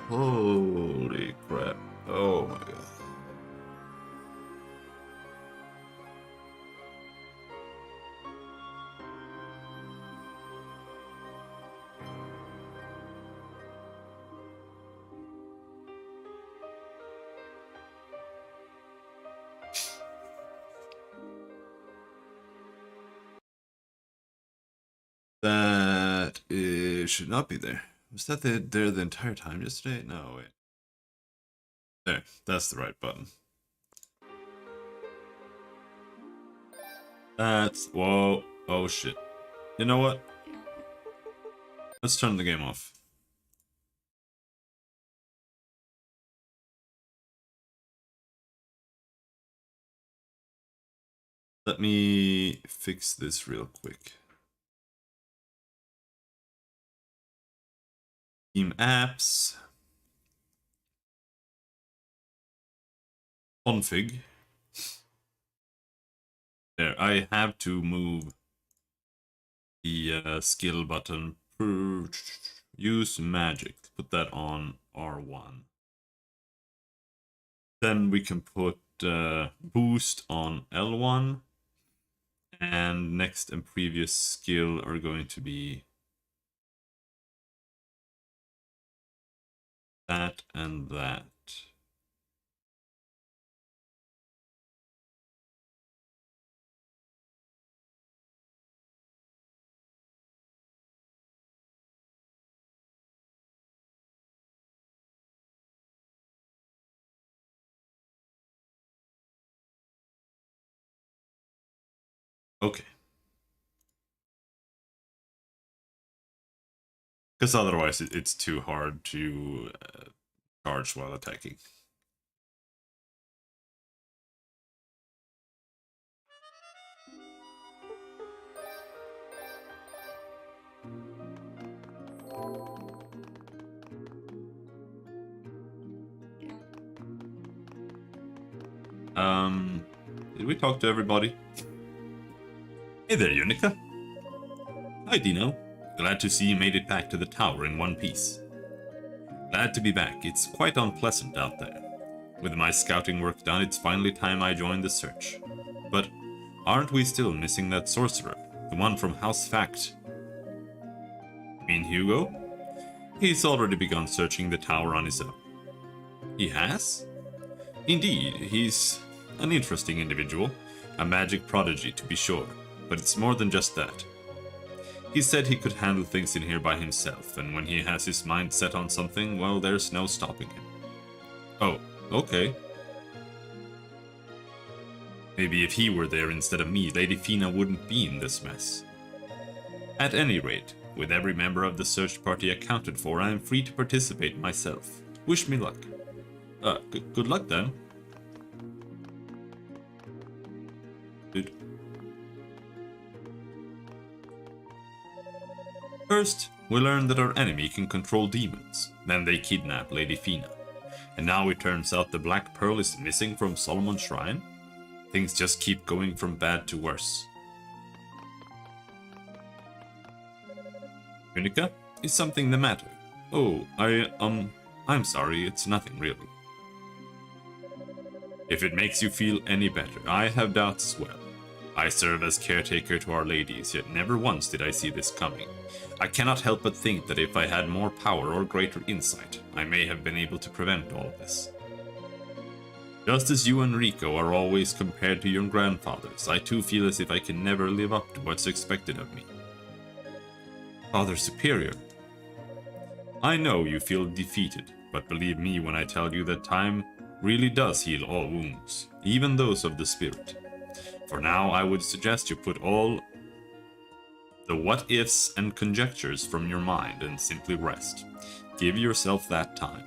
Holy crap. Oh my god. That should not be there. Was that there the entire time yesterday? No, wait. There, that's the right button. That's... Whoa. Oh shit. You know what? Let's turn the game off. Let me fix this real quick. Team apps. Config. There, I have to move the skill button. Use magic. Put that on R1. Then we can put boost on L1. And next and previous skill are going to be that and that. Okay. Because otherwise it's too hard to charge while attacking. Did we talk to everybody? Hey there, Unica. Hi, Dino. Glad to see you made it back to the tower in one piece. Glad to be back. It's quite unpleasant out there. With my scouting work done, it's finally time I joined the search. But aren't we still missing that sorcerer? The one from House Fact? You mean Hugo? He's already begun searching the tower on his own. He has? Indeed, he's an interesting individual. A magic prodigy, to be sure. But it's more than just that. He said he could handle things in here by himself, and when he has his mind set on something, well, there's no stopping him. Oh, okay. Maybe if he were there instead of me, Lady Fina wouldn't be in this mess. At any rate, with every member of the search party accounted for, I am free to participate myself. Wish me luck. Good luck then. Dude. First, we learned that our enemy can control demons. Then they kidnap Lady Fina. And now it turns out the Black Pearl is missing from Solomon's Shrine. Things just keep going from bad to worse. Unica, is something the matter? Oh, I'm sorry, it's nothing really. If it makes you feel any better, I have doubts as well. I serve as caretaker to our ladies, yet never once did I see this coming. I cannot help but think that if I had more power or greater insight, I may have been able to prevent all this. Just as you and Rico are always compared to your grandfathers, I too feel as if I can never live up to what's expected of me. Father Superior. I know you feel defeated, but believe me when I tell you that time really does heal all wounds, even those of the spirit. For now, I would suggest you put all the what-ifs and conjectures from your mind and simply rest. Give yourself that time.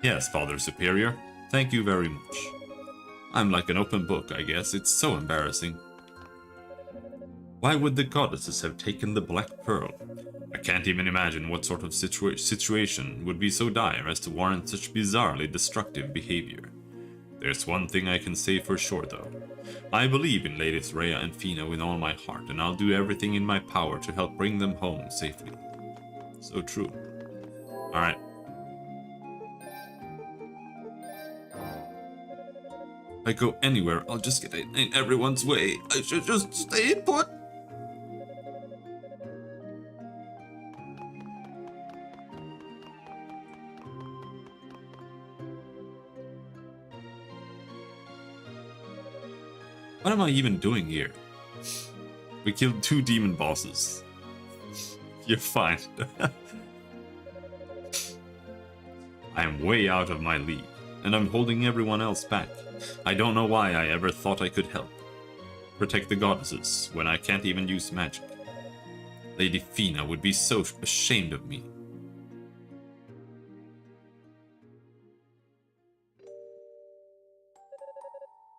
Yes, Father Superior, thank you very much. I'm like an open book, I guess. It's so embarrassing. Why would the goddesses have taken the Black Pearl? I can't even imagine what sort of situation would be so dire as to warrant such bizarrely destructive behavior. There's one thing I can say for sure, though. I believe in Ladies Rhea and Fina with all my heart, and I'll do everything in my power to help bring them home safely. So true. Alright. If I go anywhere, I'll just get in everyone's way. I should just stay put. What am I even doing here? We killed 2 demon bosses. You're fine. I am way out of my league, and I'm holding everyone else back. I don't know why I ever thought I could help. Protect the goddesses when I can't even use magic. Lady Fina would be so ashamed of me.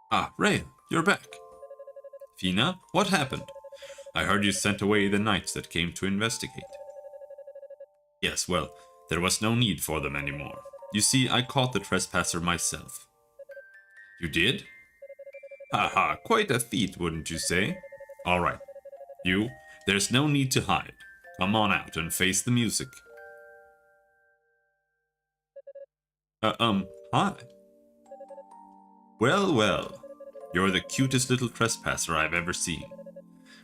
Ah, Rhea, you're back. Fina, what happened? I heard you sent away the knights that came to investigate. Yes, well, there was no need for them anymore. You see, I caught the trespasser myself. You did? Haha, quite a feat, wouldn't you say? Alright. You, there's no need to hide. Come on out and face the music. Hi. Well, well. You're the cutest little trespasser I've ever seen.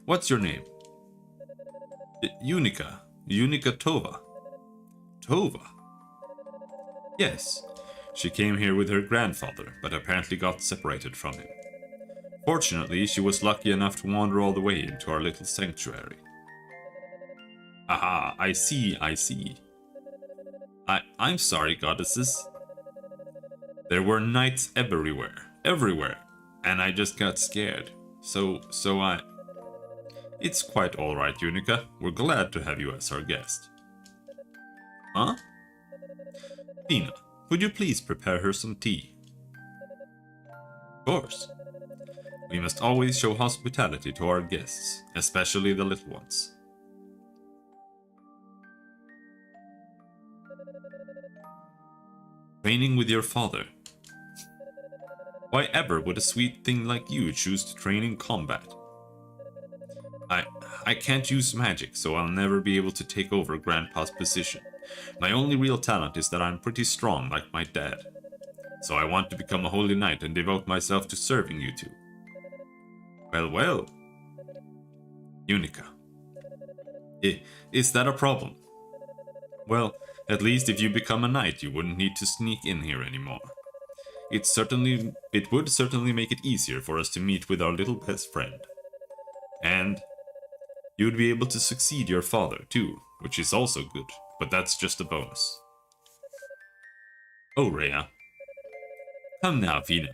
What's your name? Unica. Unica Tova. Tova? Yes. She came here with her grandfather, but apparently got separated from him. Fortunately, she was lucky enough to wander all the way into our little sanctuary. Aha, I see, I see. I'm sorry, goddesses. There were knights everywhere, and I just got scared. So I... It's quite alright, Unica. We're glad to have you as our guest. Huh? Fina, would you please prepare her some tea? Of course. We must always show hospitality to our guests, especially the little ones. Training with your father. Why ever would a sweet thing like you choose to train in combat? I can't use magic, so I'll never be able to take over Grandpa's position. My only real talent is that I'm pretty strong like my dad. So I want to become a holy knight and devote myself to serving you two. Well, well. Unica. Is that a problem? Well, at least if you become a knight, you wouldn't need to sneak in here anymore. It would certainly make it easier for us to meet with our little best friend. And you'd be able to succeed your father, too, which is also good, but that's just a bonus. Oh, Rhea. Come now, Fina.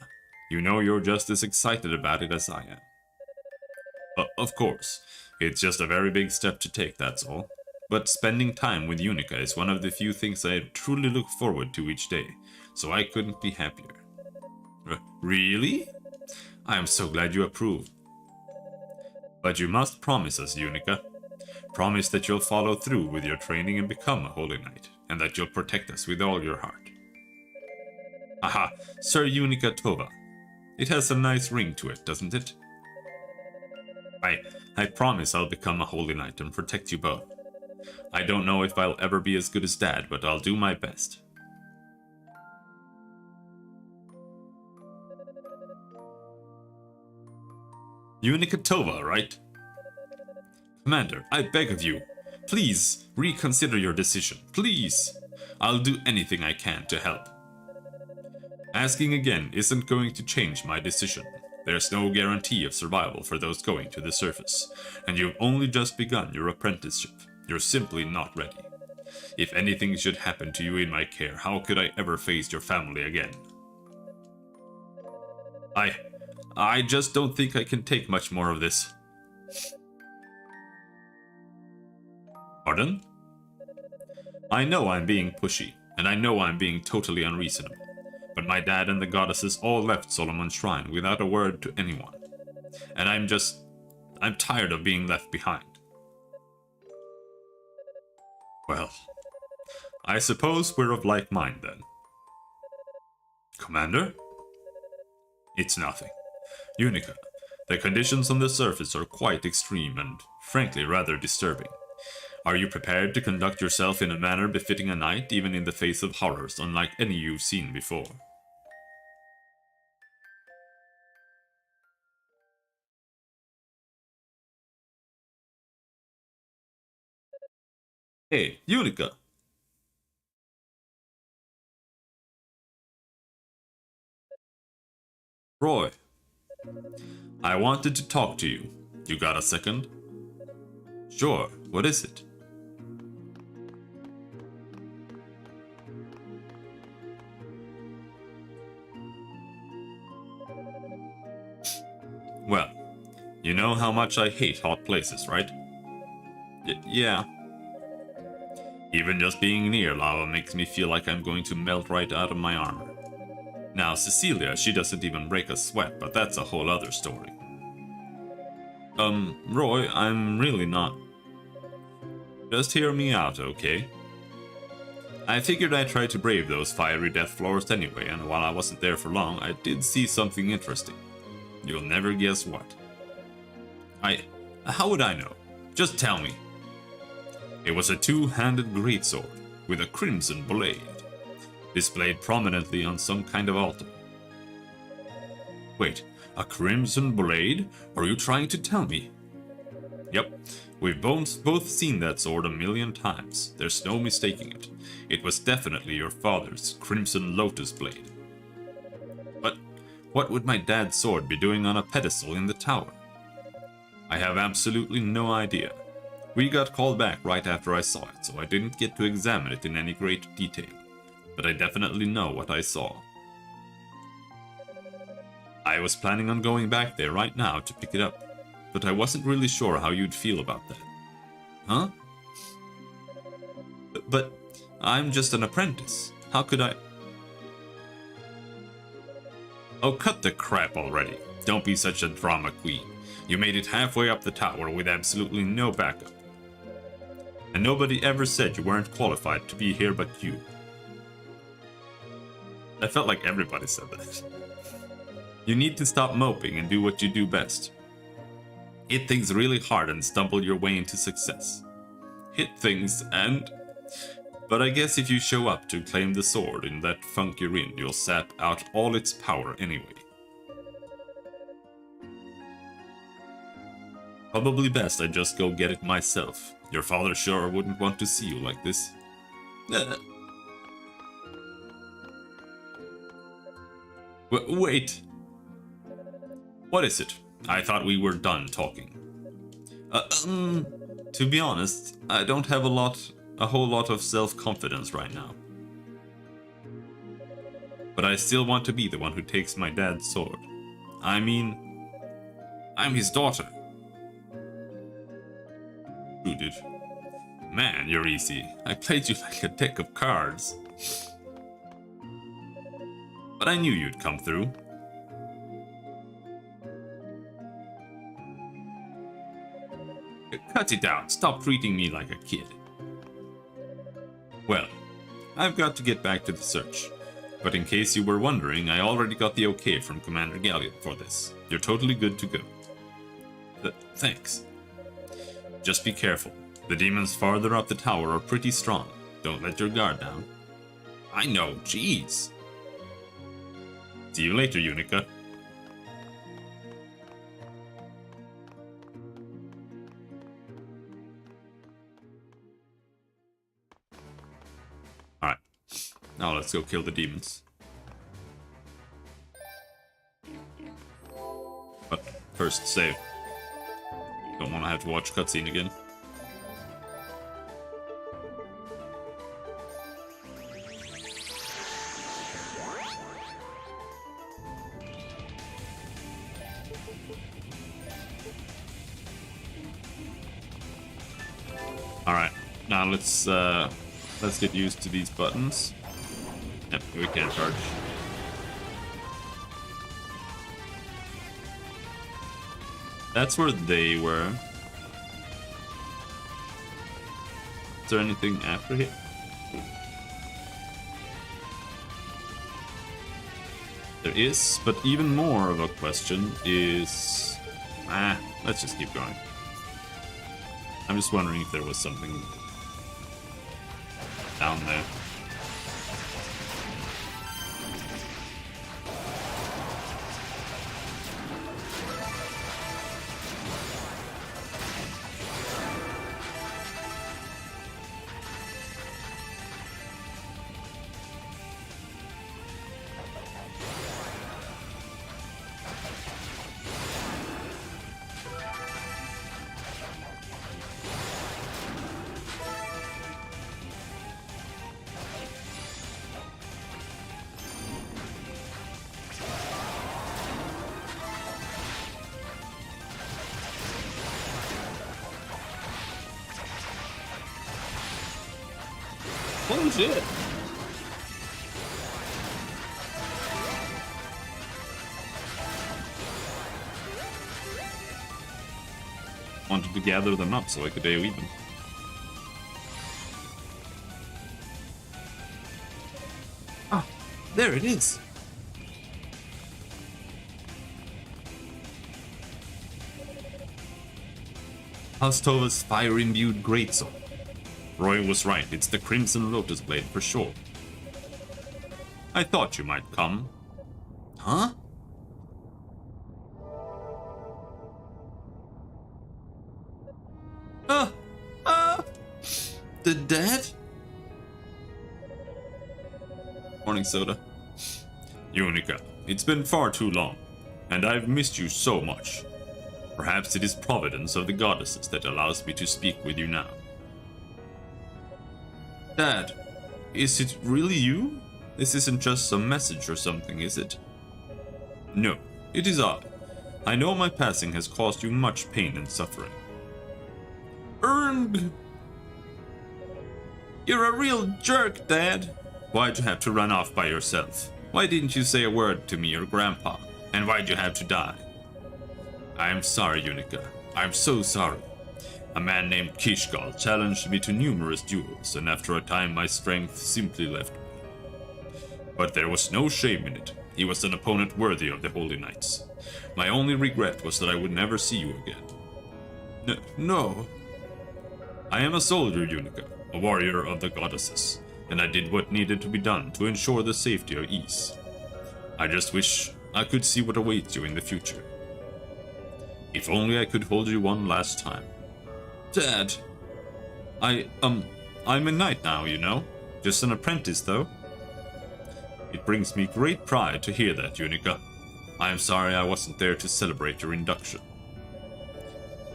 You know you're just as excited about it as I am. Of course. It's just a very big step to take, that's all. But spending time with Unica is one of the few things I truly look forward to each day, so I couldn't be happier. Really? I am so glad you approve. But you must promise us, Unica. Promise that you'll follow through with your training and become a holy knight, and that you'll protect us with all your heart. Aha, Sir Unica Tova. It has a nice ring to it, doesn't it? I promise I'll become a holy knight and protect you both. I don't know if I'll ever be as good as Dad, but I'll do my best. Unica Tova, right? Commander, I beg of you, please reconsider your decision, please. I'll do anything I can to help. Asking again isn't going to change my decision. There's no guarantee of survival for those going to the surface, and you've only just begun your apprenticeship. You're simply not ready. If anything should happen to you in my care, how could I ever face your family again? I just don't think I can take much more of this. Pardon? I know I'm being pushy, and I know I'm being totally unreasonable, but my dad and the goddesses all left Solomon's Shrine without a word to anyone. And I'm tired of being left behind. Well, I suppose we're of like mind then. Commander? It's nothing. Unica, the conditions on the surface are quite extreme and, frankly, rather disturbing. Are you prepared to conduct yourself in a manner befitting a knight, even in the face of horrors unlike any you've seen before? Hey, Unica! Roy, I wanted to talk to you. You got a second? Sure, what is it? Well, you know how much I hate hot places, right? Yeah. Even just being near lava makes me feel like I'm going to melt right out of my armor. Now, Cecilia, she doesn't even break a sweat, but that's a whole other story. Roy, I'm really not. Just hear me out, okay? I figured I'd try to brave those fiery death floors anyway, and while I wasn't there for long, I did see something interesting. You'll never guess what. How would I know? Just tell me. It was a two-handed greatsword with a crimson blade, displayed prominently on some kind of altar. Wait, a crimson blade? Are you trying to tell me? Yep, we've both seen that sword a million times. There's no mistaking it. It was definitely your father's crimson lotus blade. But what would my dad's sword be doing on a pedestal in the tower? I have absolutely no idea. We got called back right after I saw it, so I didn't get to examine it in any great detail. But I definitely know what I saw. I was planning on going back there right now to pick it up, but I wasn't really sure how you'd feel about that. Huh? But I'm just an apprentice. How could I... Oh, cut the crap already. Don't be such a drama queen. You made it halfway up the tower with absolutely no backup. And nobody ever said you weren't qualified to be here but you. I felt like everybody said that. You need to stop moping and do what you do best. Hit things really hard and stumble your way into success. Hit things and... But I guess if you show up to claim the sword in that funk you're in, you'll sap out all its power anyway. Probably best I just go get it myself. Your father sure wouldn't want to see you like this. Wait. What is it? I thought we were done talking. To be honest, I don't have a whole lot of self-confidence right now. But I still want to be the one who takes my dad's sword. I mean, I'm his daughter. Ooh, dude. Man, you're easy. I played you like a deck of cards. But I knew you'd come through. Cut it out. Stop treating me like a kid. Well, I've got to get back to the search. But in case you were wondering, I already got the okay from Commander Gallion for this. You're totally good to go. Thanks. Just be careful. The demons farther up the tower are pretty strong. Don't let your guard down. I know, jeez. See you later, Unica. Alright. Now let's go kill the demons. But first, save. Don't want to have to watch cutscene again. Alright, now let's get used to these buttons. Yep, we can't charge. That's where they were. Is there anything after here? There is, but even more of a question is... let's just keep going. I'm just wondering if there was something down there. Holy shit. Wanted to gather them up so I could AoE them. Ah, there it is. Alstova's fire-imbued greatsword. Roy was right, it's the Crimson Lotus Blade for sure. I thought you might come. Huh? The dead? Morning, Soda. Unica, it's been far too long, and I've missed you so much. Perhaps it is providence of the goddesses that allows me to speak with you now. Dad, is it really you? This isn't just some message or something, is it? No, it is I. I know my passing has caused you much pain and suffering. Earned! You're a real jerk, Dad. Why'd you have to run off by yourself? Why didn't you say a word to me or Grandpa? And why'd you have to die? I'm sorry, Unica. I'm so sorry. A man named Kishgal challenged me to numerous duels, and after a time my strength simply left me. But there was no shame in it. He was an opponent worthy of the Holy Knights. My only regret was that I would never see you again. No. I am a soldier, Unica, a warrior of the goddesses, and I did what needed to be done to ensure the safety of Ys. I just wish I could see what awaits you in the future. If only I could hold you one last time. Dad, I'm a knight now, you know? Just an apprentice, though. It brings me great pride to hear that, Unica. I am sorry I wasn't there to celebrate your induction.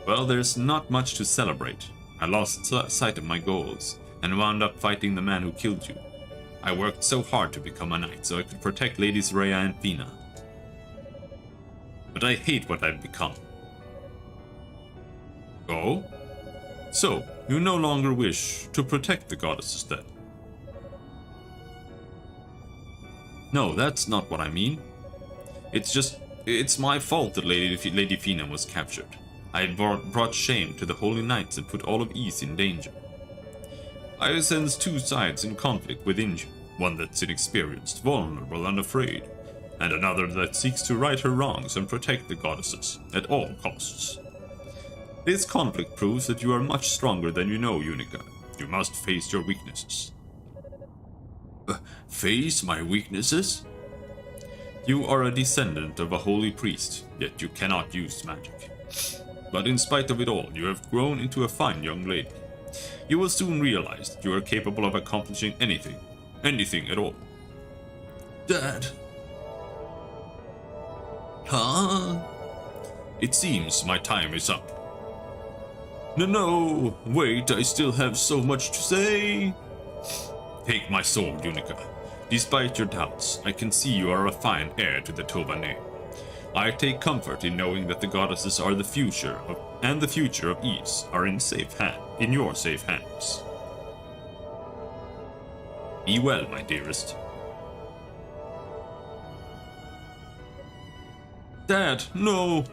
Well, there's not much to celebrate. I lost sight of my goals, and wound up fighting the man who killed you. I worked so hard to become a knight so I could protect Ladies Rhea and Fina. But I hate what I've become. Oh? So, you no longer wish to protect the goddesses then? No, that's not what I mean. It's my fault that Lady Fina was captured. I had brought shame to the Holy Knights and put all of Ys in danger. I sense two sides in conflict within you, one that's inexperienced, vulnerable, and afraid, and another that seeks to right her wrongs and protect the goddesses, at all costs. This conflict proves that you are much stronger than you know, Unica. You must face your weaknesses. Face my weaknesses? You are a descendant of a holy priest, yet you cannot use magic. But in spite of it all, you have grown into a fine young lady. You will soon realize that you are capable of accomplishing anything at all. Dad. Huh? It seems my time is up. No, wait, I still have so much to say. Take my sword, Unica. Despite your doubts, I can see you are a fine heir to the Tova name. I take comfort in knowing that the goddesses are the future of Ys are in your safe hands. Be well, my dearest. Dad, no!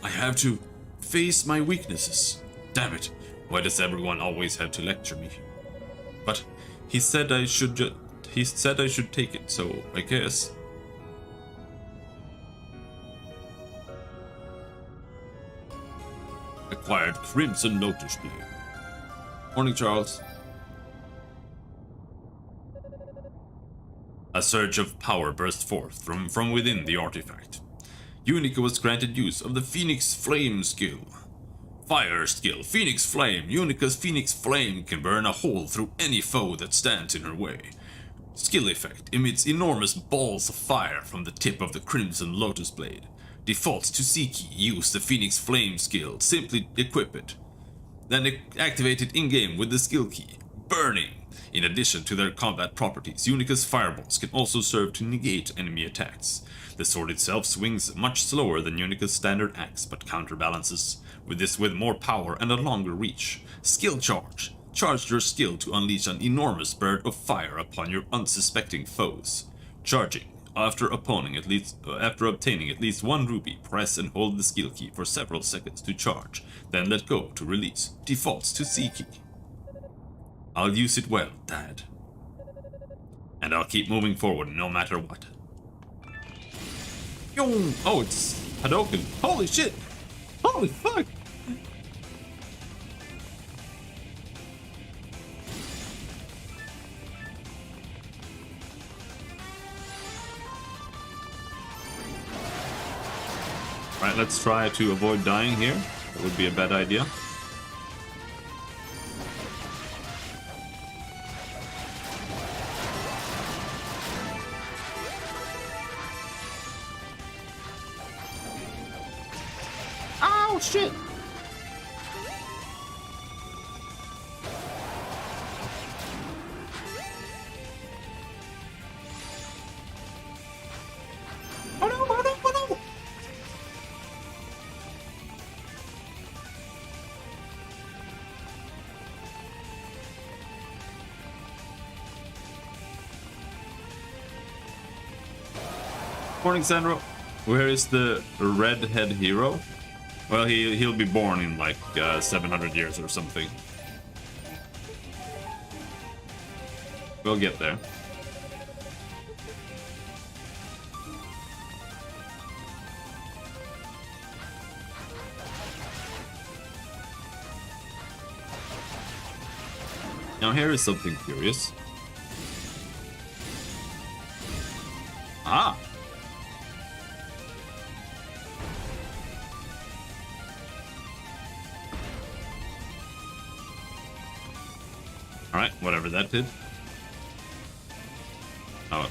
I have to face my weaknesses. Damn it, why does everyone always have to lecture me? But he said I should take it, so I guess. Acquired Crimson Lotus Blade. Morning, Charles. A surge of power burst forth from within the artifact. Unica was granted use of the Phoenix Flame skill. Fire skill, Phoenix Flame. Unica's Phoenix Flame can burn a hole through any foe that stands in her way. Skill effect emits enormous balls of fire from the tip of the Crimson Lotus Blade. Defaults to C-key, use the Phoenix Flame skill, simply equip it. Then activate it in-game with the skill key, Burning. In addition to their combat properties, Unica's fireballs can also serve to negate enemy attacks. The sword itself swings much slower than Unica's standard axe, but counterbalances with more power and a longer reach. Skill charge. Charge your skill to unleash an enormous bird of fire upon your unsuspecting foes. Charging. After obtaining at least one ruby, press and hold the skill key for several seconds to charge, then let go to release. Defaults to C key. I'll use it well, Dad. And I'll keep moving forward no matter what. Yo! Oh, it's Hadoken. Holy shit! Holy fuck! Right, let's try to avoid dying here. That would be a bad idea. Oh shit! Oh no, oh no, oh no! Morning, Sandro. Where is the redhead hero? Well, he'll be born in like 700 years or something. We'll get there. Now here is something curious. Ah! Alright, whatever that did. Oh.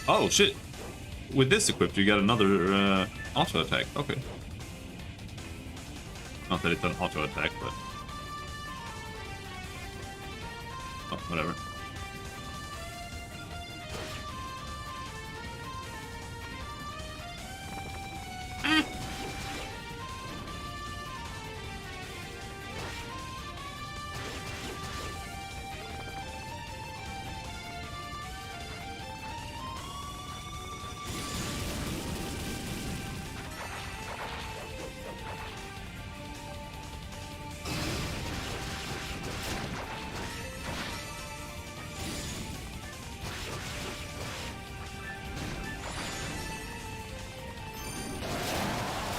Oh, shit. With this equipped, you get another auto attack. Okay. Not that it's an auto attack, but... Oh, whatever.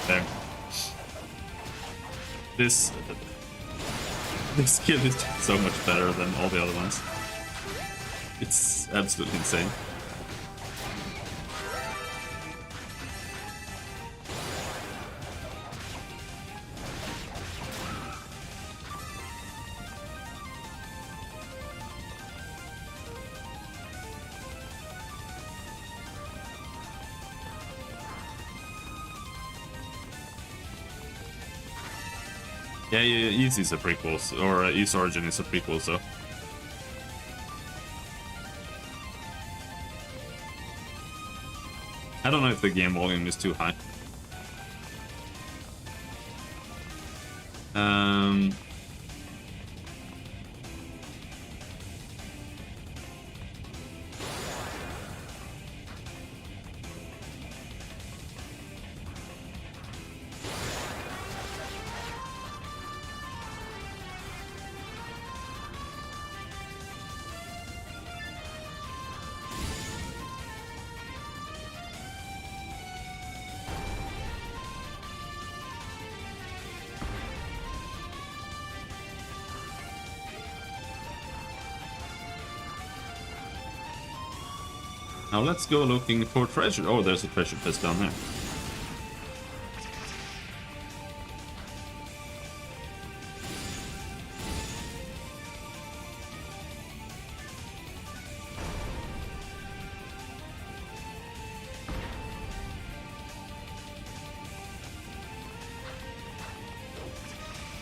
There. This skill is so much better than all the other ones. It's absolutely insane. Yeah, Easy's a prequel, or Ys Origin is a prequel, so... I don't know if the game volume is too high. Now let's go looking for treasure. Oh, there's a treasure chest down there.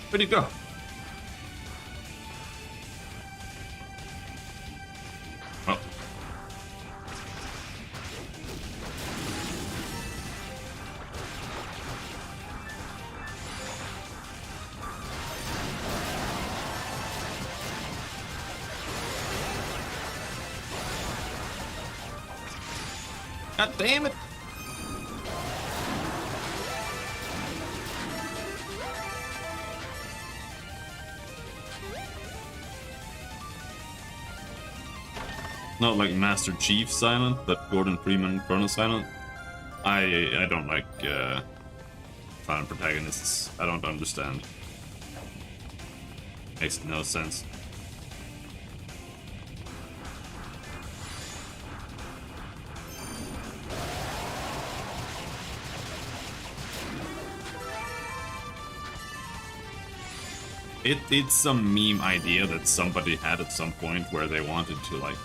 Where'd he go? Oh. God damn it! Not like Master Chief Silent, but Gordon Freeman Chrono Silent. I don't like silent protagonists. I don't understand. Makes no sense. It's some meme idea that somebody had at some point where they wanted to like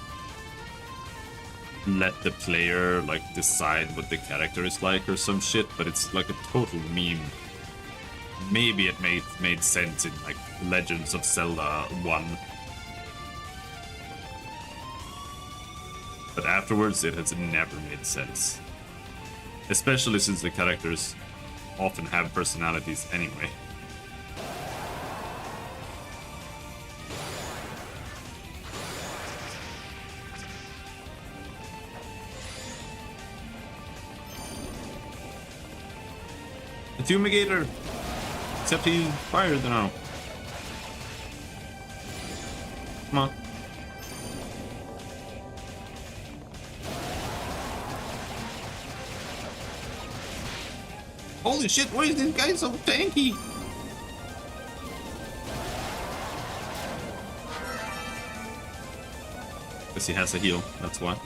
let the player like decide what the character is like or some shit, but it's like a total meme. Maybe it made sense in like Legends of Zelda 1. But afterwards it has never made sense. Especially since the characters often have personalities anyway. Fumigator! Except he fired now. Come on. Holy shit, why is this guy so tanky? Guess he has a heal, that's why.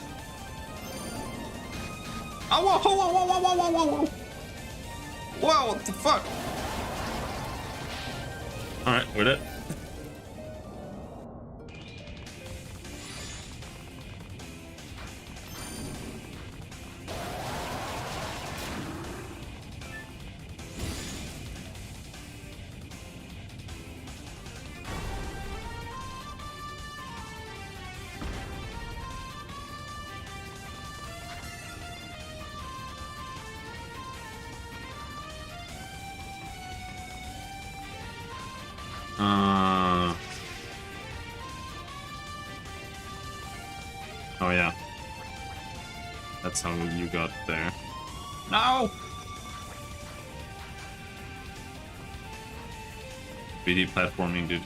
Oh, whoa, whoa, whoa, whoa, whoa, whoa, whoa, whoa! Whoa, what the fuck? Alright, we're dead. Oh yeah. That's how you got there. No! 3D platforming, dude.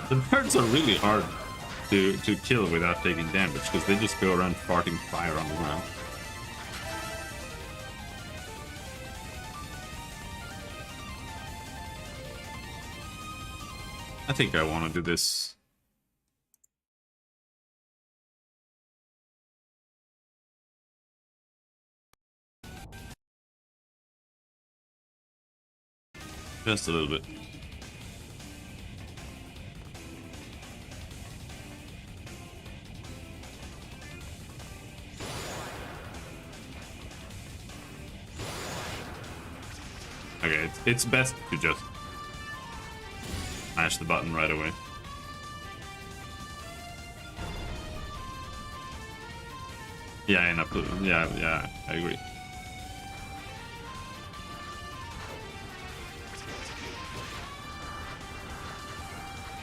The birds are really hard to kill without taking damage, because they just go around farting fire on the ground. I think I want to do this. Just a little bit. Okay, it's best to just mash the button right away. Yeah, I agree.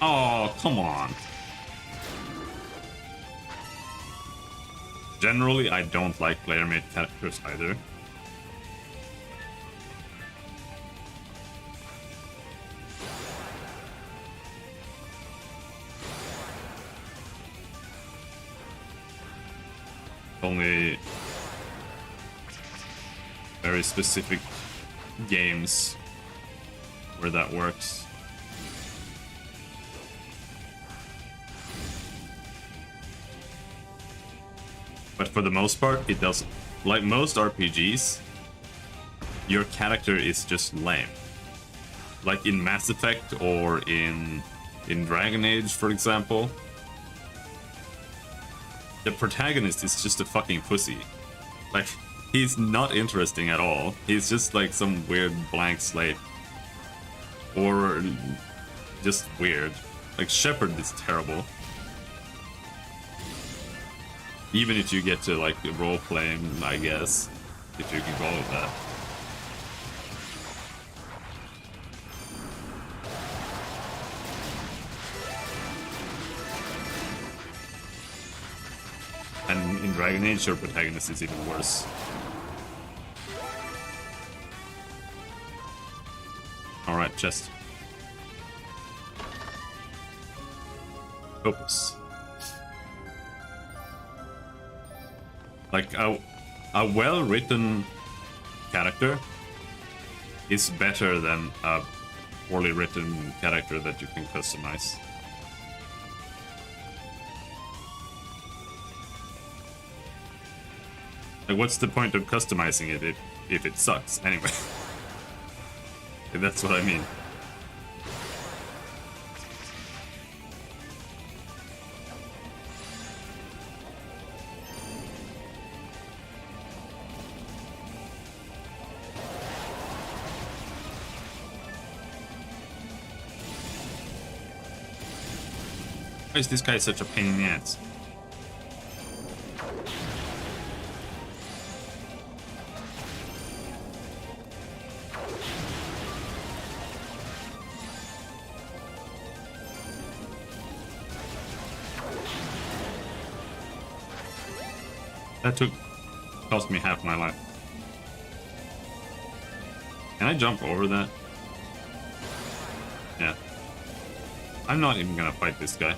Oh, come on. Generally, I don't like player-made characters either. Only very specific games where that works. But for the most part, it doesn't. Like most RPGs, your character is just lame. Like in Mass Effect or in Dragon Age, for example, the protagonist is just a fucking pussy. Like, he's not interesting at all. He's just like some weird blank slate. Or just weird. Like, Shepard is terrible. Even if you get to, like, roleplay him, I guess. If you can call it that. And in Dragon Age, your protagonist is even worse. Alright, chest. Opus. Like, a well-written character is better than a poorly written character that you can customize. Like, what's the point of customizing it if it sucks, anyway? That's what I mean. Why is this guy such a pain in the ass? That cost me half my life. Can I jump over that? Yeah. I'm not even gonna fight this guy.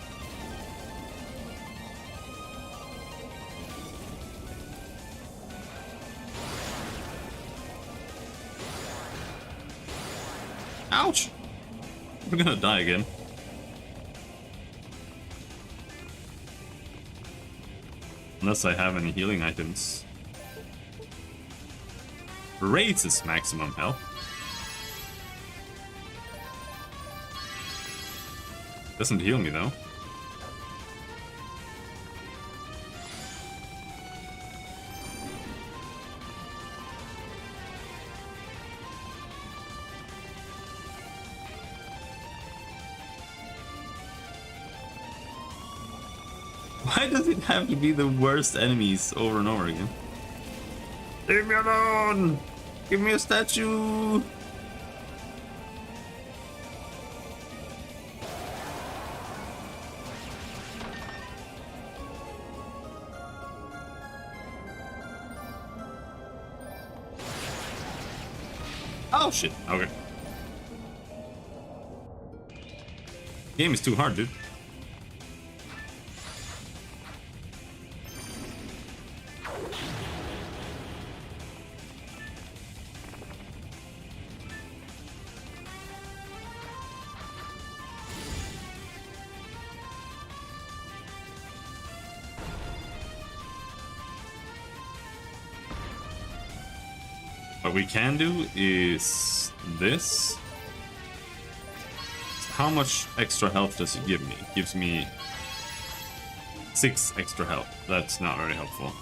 Ouch! We're gonna die again. Unless I have any healing items. Raises maximum health. Doesn't heal me though. Why does it have to be the worst enemies over and over again? Leave me alone! Give me a statue! Oh shit, okay. Game is too hard, dude. What we can do is this. How much extra health does it give me? It gives me 6 extra health. That's not very helpful.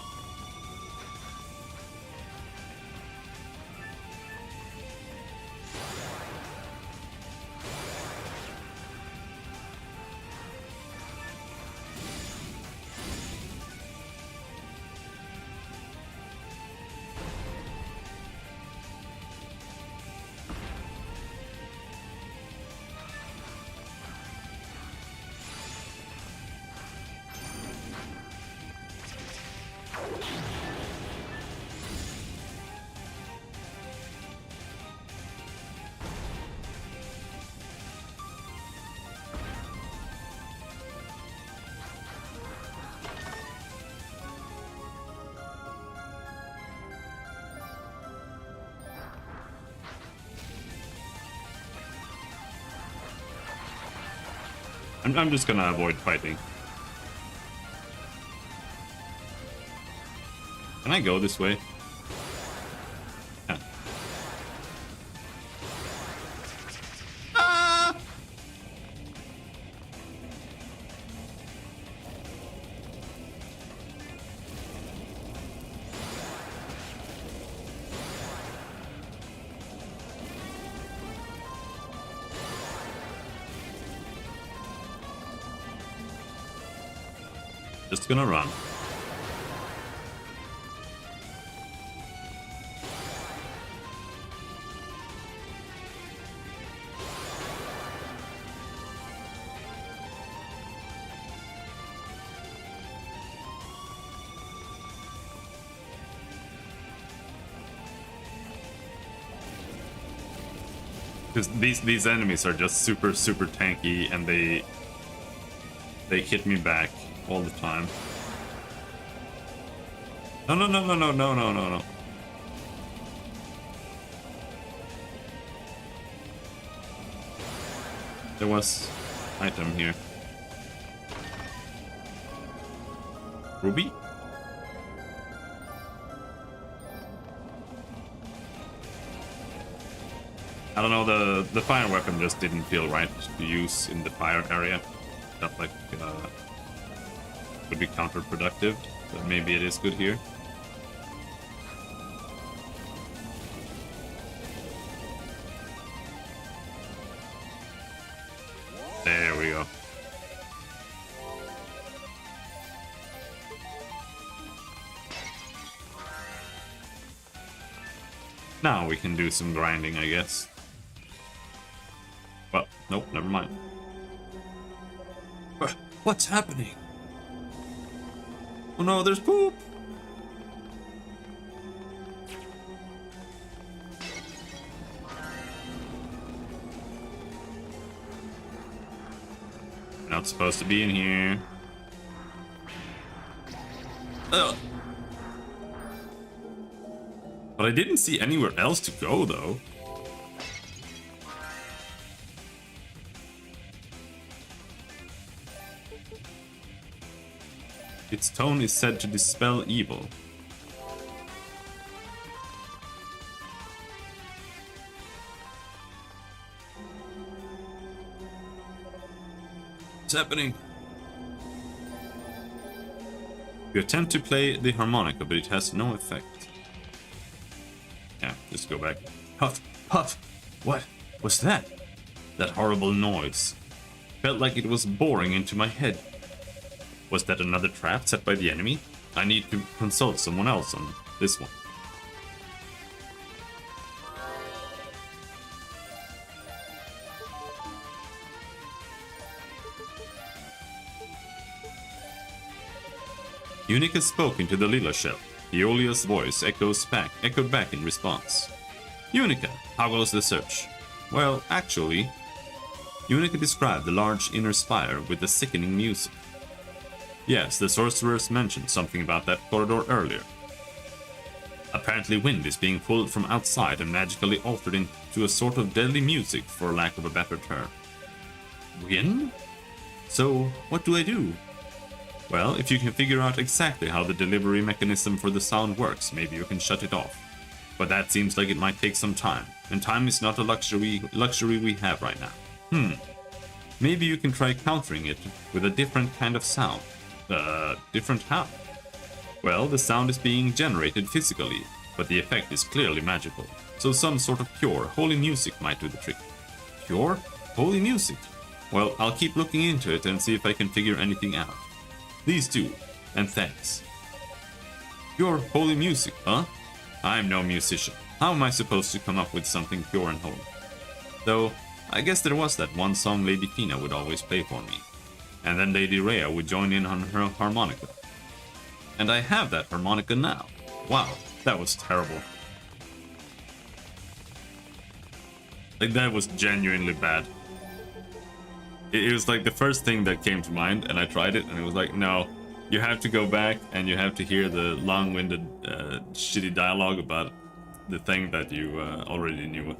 I'm just gonna avoid fighting. Can I go this way? Yeah. Ah! Just gonna run. Because these enemies are just super tanky, and they hit me back all the time. No. There was item here. Ruby? I don't know, the fire weapon just didn't feel right to use in the fire area. Felt like would be counterproductive, but maybe it is good here. There we go. Now we can do some grinding, I guess. Well, nope, never mind. What's happening? Oh no, there's poop! Not supposed to be in here. Ugh. But I didn't see anywhere else to go, though. Its tone is said to dispel evil. What's happening? You attempt to play the harmonica, but it has no effect. Yeah, just go back. Huff, huff! What was that? That horrible noise. Felt like it was boring into my head. Was that another trap set by the enemy? I need to consult someone else on this one. Unica spoke into the Lila shell. Aeolia's voice echoed back in response. Unica, how goes the search? Well, actually, Unica described the large inner spire with the sickening music. Yes, the sorcerers mentioned something about that corridor earlier. Apparently wind is being pulled from outside and magically altered into a sort of deadly music, for lack of a better term. Wind? So, what do I do? Well, if you can figure out exactly how the delivery mechanism for the sound works, maybe you can shut it off. But that seems like it might take some time, and time is not a luxury we have right now. Maybe you can try countering it with a different kind of sound. Different how? Well, the sound is being generated physically, but the effect is clearly magical. So some sort of pure, holy music might do the trick. Pure? Holy music? Well, I'll keep looking into it and see if I can figure anything out. Please do, and thanks. Pure, holy music, huh? I'm no musician. How am I supposed to come up with something pure and holy? Though, I guess there was that one song Lady Fina would always play for me. And then Lady Rhea would join in on her harmonica. And I have that harmonica now. Wow, that was terrible. Like, that was genuinely bad. It was like the first thing that came to mind, and I tried it, and it was like, no, you have to go back and you have to hear the long-winded, shitty dialogue about the thing that you already knew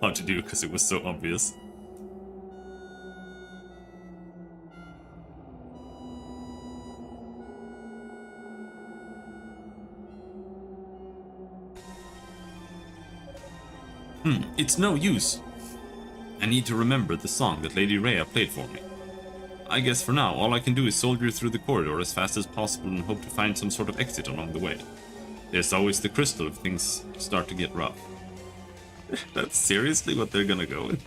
how to do, because it was so obvious. It's no use. I need to remember the song that Lady Rhea played for me. I guess for now, all I can do is soldier through the corridor as fast as possible and hope to find some sort of exit along the way. There's always the crystal if things start to get rough. That's seriously what they're gonna go with?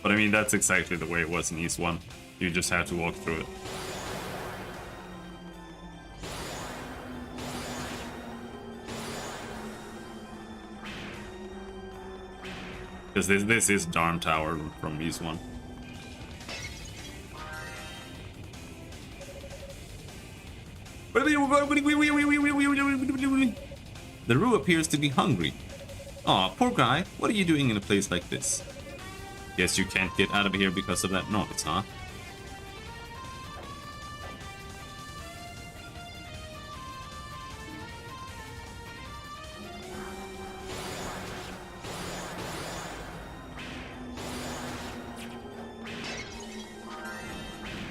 But I mean, that's exactly the way it was in East 1. You just had to walk through it. Because this is Darn Tower from East 1. The Rue appears to be hungry. Aw, poor guy. What are you doing in a place like this? Guess you can't get out of here because of that noise, huh?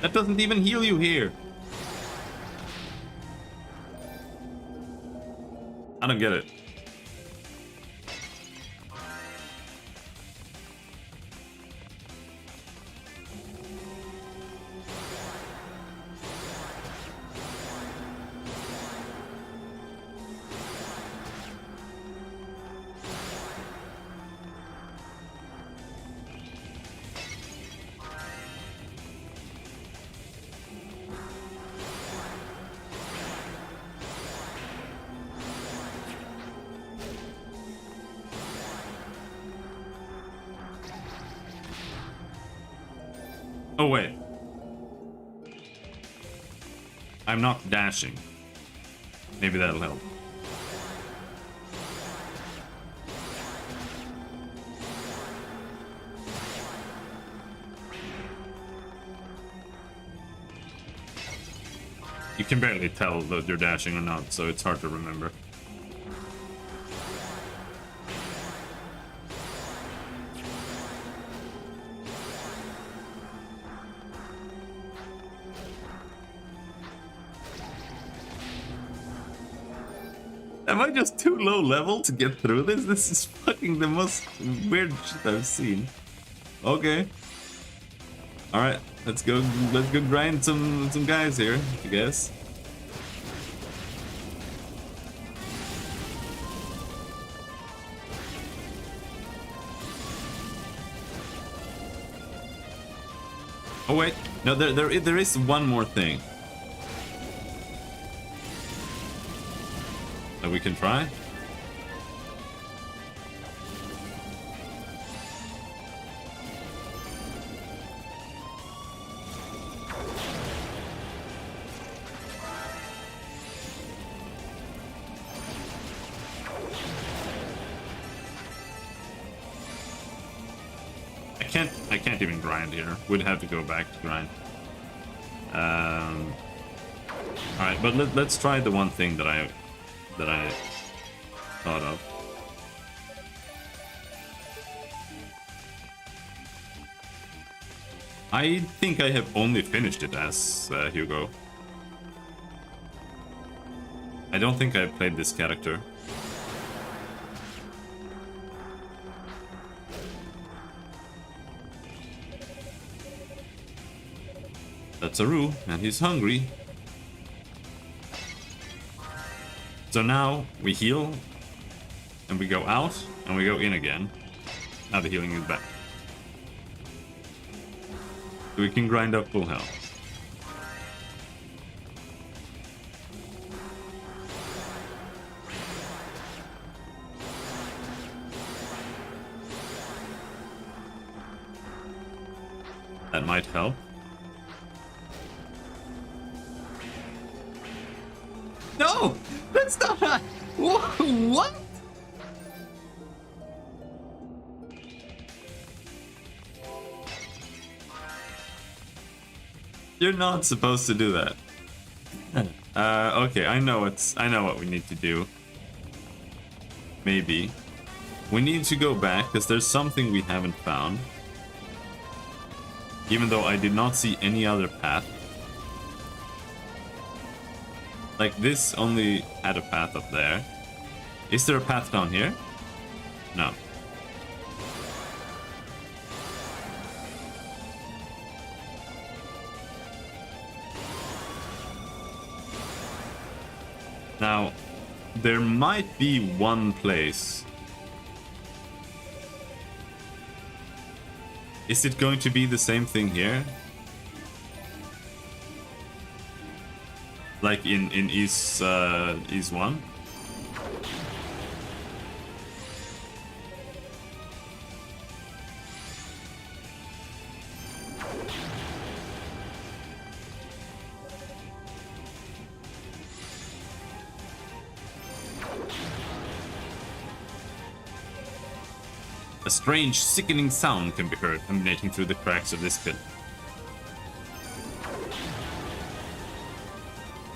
That doesn't even heal you here. I don't get it. Oh, wait. I'm not dashing. Maybe that'll help. You can barely tell that you're dashing or not, so it's hard to remember. Am I just too low level to get through this? This is fucking the most weird shit I've seen. Okay. Alright, let's go grind some guys here, I guess. Oh wait, no, there is one more thing that we can try. I can't even grind here. We'd have to go back to grind. Alright, but let's try the one thing that I thought of. I think I have only finished it as Hugo. I don't think I've played this character. That's Aru, and he's hungry. So now we heal, and we go out, and we go in again. Now the healing is back. So we can grind up full health. That might help. No! That's not right! What? You're not supposed to do that. Okay, I know what we need to do. Maybe. We need to go back, because there's something we haven't found. Even though I did not see any other path. Like, this only had a path up there. Is there a path down here? No. Now, there might be one place. Is it going to be the same thing here? Like in Ys 1? A strange, sickening sound can be heard emanating through the cracks of this pit.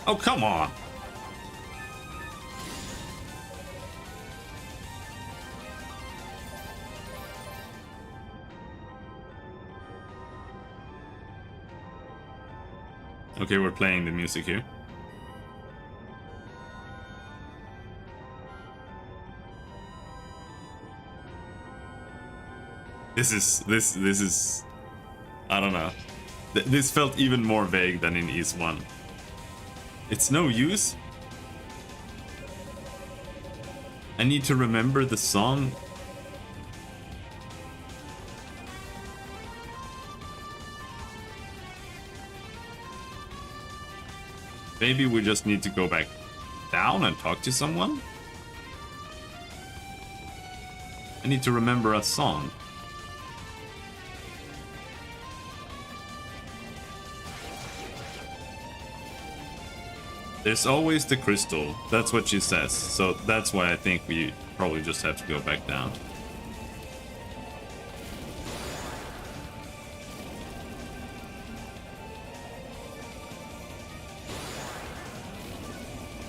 Oh, come on! Okay, we're playing the music here. This is I don't know. This felt even more vague than in Ys 1. It's no use. I need to remember the song. Maybe we just need to go back down and talk to someone? I need to remember a song. There's always the crystal. That's what she says. So that's why I think we probably just have to go back down.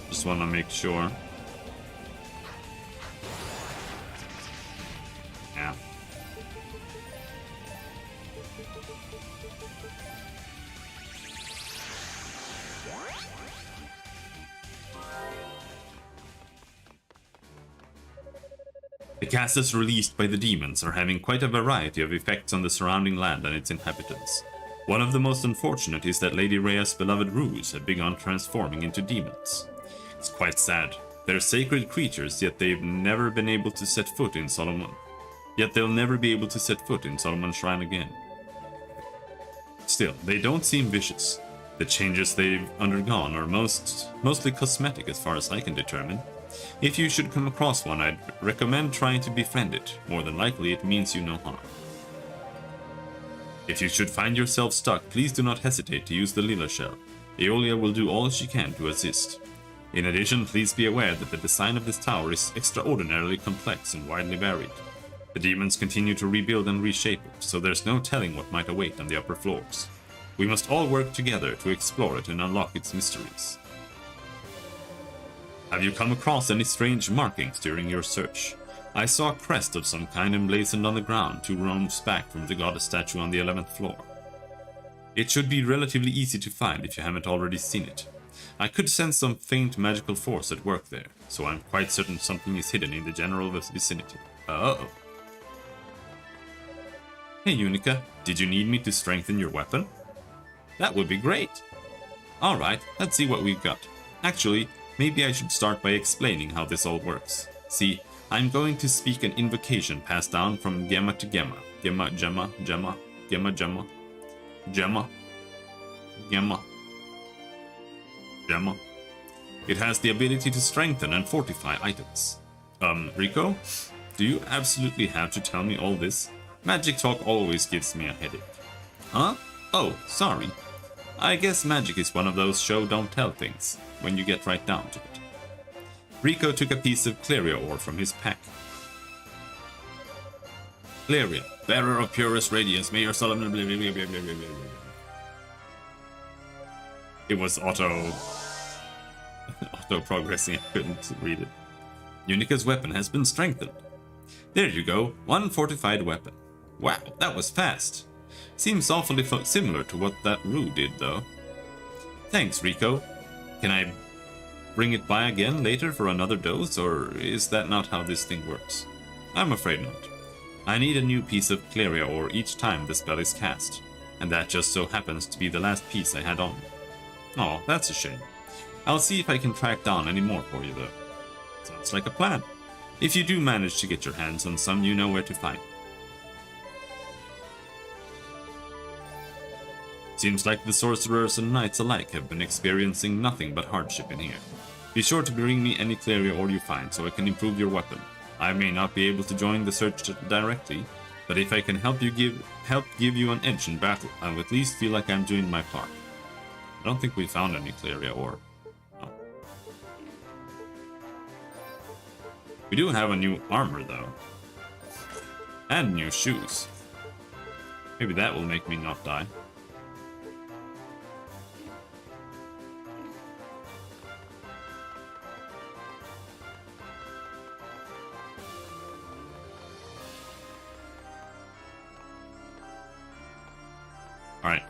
Just want to make sure. Yeah. The gases released by the demons are having quite a variety of effects on the surrounding land and its inhabitants. One of the most unfortunate is that Lady Rhea's beloved Ruse have begun transforming into demons. It's quite sad. They're sacred creatures, yet they've never been able to set foot in Solomon. Yet they'll never be able to set foot in Solomon's shrine again. Still, they don't seem vicious. The changes they've undergone are mostly cosmetic as far as I can determine. If you should come across one, I'd recommend trying to befriend it. More than likely, it means you no harm. If you should find yourself stuck, please do not hesitate to use the Lila shell. Aeolia will do all she can to assist. In addition, please be aware that the design of this tower is extraordinarily complex and widely varied. The demons continue to rebuild and reshape it, so there's no telling what might await on the upper floors. We must all work together to explore it and unlock its mysteries. Have you come across any strange markings during your search? I saw a crest of some kind emblazoned on the ground 2 rooms back from the goddess statue on the 11th floor. It should be relatively easy to find if you haven't already seen it. I could sense some faint magical force at work there, so I'm quite certain something is hidden in the general vicinity. Uh-oh. Hey Unica, did you need me to strengthen your weapon? That would be great! Alright, let's see what we've got. Actually, maybe I should start by explaining how this all works. See, I'm going to speak an invocation passed down from Gemma to Gemma. Gemma, Gemma, Gemma, Gemma, Gemma, Gemma, Gemma, Gemma. It has the ability to strengthen and fortify items. Rico? Do you absolutely have to tell me all this? Magic talk always gives me a headache. Huh? Oh, sorry. I guess magic is one of those show-don't-tell things, when you get right down to it. Rico took a piece of Cleria ore from his pack. Cleria, bearer of purest radiance, may your solemn... It was auto-progressing, I couldn't read it. Unica's weapon has been strengthened. There you go, one fortified weapon. Wow, that was fast. Seems awfully similar to what that Rue did, though. Thanks, Rico. Can I bring it by again later for another dose, or is that not how this thing works? I'm afraid not. I need a new piece of Cleria ore each time the spell is cast, and that just so happens to be the last piece I had on me. Oh, that's a shame. I'll see if I can track down any more for you, though. Sounds like a plan. If you do manage to get your hands on some, you know where to find. Seems like the sorcerers and knights alike have been experiencing nothing but hardship in here. Be sure to bring me any Cleria ore you find so I can improve your weapon. I may not be able to join the search directly, but if I can help give you an edge in battle, I'll at least feel like I'm doing my part. I don't think we found any Cleria ore. No. We do have a new armor though. And new shoes. Maybe that will make me not die. Alright.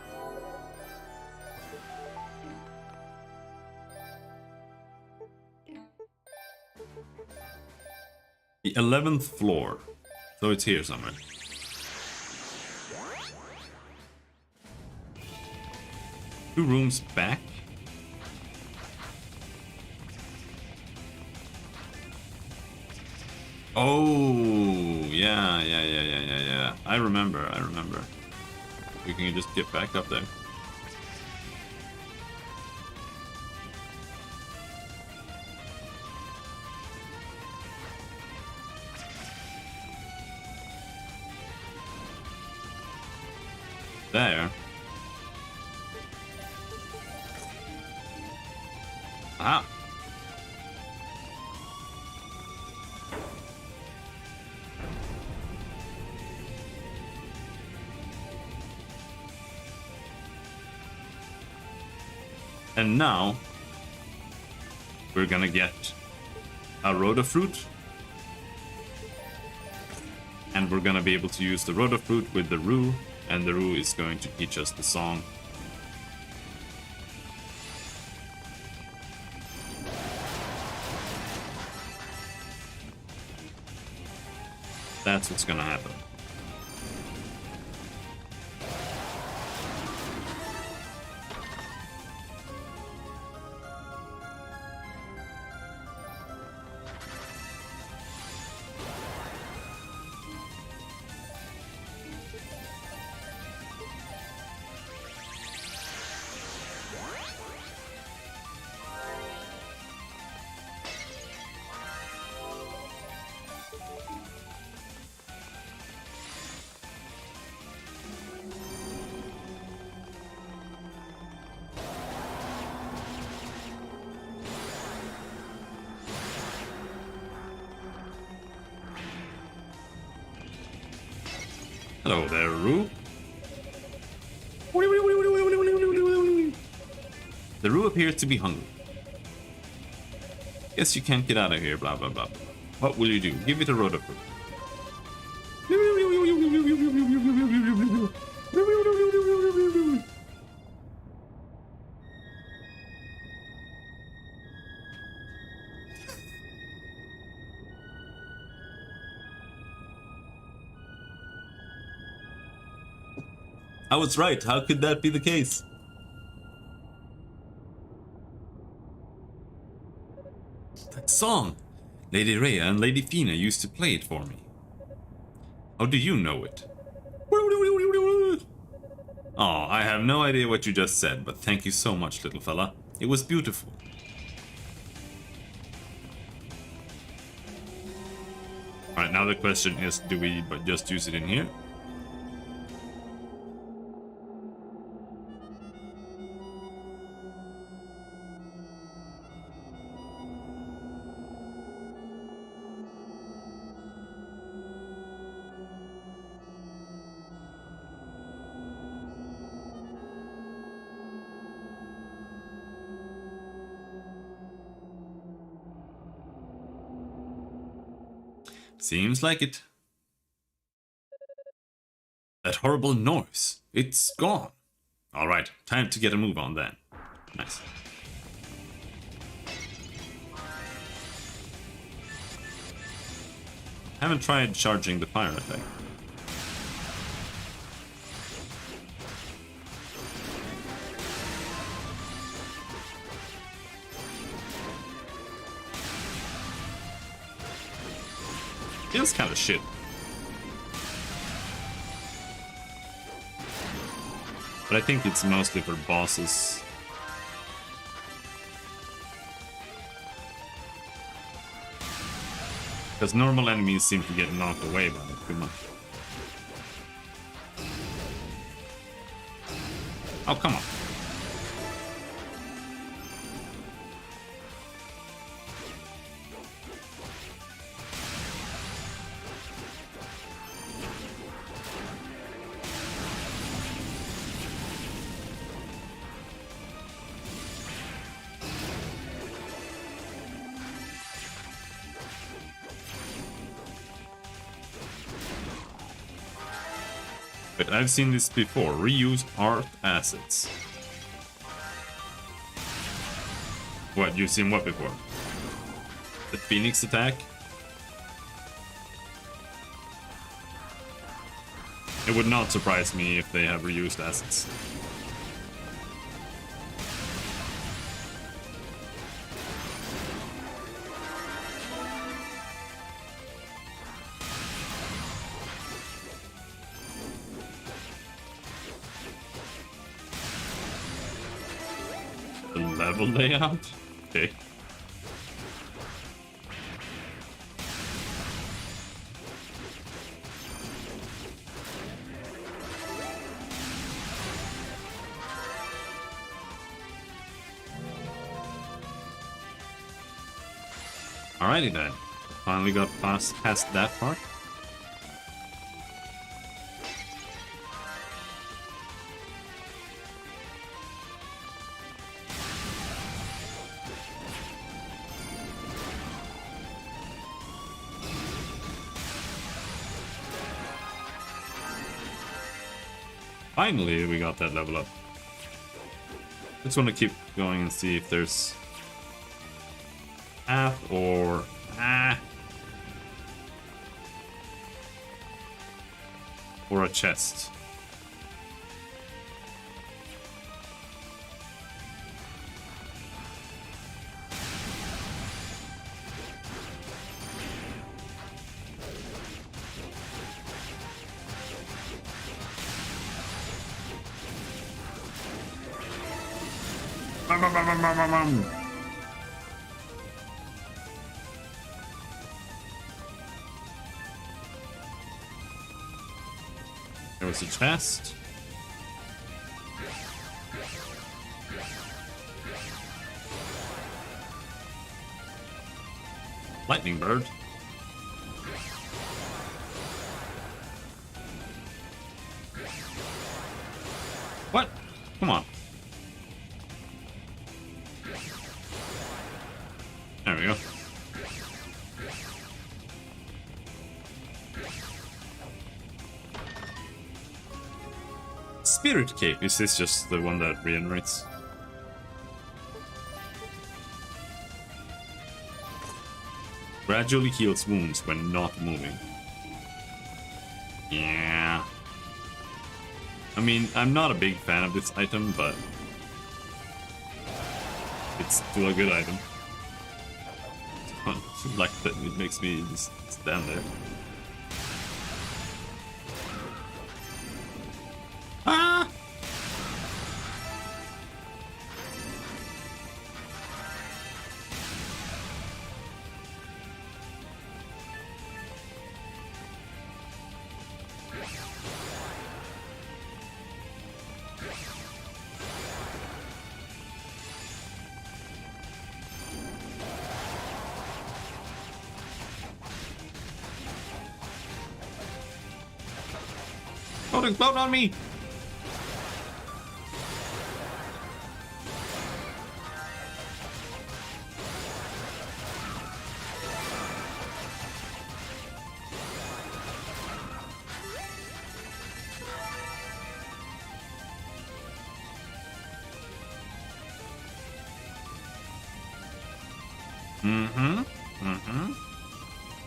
The 11th floor. So it's here somewhere. Two rooms back. Oh, yeah. I remember. We can just get back up there. There. Ah. And now we're gonna get a Rhoda fruit, and we're gonna be able to use the Rhoda fruit with the Rue, and the Rue is going to teach us the song. That's what's gonna happen. Hello there, Rue. The Rue appears to be hungry. Guess you can't get out of here, blah blah blah. What will you do? Give it a Rhoda fruit. I was right. How could that be the case? That song! Lady Rhea and Lady Fina used to play it for me. How do you know it? Oh, I have no idea what you just said, but thank you so much, little fella. It was beautiful. Alright, now the question is, do we just use it in here? Seems like it. That horrible noise. It's gone. Alright, time to get a move on then. Nice. haven't tried charging the fire attack. Feels kind of shit. But I think it's mostly for bosses. Because normal enemies seem to get knocked away by it too much. Oh, come on. But I've seen this before. Reuse art assets. What, you've seen what before? The Phoenix attack? It would not surprise me if they have reused assets. The level layout? Okay. Alrighty then. Finally got past that part. Finally, we got that level up. Just want to keep going and see if there's path or or a chest. There was a chest. Lightning bird. What? Come on. There we go. Spirit Cape, is this just the one that regenerates? Gradually heals wounds when not moving. Yeah. I mean, I'm not a big fan of this item, but it's still a good item. Like that, it makes me just stand there. Ah! Don't explode on me!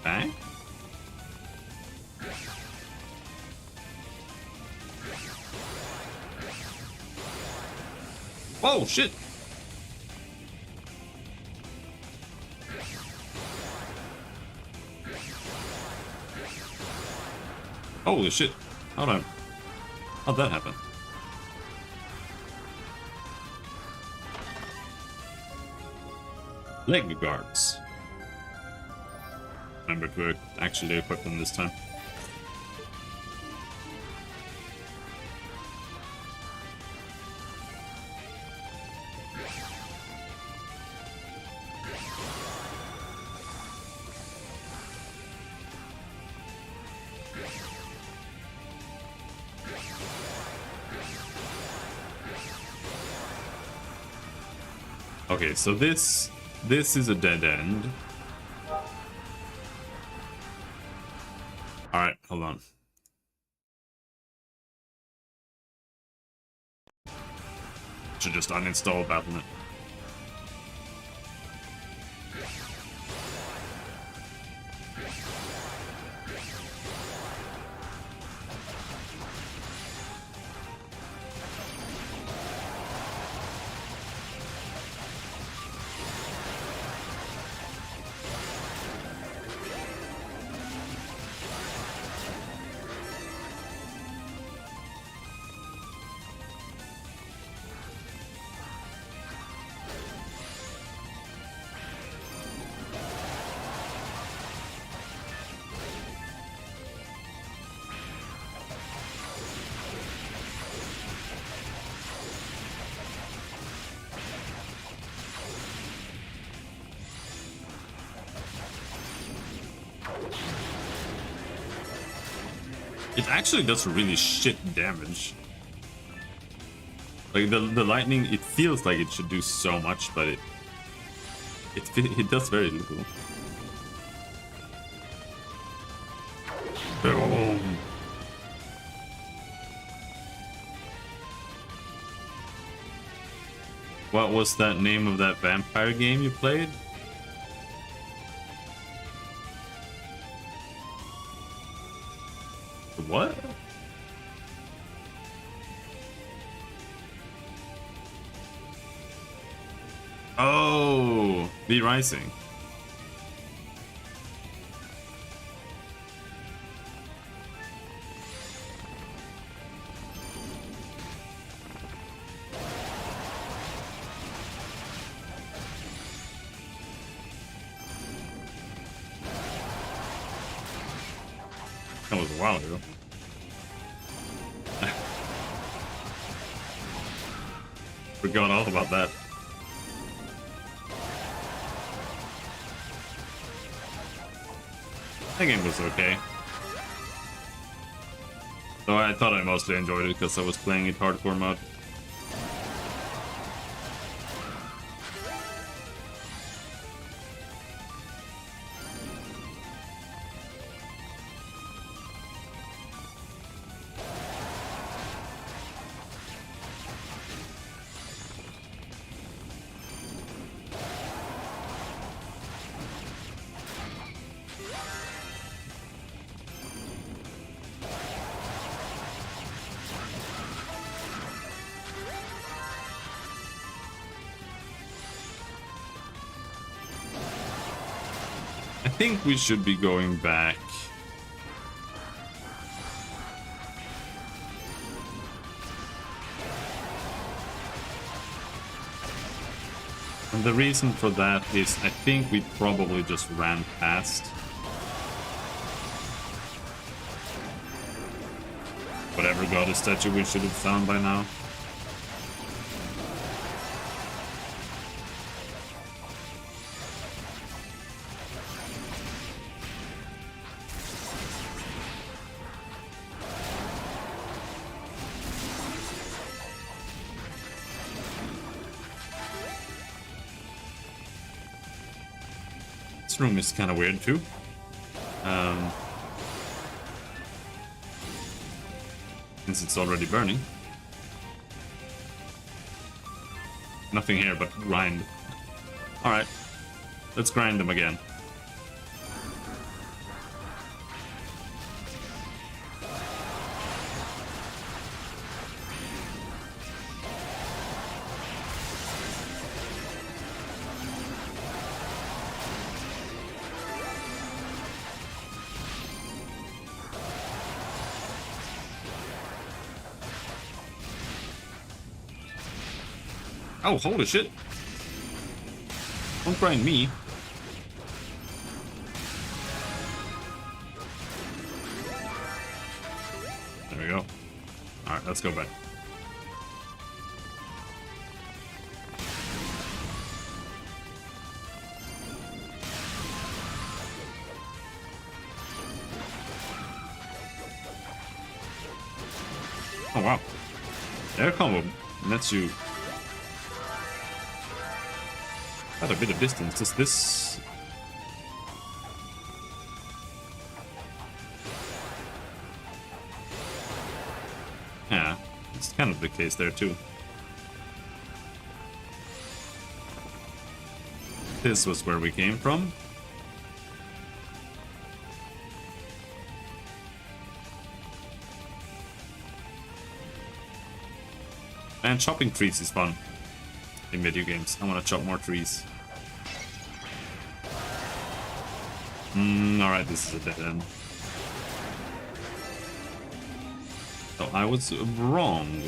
Okay. Oh, shit! Holy shit. How'd that happen? Leg guards. Remember to actually equip them this time. Okay, so this is a dead end. Alright, hold on. Should just uninstall Battle.net. It actually does really shit damage. Like the lightning, it feels like it should do so much, but it does very little. Boom. What was that name of that vampire game you played? What? Oh, V Rising. That was a while ago. Forgot all about that. That game was okay. Though I thought I mostly enjoyed it because I was playing it hardcore mode. I think we should be going back. And the reason for that is I think we probably just ran past whatever goddess statue we should have found by now. This room is kind of weird too. Since it's already burning. Nothing here but grind. Alright, let's grind them again. Oh, holy shit. Don't grind me. There we go. Alright, let's go back. Oh wow. Air combo lets you quite a bit of distance. Is this... Yeah, it's kind of the case there too. This was where we came from. And chopping trees is fun in video games. I want to chop more trees. Alright, this is a dead end. So I was wrong.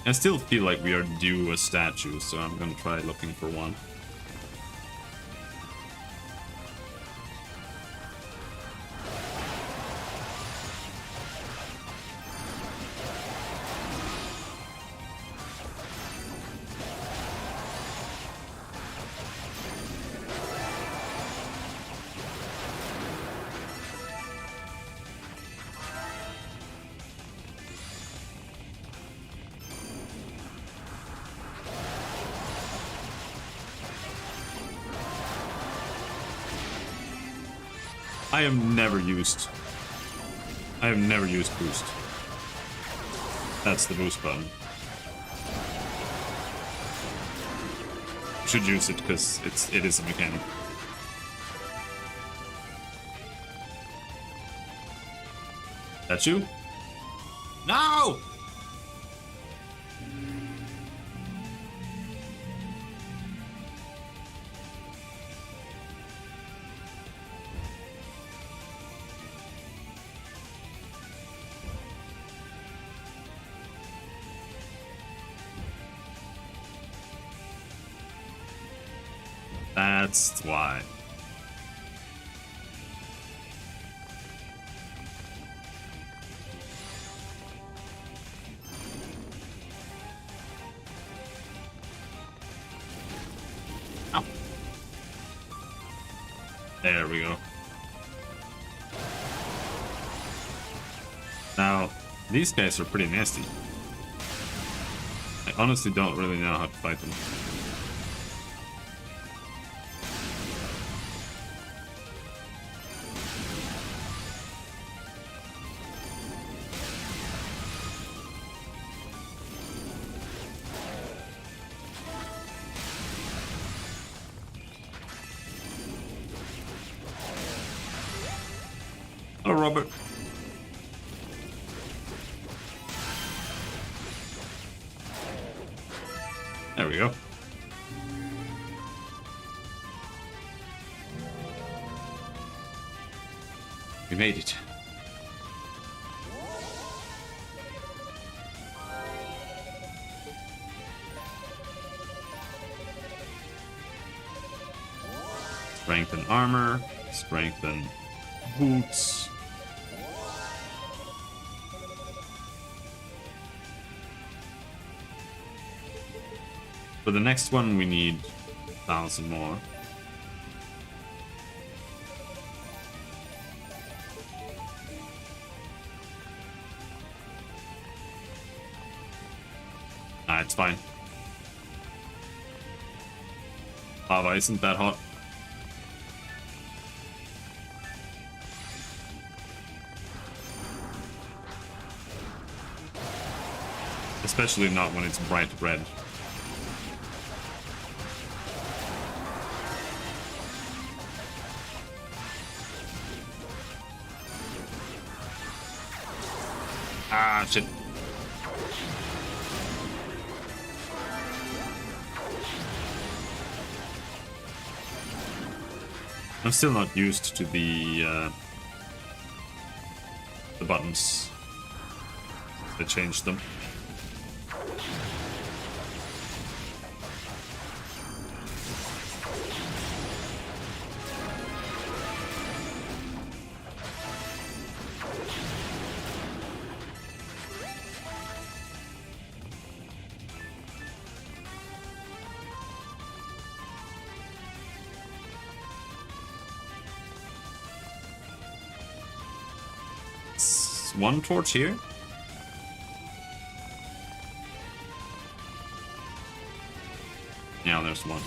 I still feel like we are due a statue, so I'm gonna try looking for one. I have never used boost. That's the boost button. Should use it because it is a mechanic. That you? No! That's why. Ow. There we go. Now, these guys are pretty nasty. I honestly don't really know how to fight them. Hello, Robert. There we go. We made it. Strengthen armor, strengthen boots. For the next one, we need 1,000 more. Ah, it's fine. Lava isn't that hot. Especially not when it's bright red. Ah, shit. I'm still not used to the The buttons. They changed them. One torch here. Yeah, there's one.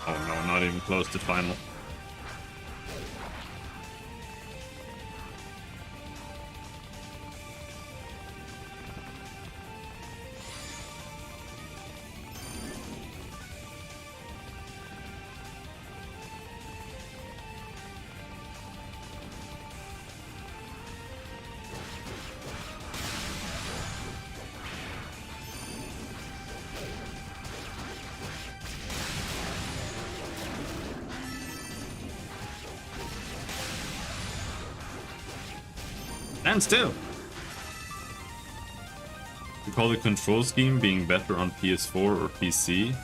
Oh no, not even close to final. And still. You call the control scheme being better on PS4 or PC?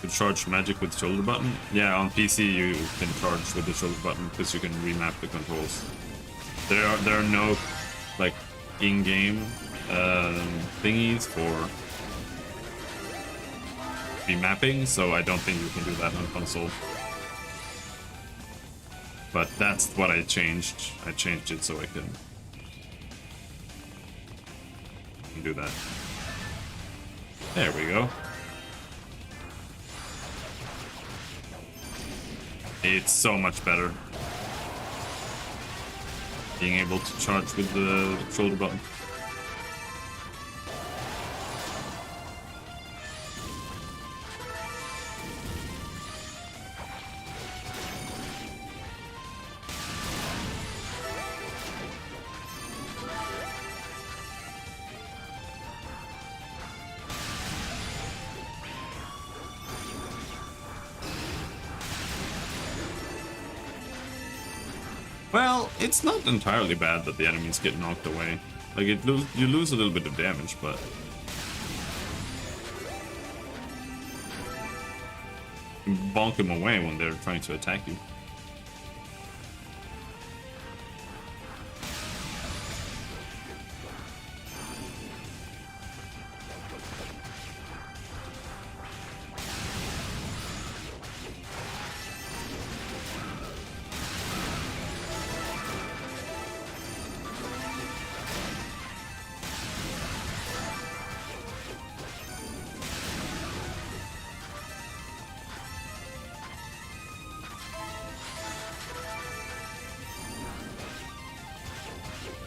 To charge magic with shoulder button? Yeah, on PC you can charge with the shoulder button because you can remap the controls. There are no like in-game thingies for remapping, so I don't think you can do that on console. But that's what I changed. I changed it so I can do that. There we go. It's so much better being able to charge with the shoulder button. Well, it's not entirely bad that the enemies get knocked away. Like, you lose a little bit of damage, but... you bonk them away when they're trying to attack you.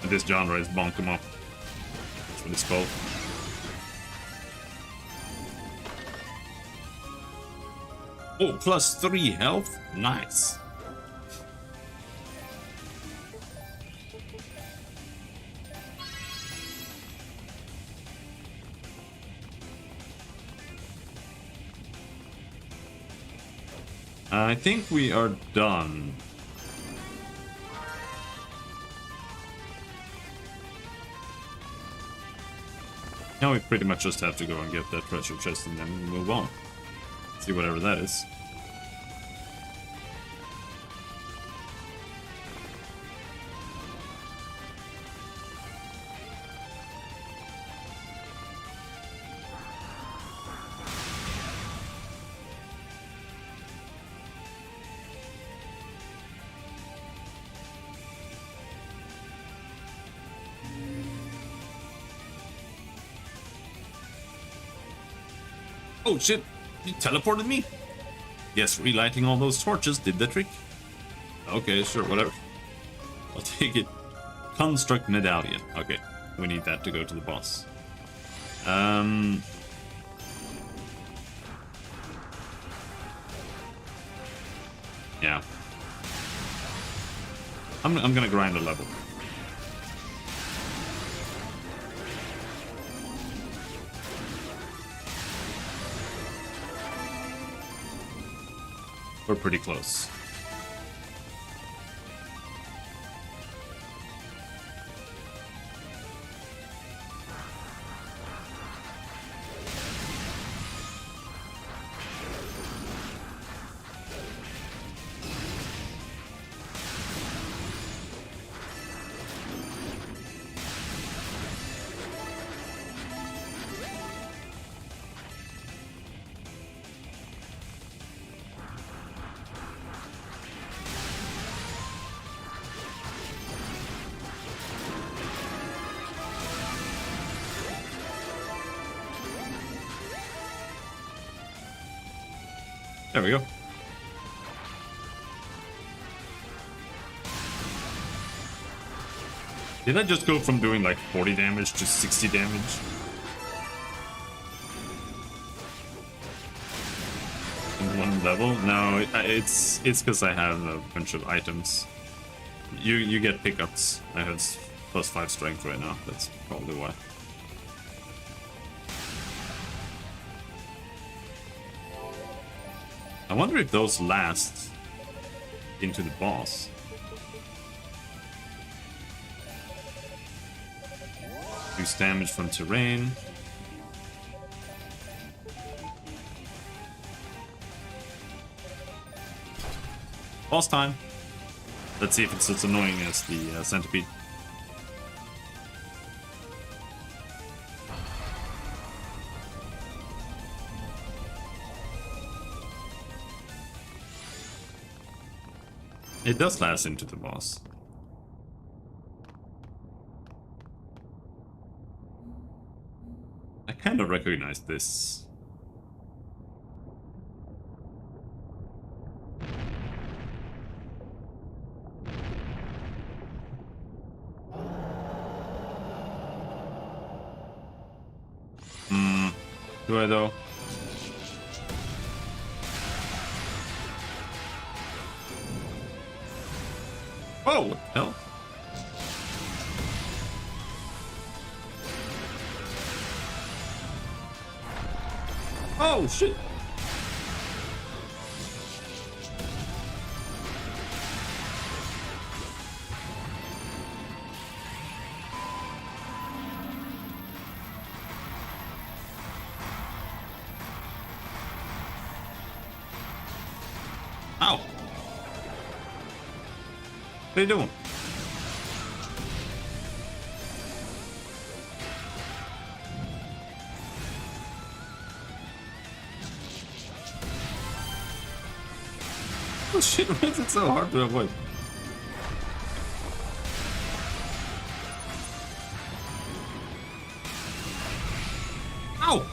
This genre is bonk 'em up. That's what it's called. Oh, +3 health? Nice. I think we are done. Now we pretty much just have to go and get that treasure chest and then move on. See whatever that is. Oh shit, you teleported me? Yes, relighting all those torches did the trick. Okay, sure, whatever. I'll take it. Construct medallion. Okay, we need that to go to the boss. Yeah. I'm gonna grind a level. We're pretty close. There we go. Did I just go from doing like 40 damage to 60 damage? In one level? No, it's because I have a bunch of items. You get pickups. I have +5 strength right now. That's probably why. I wonder if those last into the boss. Use damage from terrain. Boss time. Let's see if it's as annoying as the centipede. It does last into the boss. I kind of recognize this. Do I though? Oh, what the hell? Oh, shit. Ow. What are you doing? Oh shit, why is it so hard to avoid? Ow!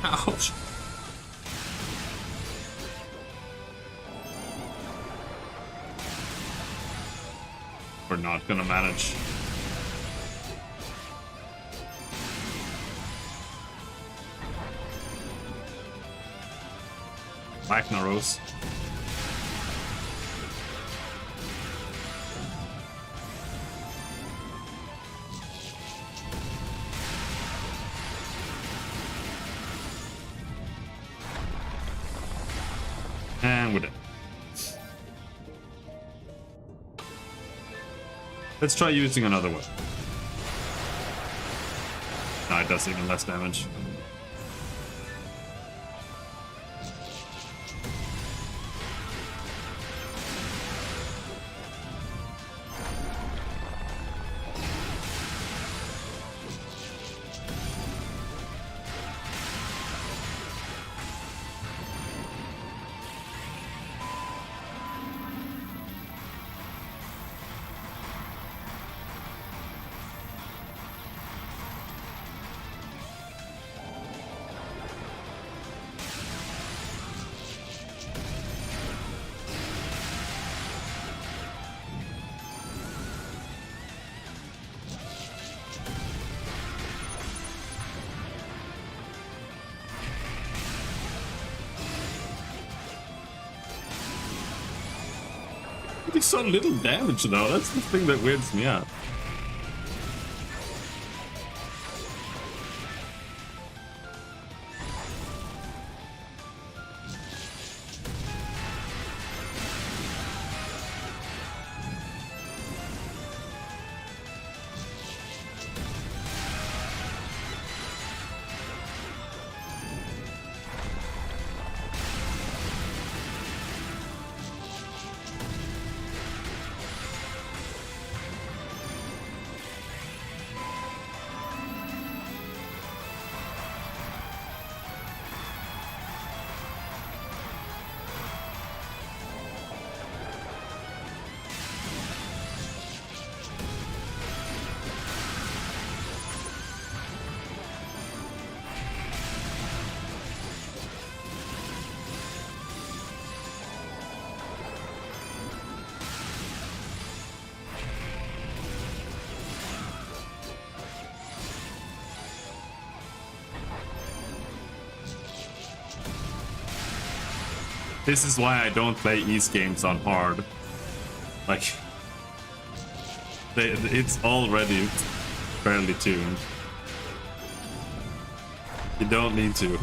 Ouch. We're not gonna manage. Magnaros. And we're dead. Let's try using another weapon. No, it does even less damage. It's so little damage though, that's the thing that weirds me out. This is why I don't play East games on hard. Like, it's already fairly tuned. You don't need to.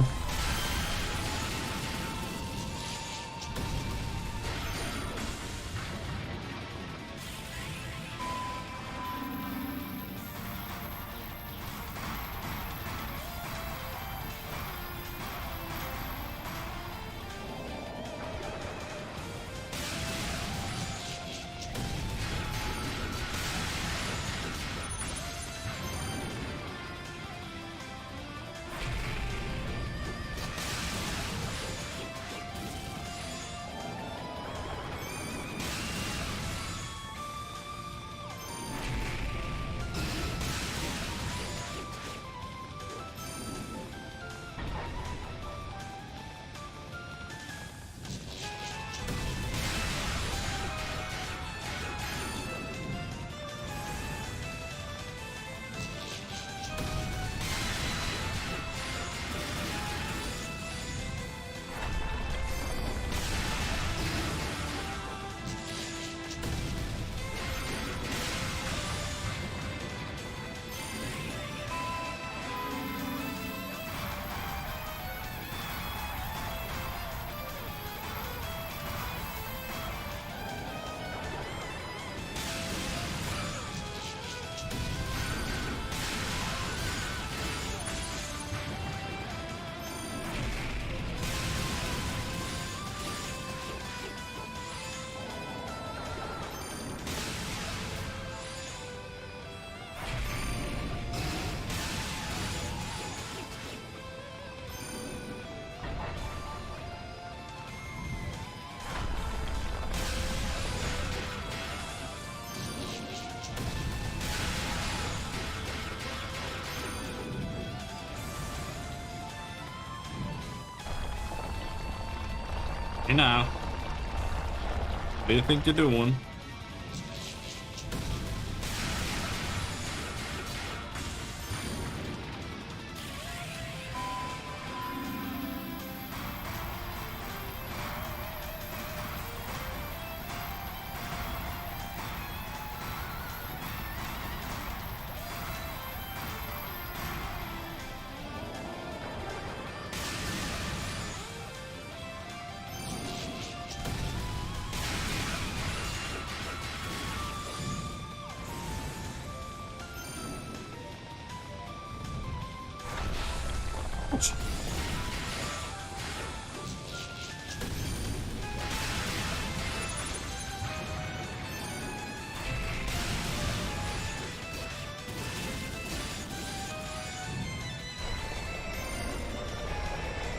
Hey now. What do you think you're doing?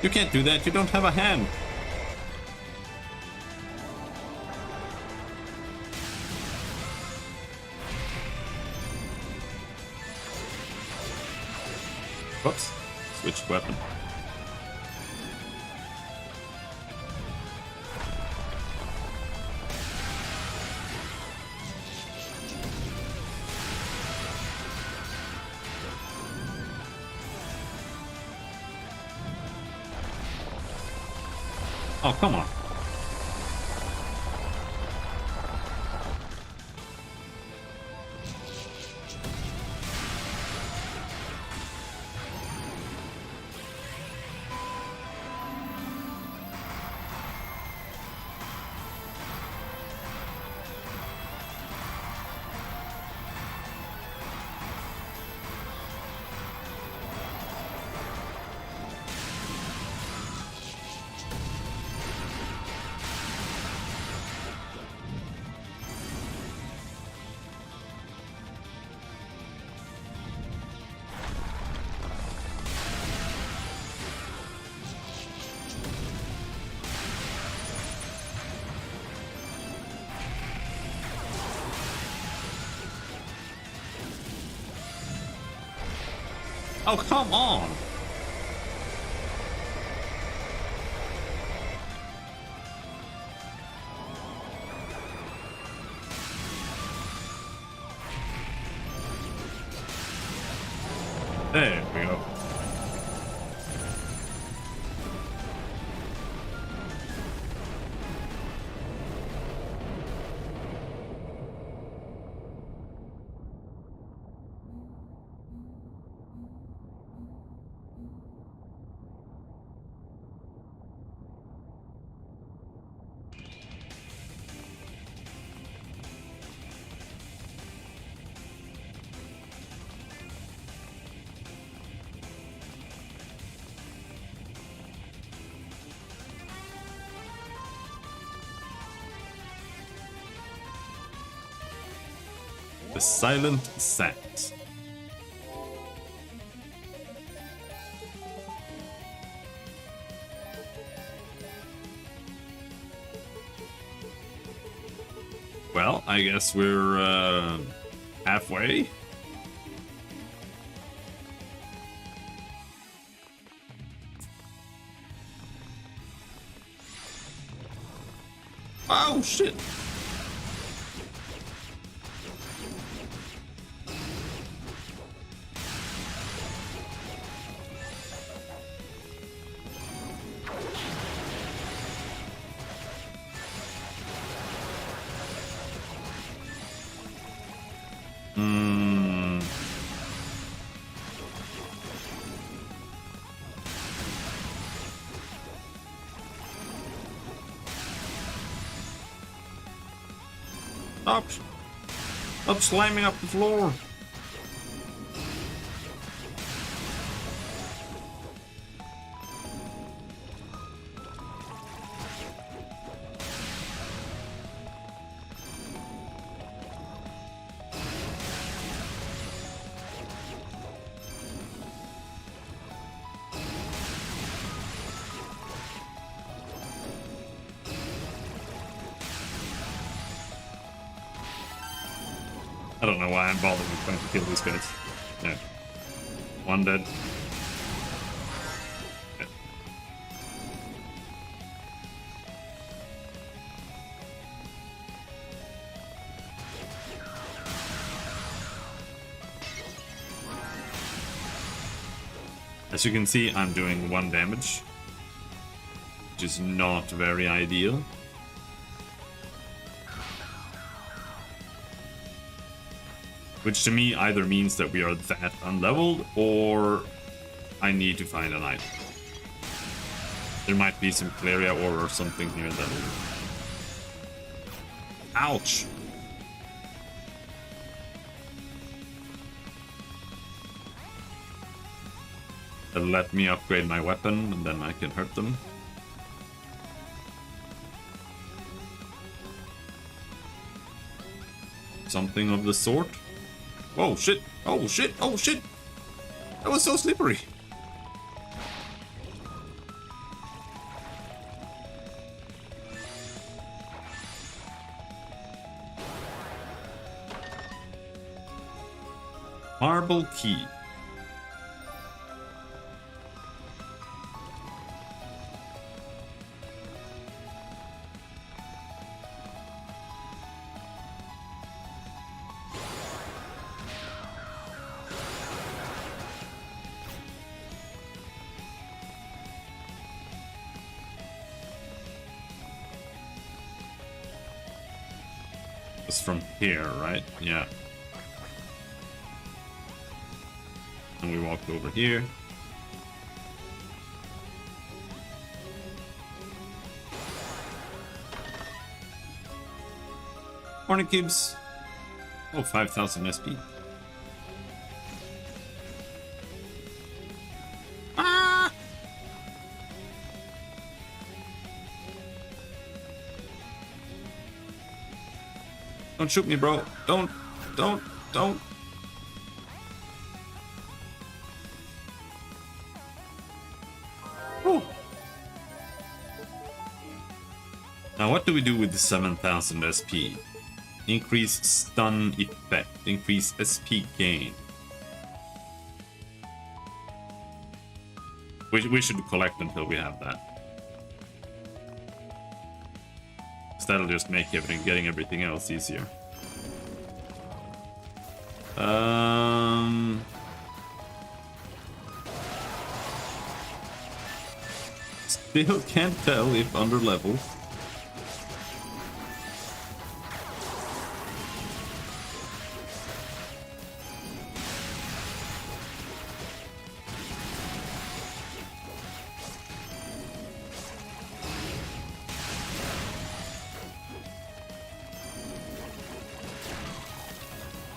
You can't do that, you don't have a hand. Whoops. Switched weapon. Oh, come on. Oh, come on! There we go. The Silent Set. Well, I guess we're halfway. Oh shit! Stop slamming up the floor. I don't know why I'm bothered with trying to kill these guys. Yeah. One dead. Yeah. As you can see, I'm doing 1 damage, which is not very ideal. Which to me either means that we are that unleveled, or I need to find an item. There might be some Cleria ore or something here that will... Ouch! That'll let me upgrade my weapon, and then I can hurt them. Something of the sort. Oh shit! Oh shit! Oh shit! That was so slippery! Marble key. From here, right? Yeah. And we walked over here. Hornikibs. Oh, 5,000 SP. Ah! Don't shoot me, bro. Don't. Oh. Now, what do we do with the 7,000 SP? Increase stun effect. Increase SP gain. We should collect until we have that. That'll just make getting everything else easier. Still can't tell if under level.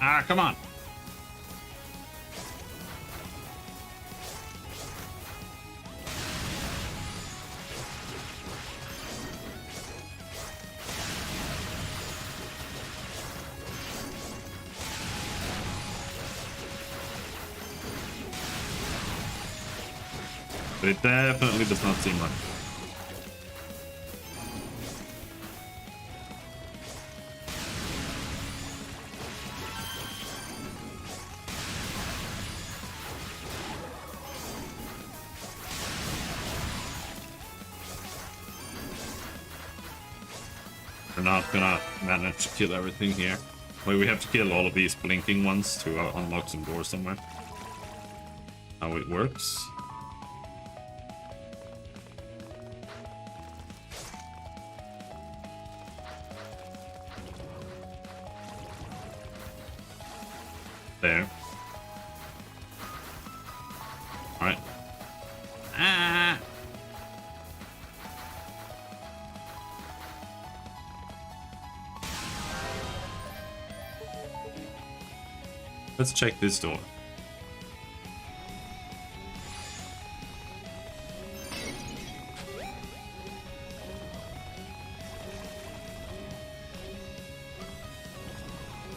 Ah, come on. But it definitely does not seem like it. We're not gonna manage to kill everything here. Wait, we have to kill all of these blinking ones to unlock some doors somewhere. How it works. There. Alright. Ah! Let's check this door.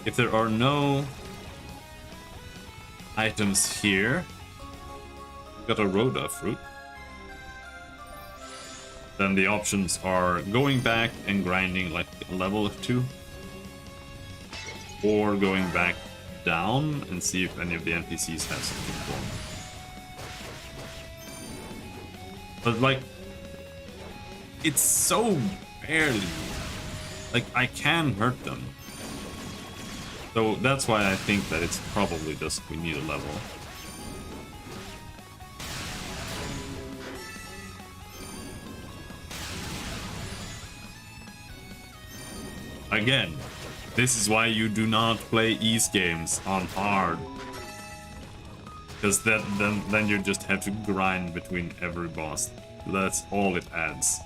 If there are no items here, we got a Rhoda fruit. Then the options are going back and grinding like a level 2, or going back down and see if any of the NPCs have something for me. But like, it's so barely. Like, I can hurt them. So that's why I think that it's probably just we need a level. Again, this is why you do not play Ys games on hard. Because then you just have to grind between every boss. That's all it adds.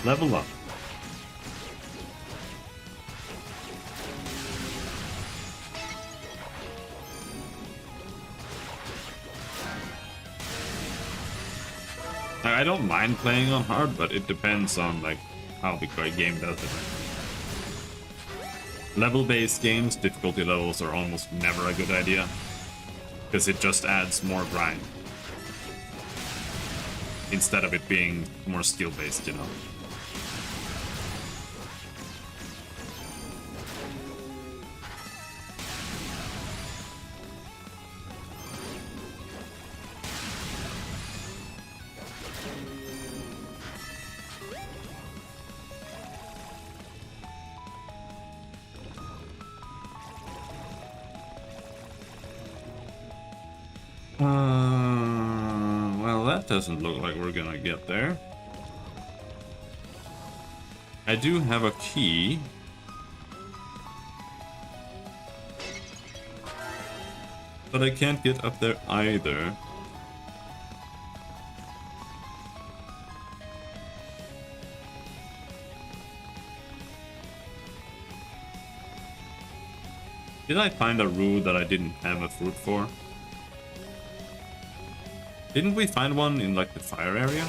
Level up. I don't mind playing on hard, but it depends on like how the game does it. Level-based games, difficulty levels are almost never a good idea, because it just adds more grind instead of it being more skill-based, you know. Well, that doesn't look like we're gonna get there. I do have a key. But I can't get up there either. Did I find a rune that I didn't have a fruit for? Didn't we find one in like the fire area?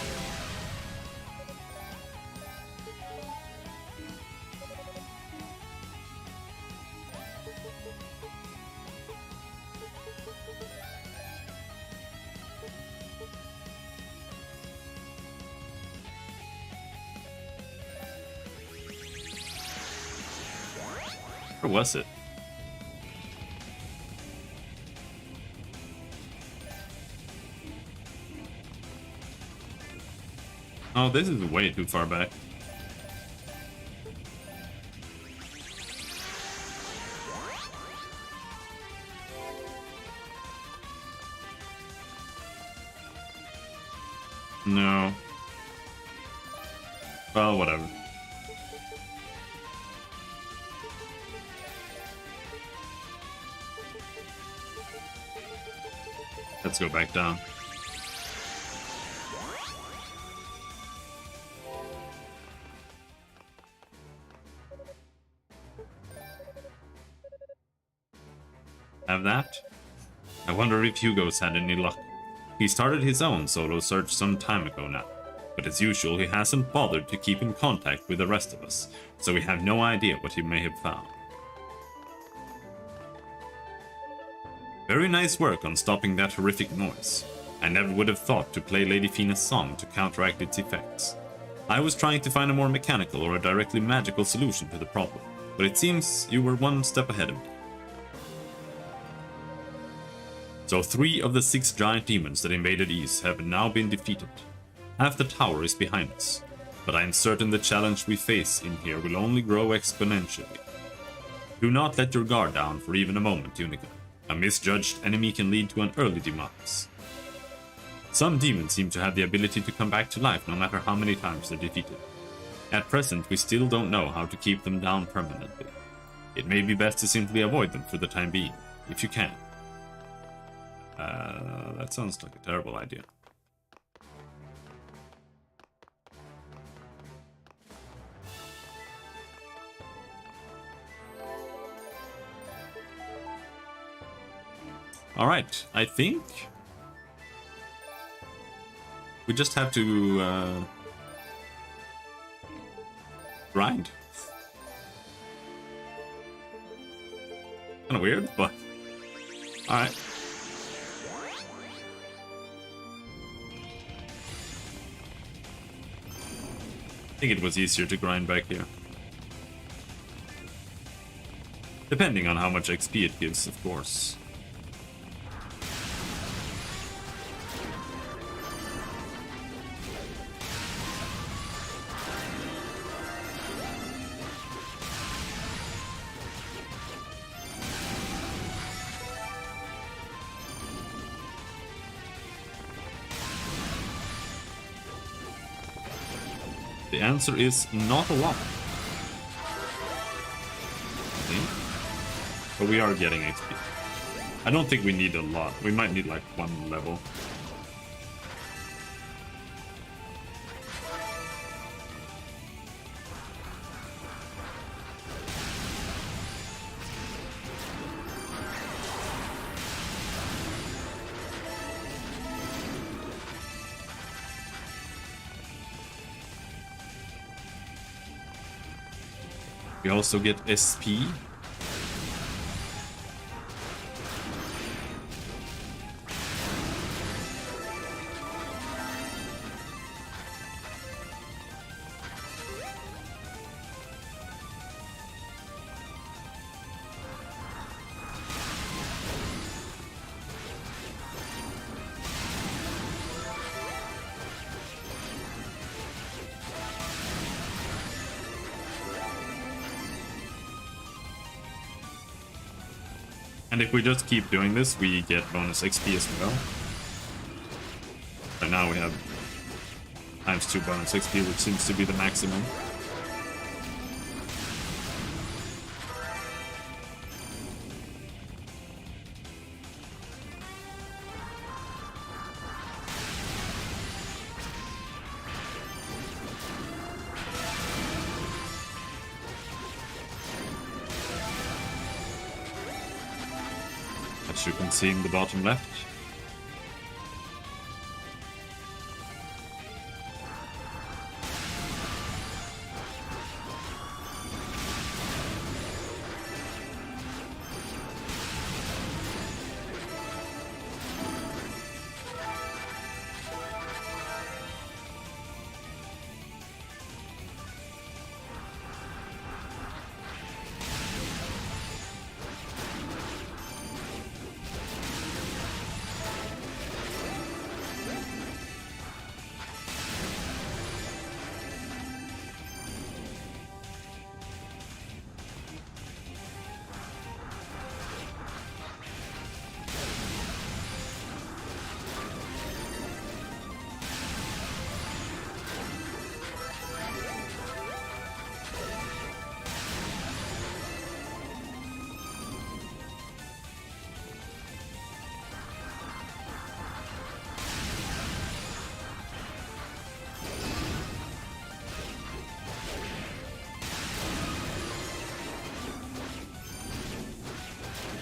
Where was it? Oh, this is way too far back. No. Well, whatever. Let's go back down. Have that? I wonder if Hugo's had any luck. He started his own solo search some time ago now, but as usual he hasn't bothered to keep in contact with the rest of us, so we have no idea what he may have found. Very nice work on stopping that horrific noise. I never would have thought to play Lady Fina's song to counteract its effects. I was trying to find a more mechanical or a directly magical solution to the problem, but it seems you were one step ahead of me. So 3 of the 6 giant demons that invaded Ys have now been defeated. Half the tower is behind us, but I am certain the challenge we face in here will only grow exponentially. Do not let your guard down for even a moment, Unica. A misjudged enemy can lead to an early demise. Some demons seem to have the ability to come back to life no matter how many times they're defeated. At present, we still don't know how to keep them down permanently. It may be best to simply avoid them for the time being, if you can. That sounds like a terrible idea. Alright, I think we just have to grind. Kinda weird, but alright. I think it was easier to grind back here. Depending on how much XP it gives, of course. The answer is not a lot. But we are getting XP. I don't think we need a lot. We might need like 1 level. We also get SP. And if we just keep doing this, we get bonus XP as well. Right now we have ×2 bonus XP, which seems to be the maximum. As you can see in the bottom left.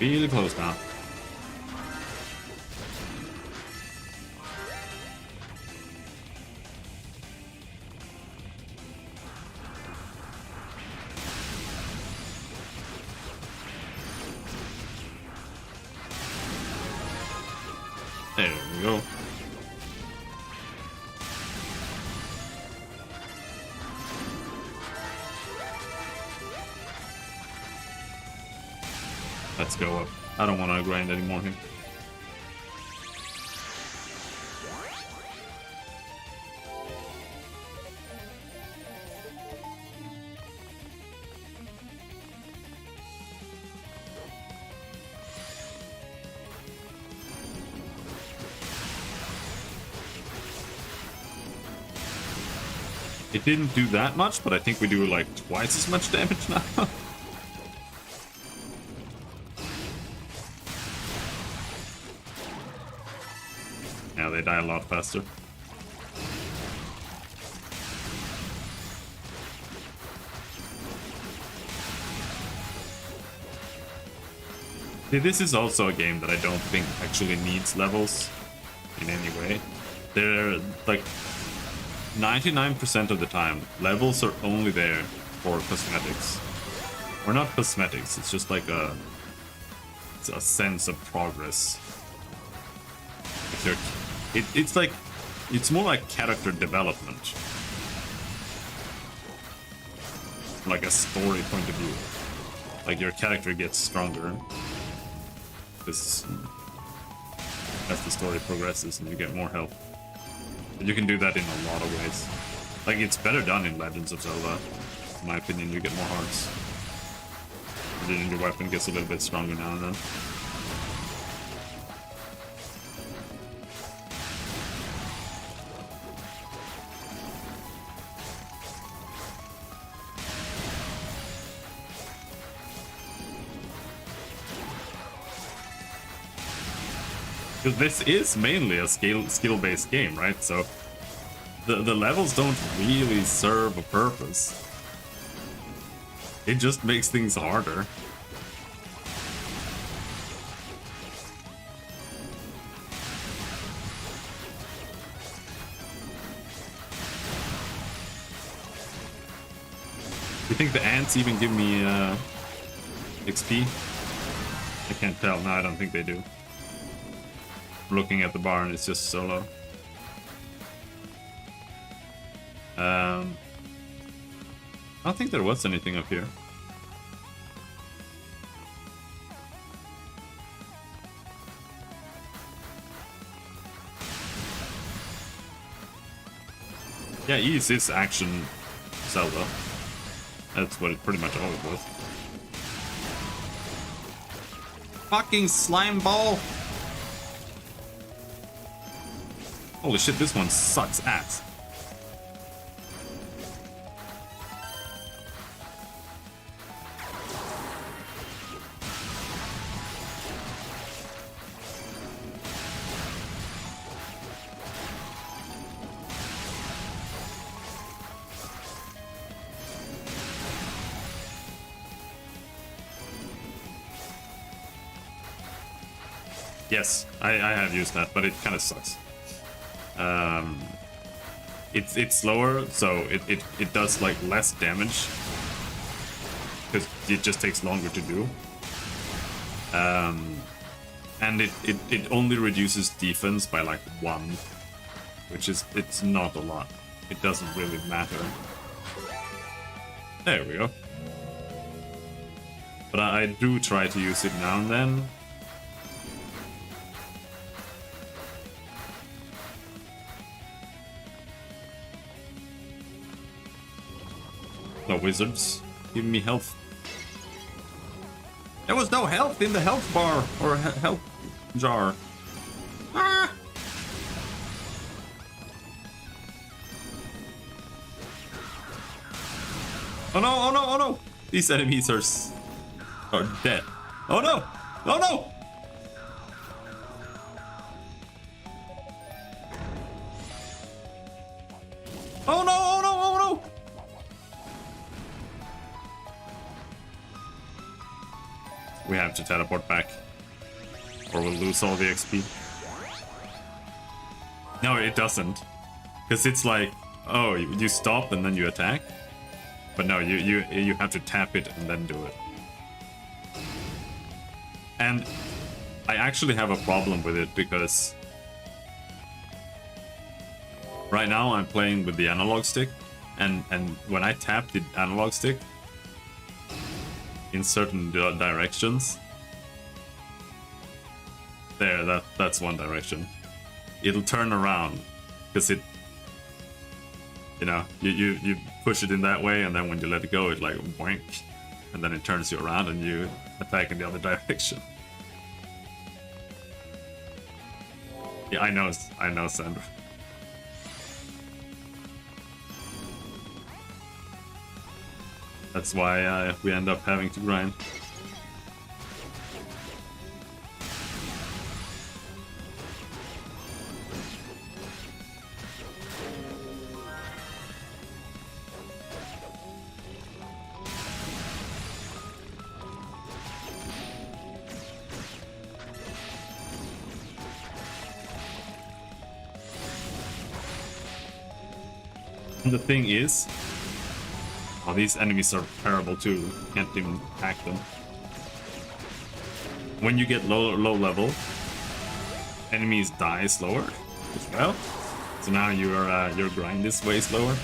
Really close now. There we go. Let's go up. I don't want to grind anymore here. It didn't do that much, but I think we do like twice as much damage now. Yeah, they die a lot faster. See, this is also a game that I don't think actually needs levels in any way. They're like 99% of the time, levels are only there for cosmetics. Or not cosmetics, it's just like it's a sense of progress. It's like, it's more like character development. Like a story point of view. Like your character gets stronger. As the story progresses and you get more health. But you can do that in a lot of ways. Like, it's better done in Legends of Zelda. In my opinion, you get more hearts. And then your weapon gets a little bit stronger now and then. Because this is mainly a skill-based game, right? So the levels don't really serve a purpose. It just makes things harder. You think the ants even give me XP? I can't tell. No, I don't think they do. Looking at the barn, it's just so low. I don't think there was anything up here. Yeah, Ease is action Zelda. That's what it pretty much always was. Fucking slime ball! Holy shit, this one sucks ass. Yes, I have used that, but it kind of sucks. It's slower, so it does like less damage because it just takes longer to do. And it only reduces defense by like 1, which is, it's not a lot. It doesn't really matter. There we go. But I do try to use it now and then. No wizards, give me health. There was no health in the health bar or health jar. Ah! Oh no! Oh no! Oh no! These enemies are dead. Oh no! Oh no! Oh no! Oh no! Oh no! We have to teleport back, or we'll lose all the XP. No, it doesn't, because it's like, oh, you stop and then you attack, but no, you have to tap it and then do it. And I actually have a problem with it because right now I'm playing with the analog stick, and when I tap the analog stick in certain directions, there, that's one direction, it'll turn around because it, you know, you push it in that way, and then when you let it go, it like wank, and then it turns you around and you attack in the other direction. Yeah, I know, Sandra. That's why we end up having to grind. And the thing is, oh, these enemies are terrible too. Can't even hack them. When you get low level, enemies die slower as well. So now your grind is way slower.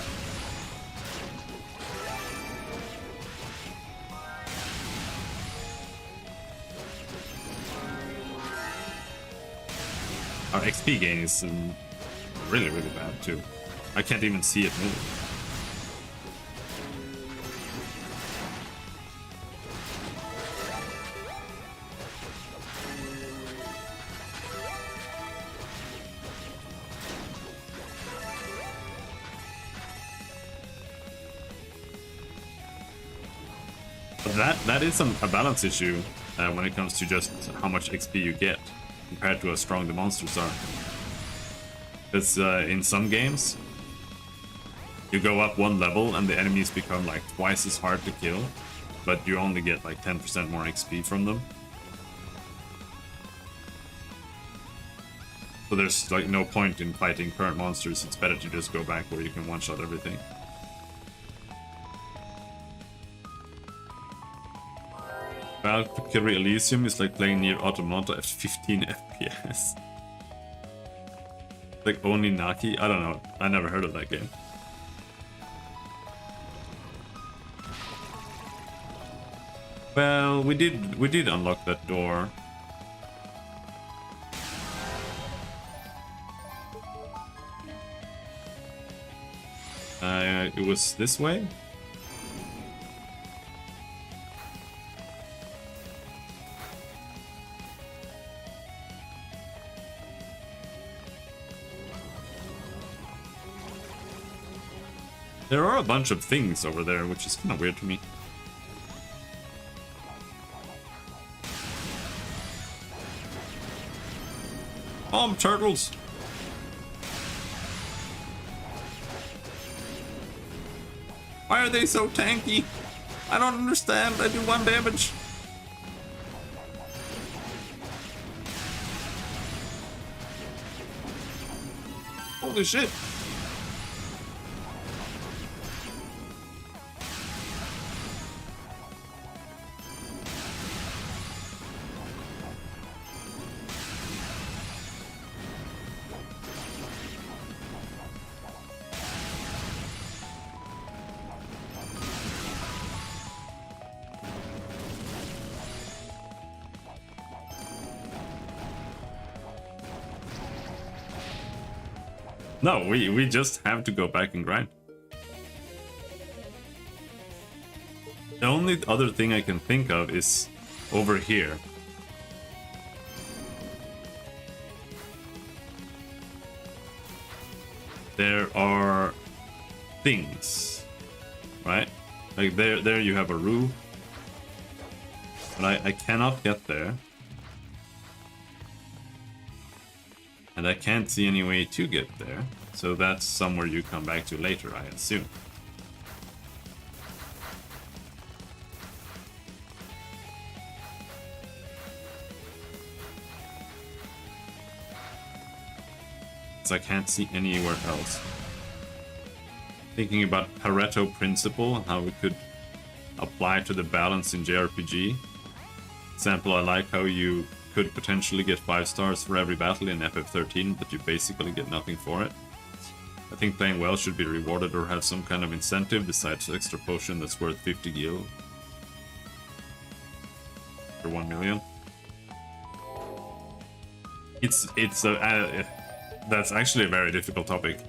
Our XP gain is really bad too. I can't even see it move. But that is a balance issue when it comes to just how much XP you get compared to how strong the monsters are. Because in some games, you go up one level and the enemies become like twice as hard to kill, but you only get like 10% more XP from them. So there's like no point in fighting current monsters. It's better to just go back where you can one-shot everything. Valkyrie Elysium is like playing Nier Automata at 15 FPS. Like Oninaki? I don't know. I never heard of that game. Well, we did unlock that door. It was this way? There are a bunch of things over there, which is kind of weird to me. Turtles! Why are they so tanky? I don't understand. I do 1 damage. Holy shit. No, we just have to go back and grind. The only other thing I can think of is over here. There are things, right? Like there you have a roof, but I cannot get there. And I can't see any way to get there, so that's somewhere you come back to later, I assume. I can't see anywhere else. Thinking about Pareto principle, how it could apply to the balance in JRPG. Example, I like how you could potentially get 5 stars for every battle in FF13, but you basically get nothing for it. I think playing well should be rewarded or have some kind of incentive besides extra potion that's worth 50 gil. For 1 million. It's a that's actually a very difficult topic.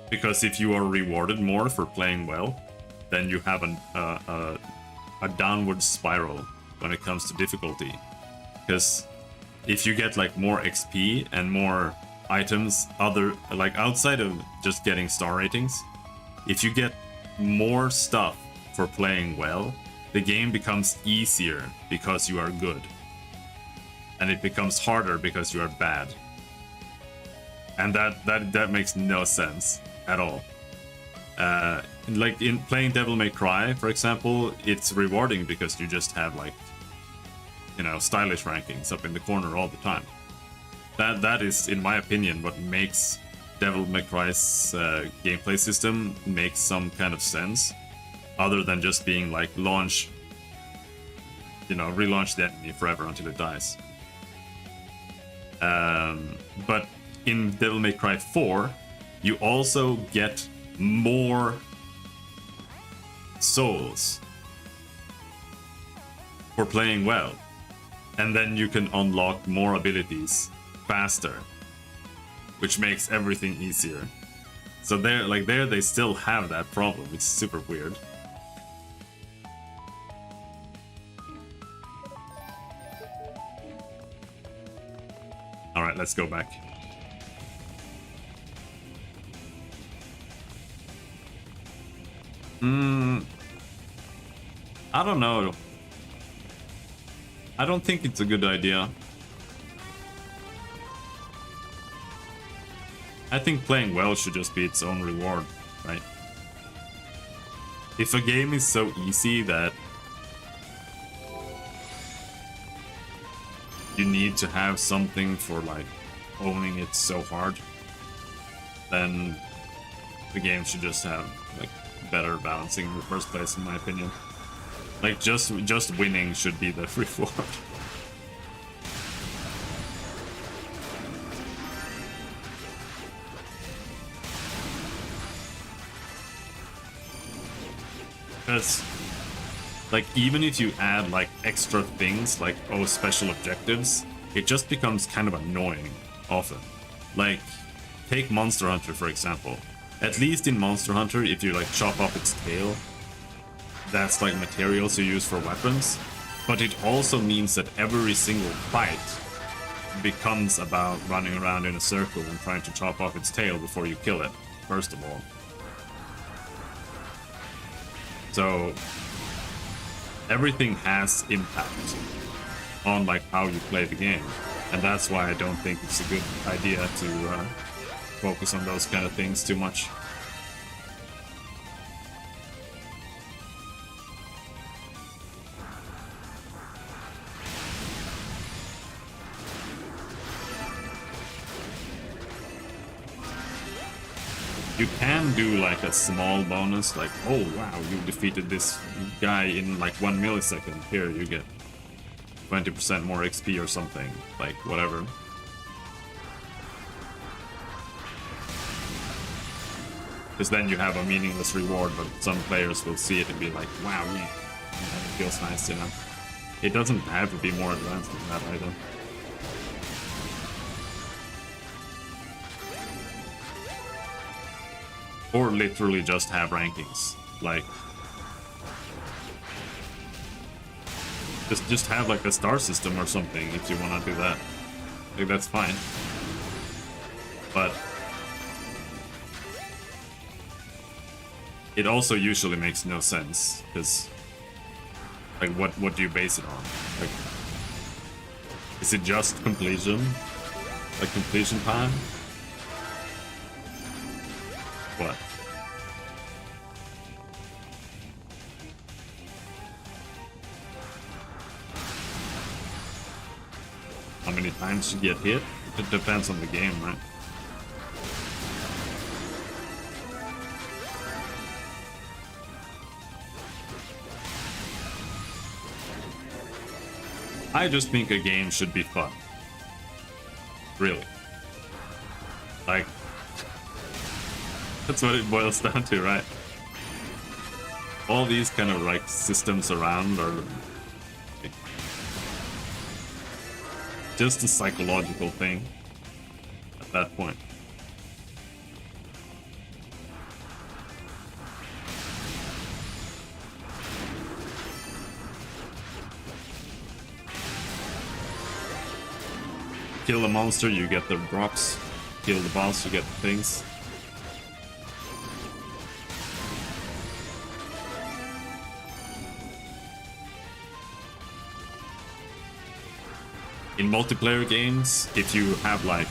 Because if you are rewarded more for playing well, then you have a downward spiral when it comes to difficulty. Because if you get like more XP and more items, like outside of just getting star ratings, if you get more stuff for playing well, the game becomes easier because you are good. And it becomes harder because you are bad. And that makes no sense at all. Like in playing Devil May Cry, for example, it's rewarding because you just have like, you know, stylish rankings up in the corner all the time. That is, in my opinion, what makes Devil May Cry's gameplay system make some kind of sense, other than just being like relaunch the enemy forever until it dies. But in Devil May Cry 4, you also get more souls for playing well, and then you can unlock more abilities faster, which makes everything easier. So there they still have that problem. It's super weird. All right, let's go back. I don't know. I don't think it's a good idea. I think playing well should just be its own reward, right? If a game is so easy that you need to have something for like owning it so hard, then the game should just have like better balancing in the first place, in my opinion. Like just winning should be the reward. Because like even if you add like extra things like special objectives, it just becomes kind of annoying often. Like take Monster Hunter for example. At least in Monster Hunter, if you like chop off its tail, that's like materials you use for weapons. But it also means that every single fight becomes about running around in a circle and trying to chop off its tail before you kill it, first of all. So everything has impact on like how you play the game, and that's why I don't think it's a good idea to focus on those kind of things too much. You can do like a small bonus, like, oh wow, you defeated this guy in like 1 millisecond. Here, you get 20% more XP or something, like whatever. Because then you have a meaningless reward, but some players will see it and be like, wow, yeah, it feels nice, you know. It doesn't have to be more advanced than that either. Or literally just have rankings, like just have like a star system or something if you want to do that. Like that's fine. But it also usually makes no sense, because like what do you base it on? Like, is it just completion? Like completion time? What? many times you get hit. It depends on the game, right? I just think a game should be fun. Really. Like, that's what it boils down to, right? All these kind of like systems around are just a psychological thing at that point. Kill the monster, you get the drops. Kill the boss, you get the things. In multiplayer games, if you have like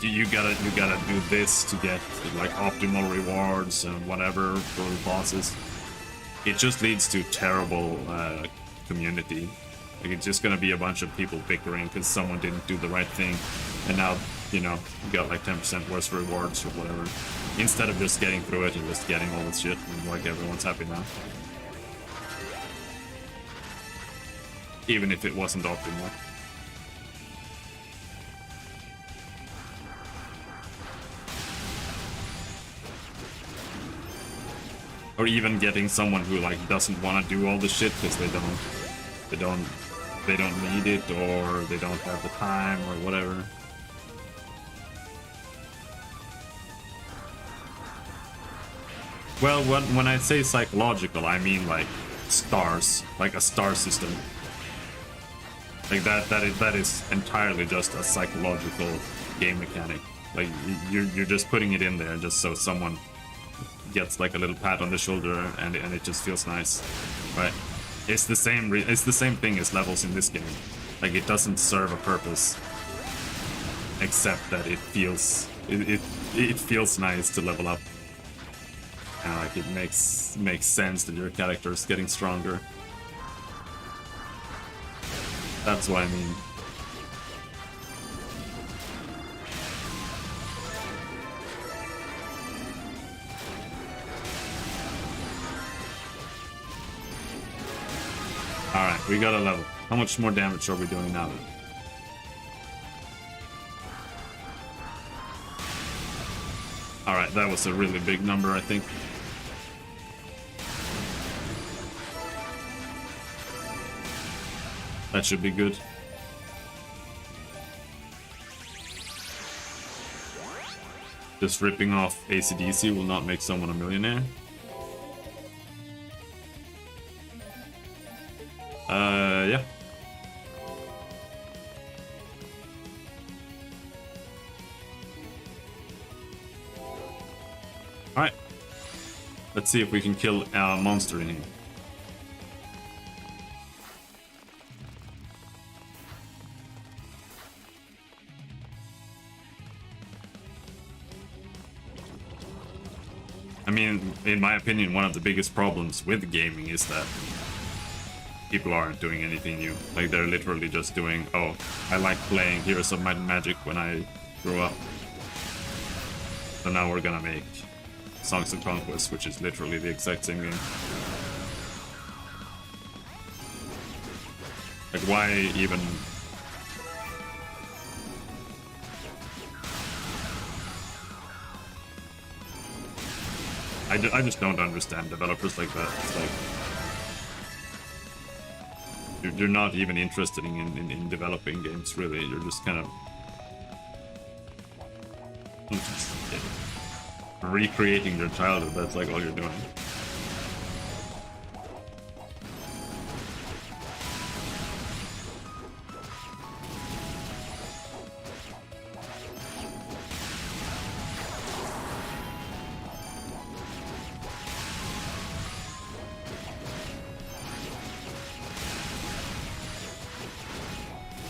you gotta do this to get like optimal rewards and whatever for the bosses, it just leads to terrible community. Like, it's just gonna be a bunch of people bickering because someone didn't do the right thing, and now, you know, you got like 10% worse rewards or whatever. Instead of just getting through it and just getting all this shit, and like everyone's happy now. Even if it wasn't optimal. Or even getting someone who like doesn't want to do all the shit because they don't need it, or they don't have the time, or whatever. Well, when I say psychological, I mean like stars, like a star system. Like that is entirely just a psychological game mechanic. Like you're just putting it in there just so someone gets like a little pat on the shoulder and it just feels nice, right? It's the same thing as levels in this game. Like, it doesn't serve a purpose except that it feels nice to level up. And like it makes sense that your character is getting stronger. That's what I mean. Alright, we got a level. How much more damage are we doing now? Alright, that was a really big number, I think. That should be good. Just ripping off AC/DC will not make someone a millionaire. Yeah. Alright. Let's see if we can kill our monster in here. I mean, in my opinion, one of the biggest problems with gaming is that people aren't doing anything new. Like, they're literally just doing, oh, I like playing Heroes of Might and Magic when I grew up. So now we're gonna make Songs of Conquest, which is literally the exact same game. Like, why even... I just don't understand developers like that. It's like... You're not even interested in developing games, really. You're just kind of... recreating your childhood. That's like all you're doing.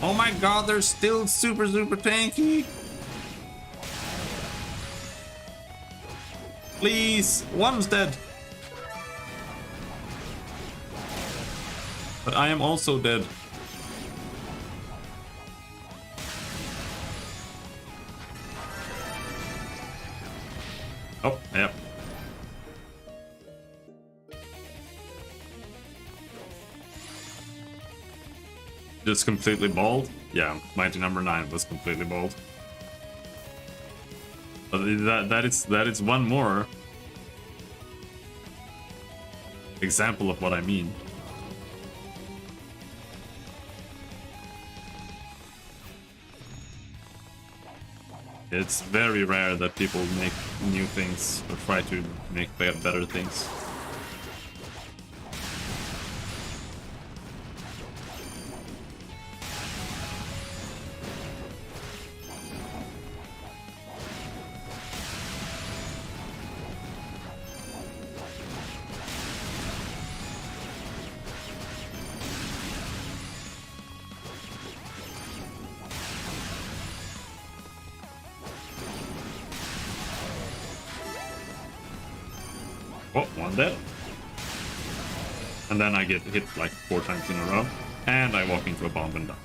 Oh my god, they're still super tanky. Please, one's dead. But I am also dead. Yep. Just completely bald? Yeah, Mighty number 9 was completely bald. But that is one more example of what I mean. It's very rare that people make new things or try to make better things. Oh, one dead. And then I get hit like 4 times in a row. And I walk into a bomb and die.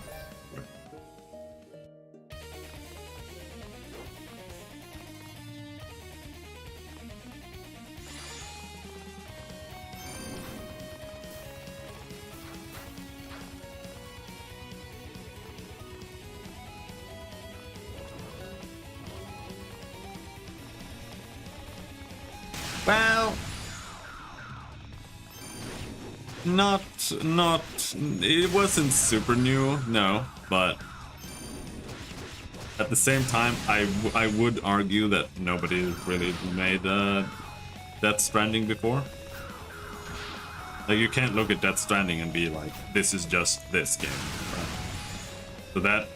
Well, not, it wasn't super new, no, but at the same time, I would argue that nobody really made Death Stranding before. Like, you can't look at Death Stranding and be like, this is just this game. Right? So that,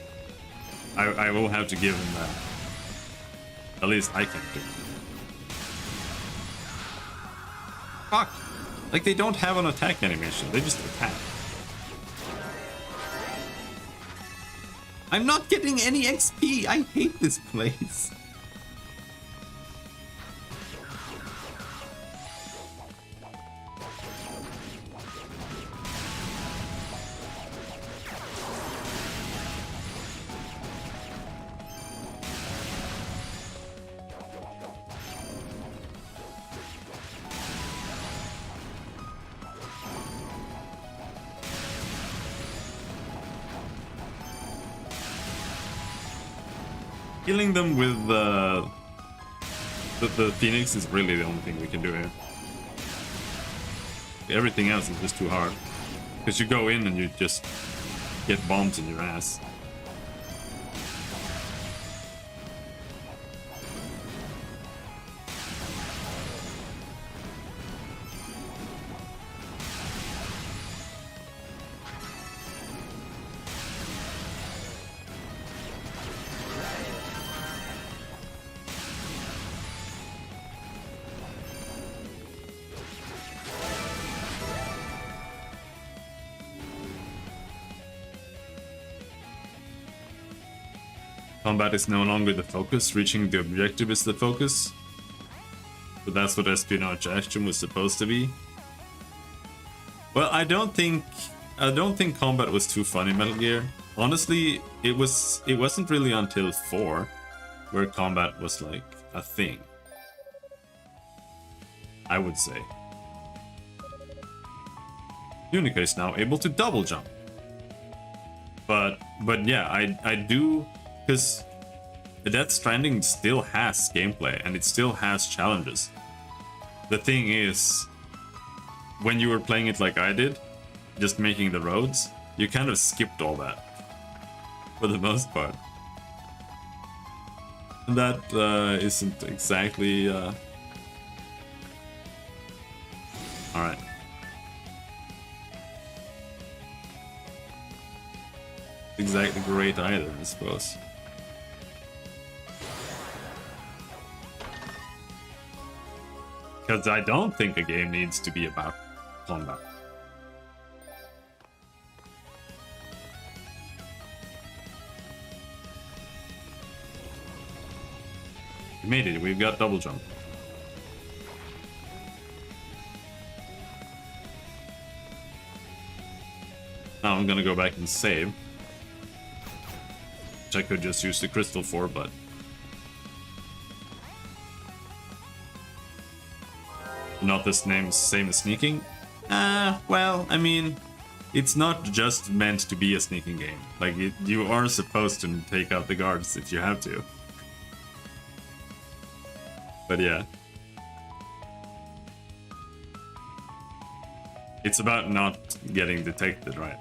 I will have to give him that. At least I can do. Fuck! Like, they don't have an attack animation, they just attack. I'm not getting any XP! I hate this place! Killing them with the Phoenix is really the only thing we can do here. Everything else is just too hard. Because you go in and you just get bombs in your ass. Combat is no longer the focus, reaching the objective is the focus. But that's what Espionage Action was supposed to be. Well, I don't think combat was too fun in Metal Gear. Honestly, it wasn't really until 4 where combat was like a thing. I would say. Unica is now able to double jump. But yeah, I do. Because the Death Stranding still has gameplay and it still has challenges. The thing is, when you were playing it like I did, just making the roads, you kind of skipped all that. For the most part. And that isn't exactly... Alright. Exactly great either, I suppose. Because I don't think a game needs to be about combat. We made it, we've got double jump. Now I'm gonna go back and save. Which I could just use the crystal for, but... Not the same as sneaking? Well, I mean, it's not just meant to be a sneaking game. Like, you are supposed to take out the guards if you have to. But yeah. It's about not getting detected, right?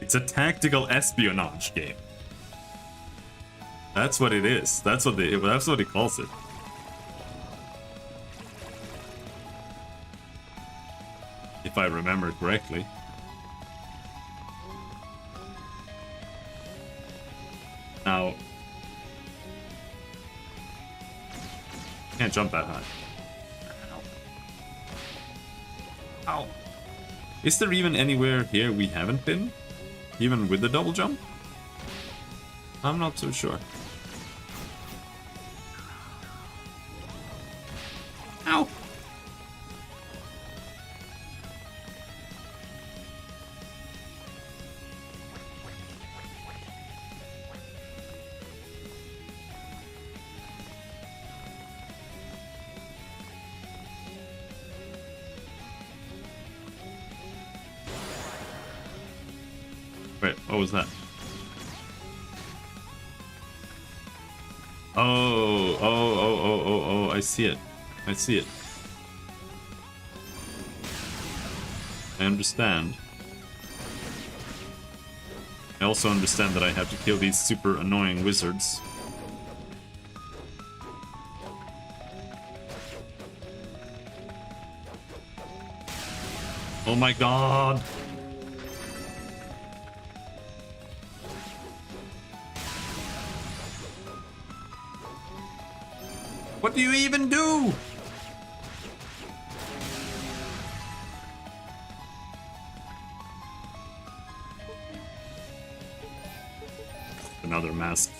It's a tactical espionage game. That's what it is. That's what he calls it. If I remember correctly. Now, can't jump that high. Ow. Is there even anywhere here we haven't been? Even with the double jump? I'm not so sure. Ow! Wait, what was that? Oh, I see it. I see it. I understand. I also understand that I have to kill these super annoying wizards. Oh my god! What do you even do? Another mask.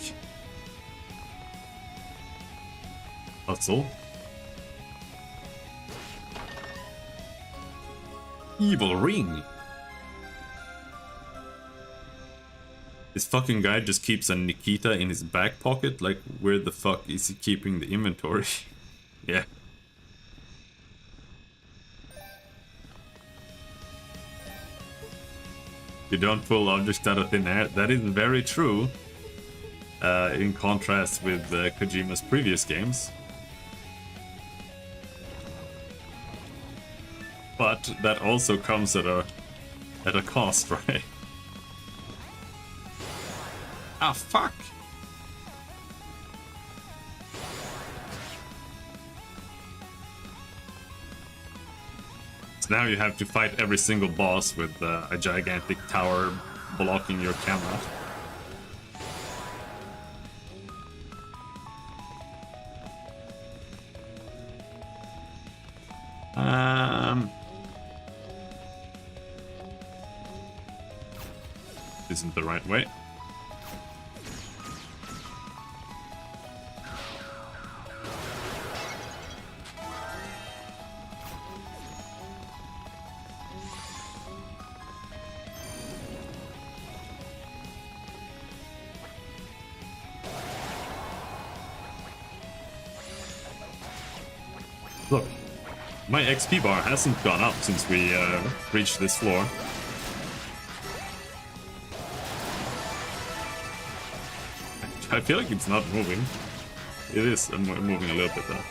Puzzle. Evil ring. This fucking guy just keeps a Nikita in his back pocket. Like, where the fuck is he keeping the inventory? Yeah. You don't pull objects out of thin air. That is very true. In contrast with Kojima's previous games. But that also comes at a cost, right? Ah, fuck! So now you have to fight every single boss with a gigantic tower blocking your camera. Isn't the right way. Look, my XP bar hasn't gone up since we reached this floor. I feel like it's not moving. It is moving a little bit though.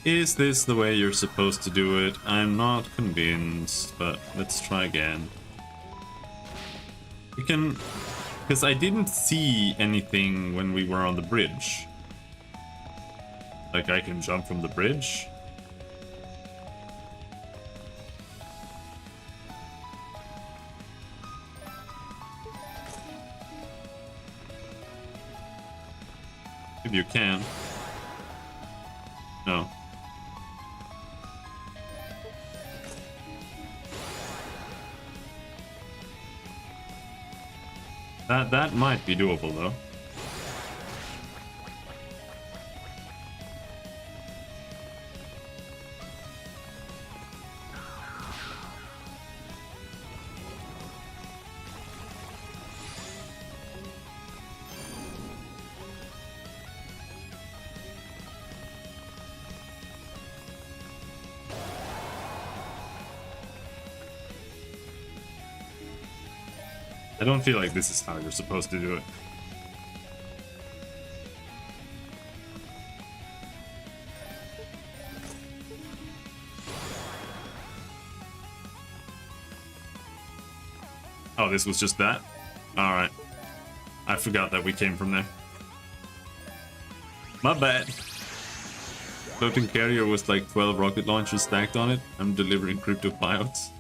Is this the way you're supposed to do it? I'm not convinced, but let's try again. We can... Because I didn't see anything when we were on the bridge. Like, I can jump from the bridge. If you can. No. That might be doable though. I don't feel like this is how you're supposed to do it. Oh, this was just that? Alright. I forgot that we came from there. My bad. Floating carrier with like 12 rocket launchers stacked on it. I'm delivering crypto biots.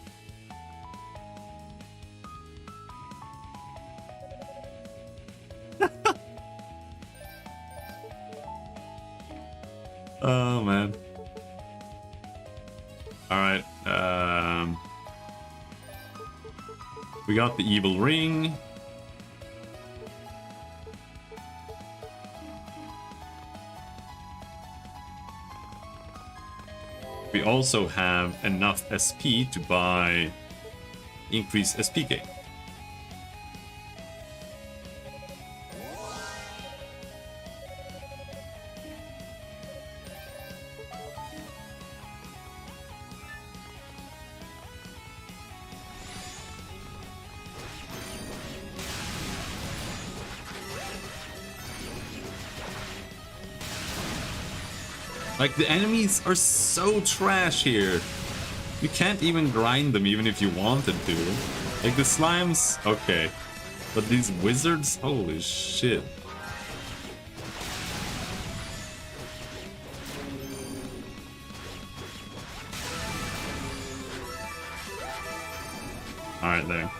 Oh man. Alright, we got the evil ring. We also have enough SP to buy increased SP gain. Like, the enemies are so trash here. You can't even grind them even if you wanted to. Like, the slimes, okay. But these wizards, holy shit. Alright, there.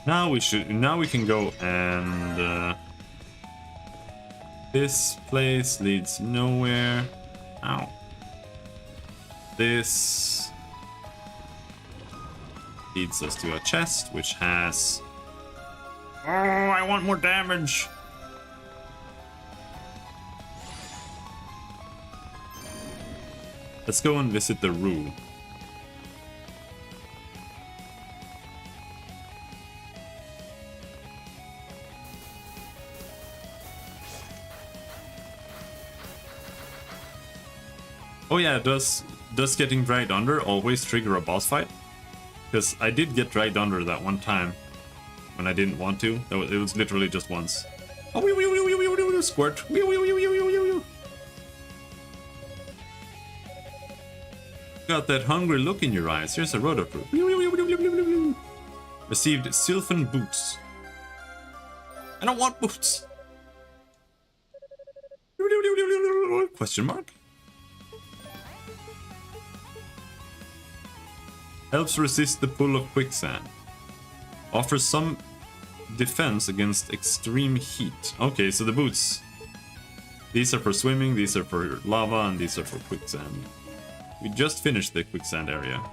Now we can go and this place leads nowhere. Ow. This leads us to a chest which has, oh, I want more damage. Let's go and visit the Rue. Oh yeah, does getting dragged under always trigger a boss fight? Because I did get dragged under that one time when I didn't want to. It was literally just once. Oh, squirt. Got that hungry look in your eyes. Here's a Rotofruit. Received Sylphan boots. I don't want boots. Question mark? Helps resist the pull of quicksand. Offers some defense against extreme heat. Okay, so the boots. These are for swimming, these are for lava, and these are for quicksand. We just finished the quicksand area.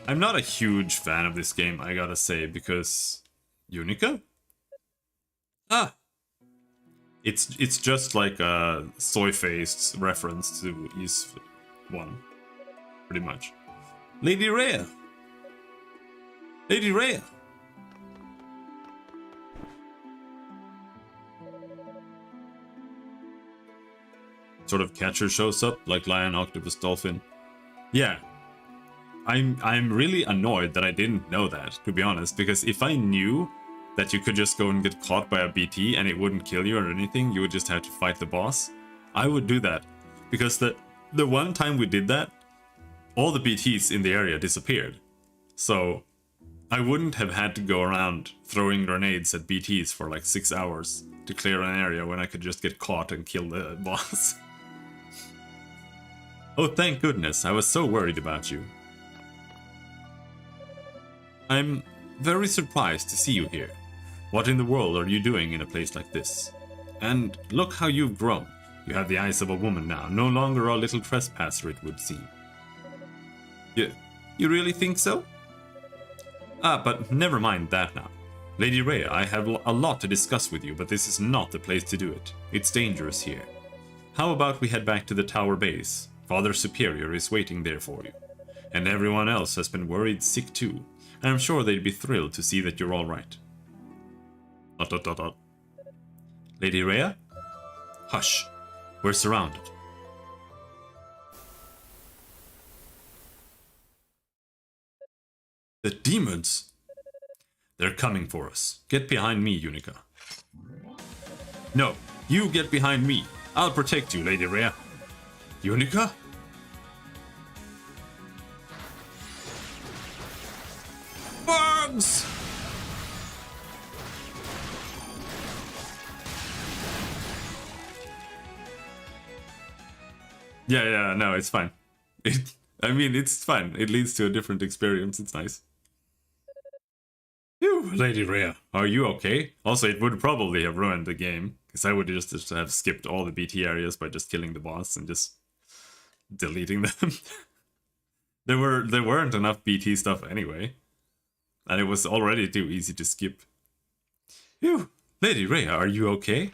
I'm not a huge fan of this game, I gotta say, because Unica? Ah! It's just like a soy-faced reference to Ys 1, pretty much. Lady Rhea! Lady Rhea! Sort of catcher shows up, like lion, octopus, dolphin. Yeah. I'm really annoyed that I didn't know that, to be honest, because if I knew that you could just go and get caught by a BT and it wouldn't kill you or anything. You would just have to fight the boss. I would do that because the one time we did that, all the BTs in the area disappeared. So I wouldn't have had to go around throwing grenades at BTs for like 6 hours to clear an area when I could just get caught and kill the boss. Oh, thank goodness, I was so worried about you. I'm very surprised to see you here. What in the world are you doing in a place like this? And look how you've grown. You have the eyes of a woman now, no longer a little trespasser, it would seem. You really think so? Ah, but never mind that now. Lady Rhea, I have a lot to discuss with you, but this is not the place to do it. It's dangerous here. How about we head back to the tower base? Father Superior is waiting there for you. And everyone else has been worried sick too. And I'm sure they'd be thrilled to see that you're alright. ... Lady Rhea? Hush. We're surrounded. The demons! They're coming for us. Get behind me, Unica. No, you get behind me. I'll protect you, Lady Rhea. Unica? Bugs! Yeah, no, it's fine. I mean, it's fine. It leads to a different experience. It's nice. Phew, Lady Rhea, are you okay? Also, it would probably have ruined the game, because I would just have skipped all the BT areas by just killing the boss and just deleting them. There weren't enough BT stuff anyway, and it was already too easy to skip. Phew, Lady Rhea, are you okay?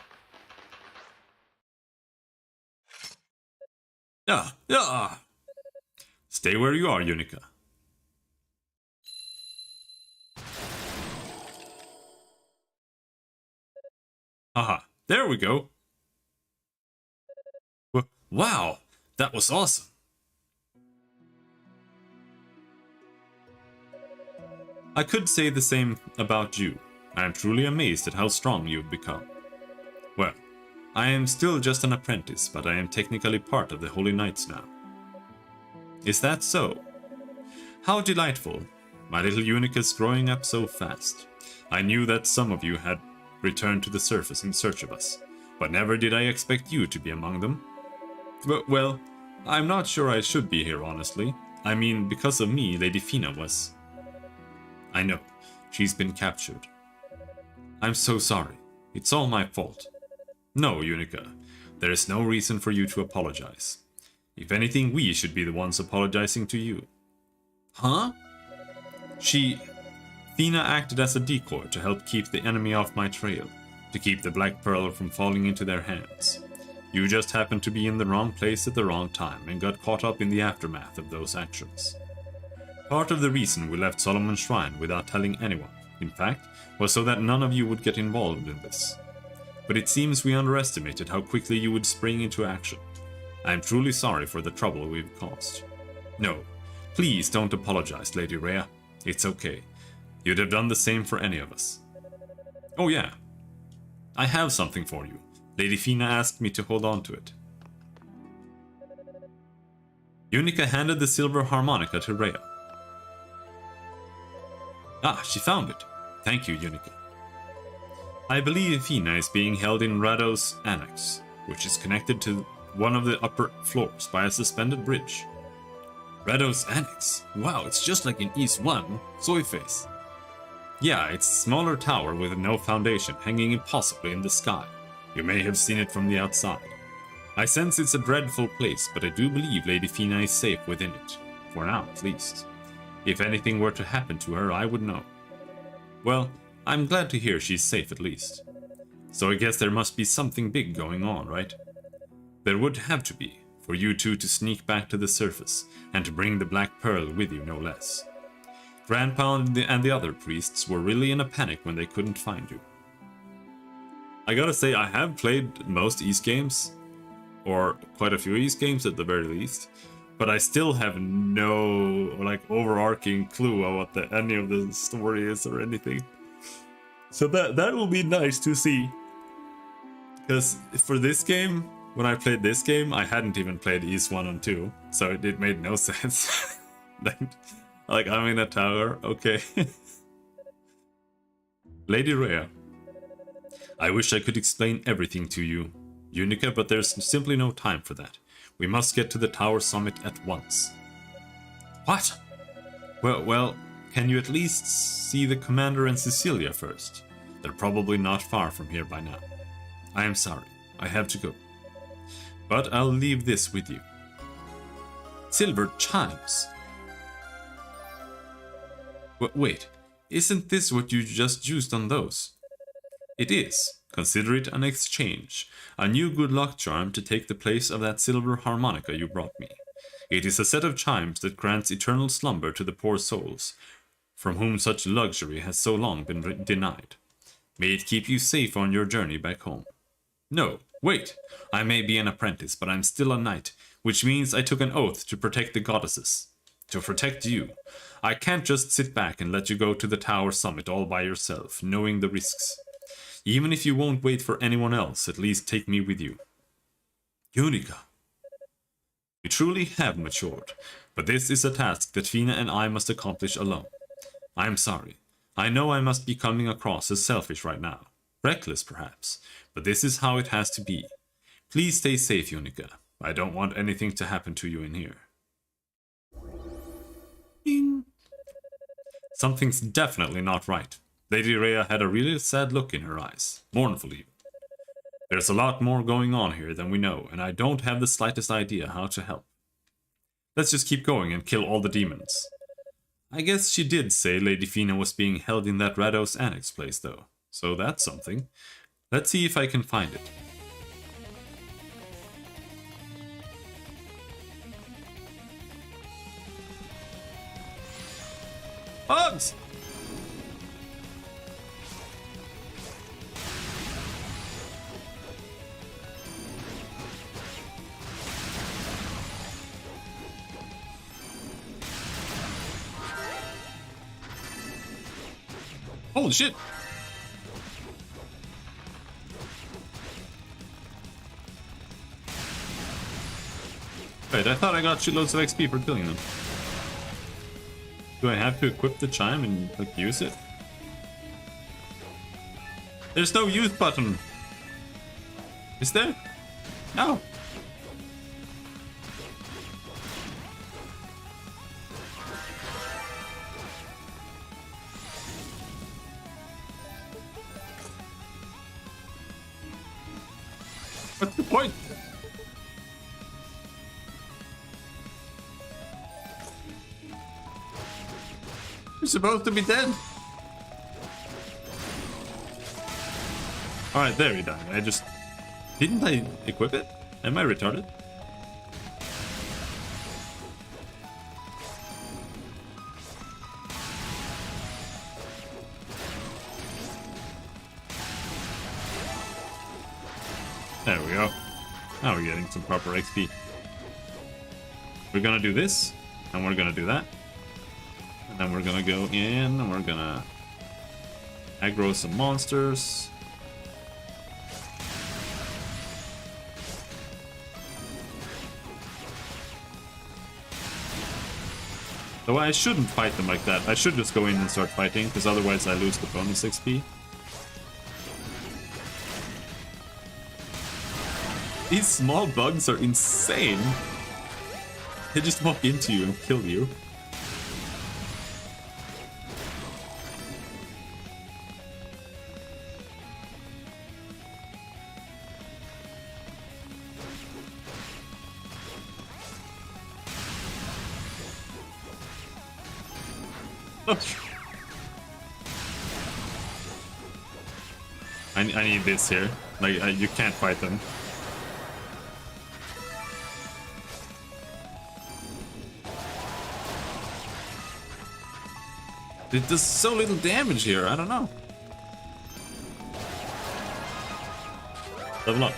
Yeah. Stay where you are, Unica. Haha, there we go. Wow, that was awesome. I could say the same about you. I am truly amazed at how strong you've become. Well, I am still just an apprentice, but I am technically part of the Holy Knights now. Is that so? How delightful. My little Unica's growing up so fast. I knew that some of you had returned to the surface in search of us, but never did I expect you to be among them. But, well, I'm not sure I should be here, honestly. I mean, because of me, Lady Fina was. I know. She's been captured. I'm so sorry. It's all my fault. No, Unica. There is no reason for you to apologize. If anything, we should be the ones apologizing to you. Huh? Fina acted as a decoy to help keep the enemy off my trail, to keep the Black Pearl from falling into their hands. You just happened to be in the wrong place at the wrong time and got caught up in the aftermath of those actions. Part of the reason we left Solomon's Shrine without telling anyone, in fact, was so that none of you would get involved in this. But it seems we underestimated how quickly you would spring into action. I am truly sorry for the trouble we've caused. No, please don't apologize, Lady Rhea. It's okay. You'd have done the same for any of us. Oh yeah. I have something for you. Lady Fina asked me to hold on to it. Unica handed the silver harmonica to Rhea. Ah, she found it. Thank you, Unica. I believe Fina is being held in Rados Annex, which is connected to one of the upper floors by a suspended bridge. Rados Annex? Wow, it's just like in East 1, Soy Face. Yeah, it's a smaller tower with no foundation hanging impossibly in the sky. You may have seen it from the outside. I sense it's a dreadful place, but I do believe Lady Fina is safe within it. For now, at least. If anything were to happen to her, I would know. Well, I'm glad to hear she's safe at least. So I guess there must be something big going on, right? There would have to be, for you two to sneak back to the surface, and to bring the Black Pearl with you no less. Grandpa and the other priests were really in a panic when they couldn't find you. I gotta say, I have played most Ys games, or quite a few Ys games at the very least, but I still have no, like, overarching clue of what any of the story is or anything. So that will be nice to see. Because for this game, when I played this game, I hadn't even played Ys 1 and 2, so it made no sense. Like, I'm in a tower, okay. Lady Rhea, I wish I could explain everything to you, Unica, but there's simply no time for that. We must get to the tower summit at once. What? Well, can you at least see the commander and Cecilia first? They're probably not far from here by now. I am sorry, I have to go. But I'll leave this with you. Silver chimes. Wait, isn't this what you just used on those? It is. Consider it an exchange. A new good luck charm to take the place of that silver harmonica you brought me. It is a set of chimes that grants eternal slumber to the poor souls, from whom such luxury has so long been denied. May it keep you safe on your journey back home. No, wait! I may be an apprentice, but I'm still a knight, which means I took an oath to protect the goddesses. To protect you. I can't just sit back and let you go to the tower summit all by yourself, knowing the risks. Even if you won't wait for anyone else, at least take me with you. Unica. We truly have matured, but this is a task that Fina and I must accomplish alone. I'm sorry. I know I must be coming across as selfish right now. Reckless, perhaps, but this is how it has to be. Please stay safe, Unica. I don't want anything to happen to you in here. Bing. Something's definitely not right. Lady Rhea had a really sad look in her eyes, mournful even. There's a lot more going on here than we know, and I don't have the slightest idea how to help. Let's just keep going and kill all the demons. I guess she did say Lady Fina was being held in that Rados Annex place, though, so that's something. Let's see if I can find it. Bugs! Holy shit! Wait, I thought I got shitloads of XP for killing them. Do I have to equip the chime and like use it? There's no use button. Is there? No. What's the point? You're supposed to be dead. Alright, there he died. I just... Didn't I equip it? Am I retarded? There we go. Now we're getting some proper XP. We're gonna do this, and we're gonna do that. And then we're gonna go in, and we're gonna aggro some monsters. Though I shouldn't fight them like that. I should just go in and start fighting, because otherwise I lose the bonus XP. These small bugs are insane. They just walk into you and kill you. I need this here. Like, you can't fight them. It does so little damage here, I don't know. Level up.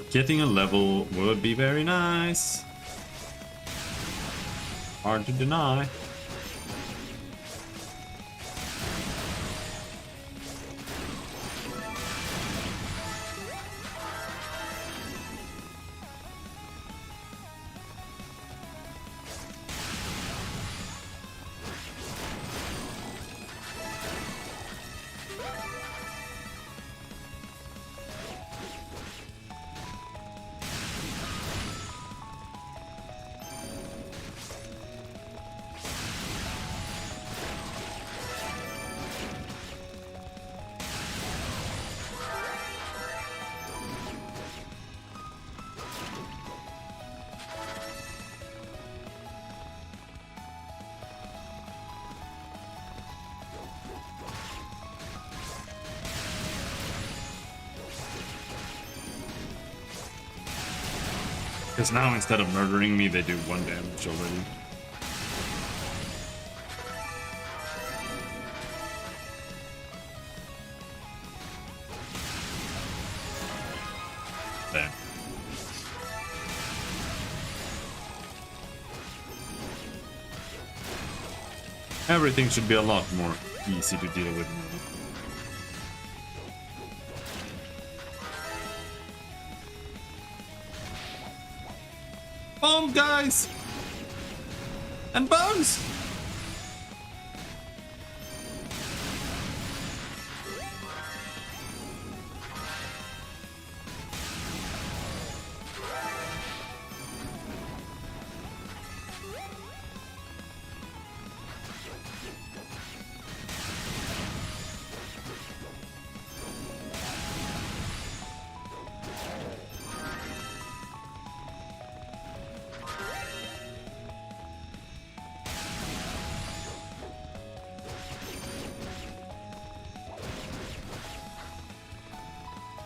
Getting a level would be very nice. Hard to deny. Because now instead of murdering me, they do 1 damage already. There. Everything should be a lot more easy to deal with now. Boom, guys! And bones!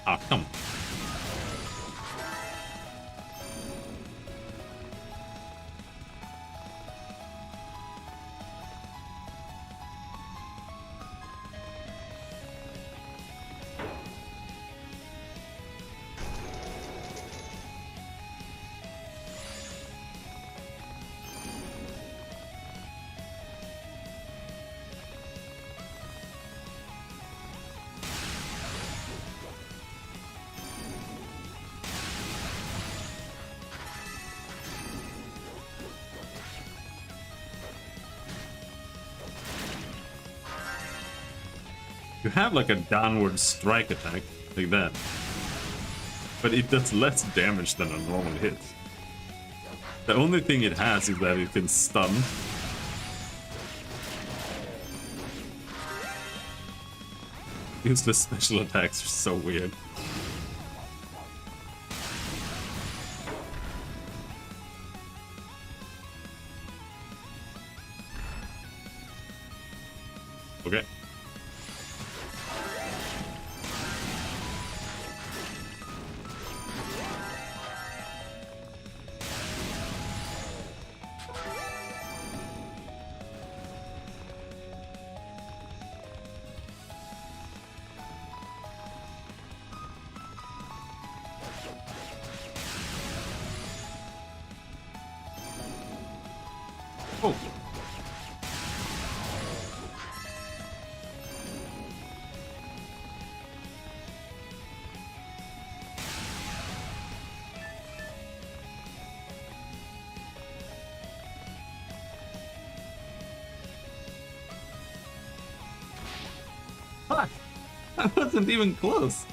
Ah, come on. You have like a downward strike attack, like that. But it does less damage than a normal hit. The only thing it has is that it can stun. Useless special attacks are so weird. Okay. Oh. Fuck! That wasn't even close.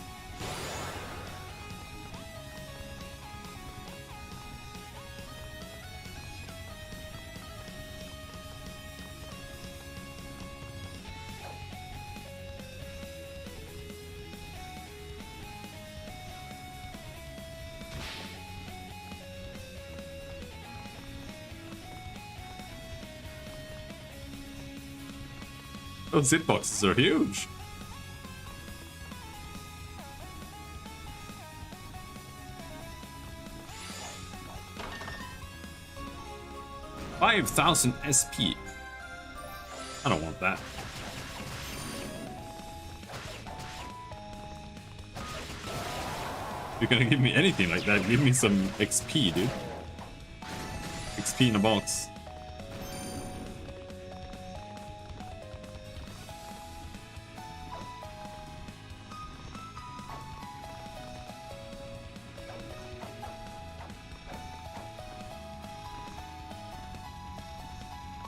Those hitboxes are huge. $5,000 SP. I don't want that. You're gonna give me anything like that, give me some XP, dude. XP in a box.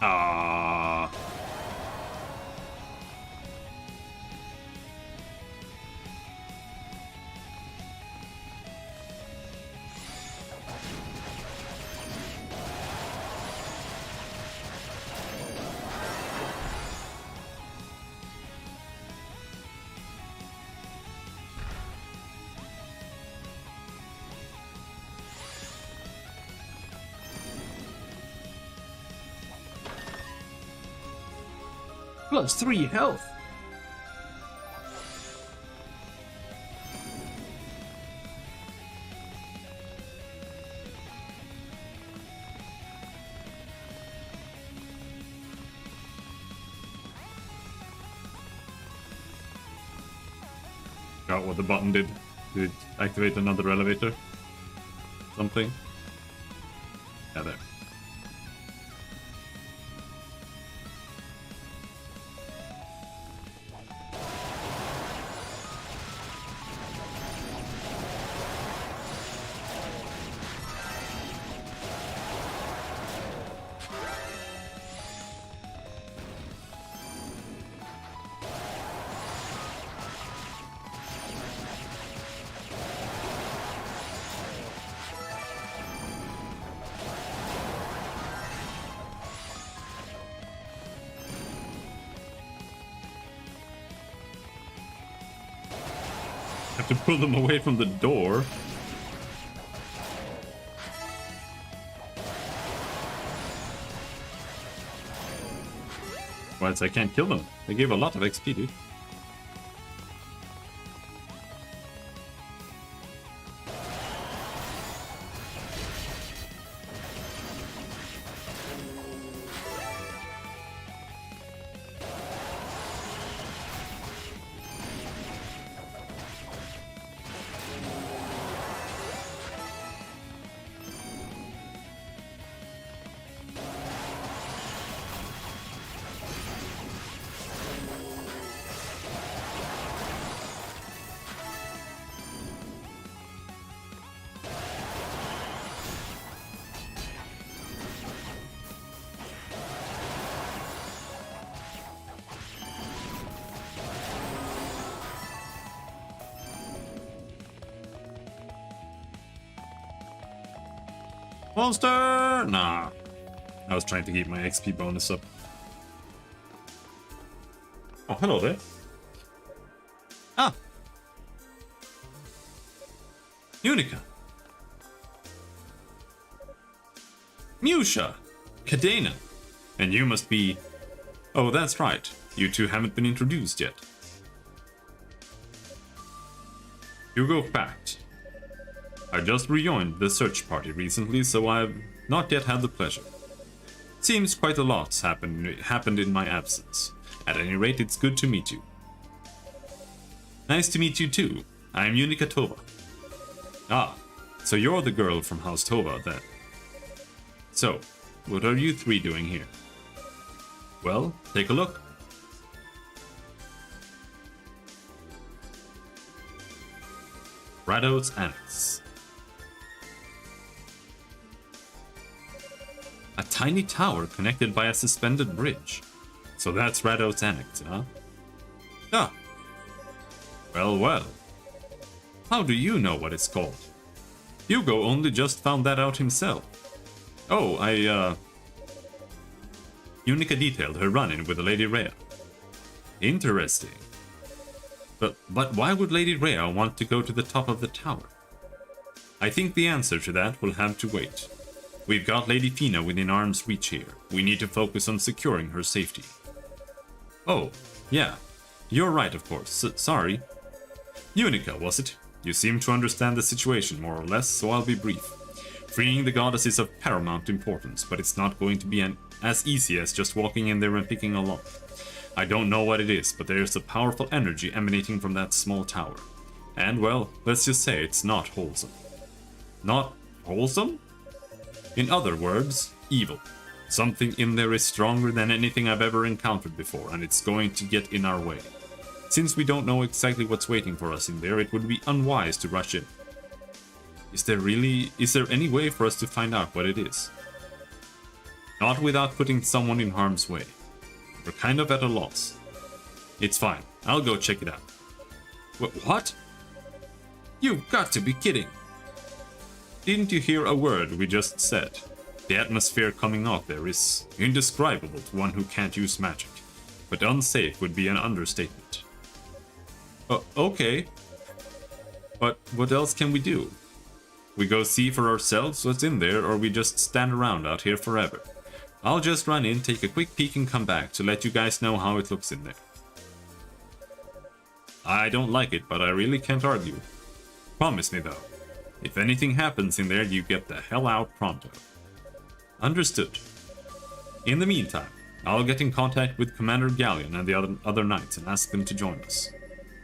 Ah. +3 health. Forgot what the button did. Did it activate another elevator? Something? Yeah, there. Have to pull them away from the door. Right, I can't kill them. They gave a lot of XP, dude. Monster! Nah. I was trying to keep my XP bonus up. Oh, hello there. Ah! Unica! Musha! Cadena! And you must be... Oh, that's right. You two haven't been introduced yet. Hugo Fact. I just rejoined the search party recently, so I've not yet had the pleasure. Seems quite a lot's happened in my absence. At any rate, it's good to meet you. Nice to meet you too. I'm Unica Tova. Ah, so you're the girl from House Tova, then. So, what are you three doing here? Well, take a look. Rado's Annex. A tiny tower connected by a suspended bridge. So that's Rado's Annex, huh? Ah. Well, well. How do you know what it's called? Hugo only just found that out himself. Oh, Unica detailed her run-in with Lady Rhea. Interesting. But why would Lady Rhea want to go to the top of the tower? I think the answer to that will have to wait. We've got Lady Fina within arm's reach here. We need to focus on securing her safety. Oh, yeah. You're right, of course. Sorry. Unica, was it? You seem to understand the situation more or less, so I'll be brief. Freeing the goddess is of paramount importance, but it's not going to be as easy as just walking in there and picking a lock. I don't know what it is, but there's a powerful energy emanating from that small tower. And well, let's just say it's not wholesome. Not wholesome? In other words, evil. Something in there is stronger than anything I've ever encountered before, and it's going to get in our way. Since we don't know exactly what's waiting for us in there, it would be unwise to rush in. Is there any way for us to find out what it is? Not without putting someone in harm's way. We're kind of at a loss. It's fine. I'll go check it out. What? You've got to be kidding. Didn't you hear a word we just said? The atmosphere coming off there is indescribable to one who can't use magic. But unsafe would be an understatement. Okay. But what else can we do? We go see for ourselves what's in there, or we just stand around out here forever. I'll just run in, take a quick peek and come back to let you guys know how it looks in there. I don't like it, but I really can't argue. Promise me though, if anything happens in there, you get the hell out pronto. Understood. In the meantime, I'll get in contact with Commander Galleon and the other knights and ask them to join us.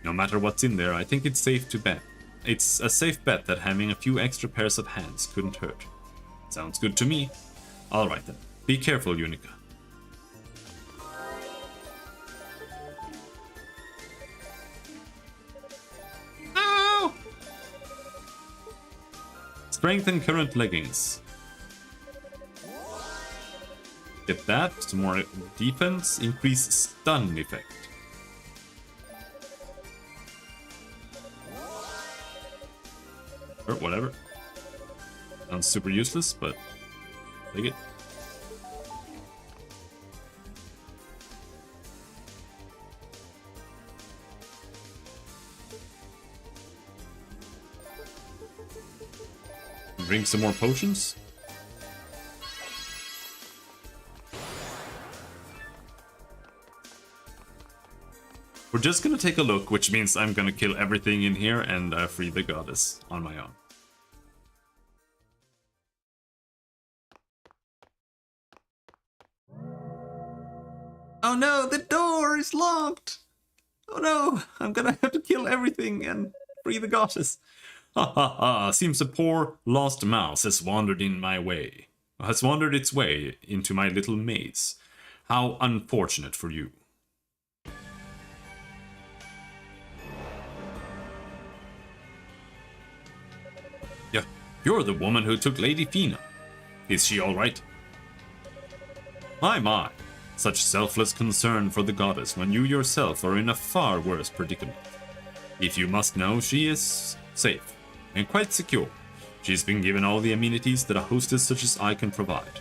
No matter what's in there, I think it's safe to bet. It's a safe bet that having a few extra pairs of hands couldn't hurt. Sounds good to me. Alright then. Be careful, Unica. Ow! Strengthen current leggings. Get that. Some more defense. Increase stun effect. Or whatever. Sounds super useless, but take it. Drink some more potions. We're just gonna take a look, which means I'm gonna kill everything in here and free the goddess on my own. Oh no, the door is locked! Oh no, I'm gonna have to kill everything and free the goddess. Ha ha ha, seems a poor lost mouse has wandered its way into my little maze. How unfortunate for you. Yeah, you're the woman who took Lady Fina. Is she alright? My. Such selfless concern for the goddess when you yourself are in a far worse predicament. If you must know, she is safe and quite secure. She's been given all the amenities that a hostess such as I can provide,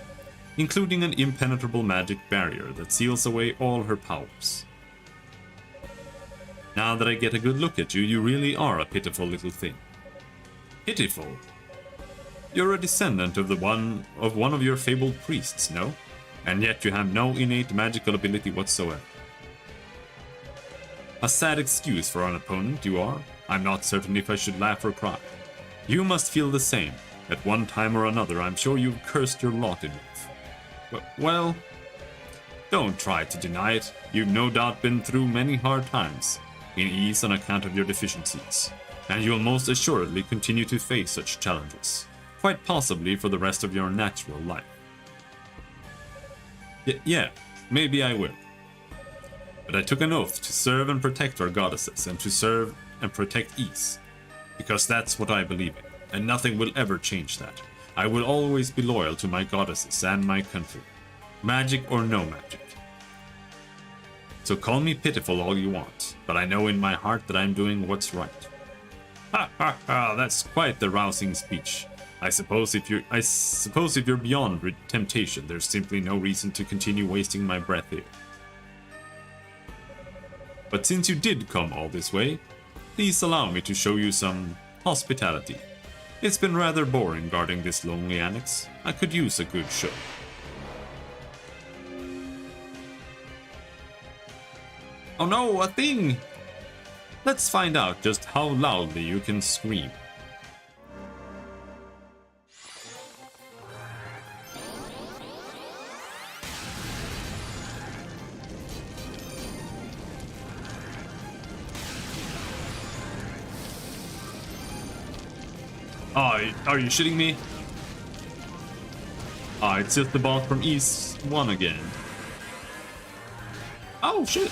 including an impenetrable magic barrier that seals away all her powers. Now that I get a good look at you, you really are a pitiful little thing. Pitiful? You're a descendant of one of your fabled priests, no? And yet you have no innate magical ability whatsoever. A sad excuse for an opponent, you are. I'm not certain if I should laugh or cry. You must feel the same. At one time or another, I'm sure you've cursed your lot enough. Well, don't try to deny it. You've no doubt been through many hard times, in ease on account of your deficiencies. And you'll most assuredly continue to face such challenges, quite possibly for the rest of your natural life. Yeah, maybe I will. But I took an oath to serve and protect our goddesses, and to serve and protect Ys. Because that's what I believe in, and nothing will ever change that. I will always be loyal to my goddesses and my country. Magic or no magic. So call me pitiful all you want, but I know in my heart that I'm doing what's right. Ha ha ha, that's quite the rousing speech. I suppose if you're beyond temptation, there's simply no reason to continue wasting my breath here. But since you did come all this way, please allow me to show you some hospitality. It's been rather boring guarding this lonely annex. I could use a good show. Oh no, a thing! Let's find out just how loudly you can scream. Oh, are you shitting me? Oh, it's just the boss from East 1 again. Oh, shit.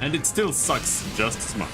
And it still sucks just as much.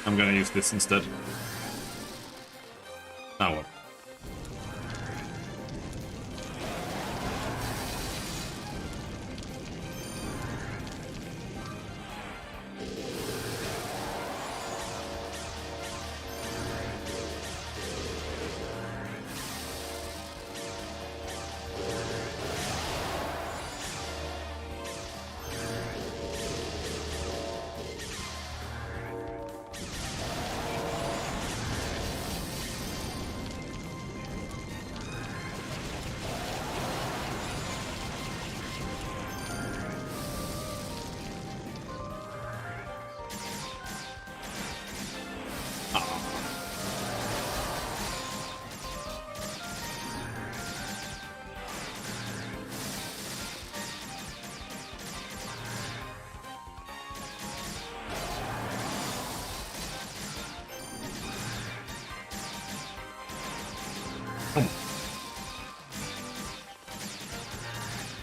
I'm gonna use this instead. Now what?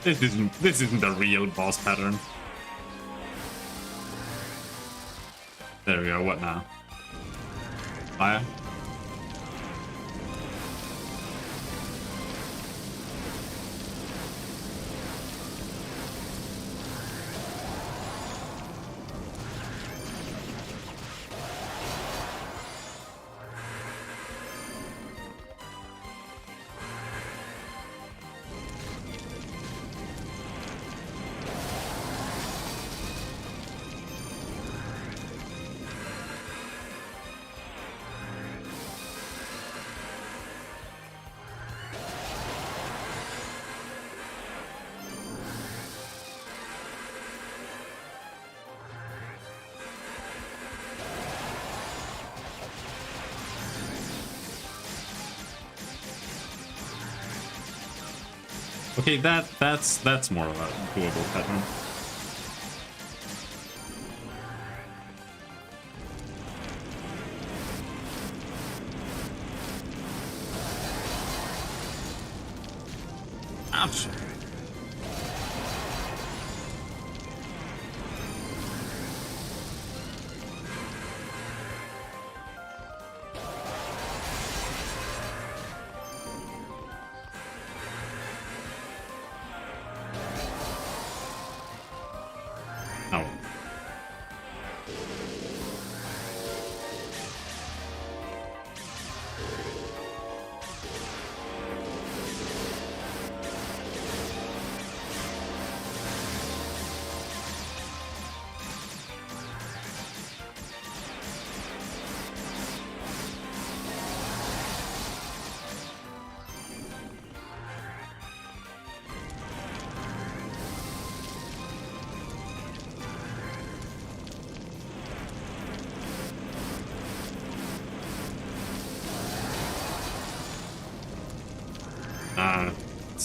This isn't a real boss pattern. There we go, what now? Fire? Okay, that's more of a doable pattern. Ouch. Oh.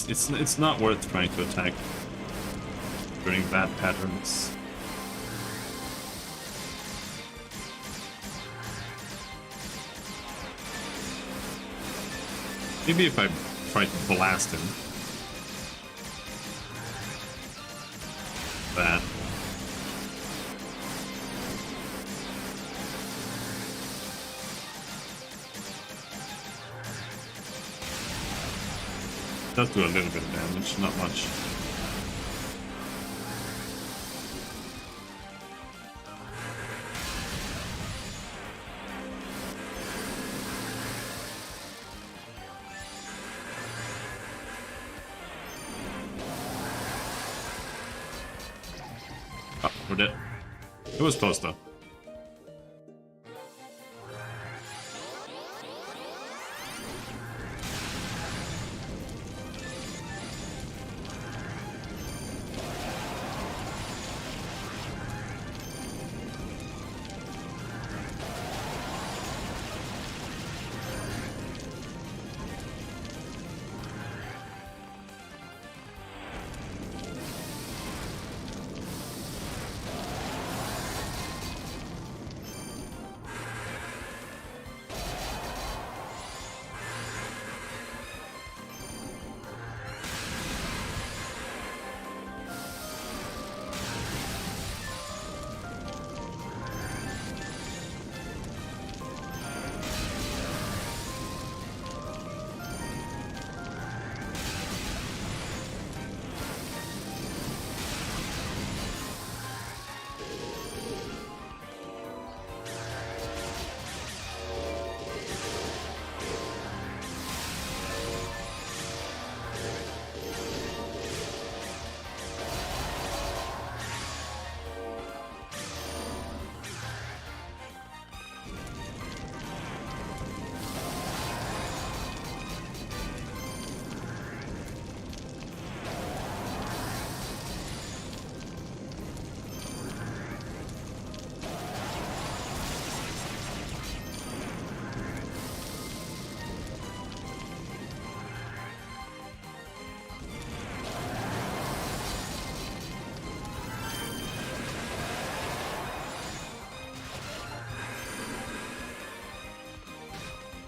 It's not worth trying to attack during bad patterns. Maybe if I try to blast him. That. Does do a little bit of damage, not much. Oh, we're dead. It was close though.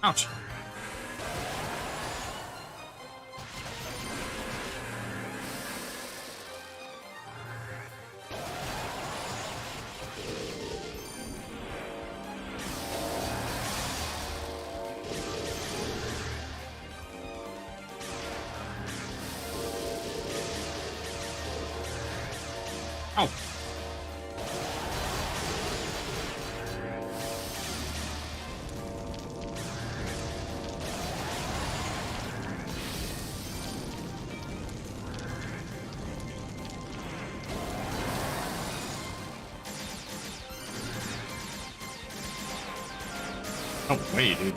Ouch. Ow. Oh, wait, dude.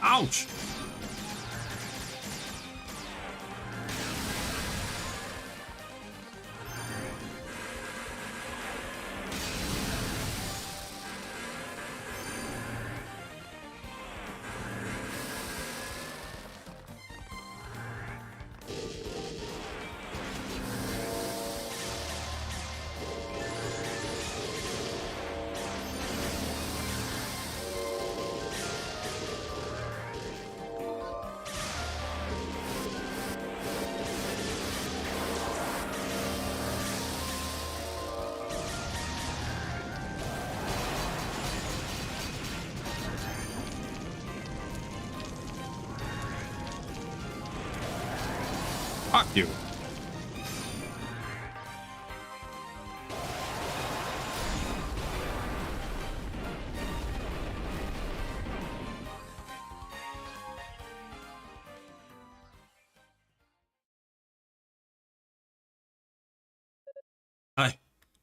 Ouch! you.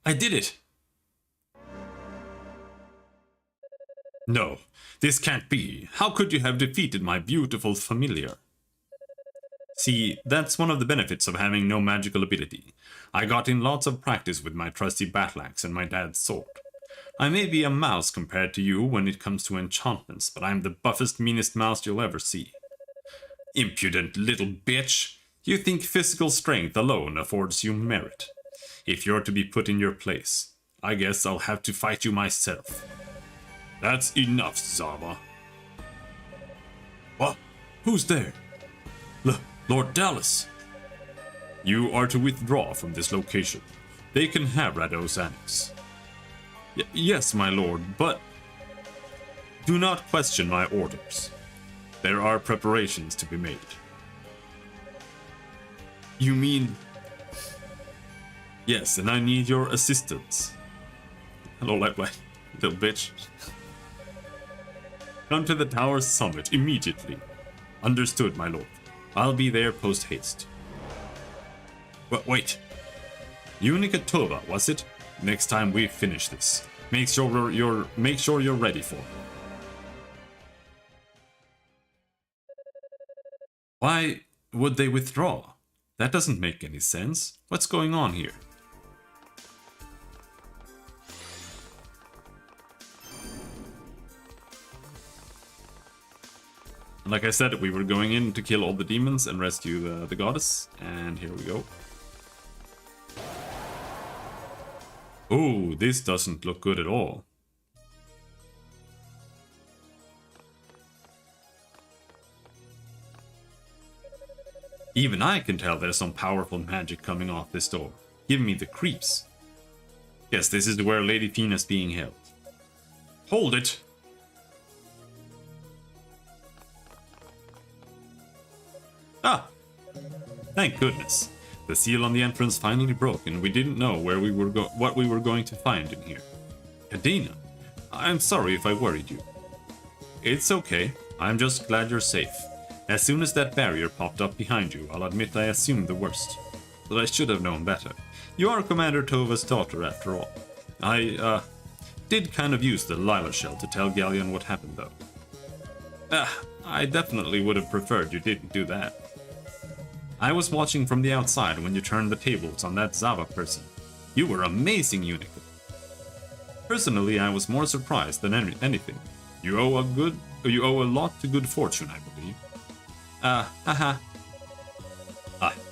I did it! No, this can't be. How could you have defeated my beautiful familiar? See, that's one of the benefits of having no magical ability. I got in lots of practice with my trusty battle axe and my dad's sword. I may be a mouse compared to you when it comes to enchantments, but I'm the buffest, meanest mouse you'll ever see. Impudent little bitch! You think physical strength alone affords you merit. If you're to be put in your place, I guess I'll have to fight you myself. That's enough, Zava. What? Who's there? Lord Dallas. You are to withdraw from this location. They can have Rados Annex. Yes, my lord, but... Do not question my orders. There are preparations to be made. You mean... Yes, and I need your assistance. Hello, Lightweight, little bitch. Come to the tower's summit immediately. Understood, my lord. I'll be there post-haste. But wait. Unica Tova, was it? Next time we finish this, make sure you're ready for it. Why would they withdraw? That doesn't make any sense. What's going on here? Like I said, we were going in to kill all the demons and rescue the goddess, and here we go. Oh, this doesn't look good at all. Even I can tell there's some powerful magic coming off this door. Give me the creeps. Yes, this is where Lady Thena's being held. Hold it! Ah! Thank goodness. The seal on the entrance finally broke, and we didn't know where we were what we were going to find in here. Cadena, I'm sorry if I worried you. It's okay. I'm just glad you're safe. As soon as that barrier popped up behind you, I'll admit I assumed the worst. But I should have known better. You are Commander Tova's daughter, after all. I, did kind of use the Lila shell to tell Galleon what happened, though. I definitely would have preferred you didn't do that. I was watching from the outside when you turned the tables on that Zava person. You were amazing, Unica. Personally, I was more surprised than anything. You owe a lot to good fortune, I believe.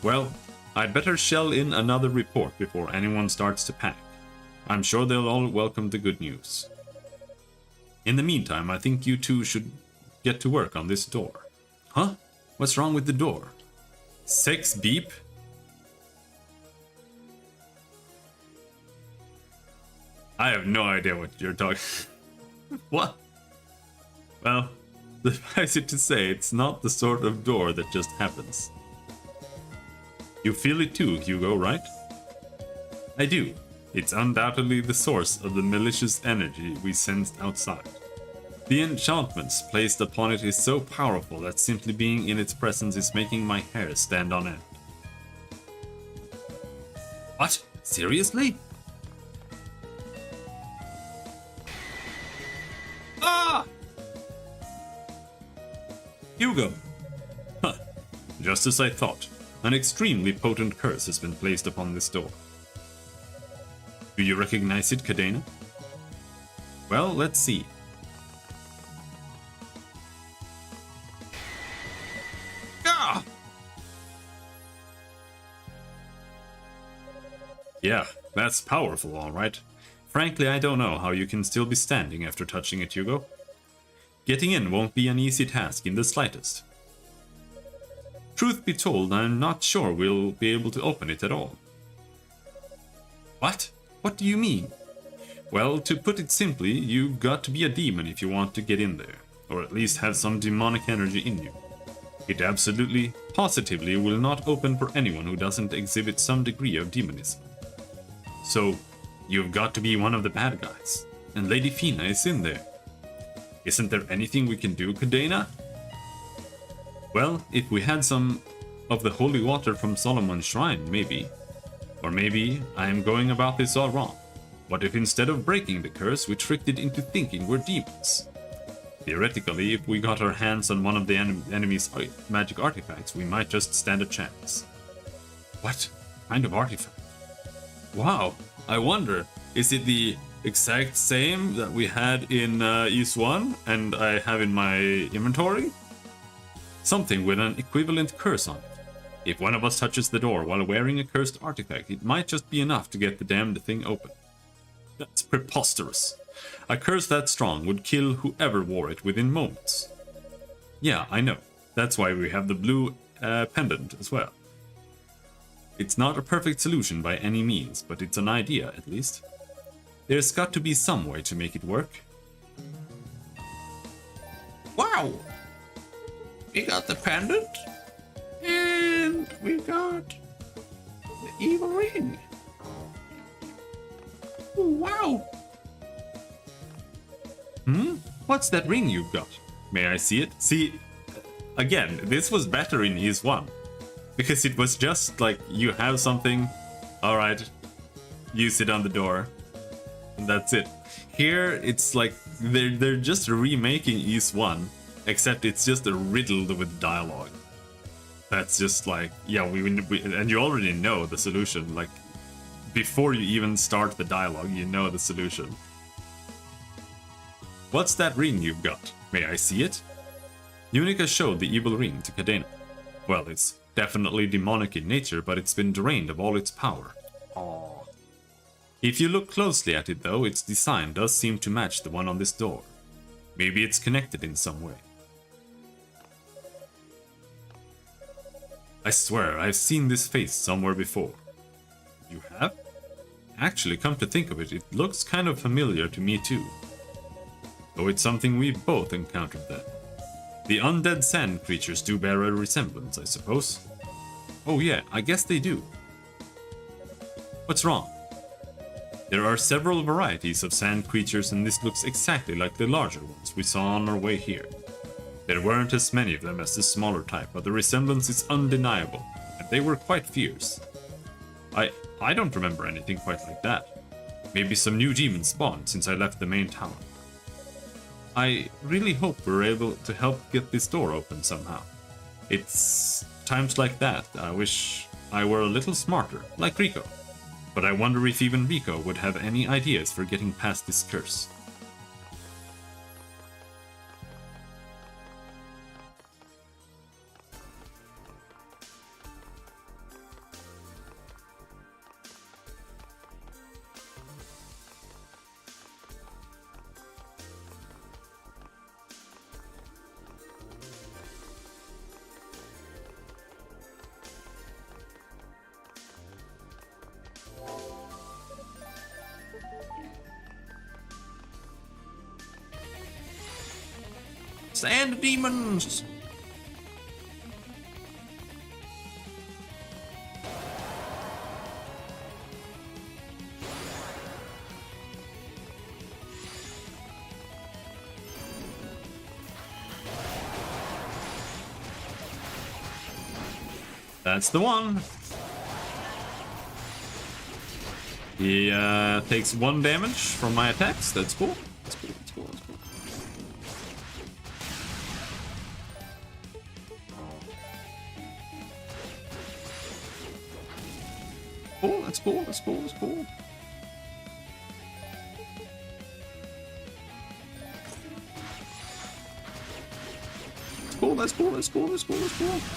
Well, I'd better shell in another report before anyone starts to panic. I'm sure they'll all welcome the good news. In the meantime, I think you two should get to work on this door. Huh? What's wrong with the door? Sex beep? I have no idea what you're talking. What? Well, suffice it to say, it's not the sort of door that just happens. You feel it too, Hugo, right? I do. It's undoubtedly the source of the malicious energy we sensed outside. The enchantments placed upon it is so powerful that simply being in its presence is making my hair stand on end. What? Seriously? Ah! Hugo! Huh. Just as I thought. An extremely potent curse has been placed upon this door. Do you recognize it, Cadena? Well, let's see. Yeah, that's powerful, all right. Frankly, I don't know how you can still be standing after touching it, Hugo. Getting in won't be an easy task in the slightest. Truth be told, I'm not sure we'll be able to open it at all. What? What do you mean? Well, to put it simply, you've got to be a demon if you want to get in there, or at least have some demonic energy in you. It absolutely, positively will not open for anyone who doesn't exhibit some degree of demonism. So, you've got to be one of the bad guys, and Lady Fina is in there. Isn't there anything we can do, Cadena? Well, if we had some of the holy water from Solomon's shrine, maybe. Or maybe I am going about this all wrong. What if instead of breaking the curse, we tricked it into thinking we're demons? Theoretically, if we got our hands on one of the enemy's magic artifacts, we might just stand a chance. What kind of artifact? Wow, I wonder, is it the exact same that we had in Ys 1 and I have in my inventory? Something with an equivalent curse on it. If one of us touches the door while wearing a cursed artifact, it might just be enough to get the damned thing open. That's preposterous. A curse that strong would kill whoever wore it within moments. Yeah, I know. That's why we have the blue pendant as well. It's not a perfect solution by any means, but it's an idea at least. There's got to be some way to make it work. Wow! We got the pendant, and we got the evil ring. Ooh, wow! What's that ring you've got? May I see it? See, again, this was better in Ys 1. Because it was just like, you have something, alright, use it on the door, and that's it. Here, it's like, they're just remaking Ys 1, except it's just riddled with dialogue. That's just like, yeah, and you already know the solution, like, before you even start the dialogue, you know the solution. What's that ring you've got? May I see it? Unica showed the evil ring to Cadena. Well, it's definitely demonic in nature, but it's been drained of all its power. Aww. If you look closely at it though, its design does seem to match the one on this door. Maybe it's connected in some way. I swear, I've seen this face somewhere before. You have? Actually, come to think of it, it looks kind of familiar to me too. Though it's something we've both encountered then. The undead sand creatures do bear a resemblance, I suppose. Oh yeah, I guess they do. What's wrong? There are several varieties of sand creatures and this looks exactly like the larger ones we saw on our way here. There weren't as many of them as the smaller type, but the resemblance is undeniable, and they were quite fierce. I don't remember anything quite like that. Maybe some new demons spawned since I left the main town. I really hope we're able to help get this door open somehow. It's times like that I wish I were a little smarter, like Rico. But I wonder if even Rico would have any ideas for getting past this curse. Sand demons! That's the one. He takes 1 damage from my attacks. That's cool. That's cool. That's cool. That's cool. Cool. That's cool. That's cool. That's cool. That's cool. That's cool. That's cool. That's cool. That's cool.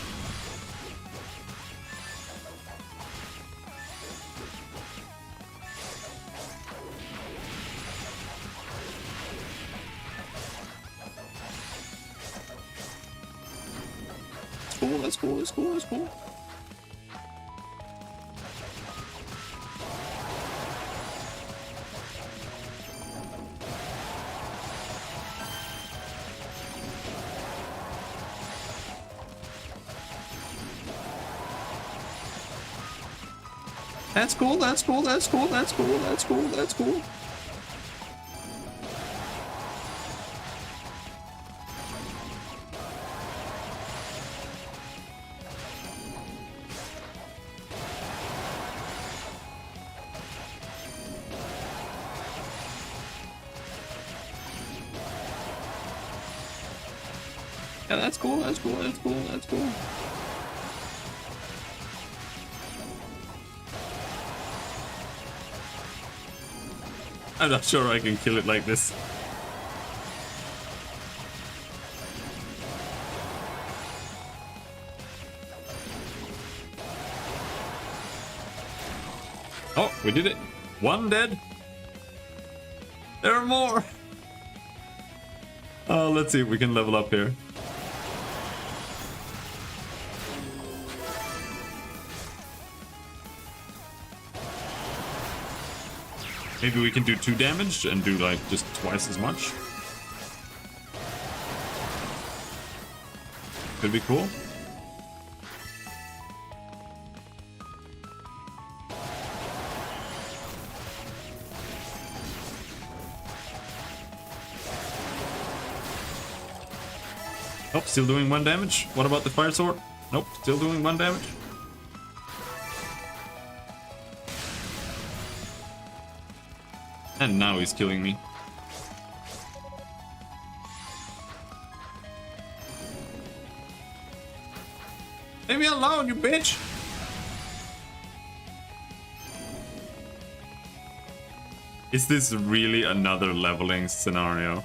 That's cool, that's cool, that's cool. That's cool, that's cool, that's cool, that's cool, that's cool, that's cool. Yeah, that's cool, that's cool, that's cool, that's cool. I'm not sure I can kill it like this. Oh, we did it. One dead. There are more. Oh, let's see if we can level up here. Maybe we can do 2 damage and do like just twice as much. Could be cool. Oh, still doing 1 damage. What about the fire sword? Nope, still doing 1 damage. And now he's killing me. Leave me alone, you bitch! Is this really another leveling scenario?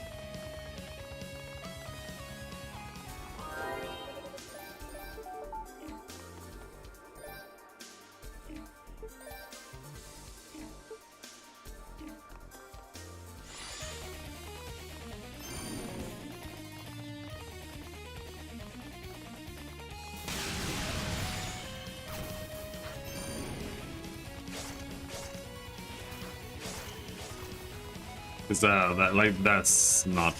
That like that's not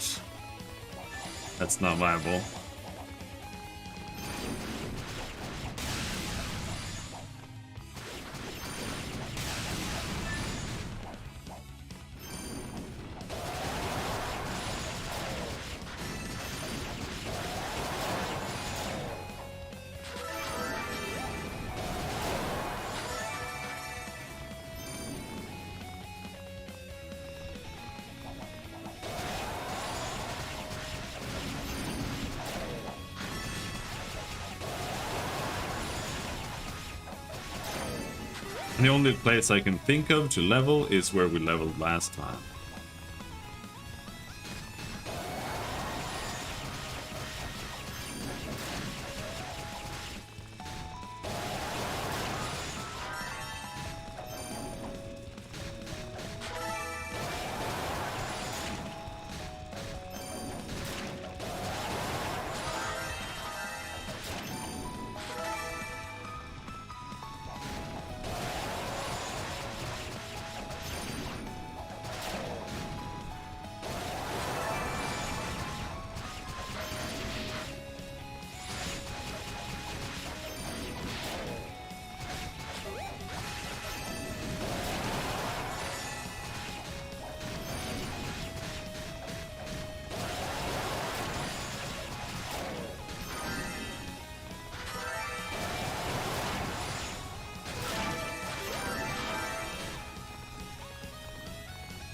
viable. The only place I can think of to level is where we leveled last time.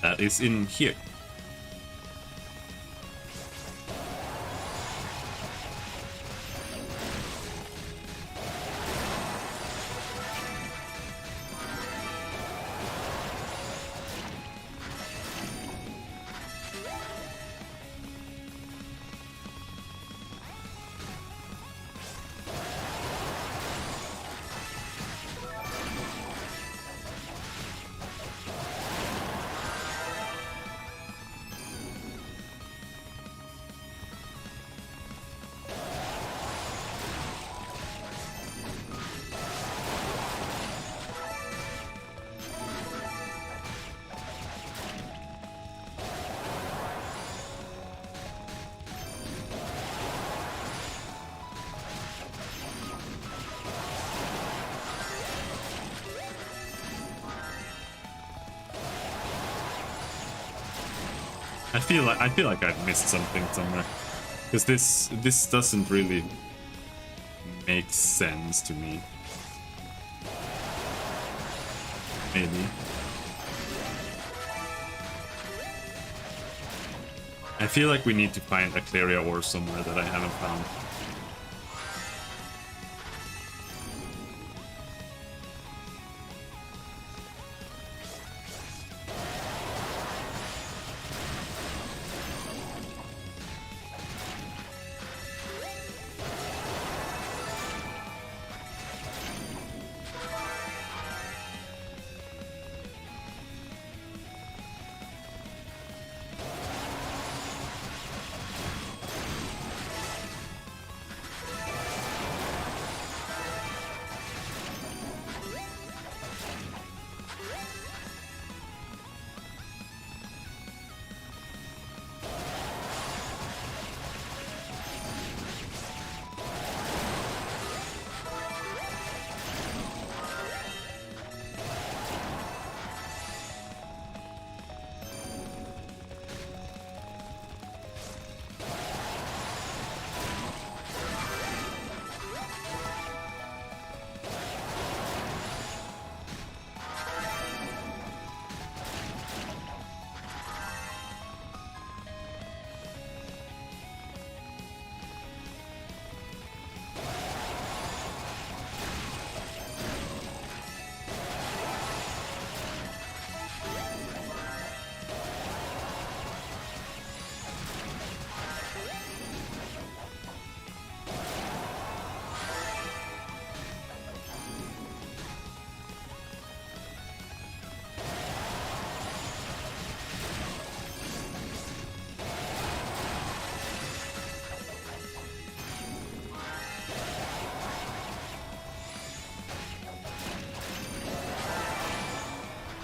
That is in here. I feel like I've missed something somewhere. Because this doesn't really make sense to me. Maybe. I feel like we need to find a Cleria ore somewhere that I haven't found.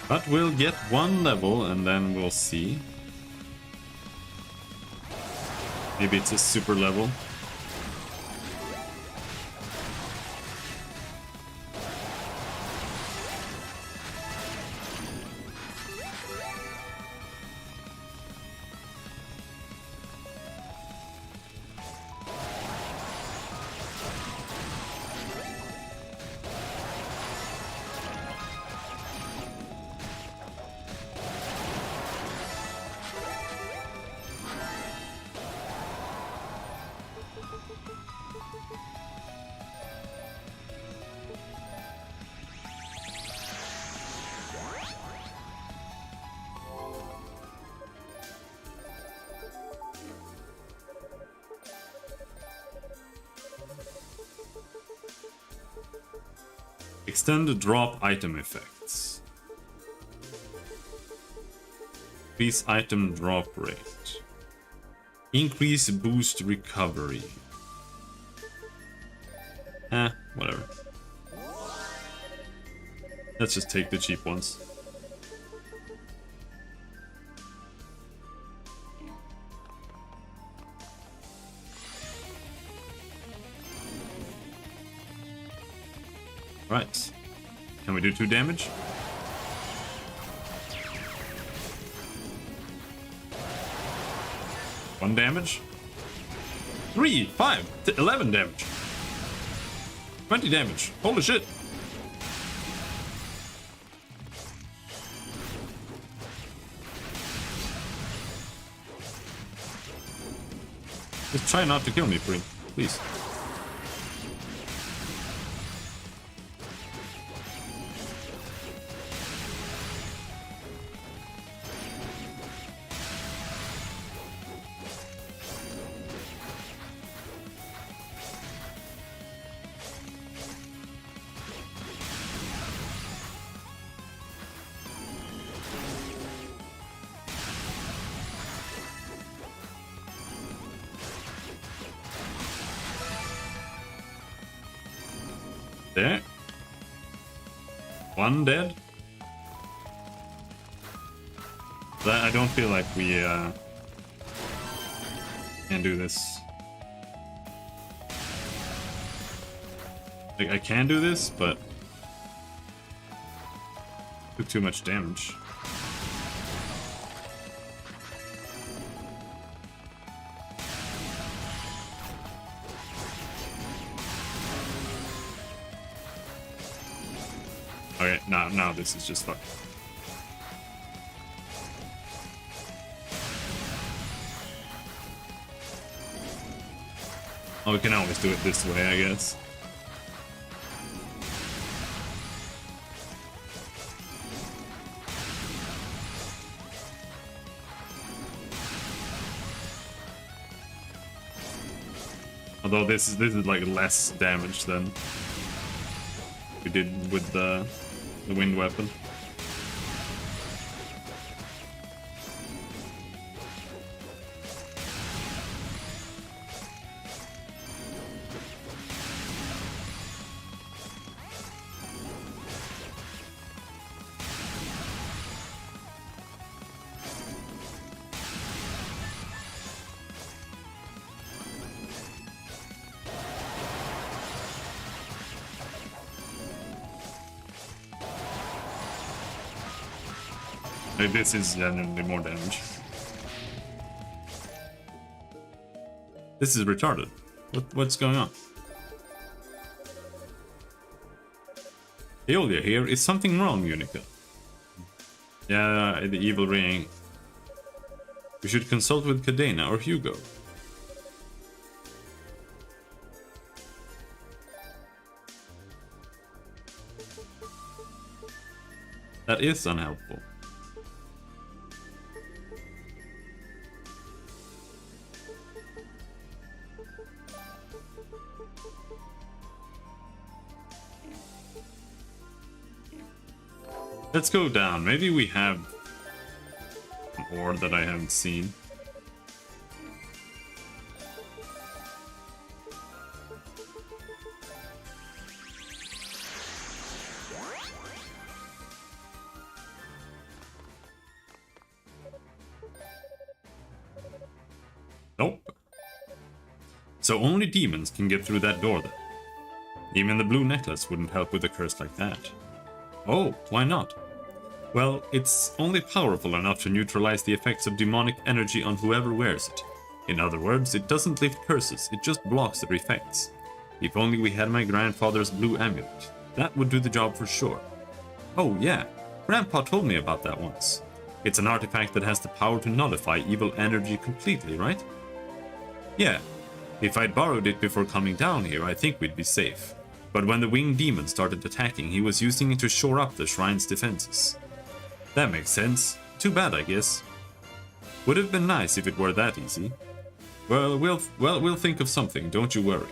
But we'll get one level and then we'll see. Maybe it's a super level. Extend drop item effects. Increase item drop rate. Increase boost recovery. Whatever. Let's just take the cheap ones. Right. Can we do 2 damage? One damage? 3, 5, 11 damage. 20 damage. Holy shit. Just try not to kill me, please. There. One dead. I don't feel like we can do this. Like, I can do this, but took too much damage. now this is just fucked. Oh, we can always do it this way, I guess. Although this is like less damage than we did with the wind weapon. Like, this is genuinely more damage. This is retarded. What's going on? Eolia here. Is something wrong, Unica? Yeah, the evil ring. We should consult with Cadena or Hugo. That is unhelpful. Let's go down. Maybe we have an ore that I haven't seen. Nope. So only demons can get through that door then. Even the blue necklace wouldn't help with a curse like that. Oh, why not? Well, it's only powerful enough to neutralize the effects of demonic energy on whoever wears it. In other words, it doesn't lift curses, it just blocks their effects. If only we had my grandfather's blue amulet. That would do the job for sure. Oh yeah, Grandpa told me about that once. It's an artifact that has the power to nullify evil energy completely, right? Yeah. If I'd borrowed it before coming down here, I think we'd be safe. But when the winged demon started attacking, he was using it to shore up the shrine's defenses. That makes sense. Too bad, I guess. Would have been nice if it were that easy. Well, we'll think of something, don't you worry.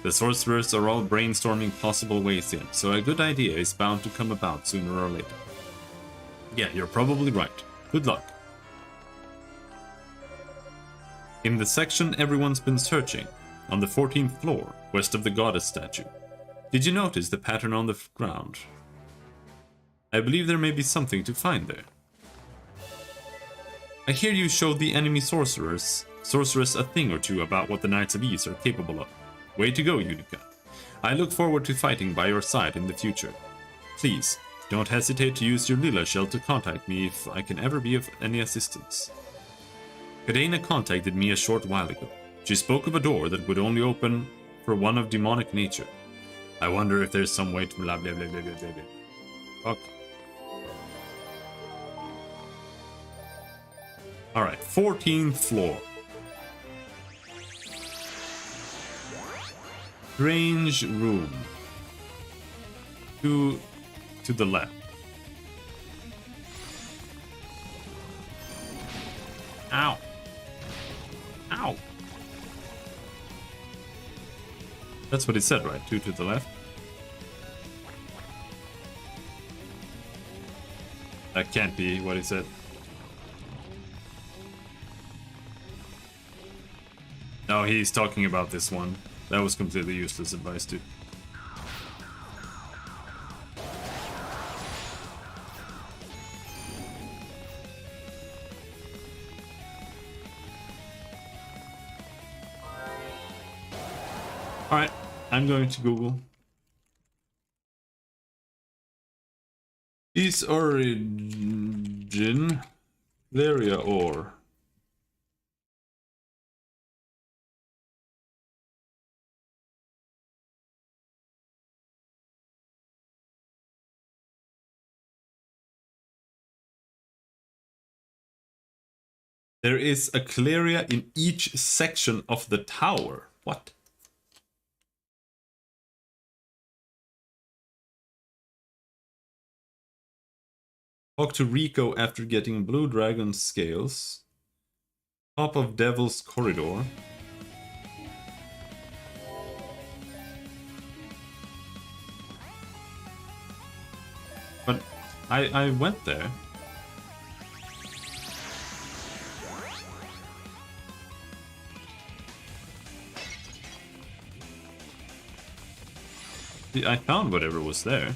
The sorcerers are all brainstorming possible ways in, so a good idea is bound to come about sooner or later. Yeah, you're probably right. Good luck. In the section everyone's been searching, on the 14th floor, west of the goddess statue. Did you notice the pattern on the ground? I believe there may be something to find there. I hear you showed the enemy sorceress a thing or two about what the Knights of Ys are capable of. Way to go, Unica. I look forward to fighting by your side in the future. Please, don't hesitate to use your Lila shell to contact me if I can ever be of any assistance. Cadena contacted me a short while ago. She spoke of a door that would only open for one of demonic nature. I wonder if there's some way to blah blah blah blah blah blah. Fuck. Alright, 14th floor. Strange room. To the left. Ow. Ow. That's what it said, right? Two to the left. That can't be what it said. No, he's talking about this one. That was completely useless advice, too. Alright, I'm going to Google. Ys origin, Leria ore. There is a Cleria in each section of the tower. What? Talk to Rico after getting Blue Dragon scales. Top of Devil's Corridor. But I went there. I found whatever was there.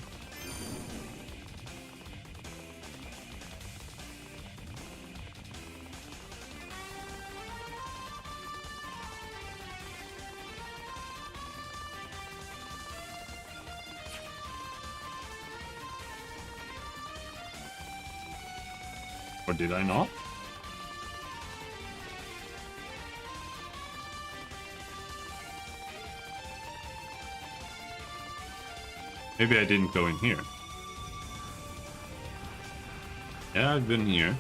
Or did I not? Maybe I didn't go in here. Yeah, I've been here.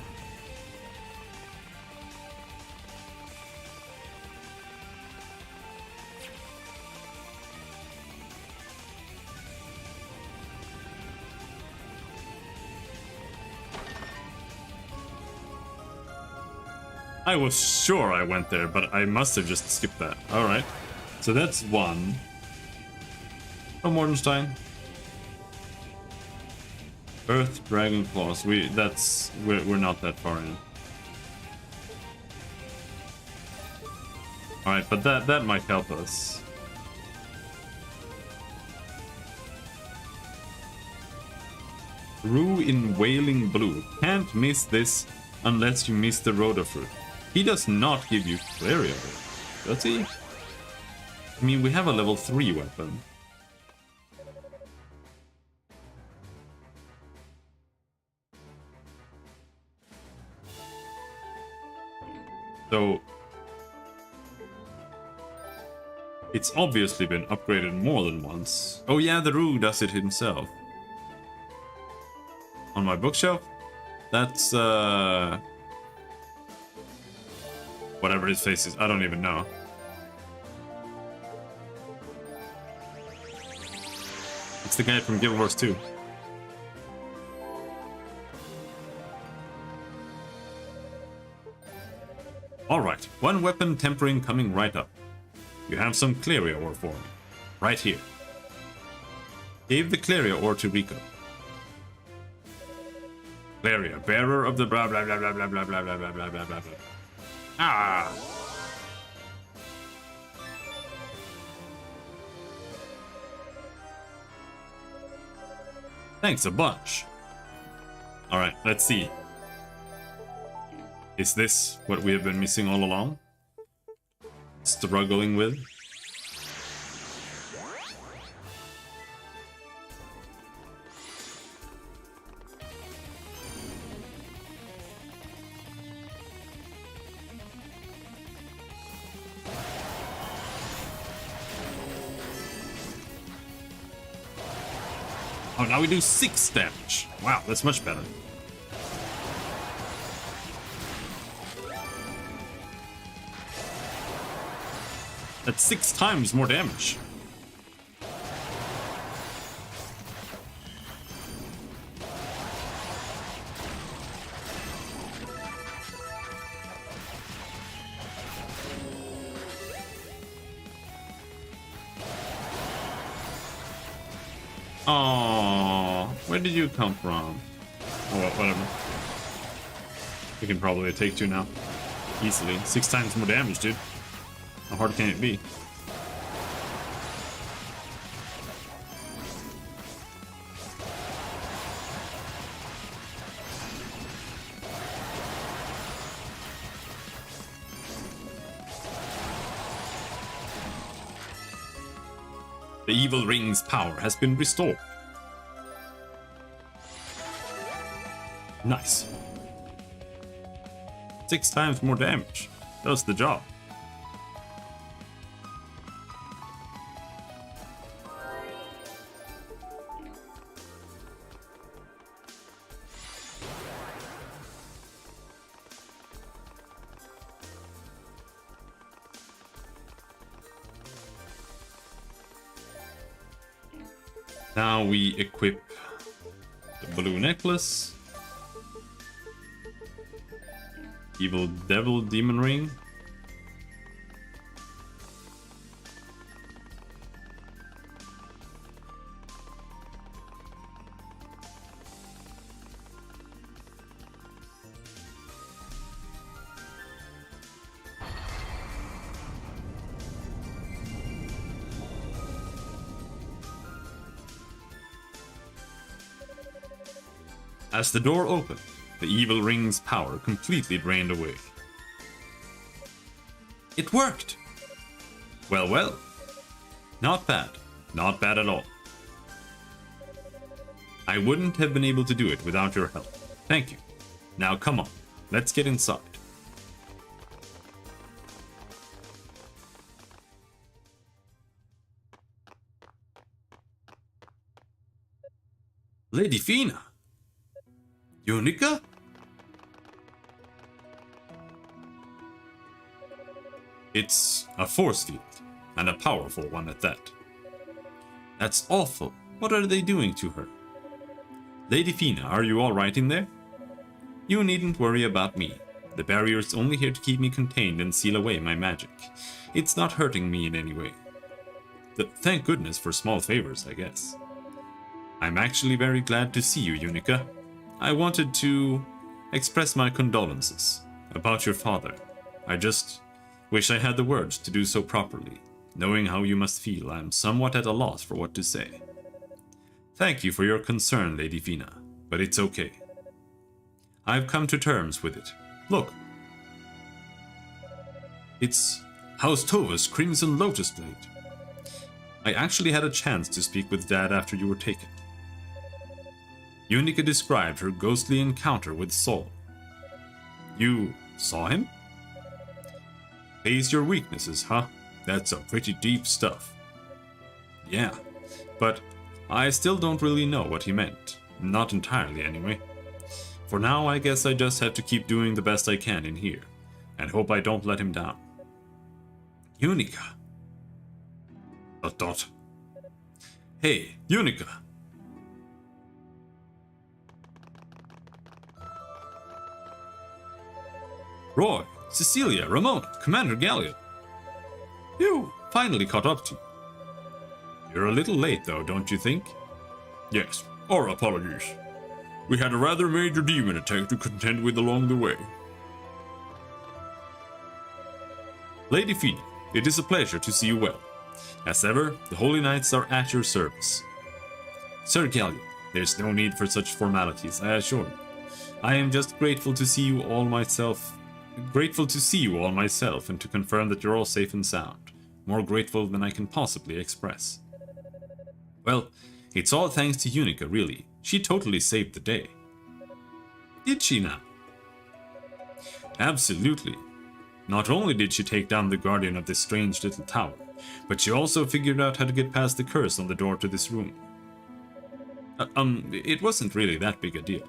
I was sure I went there, but I must have just skipped that. Alright. So that's one. Oh, Mordenstein. Earth Dragon Claws. We're not that far in. Alright, but that might help us. Rue in Wailing Blue. Can't miss this unless you miss the Rhodofruit. He does not give you Cleria, does he? I mean, we have a level 3 weapon. So it's obviously been upgraded more than once. Oh yeah, the Rue does it himself. On my bookshelf? That's whatever his face is, I don't even know. It's the guy from Guild Wars 2. Alright, one weapon tempering coming right up. You have some Cleria ore for me. Right here. Gave the Cleria ore to Rico. Cleria, bearer of the blah blah blah blah blah blah blah blah blah blah blah blah. Ah! Thanks a bunch. Alright, let's see. Is this what we have been missing all along? Struggling with? Oh, now we do 6 damage. Wow, that's much better. That's 6 times more damage. Oh, where did you come from? Oh, well, whatever. We can probably take 2 now. Easily. 6 times more damage, dude. How hard can it be? The evil ring's power has been restored. Nice. 6 times more damage. Does the job. Now we equip the blue necklace. Evil Devil Demon Ring. As the door opened, the evil ring's power completely drained away. It worked! Well, well. Not bad. Not bad at all. I wouldn't have been able to do it without your help. Thank you. Now come on, let's get inside. Lady Fina! Yunica? It's a force field, and a powerful one at that. That's awful. What are they doing to her? Lady Fina, are you alright in there? You needn't worry about me. The barrier's only here to keep me contained and seal away my magic. It's not hurting me in any way. Thank goodness for small favors, I guess. I'm actually very glad to see you, Yunica. I wanted to express my condolences about your father. I just wish I had the words to do so properly. Knowing how you must feel, I'm somewhat at a loss for what to say. Thank you for your concern, Lady Fina, but it's okay. I've come to terms with it. Look. It's House Tova's Crimson Lotus Blade. I actually had a chance to speak with Dad after you were taken. Yunica described her ghostly encounter with Sol. You saw him? Face your weaknesses, huh? That's some pretty deep stuff. Yeah, but I still don't really know what he meant. Not entirely, anyway. For now, I guess I just have to keep doing the best I can in here, and hope I don't let him down. Yunica. ... Hey, Yunica. Roy, Cecilia, Ramon, Commander Galliot. You finally caught up to. You're a little late though, don't you think? Yes, our apologies. We had a rather major demon attack to contend with along the way. Lady Fina, it is a pleasure to see you well. As ever, the Holy Knights are at your service. Sir Galliot, there's no need for such formalities, I assure you. I am just grateful to see you all myself and to confirm that you're all safe and sound. More grateful than I can possibly express. Well, it's all thanks to Yunica, really. She totally saved the day. Did she now? Absolutely. Not only did she take down the guardian of this strange little tower, but she also figured out how to get past the curse on the door to this room. It wasn't really that big a deal.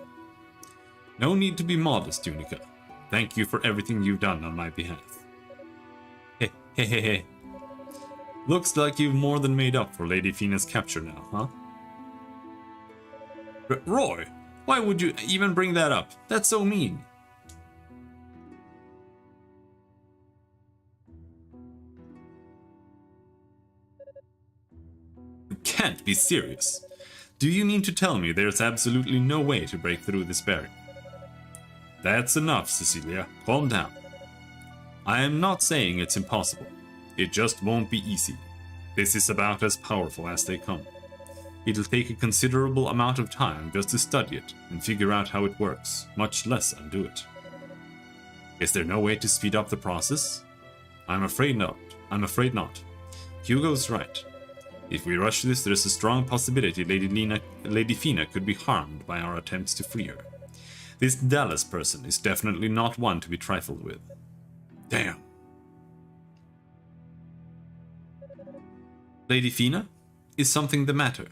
No need to be modest, Yunica. Thank you for everything you've done on my behalf. Hey. Looks like you've more than made up for Lady Fina's capture now, huh? Roy, why would you even bring that up? That's so mean. You can't be serious. Do you mean to tell me there's absolutely no way to break through this barrier? That's enough, Cecilia. Calm down. I am not saying it's impossible. It just won't be easy. This is about as powerful as they come. It'll take a considerable amount of time just to study it and figure out how it works, much less undo it. Is there no way to speed up the process? I'm afraid not. Hugo's right. If we rush this, there's a strong possibility Lady Fina could be harmed by our attempts to free her. This Dallas person is definitely not one to be trifled with. Damn. Lady Fina? Is something the matter?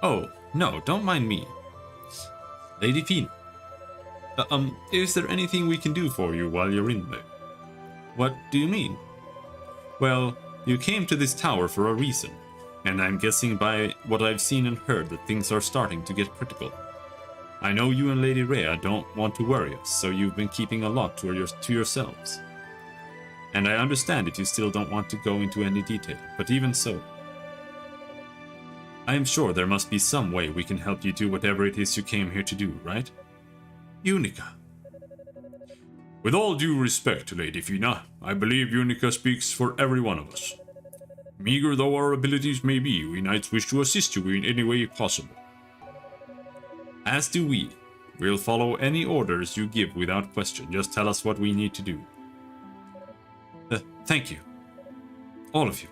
Oh, no, don't mind me. Lady Fina. Is there anything we can do for you while you're in there? What do you mean? Well, you came to this tower for a reason. And I'm guessing by what I've seen and heard that things are starting to get critical. I know you and Lady Rhea don't want to worry us, so you've been keeping a lot to yourselves. And I understand that you still don't want to go into any detail, but even so, I am sure there must be some way we can help you do whatever it is you came here to do, right? Unica. With all due respect to Lady Fina, I believe Unica speaks for every one of us. Meager though our abilities may be, we knights wish to assist you in any way possible. As do we. We'll follow any orders you give without question. Just tell us what we need to do. Thank you. All of you.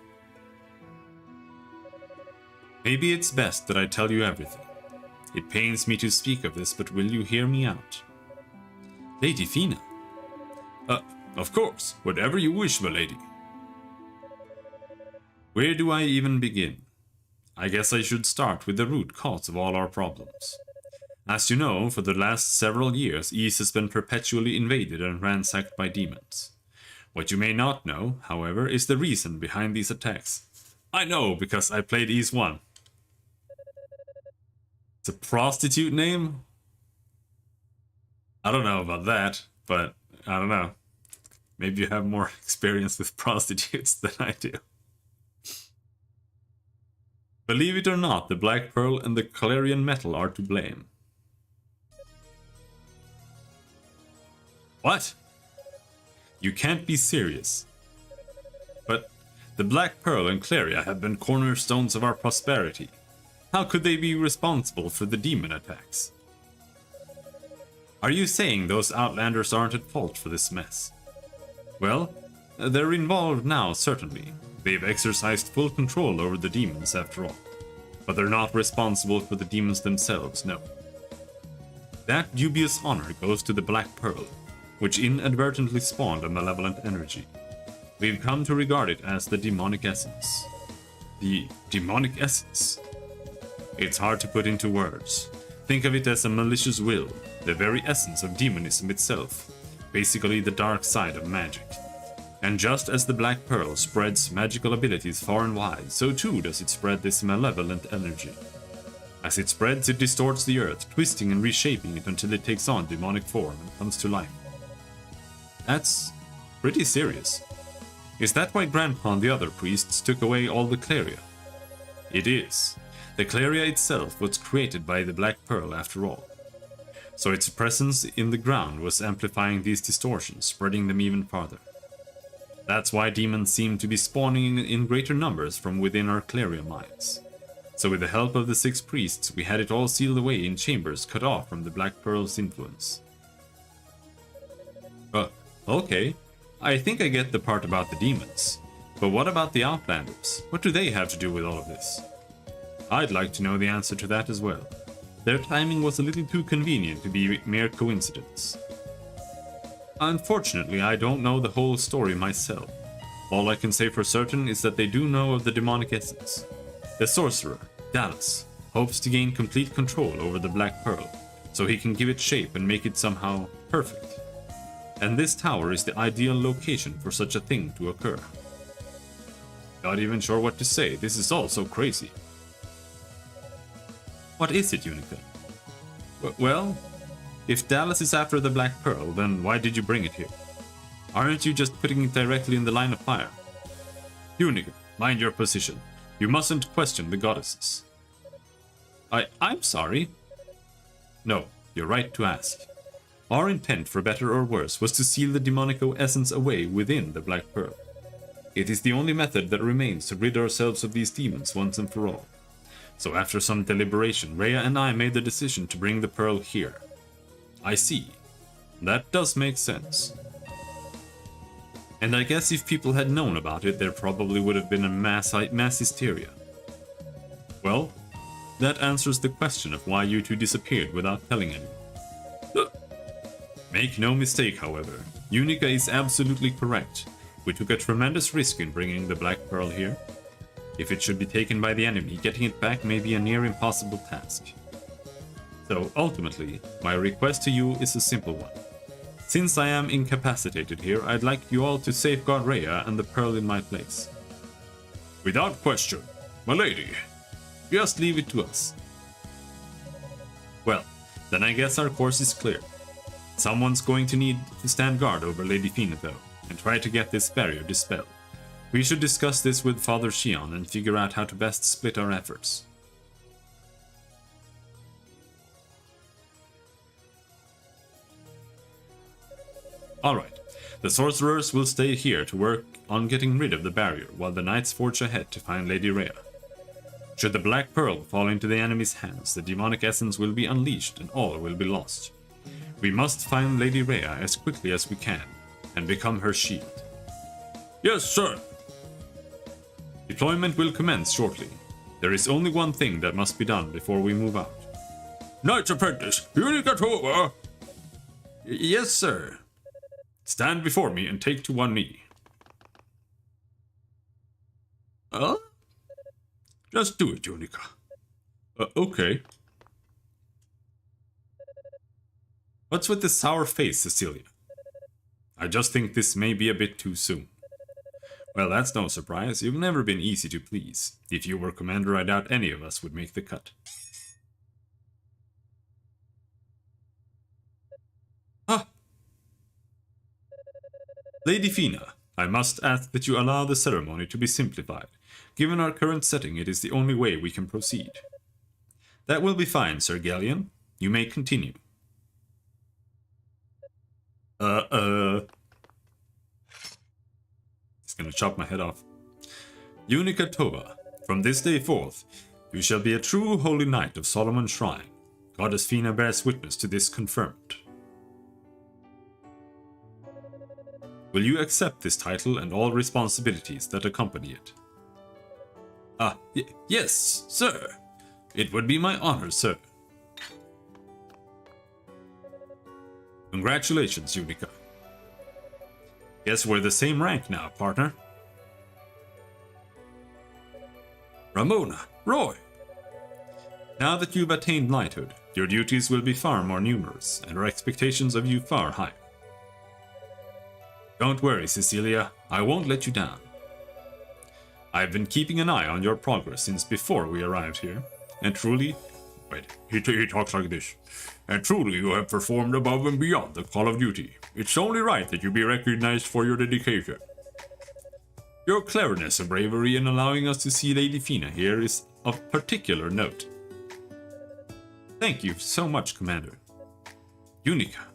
Maybe it's best that I tell you everything. It pains me to speak of this, but will you hear me out? Lady Fina. Of course, whatever you wish, my lady. Where do I even begin? I guess I should start with the root cause of all our problems. As you know, for the last several years, Ys has been perpetually invaded and ransacked by demons. What you may not know, however, is the reason behind these attacks. I know, because I played Ys 1. It's a prostitute name? I don't know about that, but I don't know. Maybe you have more experience with prostitutes than I do. Believe it or not, the Black Pearl and the Clarion Metal are to blame. What? You can't be serious. But the Black Pearl and Claria have been cornerstones of our prosperity. How could they be responsible for the demon attacks? Are you saying those outlanders aren't at fault for this mess? Well, they're involved now, certainly. They've exercised full control over the demons after all. But they're not responsible for the demons themselves, no. That dubious honor goes to the Black Pearl, which inadvertently spawned a malevolent energy. We've come to regard it as the demonic essence. The demonic essence? It's hard to put into words. Think of it as a malicious will, the very essence of demonism itself. Basically the dark side of magic. And just as the Black Pearl spreads magical abilities far and wide, so too does it spread this malevolent energy. As it spreads, it distorts the earth, twisting and reshaping it until it takes on demonic form and comes to life. That's pretty serious. Is that why Grandpa and the other priests took away all the Claria? It is. The Claria itself was created by the Black Pearl after all. So its presence in the ground was amplifying these distortions, spreading them even farther. That's why demons seem to be spawning in greater numbers from within our Claria mines. So with the help of the 6 priests, we had it all sealed away in chambers cut off from the Black Pearl's influence. Okay. I think I get the part about the demons. But what about the Outlanders? What do they have to do with all of this? I'd like to know the answer to that as well. Their timing was a little too convenient to be mere coincidence. Unfortunately, I don't know the whole story myself. All I can say for certain is that they do know of the demonic essence. The sorcerer, Dallas, hopes to gain complete control over the Black Pearl, so he can give it shape and make it somehow perfect. And this tower is the ideal location for such a thing to occur. Not even sure what to say, this is all so crazy. What is it, Unica? Well, if Dallas is after the Black Pearl, then why did you bring it here? Aren't you just putting it directly in the line of fire? Unica, mind your position. You mustn't question the goddesses. I'm sorry. No, you're right to ask. Our intent, for better or worse, was to seal the demonico essence away within the Black Pearl. It is the only method that remains to rid ourselves of these demons once and for all. So after some deliberation, Rhea and I made the decision to bring the pearl here. I see. That does make sense. And I guess if people had known about it, there probably would have been a mass hysteria. Well, that answers the question of why you two disappeared without telling anyone. Make no mistake, however, Unica is absolutely correct. We took a tremendous risk in bringing the Black Pearl here. If it should be taken by the enemy, getting it back may be a near impossible task. So, ultimately, my request to you is a simple one. Since I am incapacitated here, I'd like you all to safeguard Rhea and the Pearl in my place. Without question. My lady, just leave it to us. Well, then I guess our course is clear. Someone's going to need to stand guard over Lady Fina though, and try to get this barrier dispelled. We should discuss this with Father Xion and figure out how to best split our efforts. Alright, the sorcerers will stay here to work on getting rid of the barrier while the knights forge ahead to find Lady Rhea. Should the Black Pearl fall into the enemy's hands, the demonic essence will be unleashed and all will be lost. We must find Lady Rhea as quickly as we can and become her shield. Yes, sir! Deployment will commence shortly. There is only one thing that must be done before we move out. Knight's Apprentice, Unica Tova! Yes, sir. Stand before me and take to one knee. Just do it, Unica. Okay. What's with the sour face, Cecilia? I just think this may be a bit too soon. Well, that's no surprise. You've never been easy to please. If you were commander, I doubt any of us would make the cut. Ah! Lady Fina, I must ask that you allow the ceremony to be simplified. Given our current setting, it is the only way we can proceed. That will be fine, Sir Galleon. You may continue. He's gonna chop my head off. Unica Tova, from this day forth, you shall be a true holy knight of Solomon's Shrine. Goddess Fina bears witness to this confirmed. Will you accept this title and all responsibilities that accompany it? Yes, sir. It would be my honor, sir. Congratulations, Unica. Guess we're the same rank now, partner. Ramona, Roy. Now that you've attained knighthood, your duties will be far more numerous, and our expectations of you far higher. Don't worry, Cecilia, I won't let you down. I've been keeping an eye on your progress since before we arrived here, and truly... Wait, he talks like this. And truly you have performed above and beyond the call of duty. It's only right that you be recognized for your dedication. Your cleverness and bravery in allowing us to see Lady Fina here is of particular note. Thank you so much, Commander. Unica.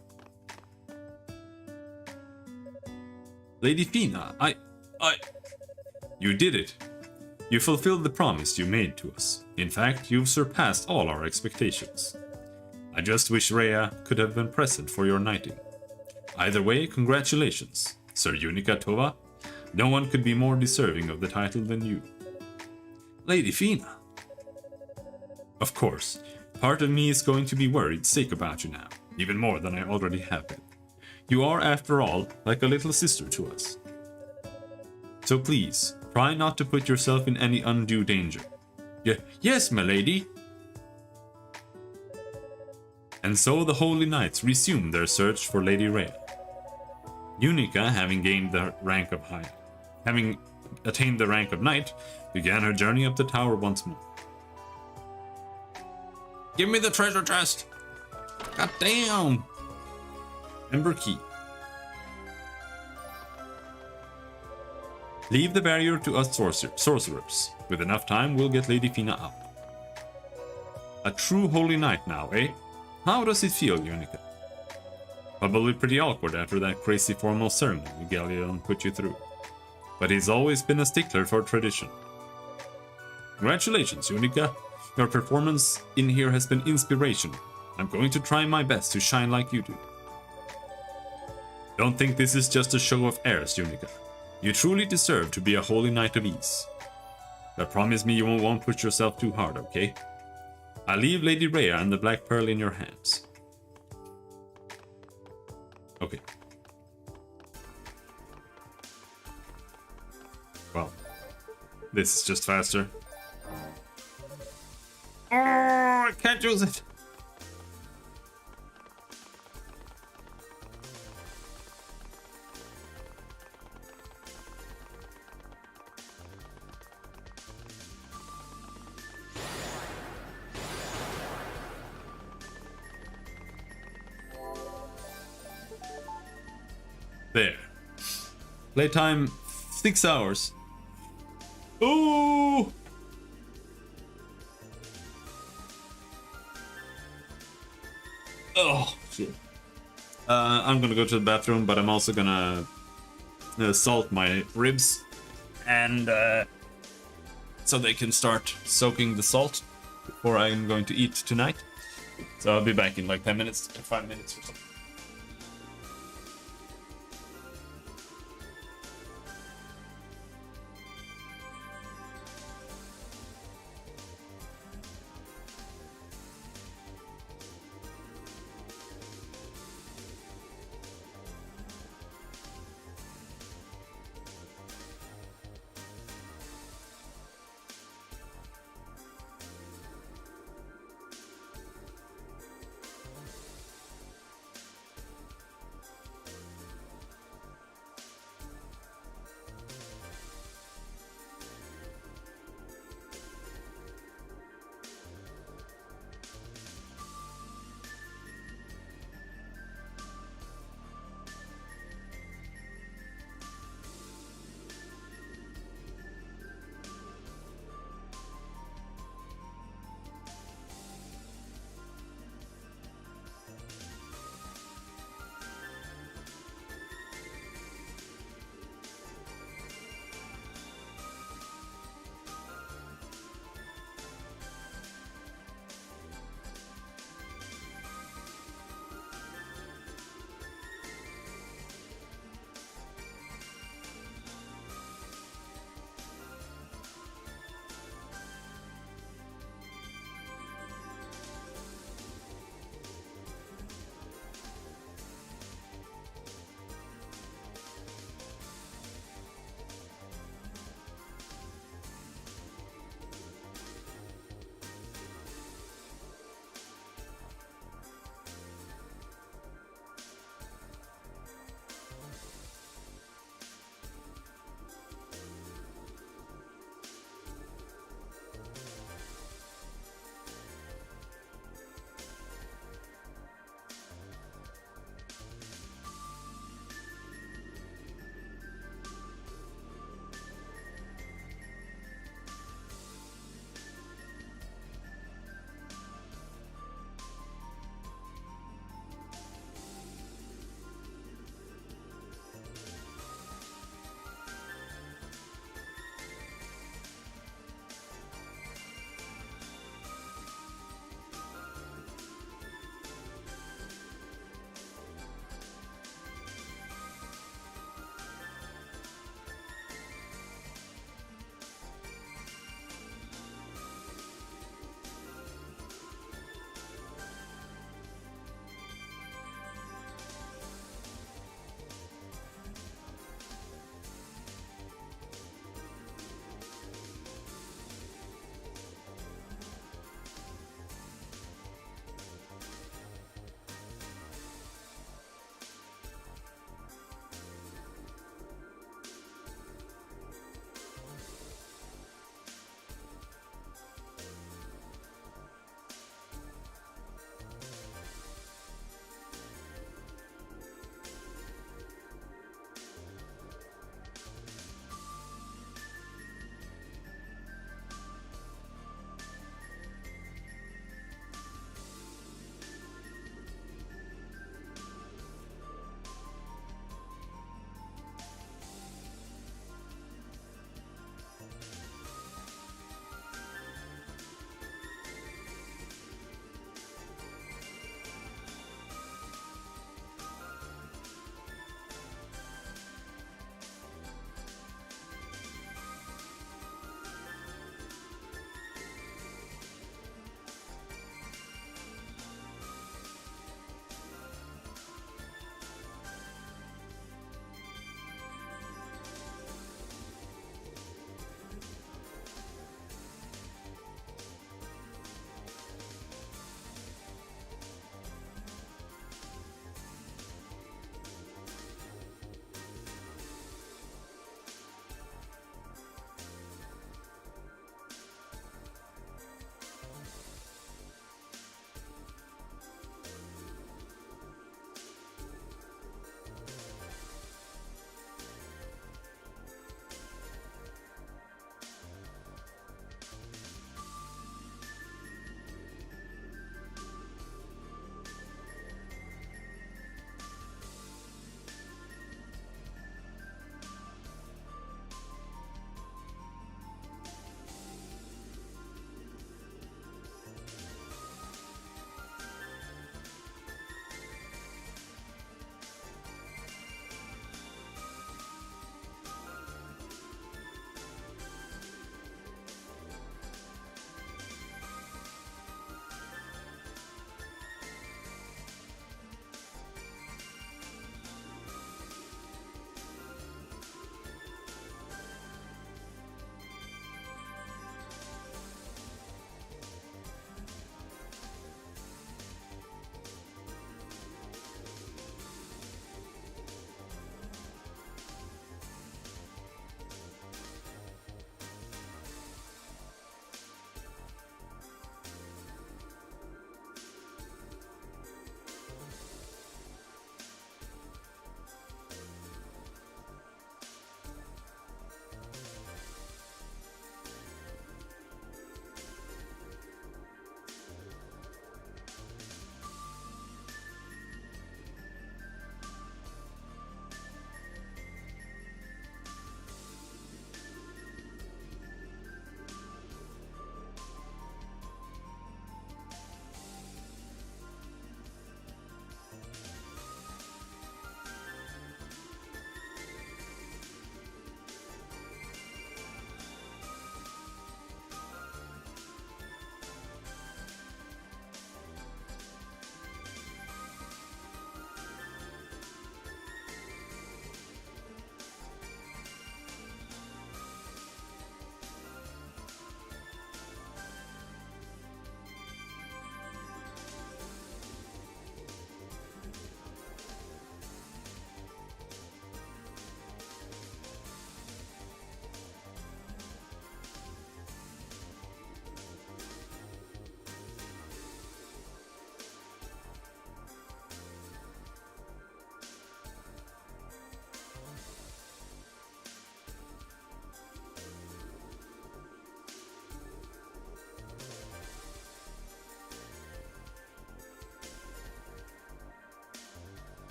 Lady Fina, You did it. You fulfilled the promise you made to us. In fact, you've surpassed all our expectations. I just wish Rhea could have been present for your knighting. Either way, congratulations, Sir Unica Tova. No one could be more deserving of the title than you. Lady Fina. Of course, part of me is going to be worried sick about you now, even more than I already have been. You are, after all, like a little sister to us. So please, try not to put yourself in any undue danger. Yes, my lady. And so the Holy Knights resumed their search for Lady Rhea. Unica, having attained the rank of knight, began her journey up the tower once more. Give me the treasure chest! God damn! Ember key. Leave the barrier to us sorcerers. With enough time, we'll get Lady Fina up. A true holy knight now, eh? How does it feel, Unica? Probably pretty awkward after that crazy formal ceremony Galleon put you through. But he's always been a stickler for tradition. Congratulations, Unica. Your performance in here has been inspirational. I'm going to try my best to shine like you do. Don't think this is just a show of airs, Unica. You truly deserve to be a holy knight of ease. But promise me you won't push yourself too hard, okay? I'll leave Lady Rhea and the Black Pearl in your hands. Okay. Well, this is just faster. Oh, I can't use it! There. Playtime 6 hours. Ooh! Oh, shit. I'm gonna go to the bathroom, but I'm also gonna salt my ribs. And so they can start soaking the salt before I'm going to eat tonight. So I'll be back in like 10 minutes, 5 minutes or something.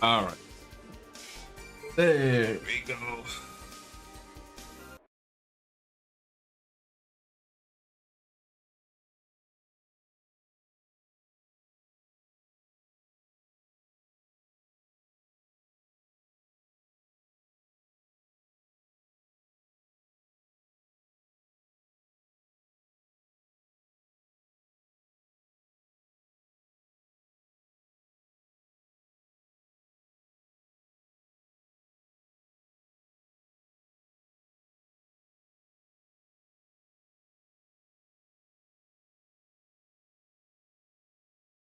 All right. There we go.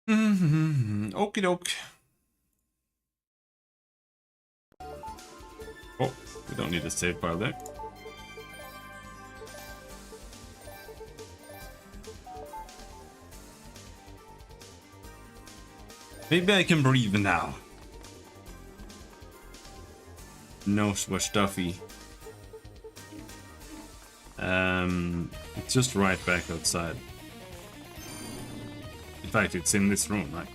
Okie doke. Oh, we don't need a save file there. Maybe I can breathe now. Nose was stuffy. It's just right back outside. In fact, it's in this room, right?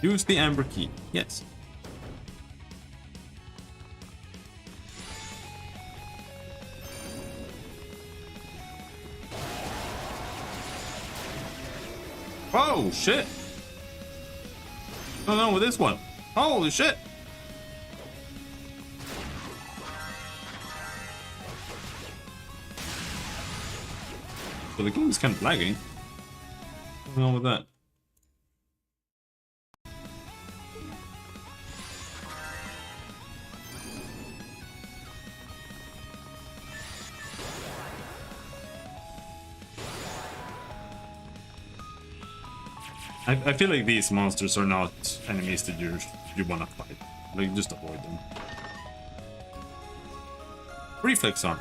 Use the amber key. Yes. Oh, shit. Oh no, with this one. Holy shit. So the game is kind of lagging. What's going on with that? I feel like these monsters are not enemies that you wanna fight. Like, just avoid them. Reflex on.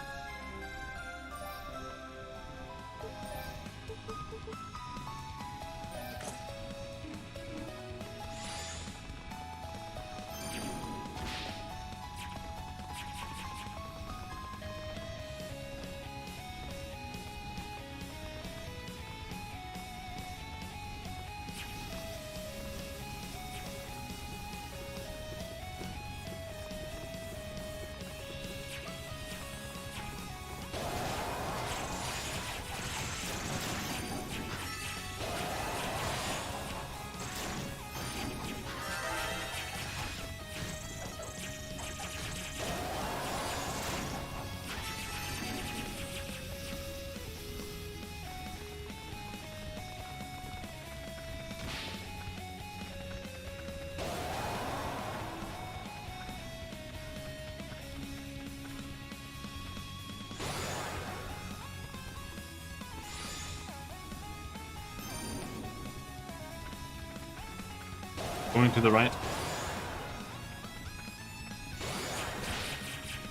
Going to the right.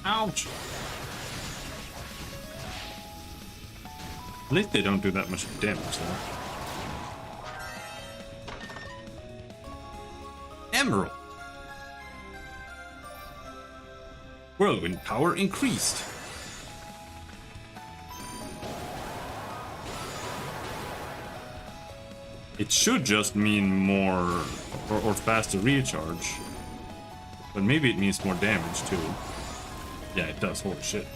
Ouch! At least they don't do that much damage, though. Emerald! Whirlwind power increased. It should just mean more or faster recharge. But maybe it means more damage too. Yeah, it does. Holy shit.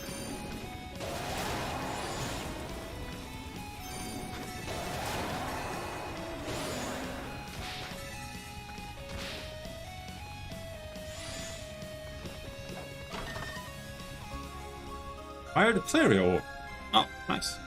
Fire the Clario. Oh, nice.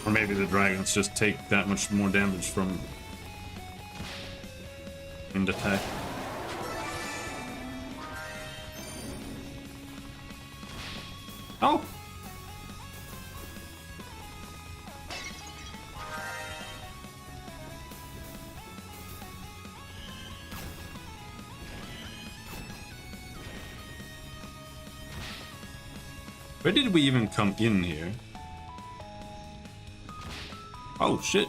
Or maybe the dragons just take that much more damage from wind attack. Oh! Where did we even come in here? Oh shit.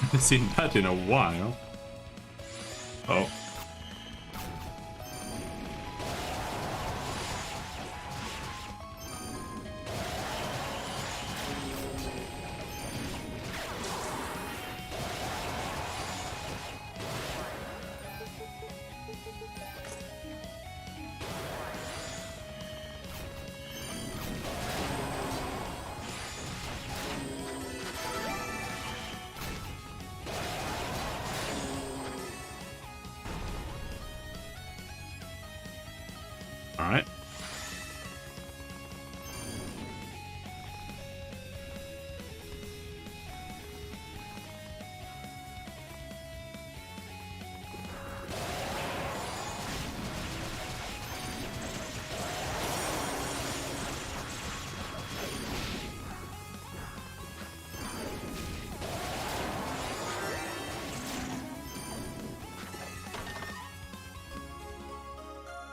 Haven't seen that in a while. Oh. Alright.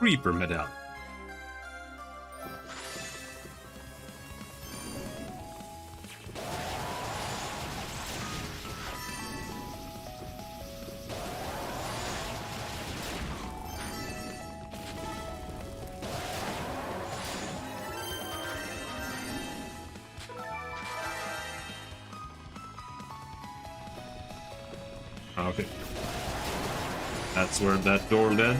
Reaper medallion. Okay. That's where that door led.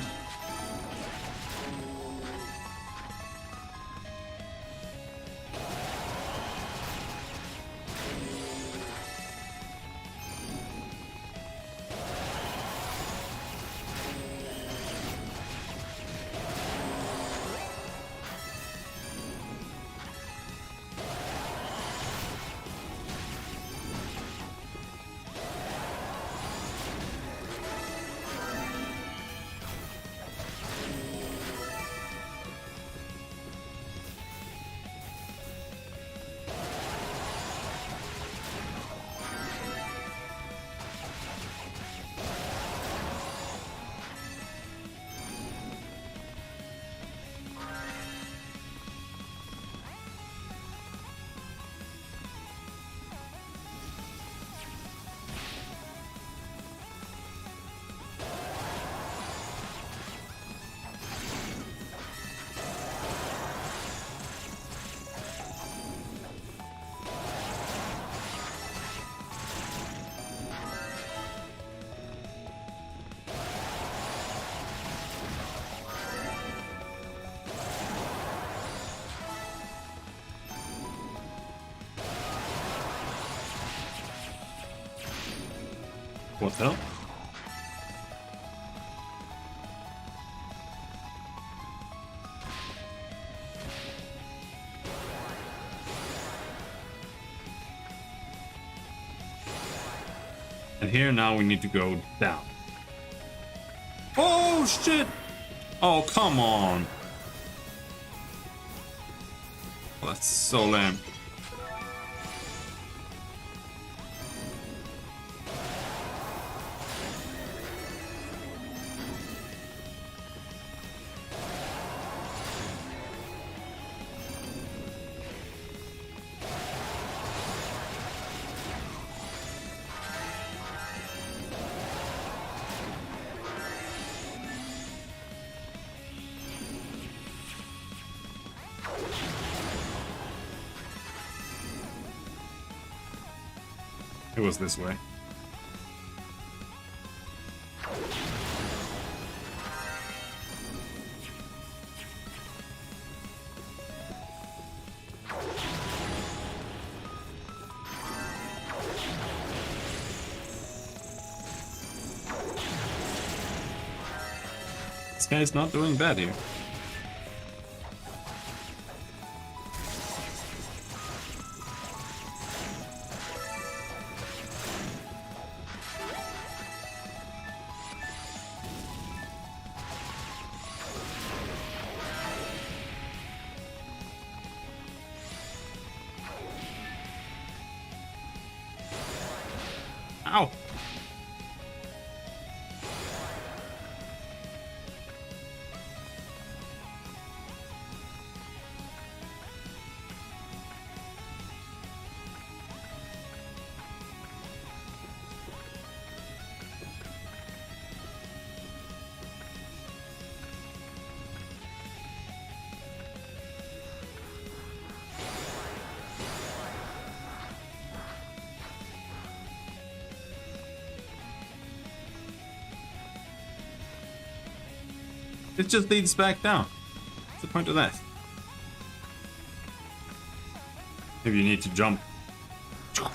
What the hell? And here now we need to go down. Oh shit! Oh, come on. Oh, that's so lame. It was this way. This guy's not doing bad here. Ow! It just leads back down. What's the point of that? Maybe you need to jump. Oh.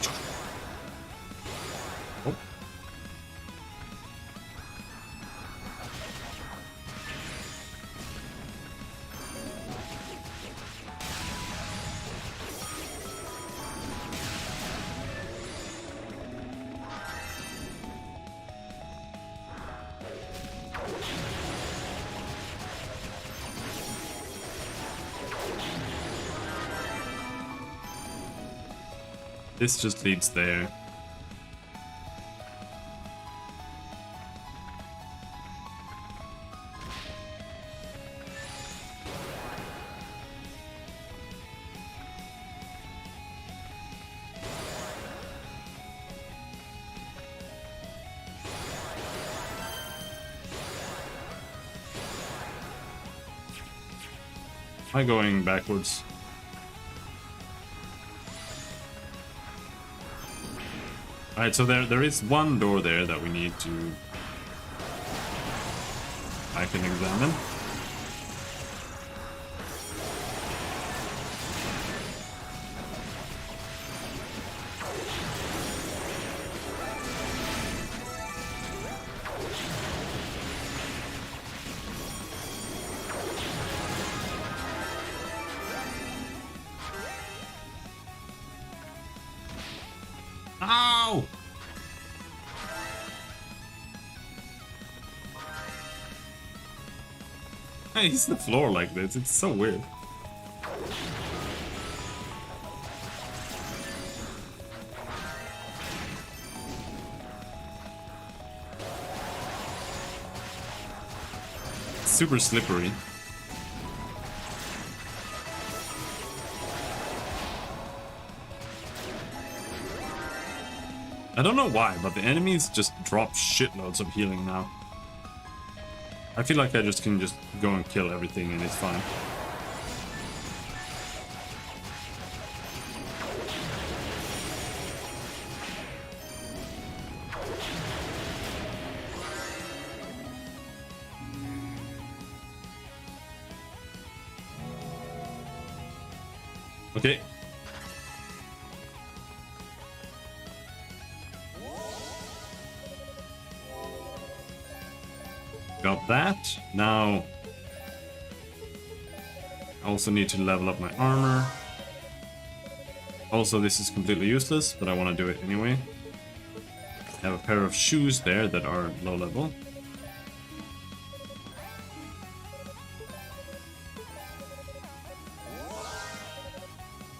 This just leads there. Am I going backwards? Alright, so there is one door there that we need to... I can examine. Ow! Hey, it's the floor like this. It's so weird. It's super slippery. I don't know why, but the enemies just drop shitloads of healing now. I feel like I just can just go and kill everything and it's fine. Okay. Got that. Now, I also need to level up my armor. Also, this is completely useless, but I want to do it anyway. I have a pair of shoes there that are low level.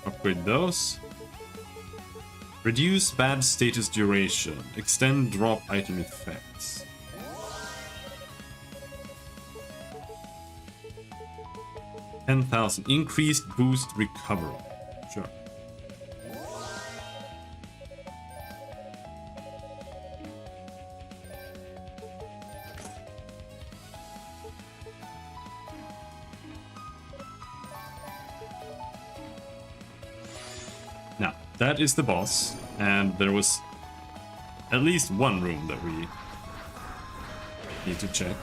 Upgrade those. Reduce bad status duration. Extend drop item effects. $10,000. Increased boost recovery. Sure. Now, that is the boss, and there was at least one room that we need to check.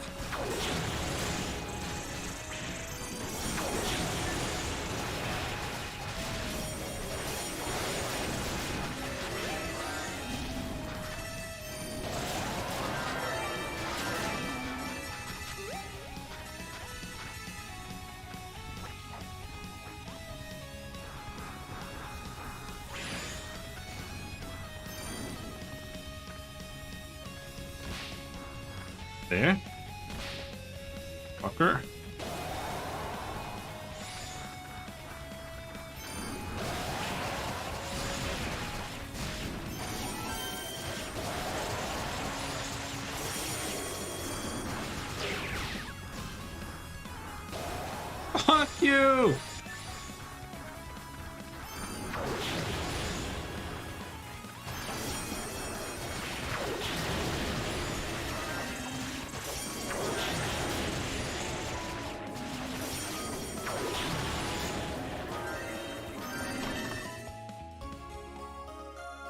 There. Fucker. Fuck you!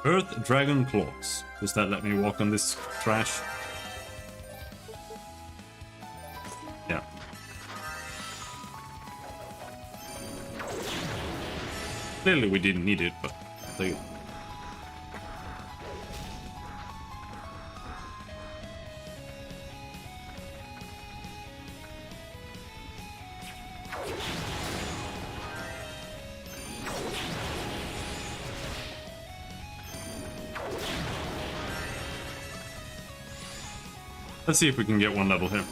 Earth Dragon Claws. Does that let me walk on this trash? Yeah. Clearly we didn't need it, but I'll take it. Let's see if we can get one level here.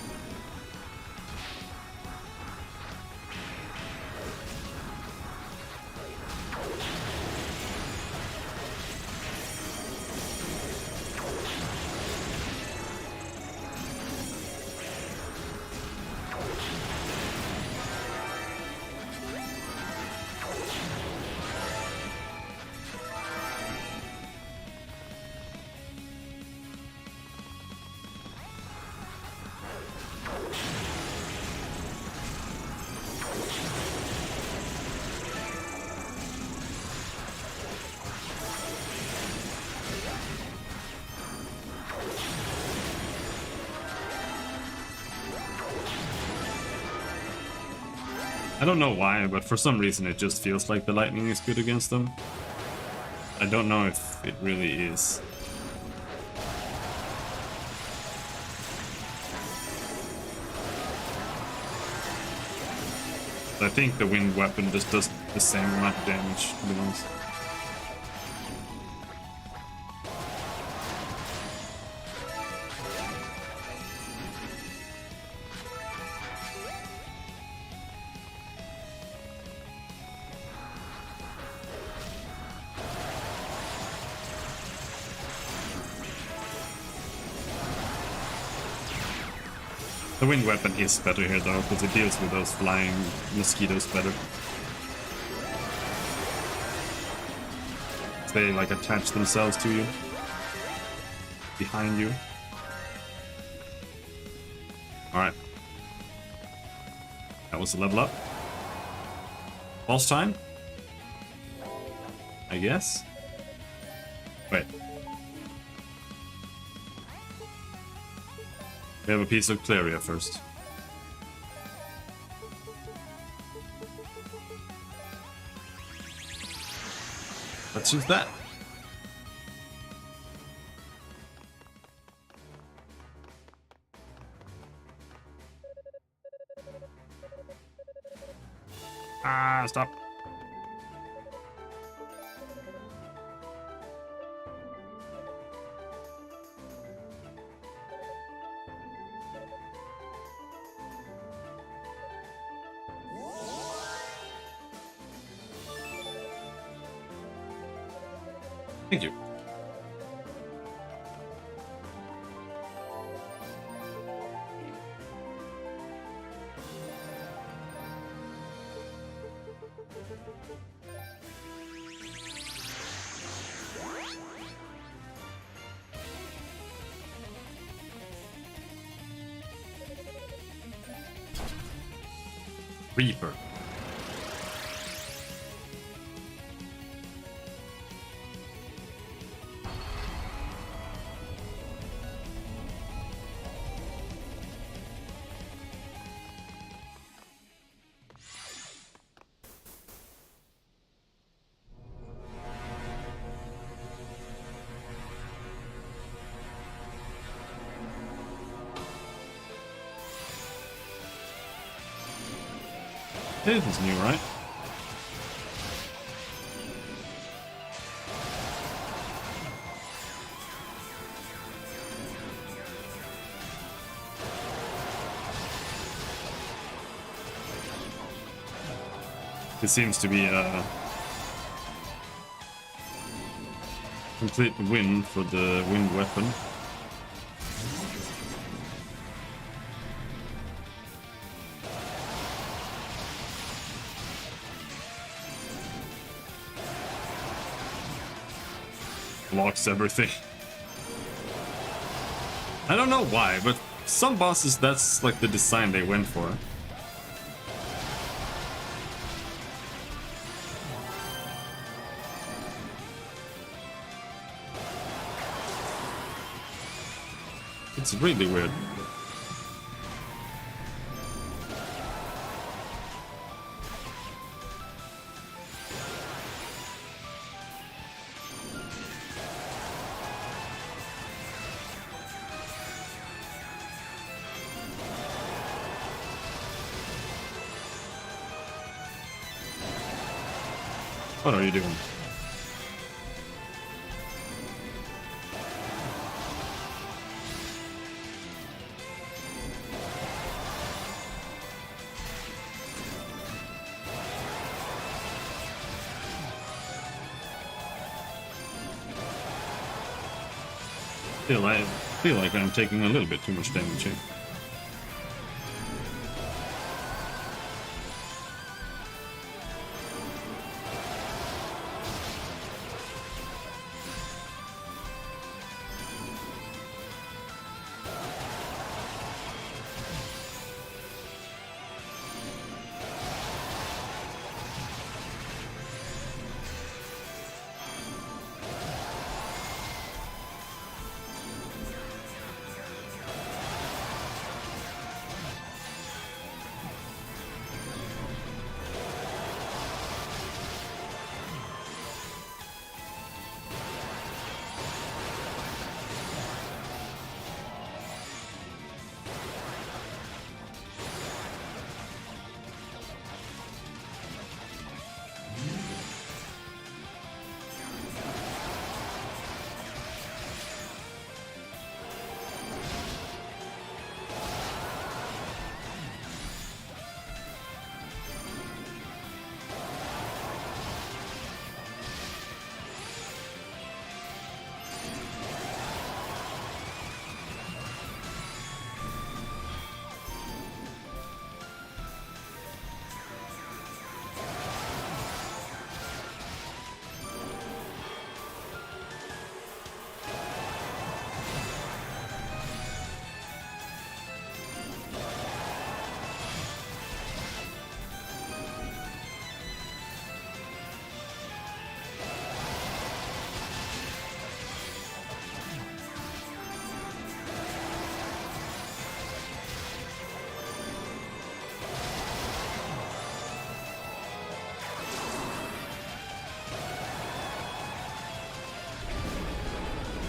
I don't know why, but for some reason it just feels like the lightning is good against them. I don't know if it really is. I think the wind weapon just does the same amount of damage, to be honest. The wind weapon is better here though, because it deals with those flying mosquitoes better. They like attach themselves to you, behind you. Alright. That was a level up. Boss time? I guess? Wait. We have a piece of Claria first. Let's use that. Ah, stop. Thank you. Reaper. This is new, right? It seems to be a complete win for the wind weapon. blocks everything. I don't know why, but some bosses, that's like the design they went for. It's really weird. What are you doing? Still, I feel like I'm taking a little bit too much damage here.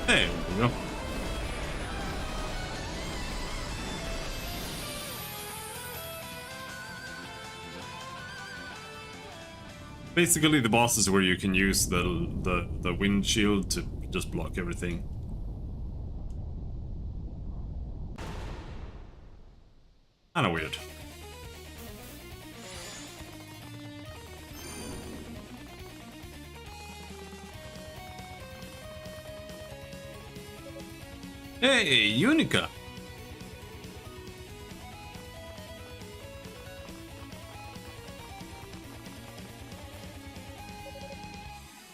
There we go. Basically, the boss is where you can use the windshield to just block everything. Kinda weird. Hey, Unica!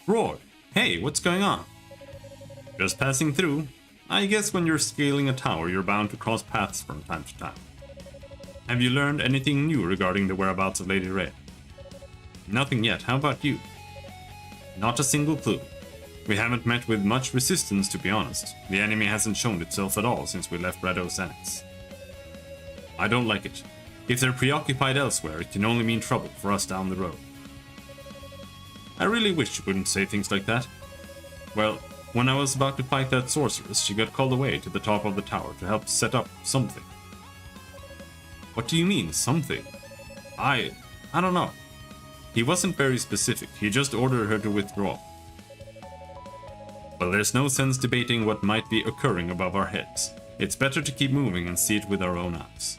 Roar! Hey, what's going on? Just passing through. I guess when you're scaling a tower, you're bound to cross paths from time to time. Have you learned anything new regarding the whereabouts of Lady Rhea? Nothing yet. How about you? Not a single clue. We haven't met with much resistance, to be honest. The enemy hasn't shown itself at all since we left Rados Annex. I don't like it. If they're preoccupied elsewhere, it can only mean trouble for us down the road. I really wish you wouldn't say things like that. Well, when I was about to fight that sorceress, she got called away to the top of the tower to help set up something. What do you mean, something? I don't know. He wasn't very specific, he just ordered her to withdraw. Well, there's no sense debating what might be occurring above our heads. It's better to keep moving and see it with our own eyes.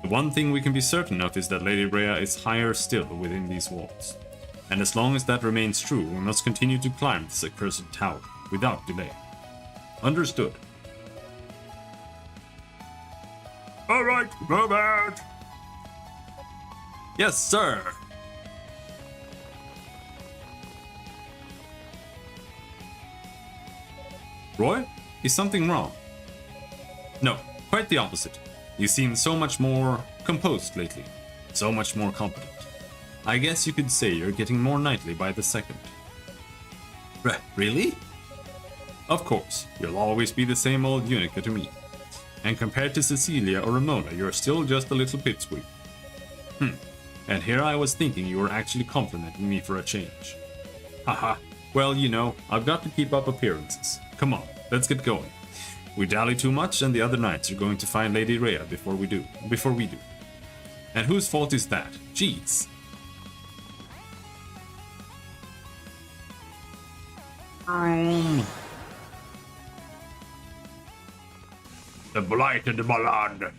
The one thing we can be certain of is that Lady Rhea is higher still within these walls. And as long as that remains true, we must continue to climb this accursed tower, without delay. Understood. Alright, move out! Yes, sir! Roy, is something wrong? No, quite the opposite. You seem so much more composed lately. So much more competent. I guess you could say you're getting more knightly by the second. Really? Of course, you'll always be the same old Unica to me. And compared to Cecilia or Ramona, you're still just a little pipsqueak. And here I was thinking you were actually complimenting me for a change. Haha. Well, you know, I've got to keep up appearances. Come on, let's get going. We dally too much and the other knights are going to find Lady Rhea before we do. And whose fault is that? Jeez. The blighted ballad.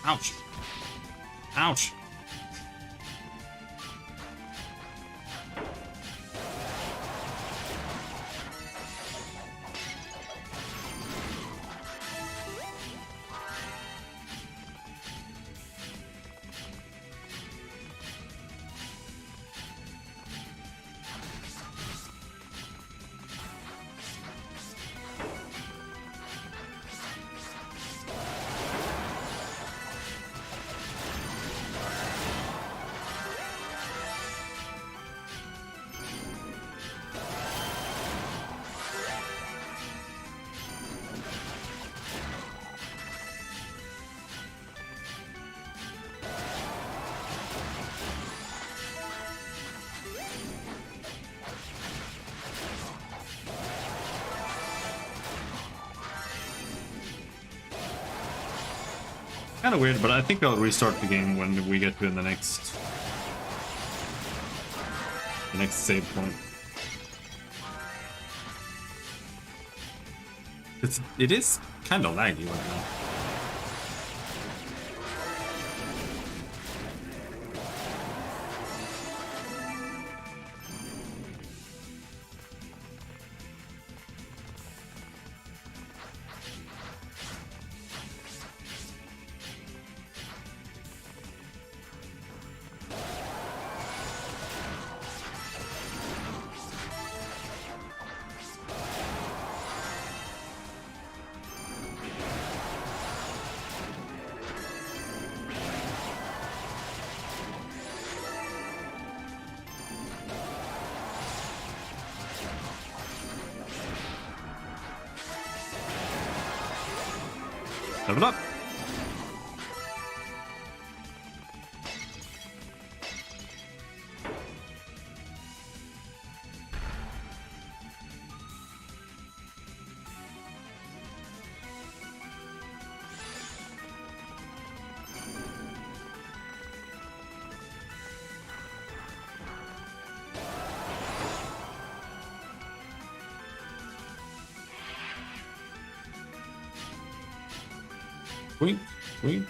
Ouch. Ouch. Kind of weird, but I think I'll restart the game when we get to the next save point. It is kind of laggy right now. Level up. Wink, wink.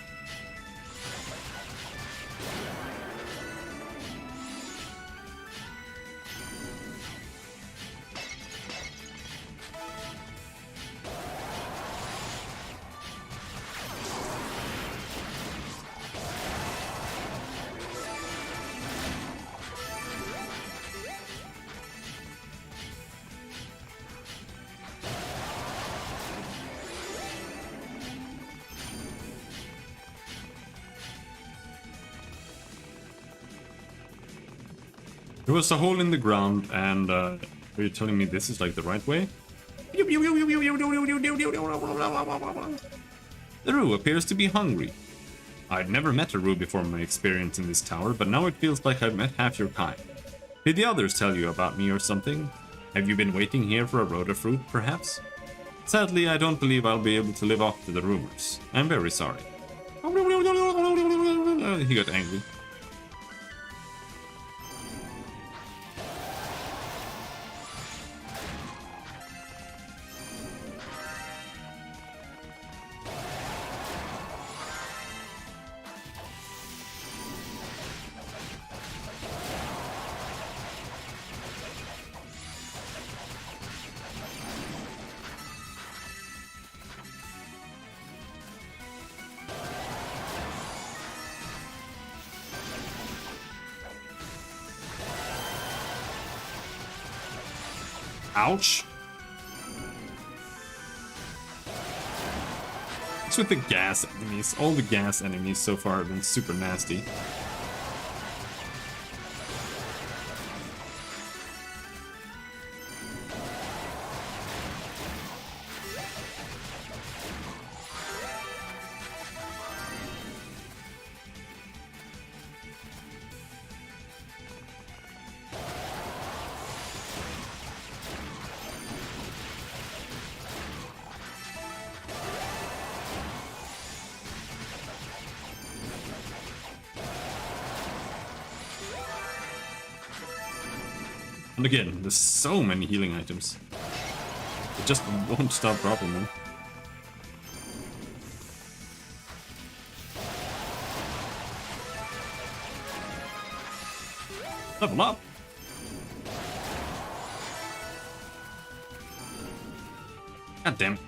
There was a hole in the ground, and are you telling me this is like the right way? The Roo appears to be hungry. I'd never met a Roo before my experience in this tower, but now it feels like I've met half your kind. Did the others tell you about me or something? Have you been waiting here for a Rhoda fruit, perhaps? Sadly, I don't believe I'll be able to live up to the rumors. I'm very sorry. He got angry. Ouch. What's with the gas enemies? All the gas enemies so far have been super nasty. And again, there's so many healing items. It just won't stop dropping them. Level up! God damn.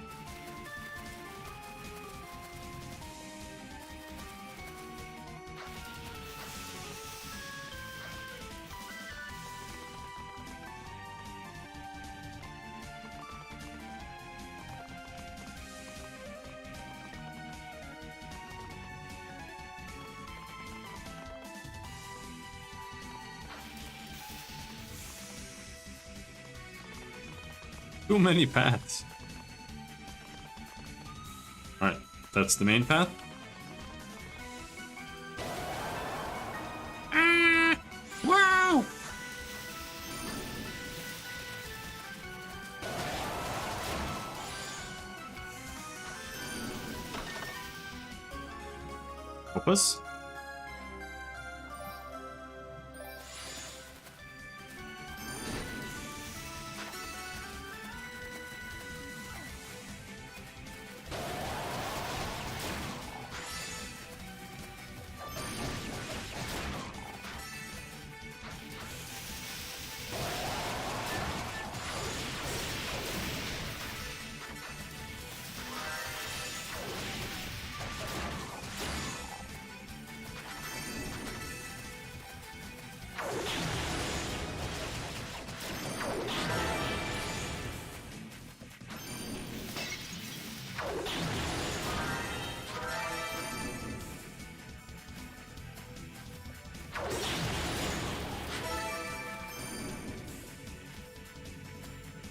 Too many paths. Alright, that's the main path. Wow! Opus?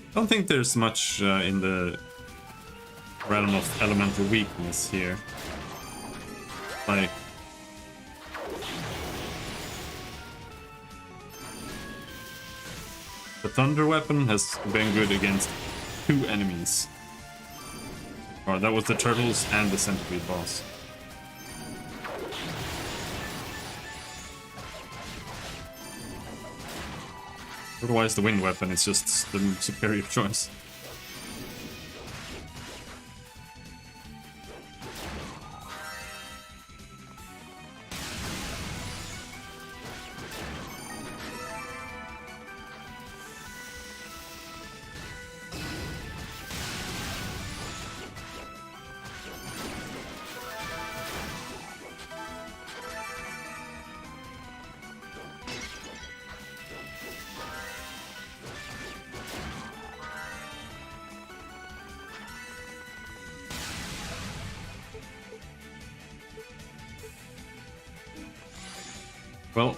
I don't think there's much in the realm of elemental weakness here. Like, the thunder weapon has been good against 2 enemies. Or that was the turtles and the centipede boss. Otherwise, the wind weapon is just the superior choice. Well,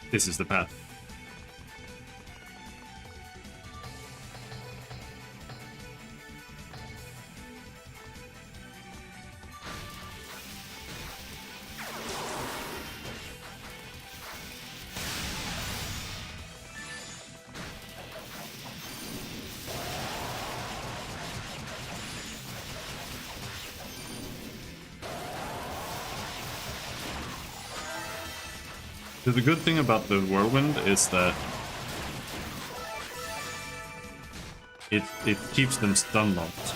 this is the path. The good thing about the whirlwind is that it keeps them stun locked.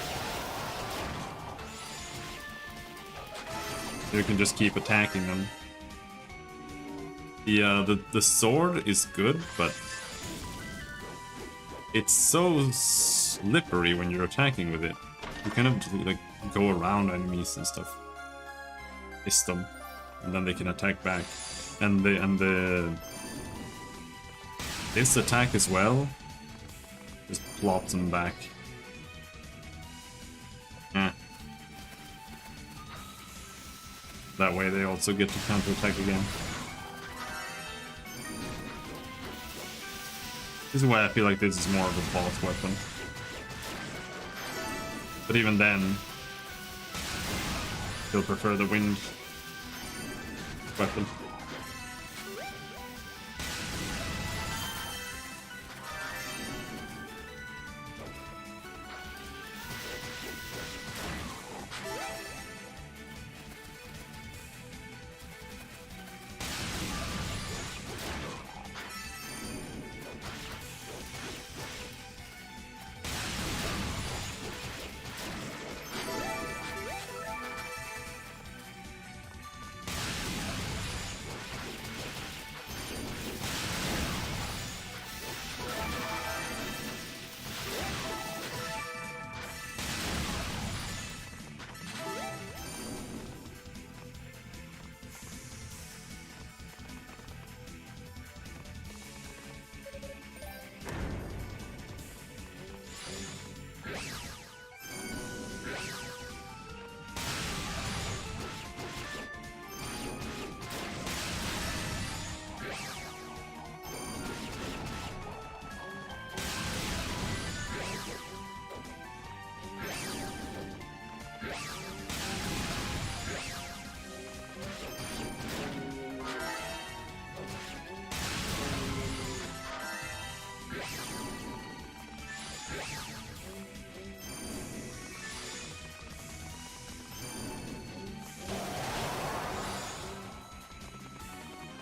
You can just keep attacking them. The sword is good, but it's so slippery when you're attacking with it. You kind of like go around enemies and stuff, miss them, and then they can attack back. And the This attack as well just plops them back. That way they also get to counterattack again. This is why I feel like this is more of a boss weapon. But even then, still prefer the wind weapon.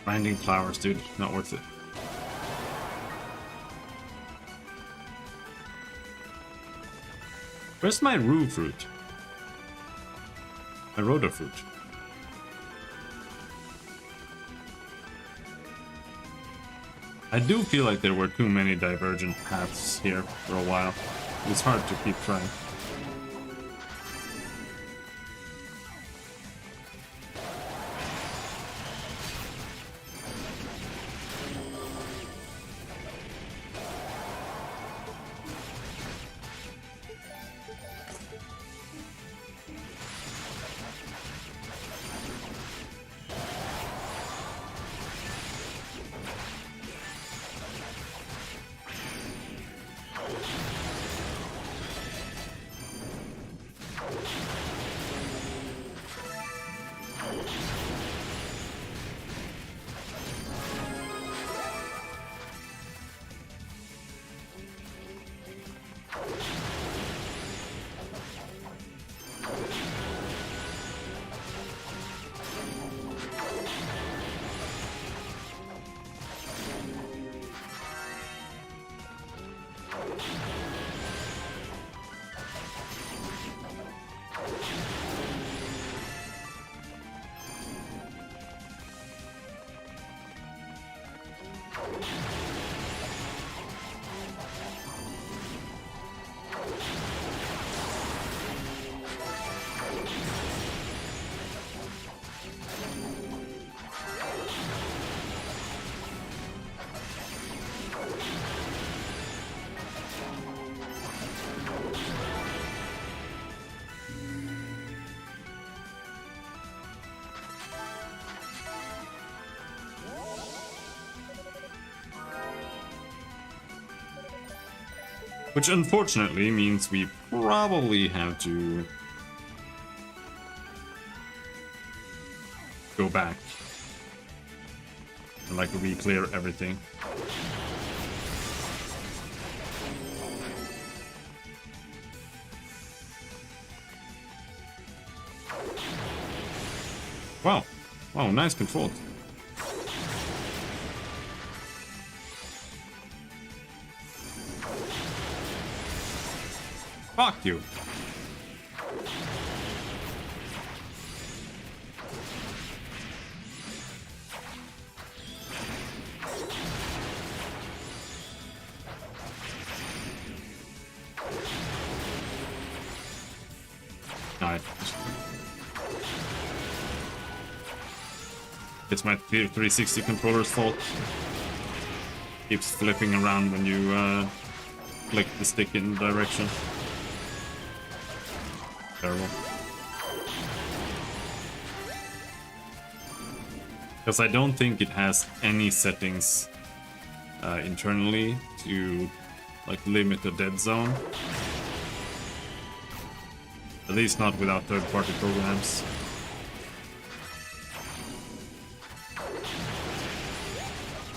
Grinding flowers, dude. Not worth it. Where's my rue fruit? My rhoda fruit. I do feel like there were too many divergent paths here for a while. It's hard to keep trying. Which unfortunately means we probably have to go back and like re-clear everything. Wow. Wow, nice control. Fuck you. Alright. It's my 360 controller's fault. Keeps flipping around when you flick the stick in the direction. Terrible. Because I don't think it has any settings internally to like limit the dead zone. At least not without third-party programs.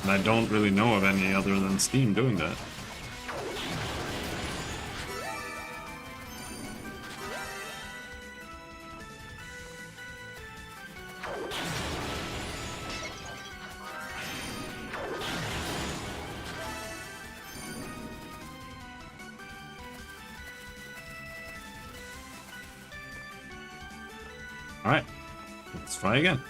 And I don't really know of any other than Steam doing that. Alright, let's try again.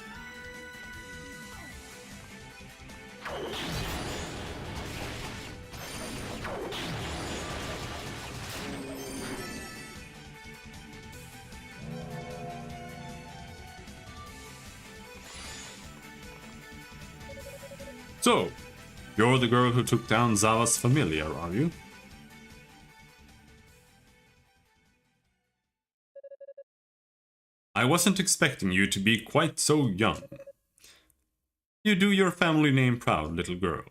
So, you're the girl who took down Zava's familiar, are you? I wasn't expecting you to be quite so young. You do your family name proud, little girl.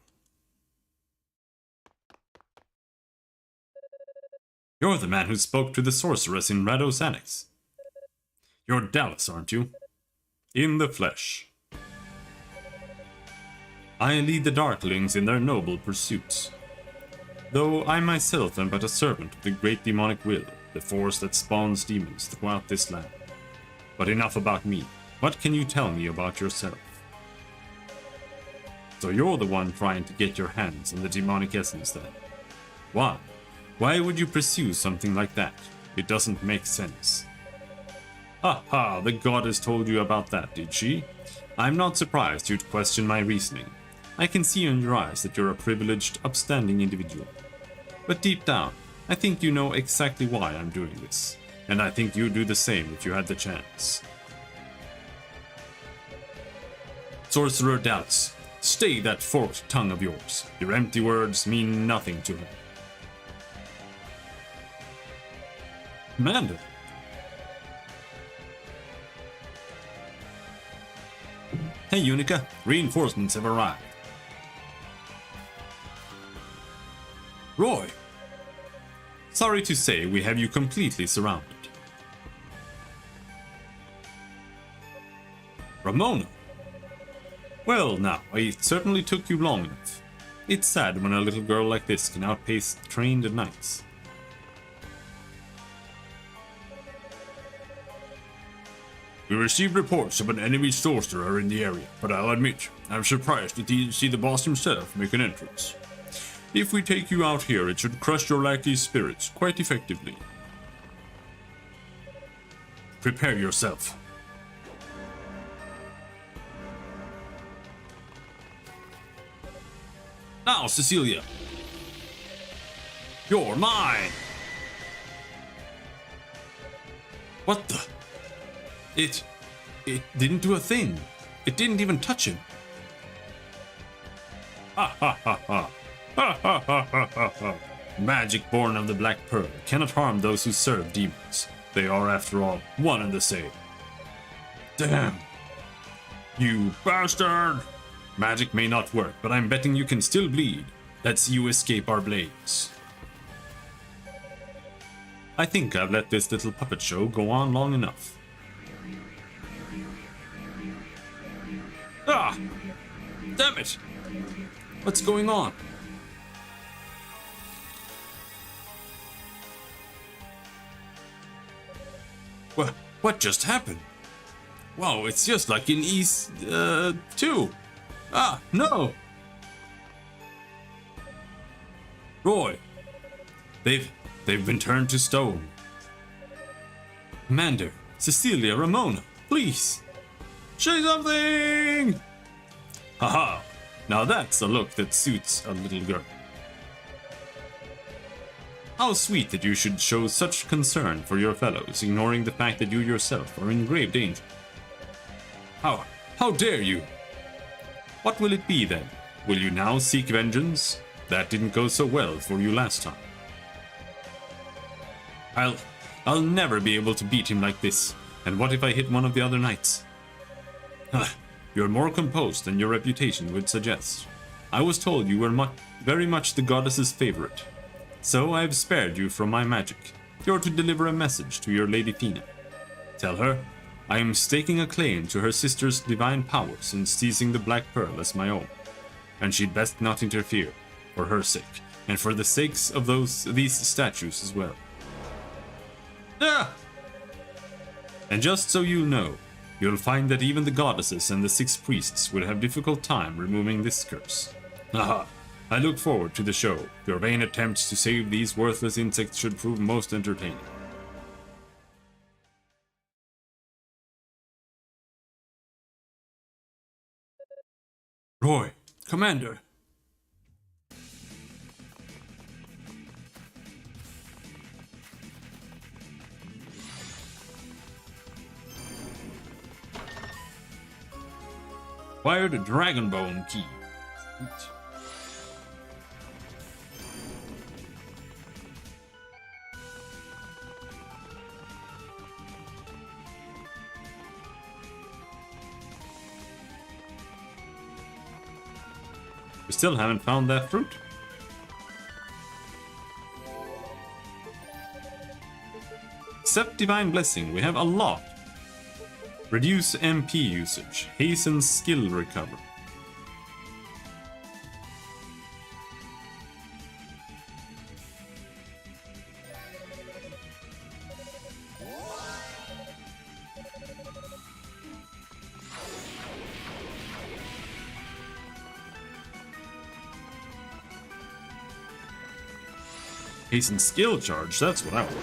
You're the man who spoke to the sorceress in Rados Annex. You're Dallas, aren't you? In the flesh. I lead the Darklings in their noble pursuits. Though I myself am but a servant of the great demonic will, the force that spawns demons throughout this land. But enough about me. What can you tell me about yourself? So you're the one trying to get your hands on the demonic essence then? Why? Why would you pursue something like that? It doesn't make sense. Ha ha, the goddess told you about that, did she? I'm not surprised you'd question my reasoning. I can see in your eyes that you're a privileged, upstanding individual. But deep down, I think you know exactly why I'm doing this. And I think you'd do the same if you had the chance. Sorcerer Dallas, stay that forked tongue of yours. Your empty words mean nothing to her. Commander. Hey Unica, reinforcements have arrived. Roy. Sorry to say, we have you completely surrounded. Ramona. Well now, it certainly took you long enough. It's sad when a little girl like this can outpace trained knights. We received reports of an enemy sorcerer in the area, but I'll admit, I'm surprised that he didn't see the boss himself make an entrance. If we take you out here, it should crush your lackey's spirits quite effectively. Prepare yourself. Now, Cecilia. You're mine! What the? It didn't do a thing. It didn't even touch him. Ha ha ha ha. Ha ha ha ha ha ha. Magic born of the Black Pearl cannot harm those who serve demons. They are, after all, one and the same. Damn. You bastard! Magic may not work, but I'm betting you can still bleed. Let's see you escape our blades. I think I've let this little puppet show go on long enough. Ah! Damn it! What's going on? What just happened? Wow, it's just like in East 2. Ah, no! Roy, they've been turned to stone. Commander, Cecilia, Ramona, please, say something! Haha, now that's a look that suits a little girl. How sweet that you should show such concern for your fellows, ignoring the fact that you yourself are in grave danger. How dare you? What will it be then? Will you now seek vengeance? That didn't go so well for you last time. I'll never be able to beat him like this. And what if I hit one of the other knights? You're more composed than your reputation would suggest. I was told you were very much the goddess's favorite. So I've spared you from my magic. You're to deliver a message to your Lady Fina. Tell her, I am staking a claim to her sister's divine powers and seizing the Black Pearl as my own. And she'd best not interfere, for her sake, and for the sakes of these statues as well. Ah! And just so you know, you'll find that even the goddesses and the 6 priests would have difficult time removing this curse. Aha! I look forward to the show. Your vain attempts to save these worthless insects should prove most entertaining. Roy, Commander. Acquired a Dragonbone key. Sweet. We still haven't found that fruit. Accept Divine Blessing. We have a lot. Reduce MP usage. Hasten skill recovery. Hasten skill charge, that's what I want.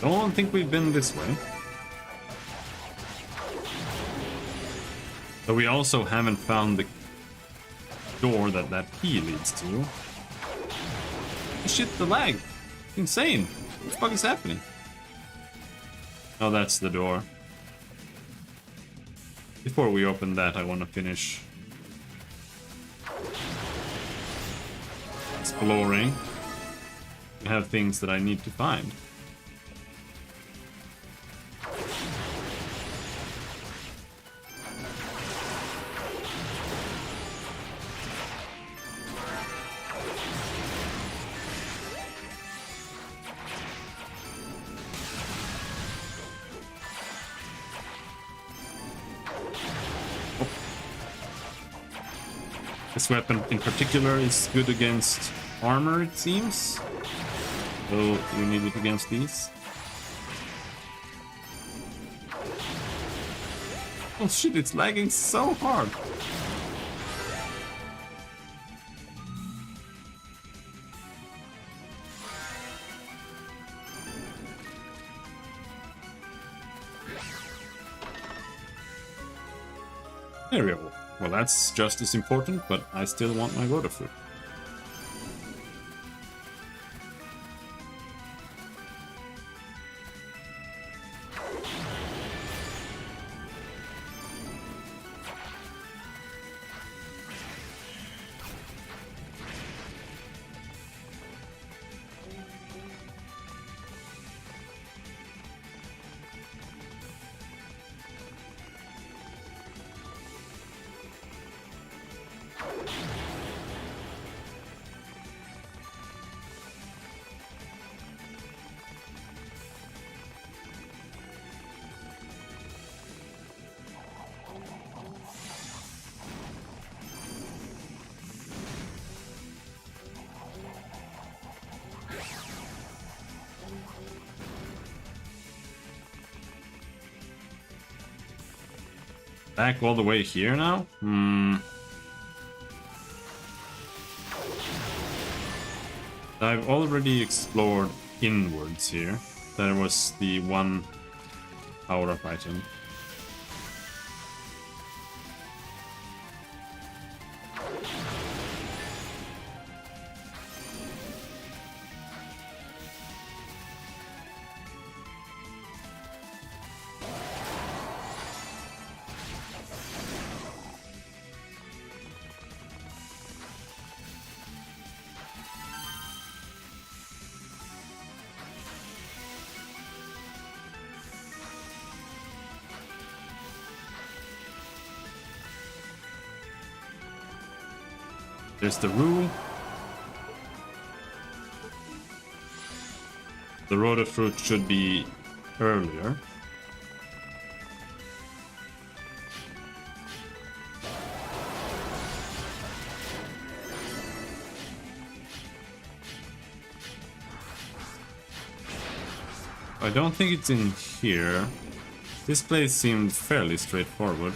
Don't think we've been this way. But we also haven't found the door that key leads to. Shit, the lag! Insane! What the fuck is happening? Oh, that's the door. Before we open that, I want to finish exploring. I have things that I need to find. This weapon in particular is good against armor, it seems. So we need it against these. Oh shit, it's lagging so hard. There we go. Well, that's just as important, but I still want my Rhoda fruit. Back all the way here now? I've already explored inwards here. There was the one power-up item. There's the rule. The Road of Fruit should be earlier. I don't think it's in here. This place seemed fairly straightforward.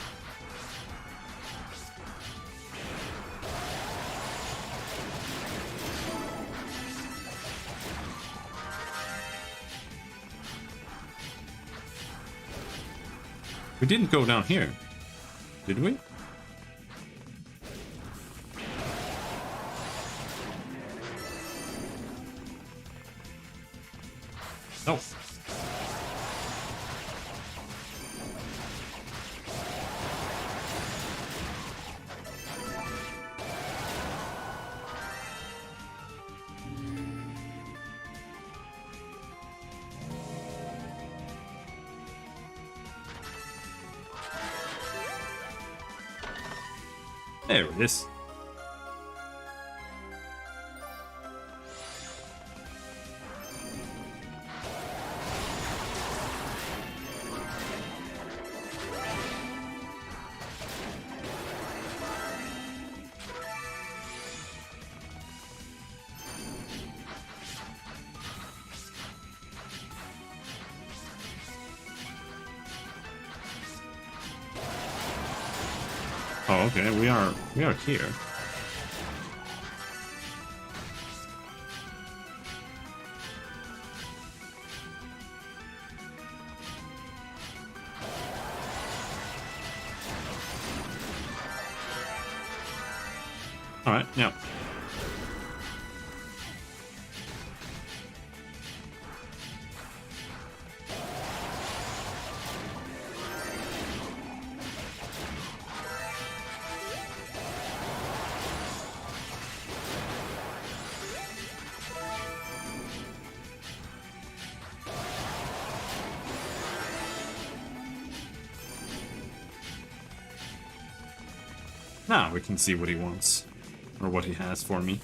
We didn't go down here, did we? Oh. There it is. Oh, okay, we are here. All right, yeah. Now we can see what he wants, or what he has for me.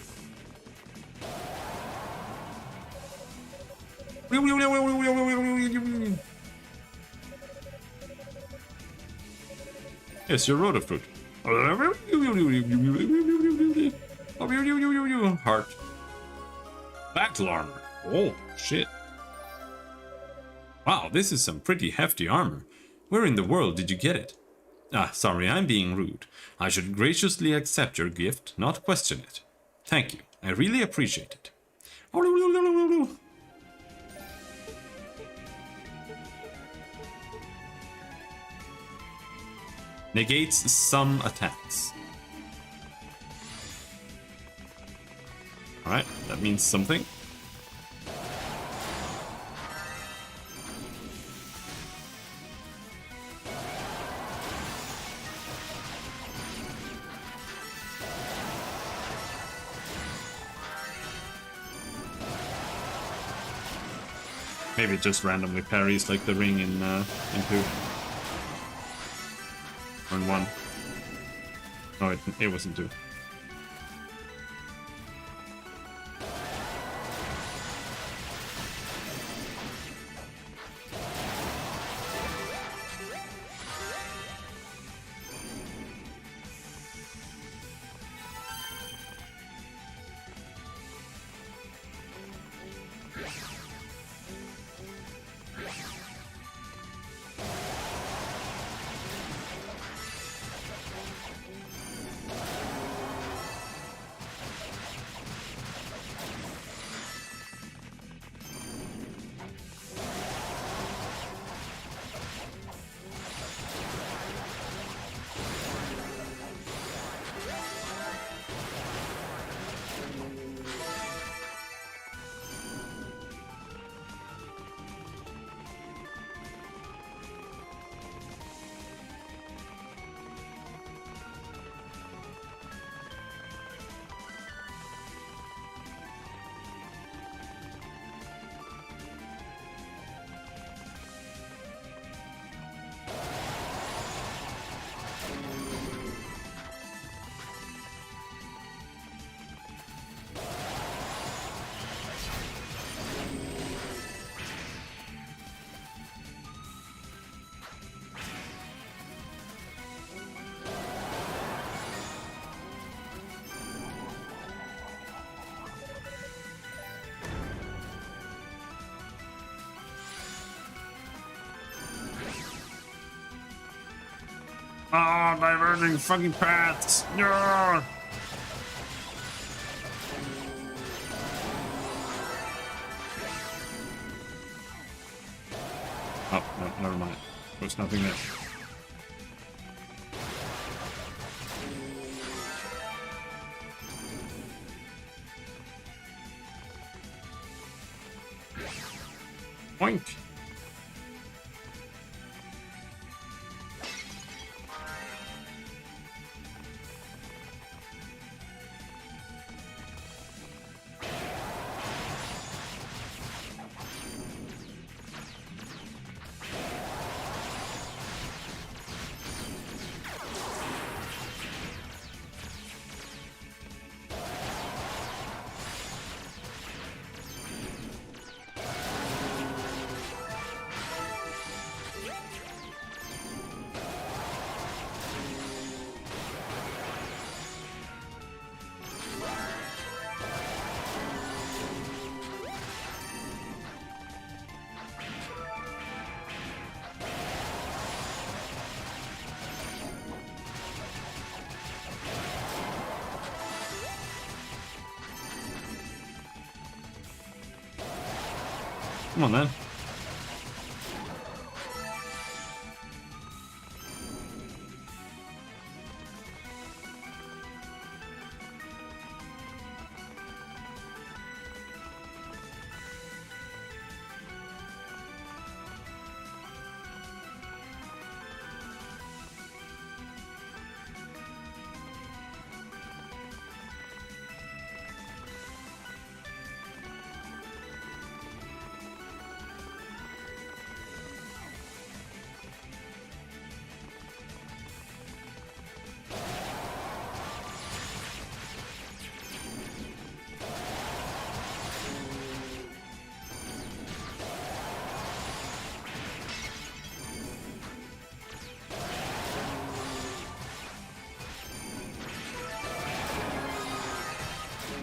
Yes, your Road of Fruit. Heart. Battle armor. Oh, shit. Wow, this is some pretty hefty armor. Where in the world did you get it? Ah, sorry, I'm being rude. I should graciously accept your gift, not question it. Thank you. I really appreciate it. Negates some attacks. Alright, that means something. Maybe it just randomly parries like the ring in 2. Or in 1. No, it wasn't 2. Ah, diverging fucking paths. No. Oh, no, never mind. There's nothing there. Boink. Come on, then.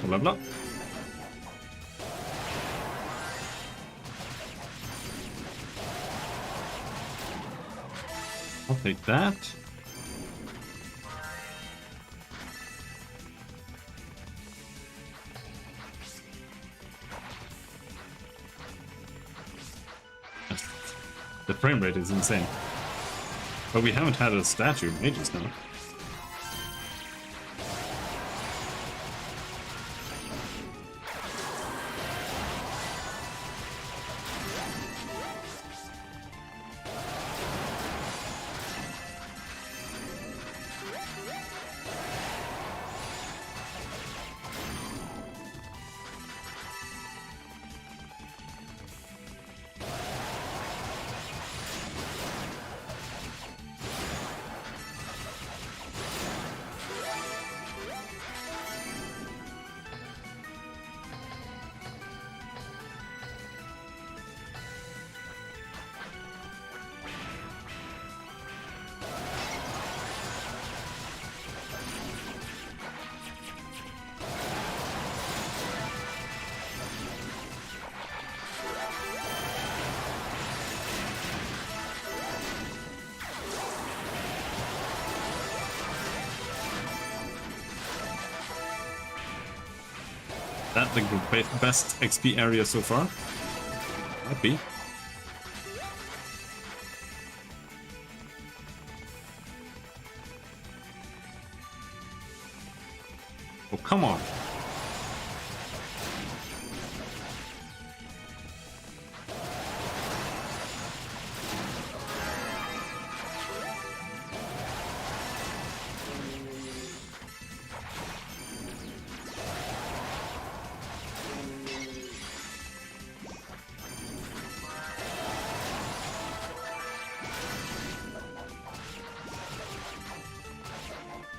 Level up. I'll take that. The frame rate is insane. But we haven't had a statue in ages now. That the best XP area so far? Might be. Oh, come on.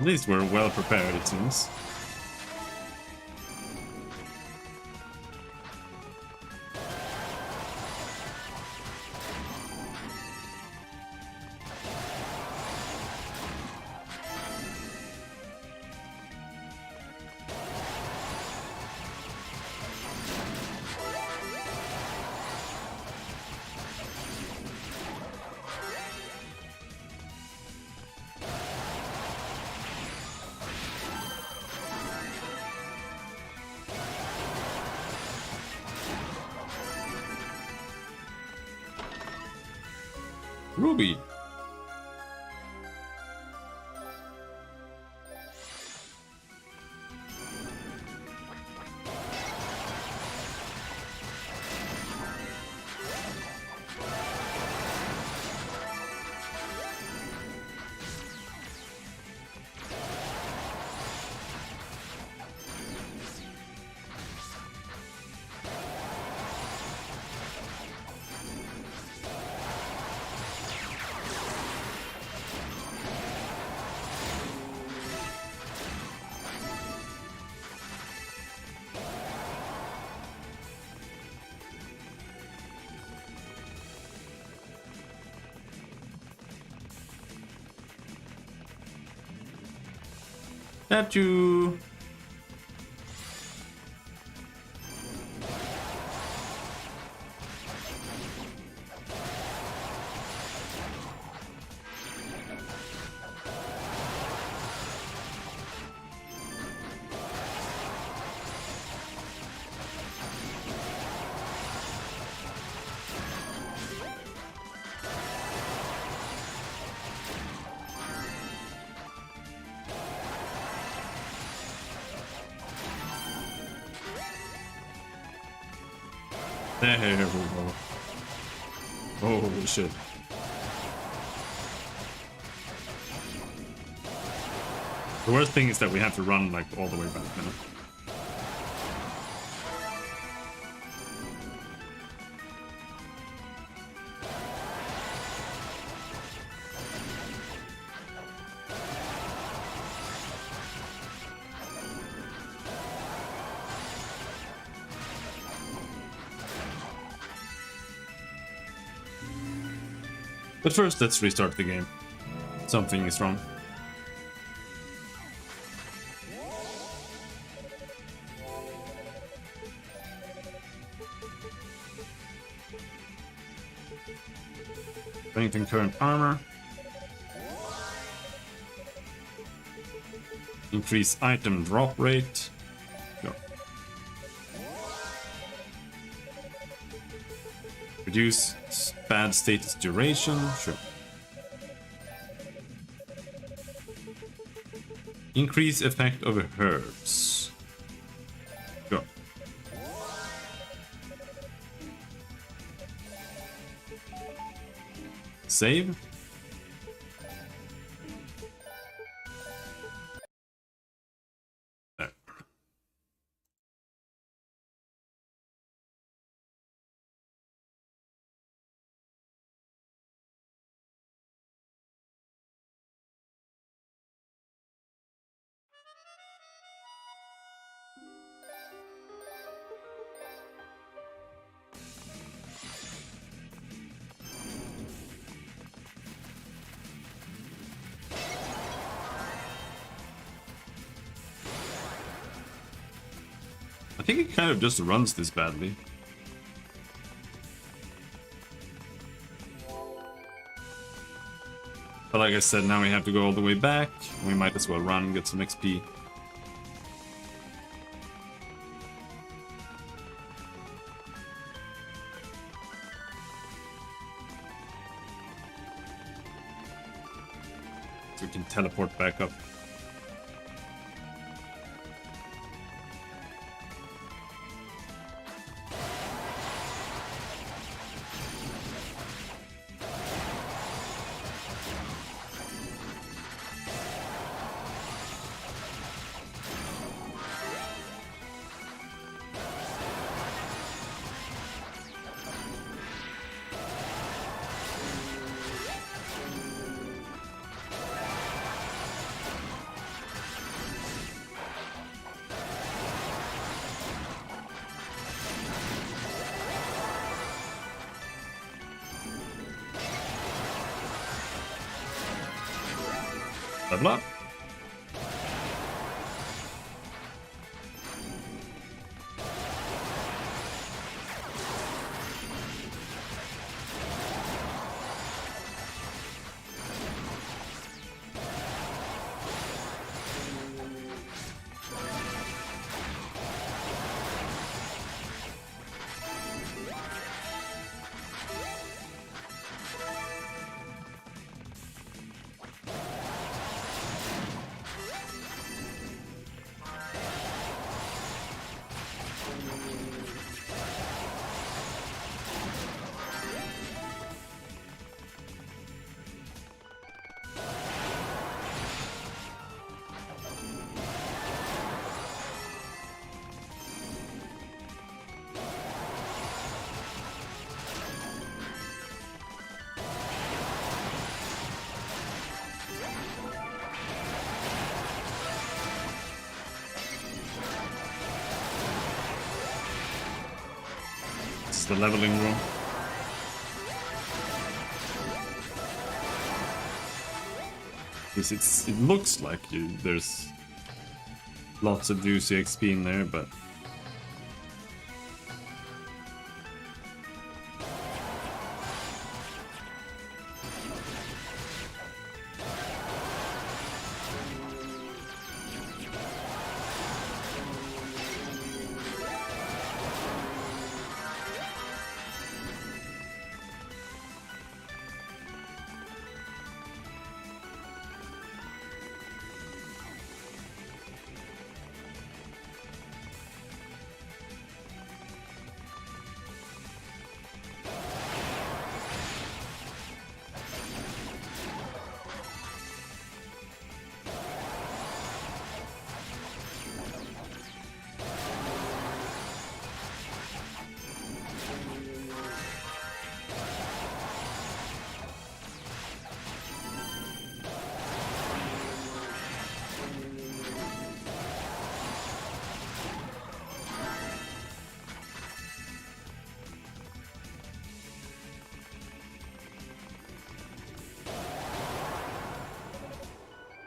At least we're well prepared, it seems. Ruby. Got you. There we go. Holy shit. The worst thing is that we have to run like all the way back now. But first, let's restart the game. Something is wrong. Strengthen current armor. Increase item drop rate. Sure. Reduce bad status duration. Sure. Increase effect of herbs. Sure. Save. There. I think it kind of just runs this badly. But like I said, now we have to go all the way back. We might as well run and get some XP. So we can teleport back up. Level up. It's the leveling room. It looks like there's lots of juicy XP in there, but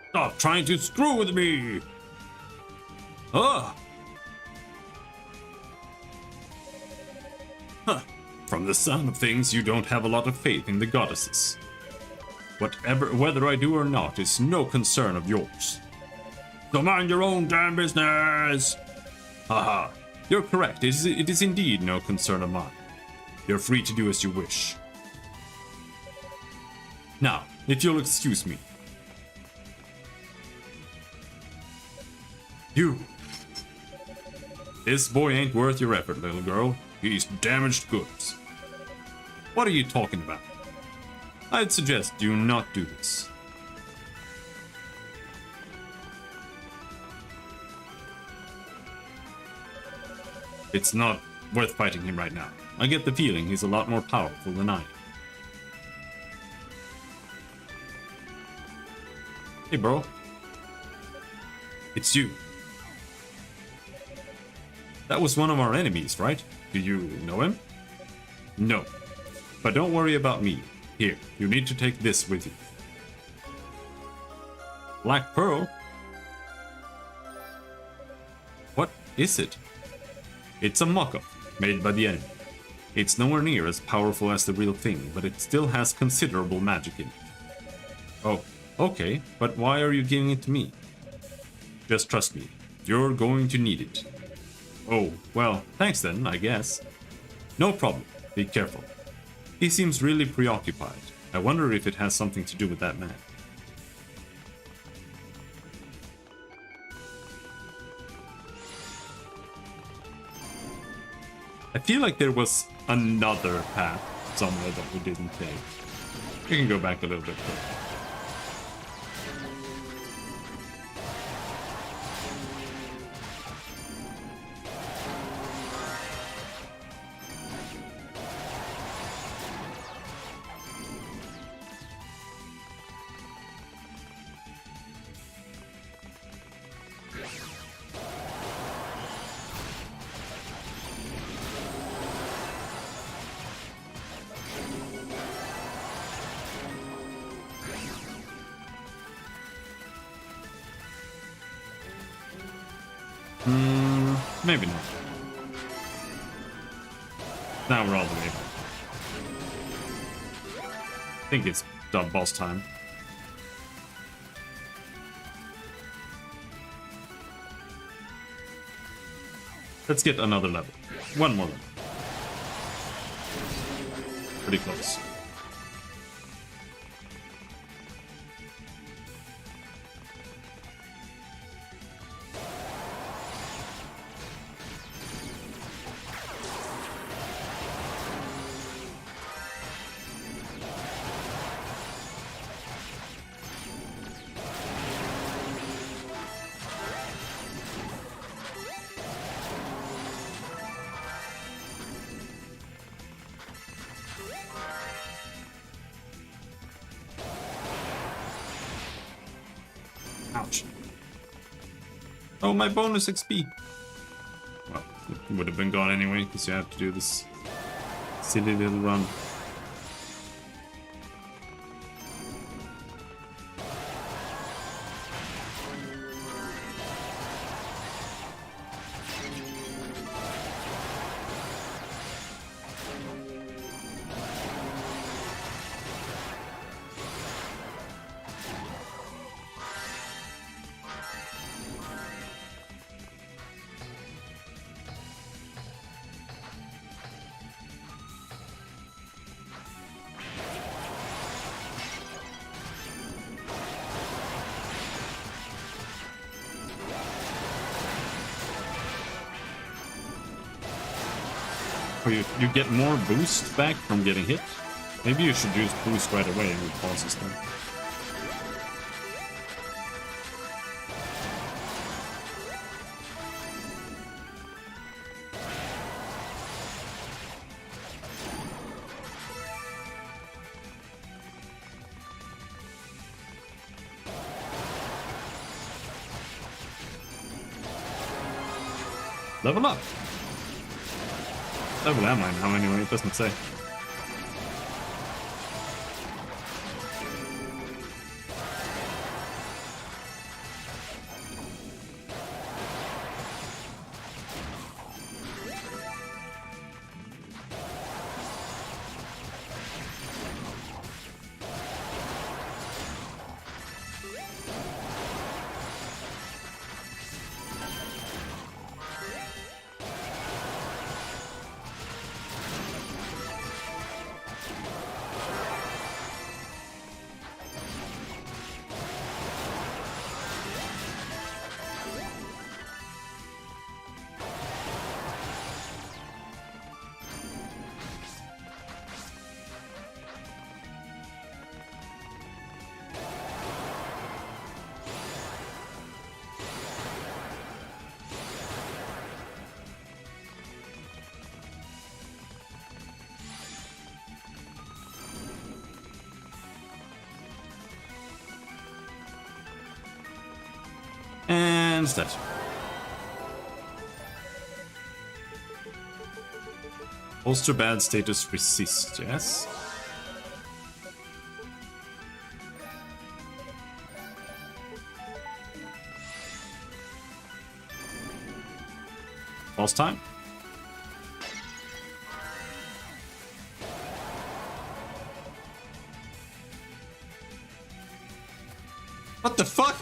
stop trying to screw with me! Ah! Huh. From the sound of things, you don't have a lot of faith in the goddesses. Whether I do or not is no concern of yours. So mind your own damn business! Haha, you're correct. It is indeed no concern of mine. You're free to do as you wish. Now, if you'll excuse me. You! This boy ain't worth your effort, little girl. He's damaged goods. What are you talking about? I'd suggest you not do this. It's not worth fighting him right now. I get the feeling he's a lot more powerful than I am. Hey, bro. It's you. That was one of our enemies, right? Do you know him? No. But don't worry about me. Here, you need to take this with you. Black Pearl? What is it? It's a mock-up, made by the enemy. It's nowhere near as powerful as the real thing, but it still has considerable magic in it. Oh, okay, but why are you giving it to me? Just trust me, you're going to need it. Oh, well, thanks then, I guess. No problem, be careful. He seems really preoccupied. I wonder if it has something to do with that man. I feel like there was another path somewhere that we didn't take. We can go back a little bit further. Maybe not. Now we're all the way back. I think it's boss time. Let's get another level. One more level. Pretty close. Ouch. Oh, my bonus XP. Well, it would have been gone anyway, because you have to do this Silly little run. Oh, you get more boost back from getting hit? Maybe you should use boost right away and it pauses them. Level up! Level am I now anyway, it doesn't say. And it's dead. Bolster bad status resist, yes? Boss time? What the fuck?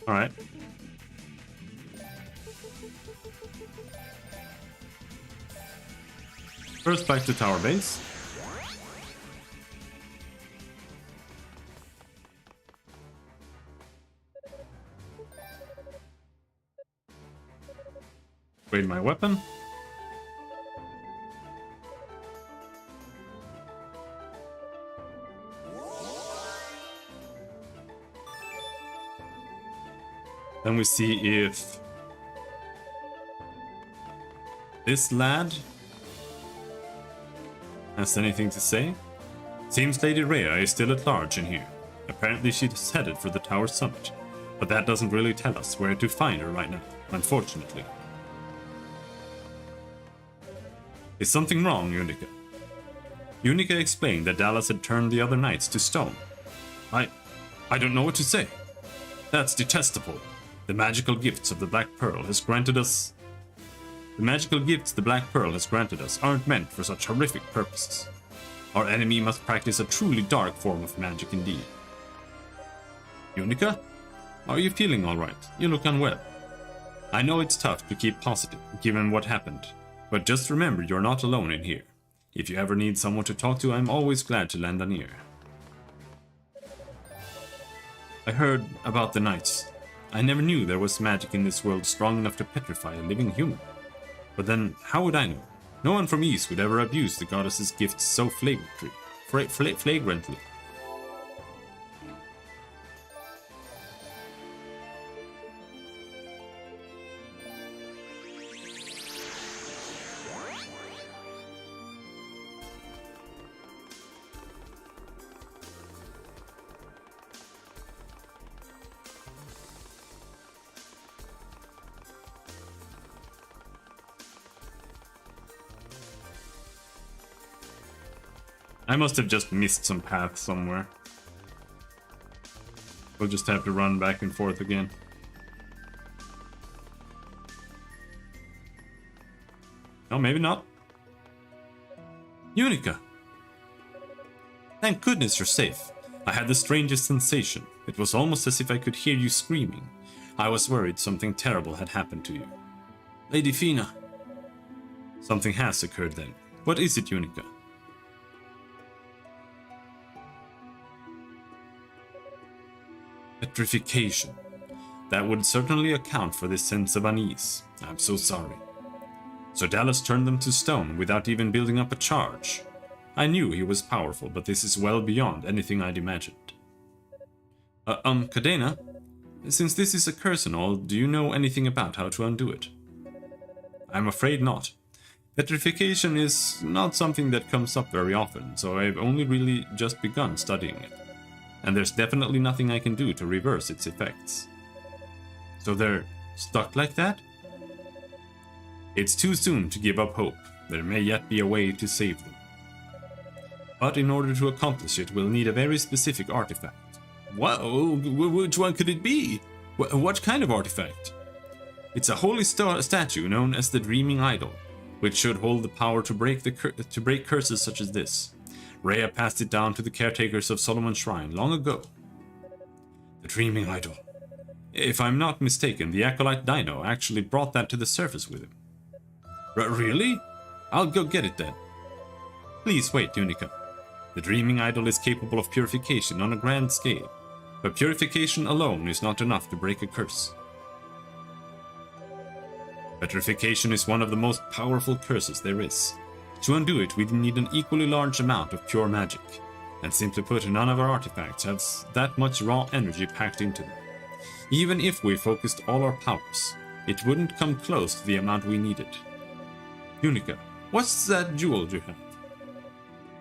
All right. First back to tower base. Upgrade my weapon. Then we see if this lad has anything to say. Seems Lady Rhea is still at large in here. Apparently she's headed for the tower summit, but that doesn't really tell us where to find her right now, unfortunately. Is something wrong, Unica? Unica explained that Dallas had turned the other knights to stone. I don't know what to say. That's detestable. The magical gifts of the Black Pearl has granted us... The magical gifts the Black Pearl has granted us aren't meant for such horrific purposes. Our enemy must practice a truly dark form of magic indeed. Unica? Are you feeling alright? You look unwell. I know it's tough to keep positive, given what happened, but just remember you're not alone in here. If you ever need someone to talk to, I'm always glad to lend an ear. I heard about the knights. I never knew there was magic in this world strong enough to petrify a living human. But then, how would I know? No one from East would ever abuse the goddess's gifts so flagrantly. I must have just missed some path somewhere. We'll just have to run back and forth again. No, maybe not. Unica! Thank goodness you're safe. I had the strangest sensation. It was almost as if I could hear you screaming. I was worried something terrible had happened to you. Lady Fina. Something has occurred then. What is it, Unica? Petrification. That would certainly account for this sense of unease. I'm so sorry. So Dallas turned them to stone without even building up a charge. I knew he was powerful, but this is well beyond anything I'd imagined. Cadena? Since this is a curse and all, do you know anything about how to undo it? I'm afraid not. Petrification is not something that comes up very often, so I've only really just begun studying it. And there's definitely nothing I can do to reverse its effects. So they're stuck like that? It's too soon to give up hope. There may yet be a way to save them. But in order to accomplish it, we'll need a very specific artifact. Whoa, which one could it be? What kind of artifact? It's a holy statue known as the Dreaming Idol, which should hold the power to break curses such as this. Rhea passed it down to the caretakers of Solomon's Shrine long ago. The Dreaming Idol. If I'm not mistaken, the Acolyte Dino actually brought that to the surface with him. Really? I'll go get it then. Please wait, Unica. The Dreaming Idol is capable of purification on a grand scale, but purification alone is not enough to break a curse. Petrification is one of the most powerful curses there is. To undo it, we need an equally large amount of pure magic, and simply put, none of our artifacts have that much raw energy packed into them. Even if we focused all our powers, it wouldn't come close to the amount we needed. Unica, what's that jewel you have?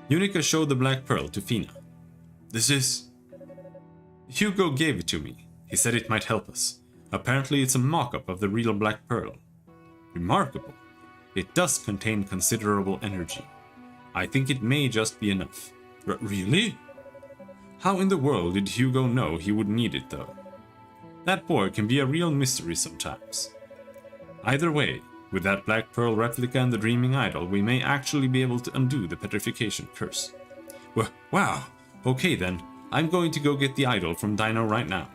Unica showed the Black Pearl to Fina. This is... Hugo gave it to me. He said it might help us. Apparently it's a mock-up of the real Black Pearl. Remarkable. It does contain considerable energy. I think it may just be enough. Really? How in the world did Hugo know he would need it, though? That boy can be a real mystery sometimes. Either way, with that Black Pearl replica and the Dreaming Idol, we may actually be able to undo the petrification curse. Wow. Okay then, I'm going to go get the idol from Dino right now.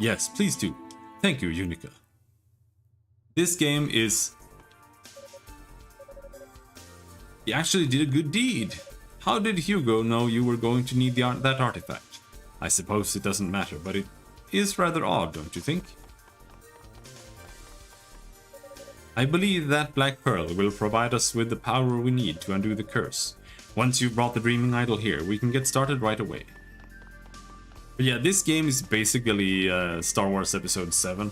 Yes, please do. Thank you, Unica. This game is... He actually did a good deed. How did Hugo know you were going to need that artifact? I suppose it doesn't matter, but it is rather odd, don't you think? I believe that Black Pearl will provide us with the power we need to undo the curse. Once you've brought the Dreaming Idol here, we can get started right away. But yeah, this game is basically Star Wars Episode 7.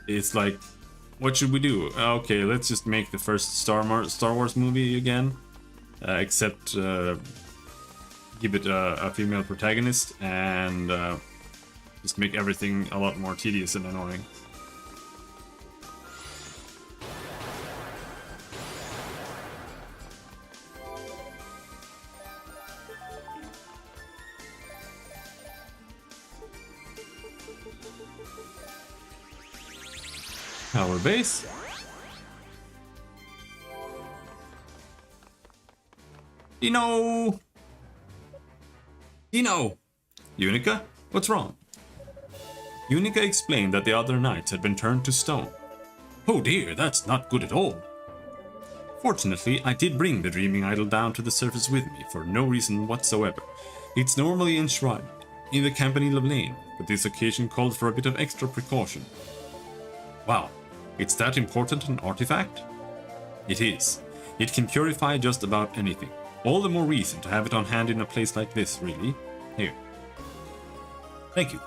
It's like, what should we do? Okay, let's just make the first Star Wars movie again. Except give it a female protagonist and just make everything a lot more tedious and annoying. Power base. Dino! Unica, what's wrong? Unica explained that the other knights had been turned to stone. Oh dear, that's not good at all. Fortunately, I did bring the Dreaming Idol down to the surface with me for no reason whatsoever. It's normally enshrined in the Campanile of Lane, but this occasion called for a bit of extra precaution. Wow. It's that important an artifact? It is. It can purify just about anything. All the more reason to have it on hand in a place like this, really. Here. Thank you.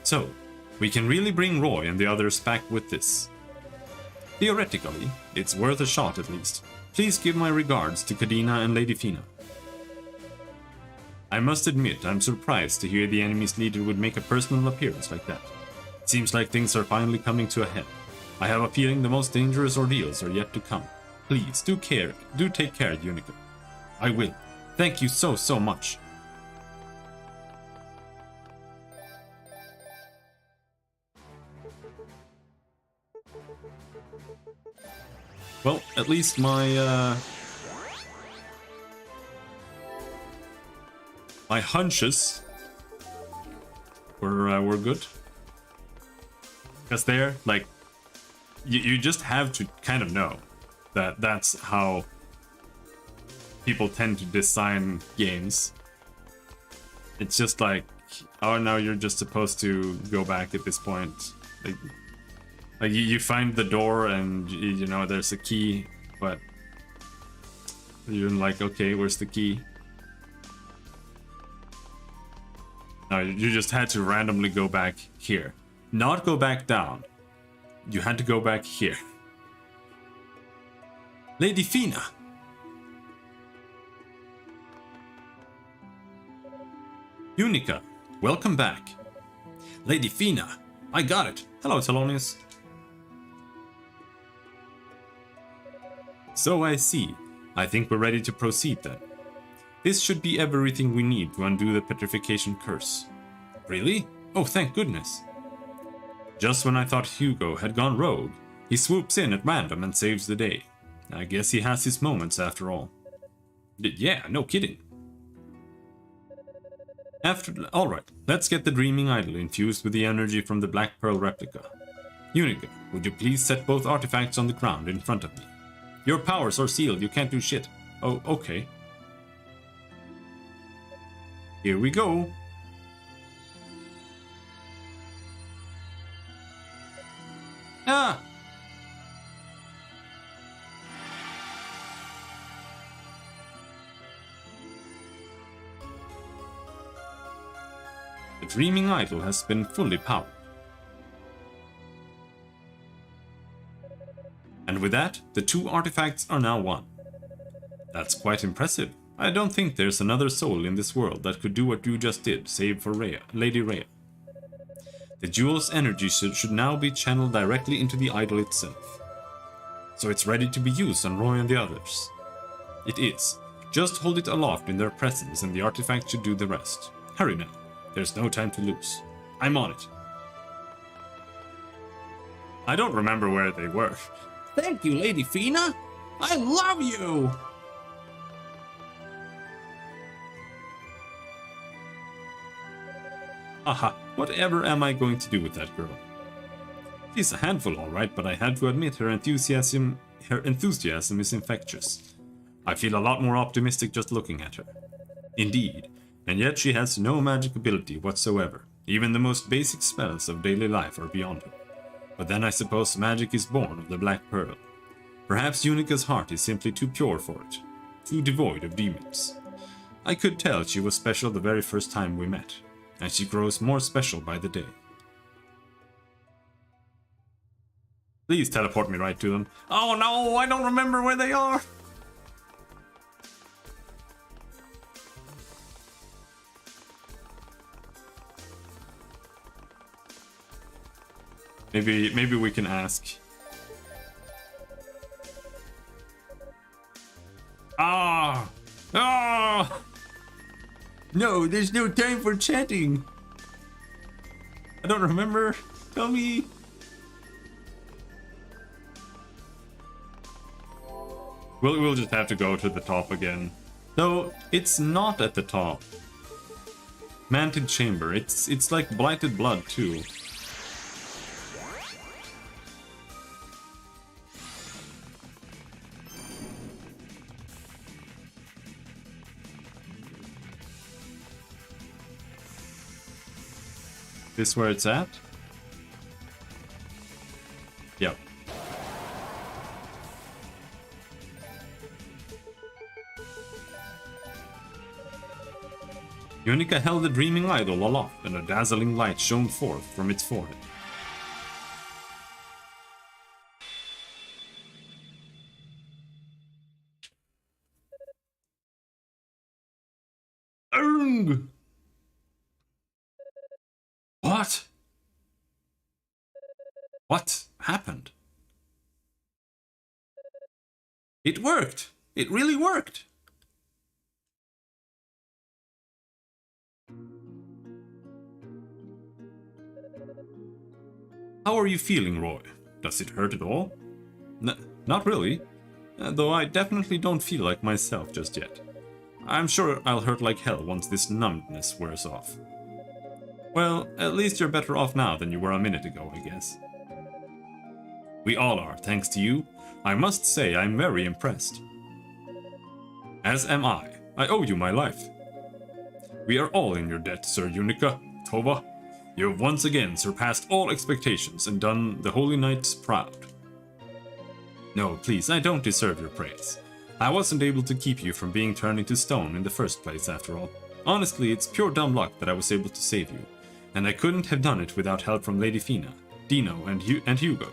So, we can really bring Roy and the others back with this. Theoretically, it's worth a shot at least. Please give my regards to Cadena and Lady Fina. I must admit, I'm surprised to hear the enemy's leader would make a personal appearance like that. Seems like things are finally coming to a head. I have a feeling the most dangerous ordeals are yet to come. Please, do take care, Unico. I will. Thank you so much. Well, at least my hunches were good. Because they're like, you just have to kind of know that that's how people tend to design games. It's just like, oh no, you're just supposed to go back at this point. Like you find the door and you know there's a key, but you're like, okay, where's the key? No, you just had to randomly go back here. Not go back down. You had to go back here. Lady Fina! Unica, welcome back. Lady Fina, I got it. Hello, Talonius. So I see. I think we're ready to proceed then. This should be everything we need to undo the petrification curse. Really? Oh, thank goodness. Just when I thought Hugo had gone rogue, he swoops in at random and saves the day. I guess he has his moments after all. Yeah, no kidding. Alright, let's get the Dreaming Idol infused with the energy from the Black Pearl replica. Unica, would you please set both artifacts on the ground in front of me? Your powers are sealed, you can't do shit. Oh, okay. Here we go. Ah! The Dreaming Idol has been fully powered. And with that, the two artifacts are now one. That's quite impressive. I don't think there's another soul in this world that could do what you just did, save for Lady Rhea. The jewel's energy should now be channeled directly into the idol itself. So it's ready to be used on Roy and the others. It is. Just hold it aloft in their presence and the artifact should do the rest. Hurry now. There's no time to lose. I'm on it. I don't remember where they were. Thank you, Lady Fina. I love you! Aha, whatever am I going to do with that girl? She's a handful alright, but I had to admit her enthusiasm is infectious. I feel a lot more optimistic just looking at her. Indeed, and yet she has no magic ability whatsoever. Even the most basic spells of daily life are beyond her. But then I suppose magic is born of the Black Pearl. Perhaps Unica's heart is simply too pure for it, too devoid of demons. I could tell she was special the very first time we met, and she grows more special by the day. Please teleport me right to them. Oh no, I don't remember where they are! Maybe we can ask. Ah! Ah! No, there's no time for chatting. I don't remember. Tell me. We'll just have to go to the top again. No, it's not at the top. Manted Chamber. It's like Blighted Blood too. This where it's at? Yep. Unica held the Dreaming Idol aloft, and a dazzling light shone forth from its forehead. Erng! What? What happened? It worked! It really worked! How are you feeling, Roy? Does it hurt at all? Not really. Though I definitely don't feel like myself just yet. I'm sure I'll hurt like hell once this numbness wears off. Well, at least you're better off now than you were a minute ago, I guess. We all are, thanks to you. I must say I'm very impressed. As am I. I owe you my life. We are all in your debt, Sir Unica, Tova. You have once again surpassed all expectations and done the Holy Knights proud. No, please, I don't deserve your praise. I wasn't able to keep you from being turned into stone in the first place, after all. Honestly, it's pure dumb luck that I was able to save you, and I couldn't have done it without help from Lady Fina, Dino, and Hugo.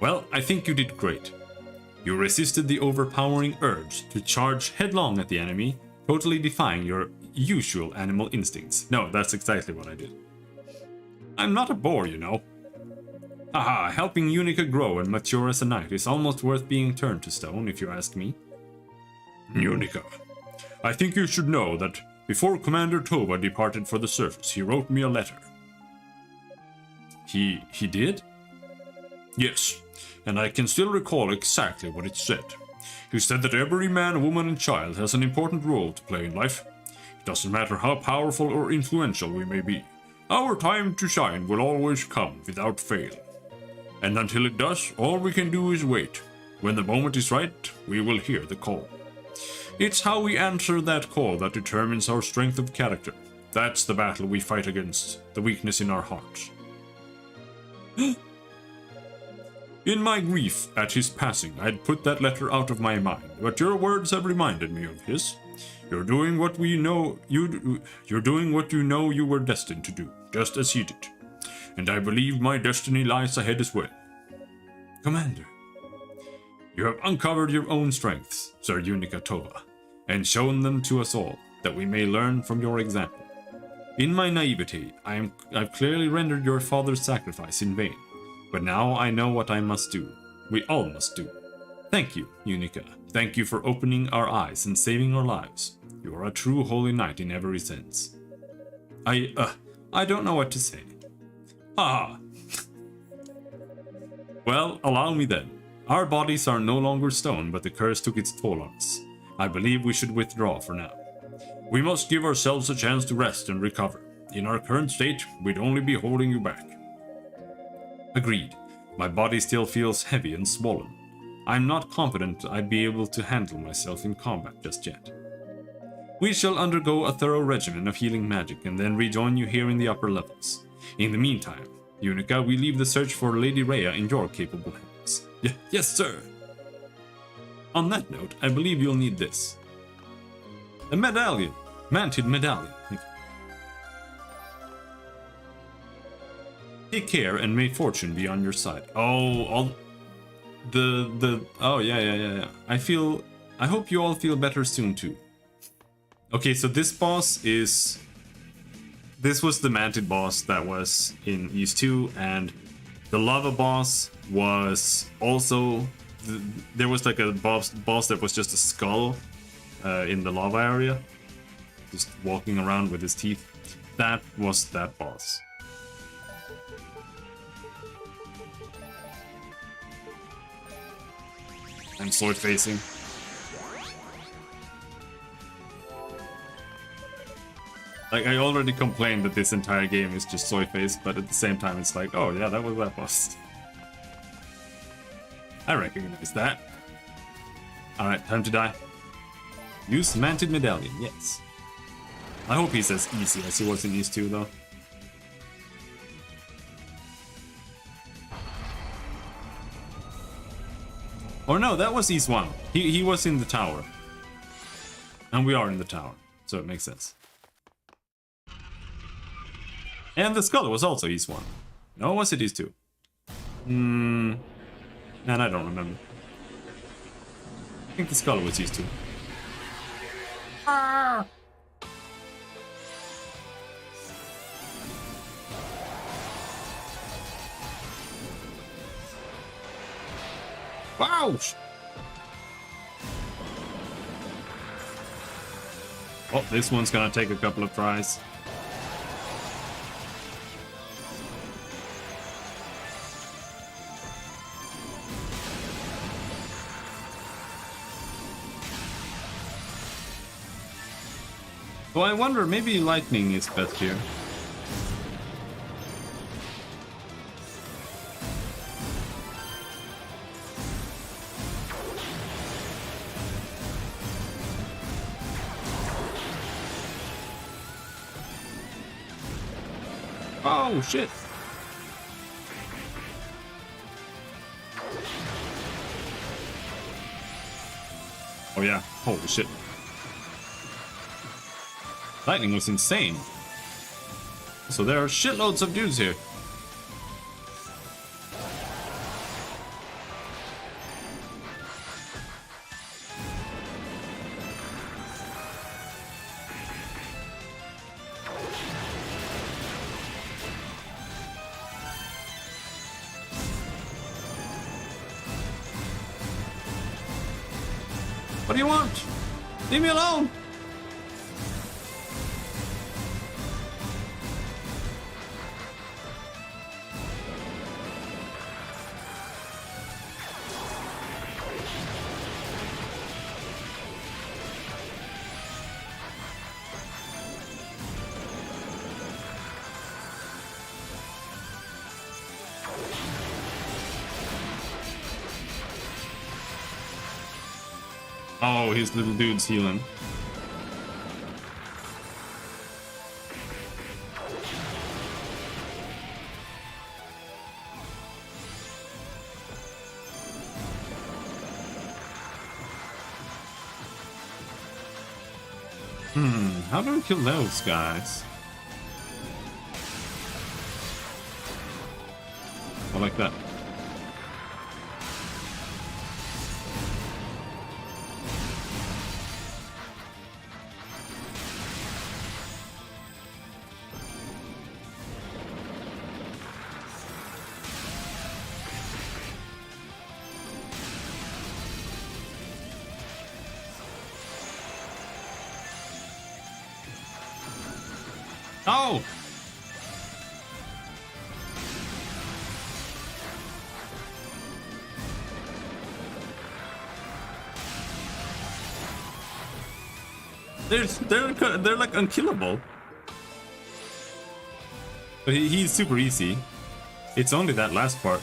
Well, I think you did great. You resisted the overpowering urge to charge headlong at the enemy, totally defying your usual animal instincts. No, that's exactly what I did. I'm not a bore, you know. Haha, helping Unica grow and mature as a knight is almost worth being turned to stone, if you ask me. Unica, I think you should know that before Commander Tova departed for the surface, he wrote me a letter. He did? Yes, and I can still recall exactly what it said. He said that every man, woman, and child has an important role to play in life. It doesn't matter how powerful or influential we may be. Our time to shine will always come without fail. And until it does, all we can do is wait. When the moment is right, we will hear the call. It's how we answer that call that determines our strength of character. That's the battle we fight against, the weakness in our hearts. In my grief at his passing, I'd put that letter out of my mind, but your words have reminded me of his. You're doing what you're doing what you know you were destined to do, just as he did. And I believe my destiny lies ahead as well. Commander, you have uncovered your own strengths, Sir Unica Tova, and shown them to us all, that we may learn from your example. In my naivety, I've clearly rendered your father's sacrifice in vain, but now I know what I must do. We all must do. Thank you, Unica. Thank you for opening our eyes and saving our lives. You are a true holy knight in every sense. I don't know what to say. Ah. Well, allow me then. Our bodies are no longer stone, but the curse took its toll on us. I believe we should withdraw for now. We must give ourselves a chance to rest and recover. In our current state, we'd only be holding you back. Agreed. My body still feels heavy and swollen. I'm not confident I'd be able to handle myself in combat just yet. We shall undergo a thorough regimen of healing magic and then rejoin you here in the upper levels. In the meantime, Unica, we leave the search for Lady Rhea in your capable hands. Yes, sir. On that note, I believe you'll need this. A medallion. Mantid medallion. Take care and may fortune be on your side. Oh, yeah. I hope you all feel better soon too. Okay, so this boss is... This was the Mantid boss that was in Ys 2, and the lava boss was also... There was like a boss that was just a skull in the lava area, just walking around with his teeth. That was that boss. I'm sword facing. Like, I already complained that this entire game is just soy-faced, but at the same time it's like, oh yeah, that was that boss. I recognize that. Alright, time to die. Use Mantid Medallion, yes. I hope he's as easy as he was in Ys 2, though. Or no, that was Ys 1. He was in the tower. And we are in the tower, so it makes sense. And the skull was also Ys 1. No, was it Ys 2? Man, I don't remember. I think the skull was Ys 2. Ah! Wow! Oh, this one's gonna take a couple of tries. So I wonder, maybe lightning is best here. Oh, shit. Oh, yeah. Holy shit. Lightning was insane. So there are shitloads of dudes here. What do you want? Leave me alone! Oh, his little dude's healing. How do we kill those guys? Oh, like that. Oh! They're like unkillable. But he's super easy. It's only that last part.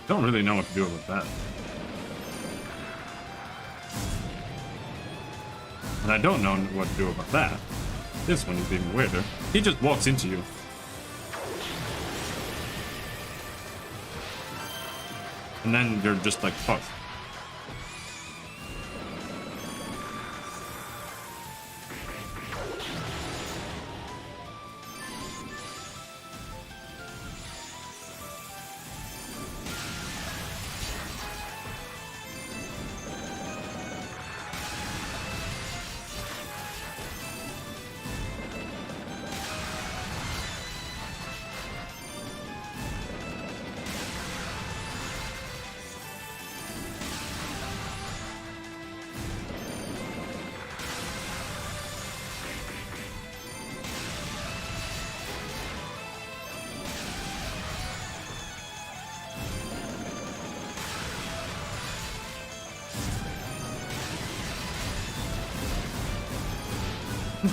Don't really know what to do with that. And I don't know what to do about that. This one is even weirder. He just walks into you. And then you're just like, fuck.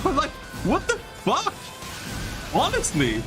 Like, what the fuck? Honestly.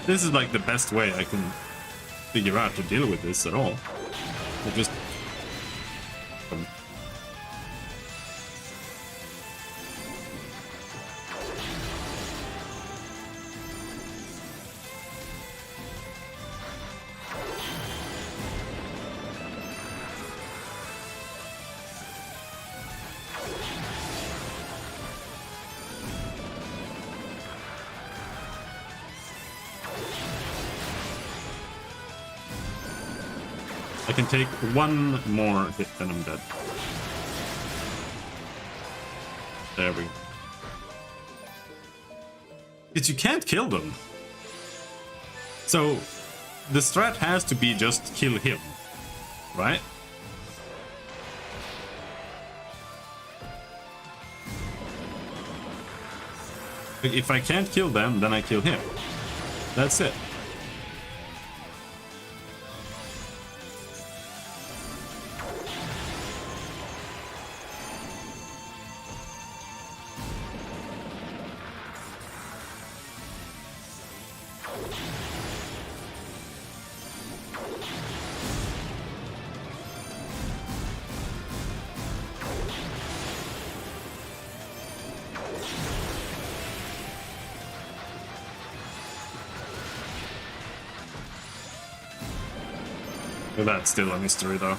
This is like the best way I can figure out to deal with this at all. I just... I can take one more hit and I'm dead. There we go. But you can't kill them. So the strat has to be just kill him, right? Like, if I can't kill them, then I kill him. That's it. Well, that's still a mystery, though.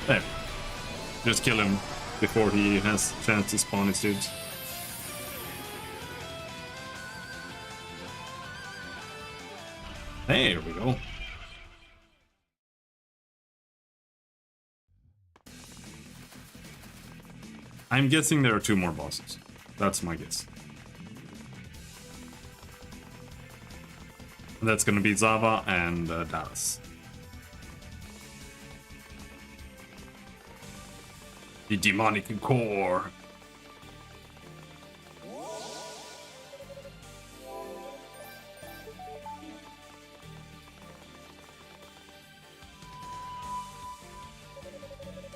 There. Just kill him before he has a chance to spawn his dudes. There we go. I'm guessing there are 2 more bosses. That's my guess. And that's gonna be Zava and Dallas. The demonic core.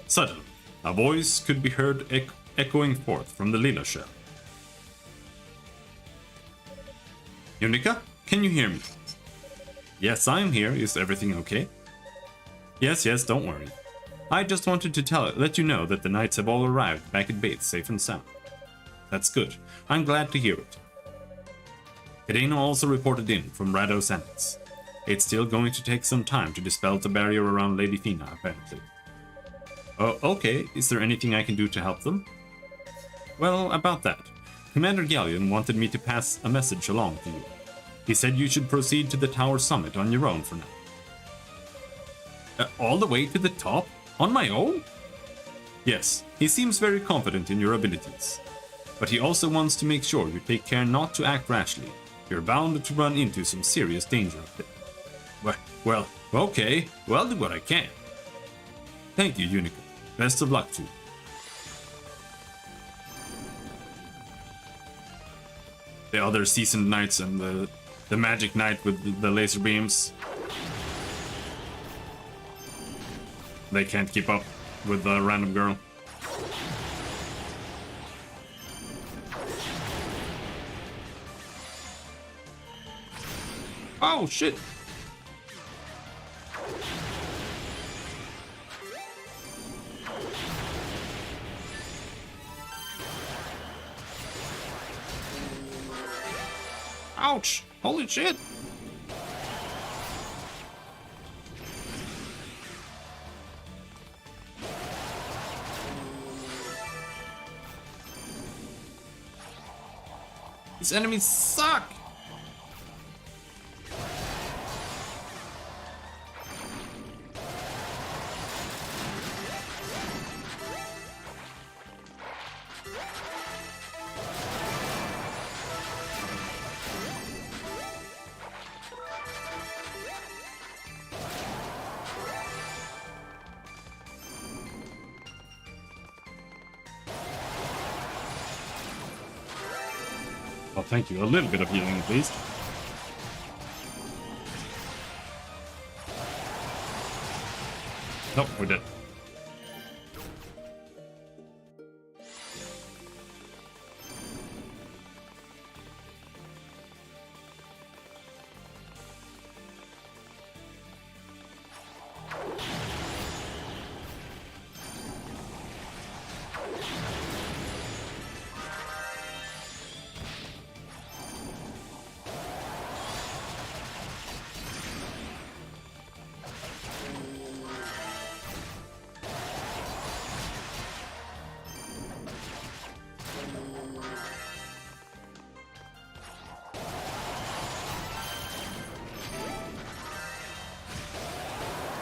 Suddenly, a voice could be heard echoing forth from the Lila shell. Unica, can you hear me? Yes, I'm here. Is everything okay? Yes, don't worry. I just wanted to let you know that the knights have all arrived back at Bates safe and sound. That's good. I'm glad to hear it. Kadena also reported in from Rados Annex. It's still going to take some time to dispel the barrier around Lady Fina, apparently. Oh, okay. Is there anything I can do to help them? Well, about that. Commander Galleon wanted me to pass a message along to you. He said you should proceed to the tower summit on your own for now. All the way to the top? On my own? Yes, he seems very confident in your abilities. But he also wants to make sure you take care not to act rashly. You're bound to run into some serious danger up there. Well, okay. Well, I'll do what I can. Thank you, Unica. Best of luck to you. The other seasoned knights and the magic knight with the laser beams. They can't keep up with the random girl. Oh, shit! Ouch! Holy shit! These enemies suck! Oh, thank you. A little bit of healing, at least. Nope, we're dead.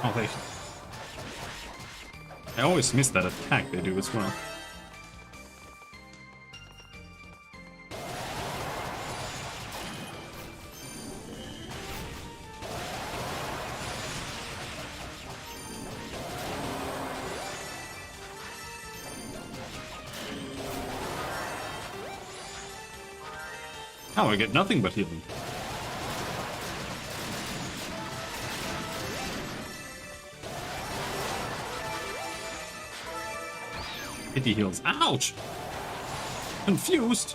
Oh, I always miss that attack they do as well. Oh, I get nothing but healing. Pity heals. Ouch! Confused.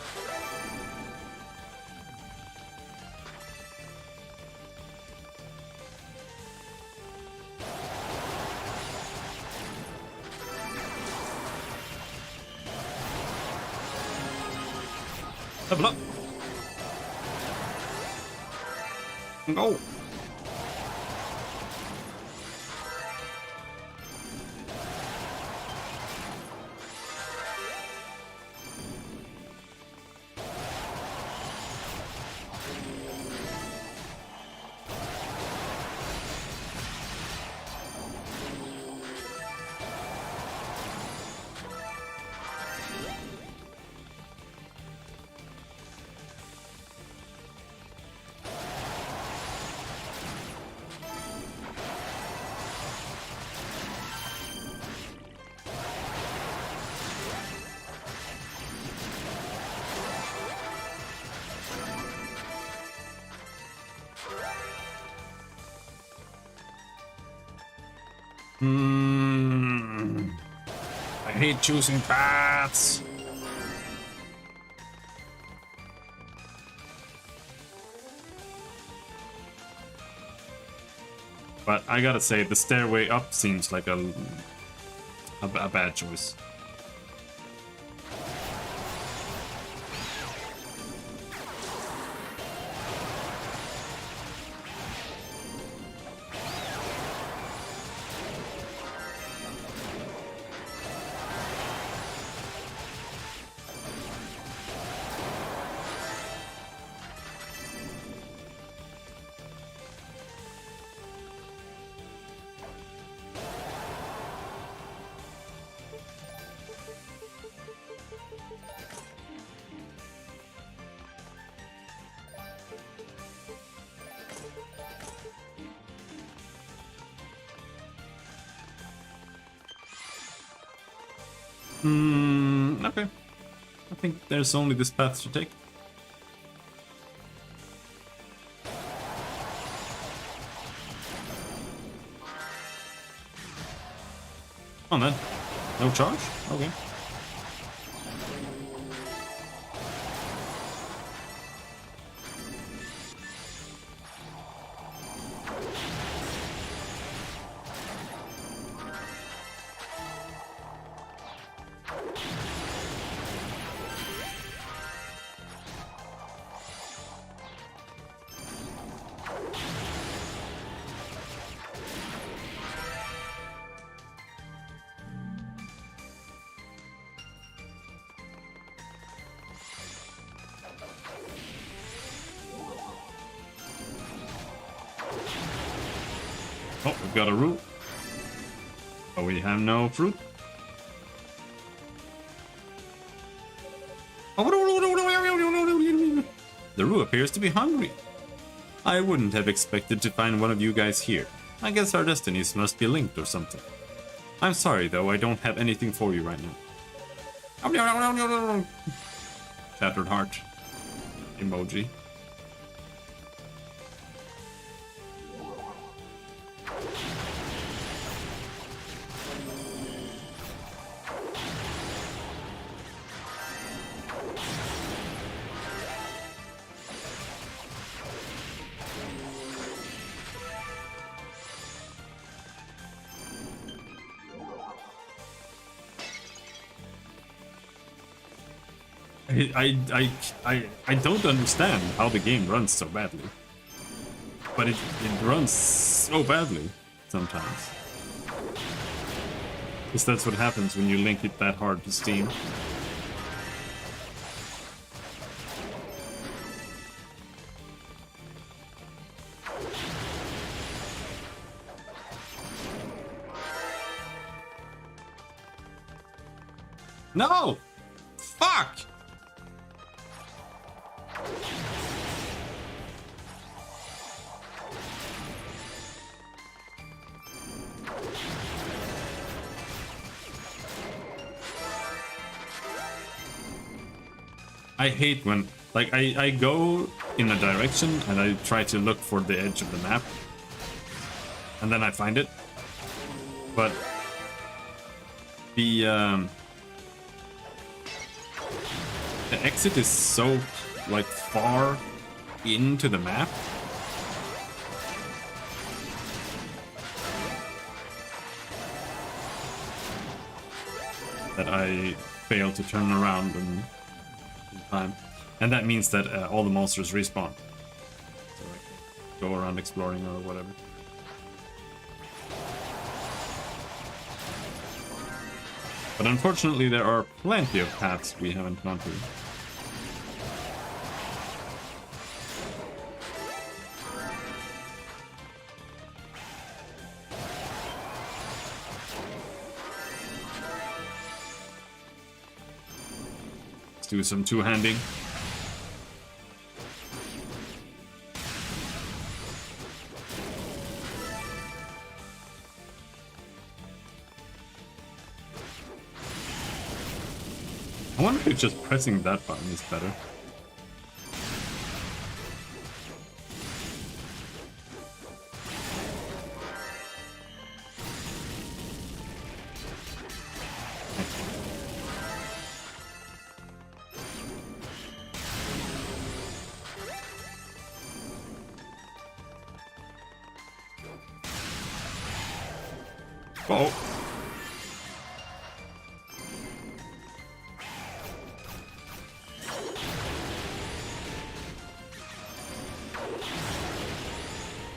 Level up. Go. I hate choosing paths. But I gotta say, the stairway up seems like a bad choice. Okay. I think there's only this path to take. Oh man, no charge? Okay. Oh, we've got a root. But we have no fruit. The Roo appears to be hungry. I wouldn't have expected to find one of you guys here. I guess our destinies must be linked or something. I'm sorry though, I don't have anything for you right now. Shattered heart. Emoji. I don't understand how the game runs so badly. But it runs so badly sometimes. Because that's what happens when you link it that hard to Steam. No! Fuck! I hate when, like, I go in a direction and I try to look for the edge of the map. And then I find it. But the exit is so, like, far into the map. That I fail to turn around in time. And that means that all the monsters respawn. So I can go around exploring or whatever. But unfortunately there are plenty of paths we haven't gone through. Let's do some two-handing. I wonder if just pressing that button is better. Oh.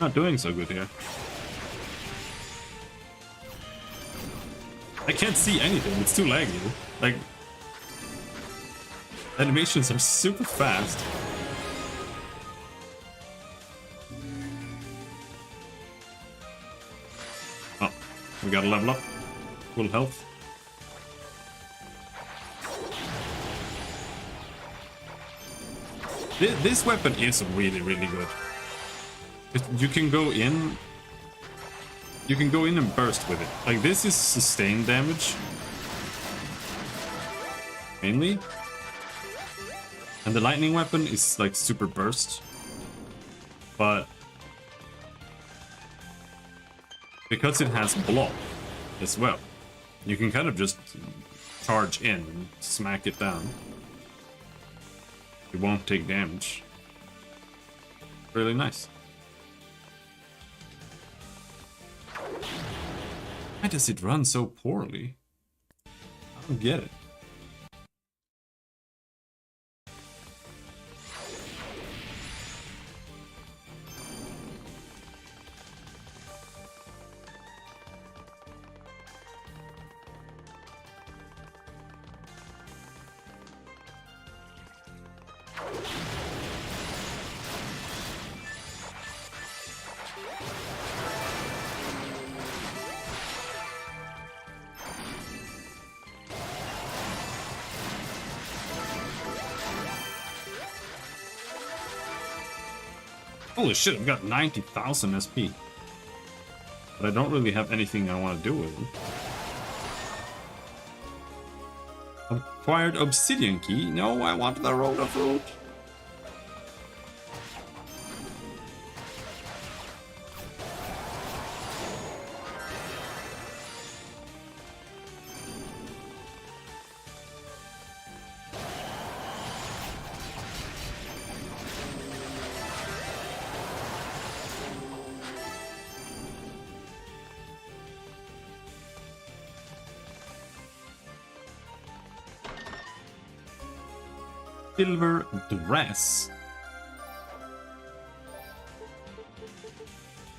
Not doing so good here. I can't see anything, it's too laggy. Like, animations are super fast. Oh, we gotta level up. Full health. This weapon is really, really good. You can go in. You can go in and burst with it. Like, this is sustained damage. Mainly. And the lightning weapon is like super burst. But because it has block as well, you can kind of just charge in and smack it down. It won't take damage. Really nice. Why does it run so poorly? I don't get it. Holy shit, I've got 90,000 SP. But I don't really have anything I want to do with them. Acquired obsidian key? No, I want the Rhoda fruit. Silver dress.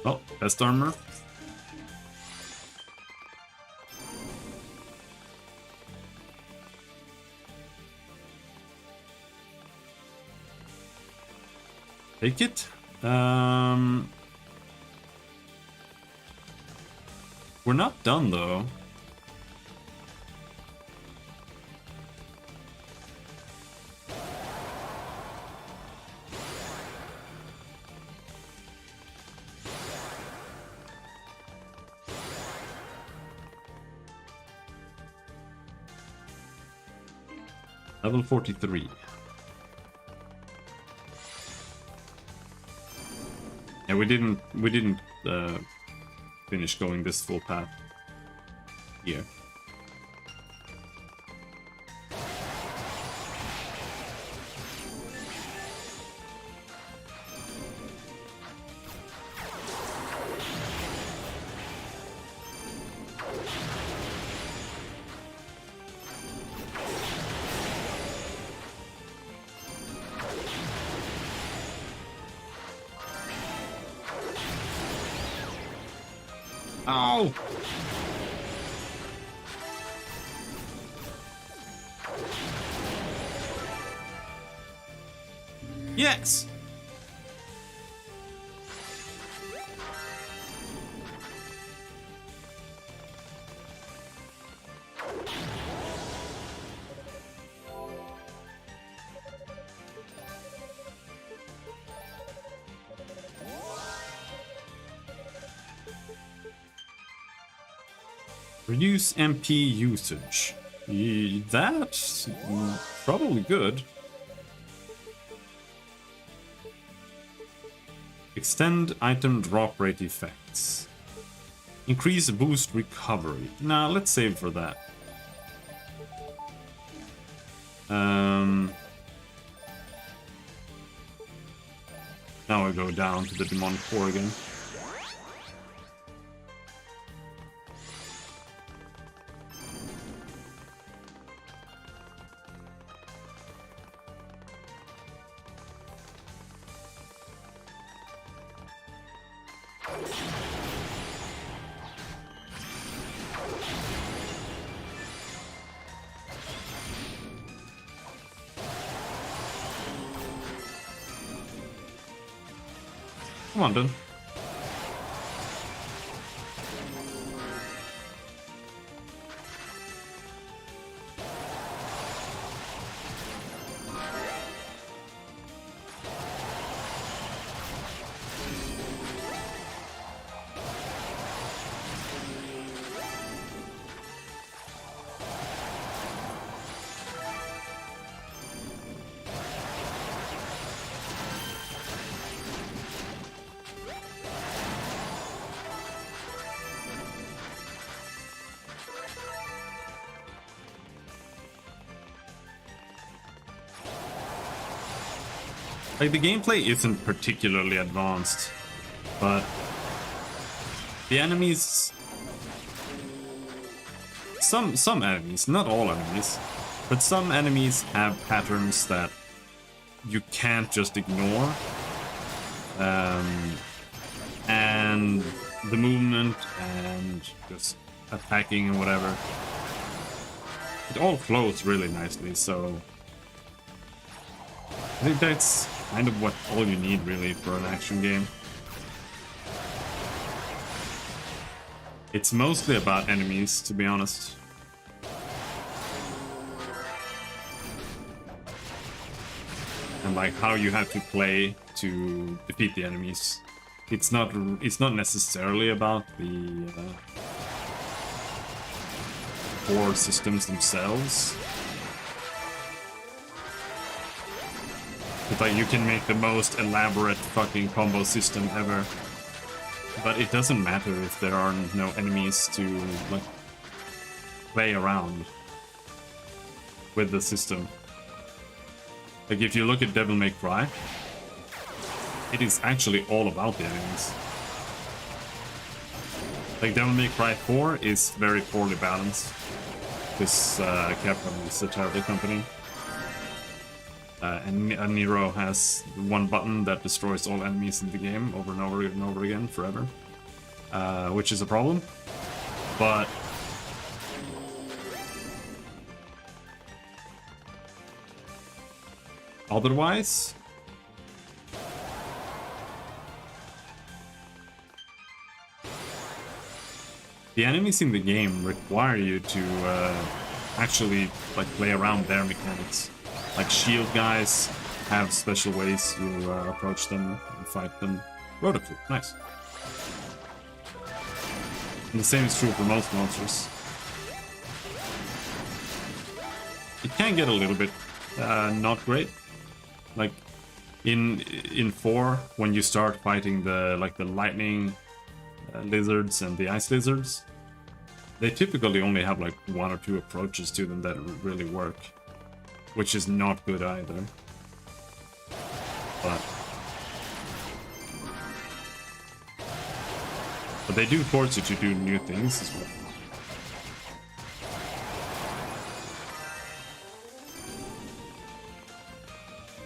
Oh, best armor. Take it. We're not done though. Level 43. Yeah, we didn't finish going this full path here. Oh! Yes! Reduce MP usage. That's probably good. Extend item drop rate effects. Increase boost recovery. Nah, let's save for that. Now I go down to the demonic core again. Come on, then. Like, the gameplay isn't particularly advanced, but the enemies... Some enemies, not all enemies, but some enemies have patterns that you can't just ignore. And the movement and just attacking and whatever. It all flows really nicely, so... I think that's kind of all you need, really, for an action game. It's mostly about enemies, to be honest. and like how you have to play to defeat the enemies. It's not necessarily about the core systems themselves. But like you can make the most elaborate fucking combo system ever. But it doesn't matter if there are no enemies to like play around with the system. Like if you look at Devil May Cry, it is actually all about the enemies. Like Devil May Cry 4 is very poorly balanced. This Capcom is a terrible company. And Nero has one button that destroys all enemies in the game over and over and over again forever. Which is a problem. But otherwise, the enemies in the game require you to actually like play around their mechanics. Like shield guys have special ways you approach them and fight them. Rotaflute, nice. And the same is true for most monsters. It can get a little bit not great. Like in 4, when you start fighting the lightning lizards and the ice lizards, they typically only have like 1 or 2 approaches to them that really work, which is not good either. But they do force you to do new things as well.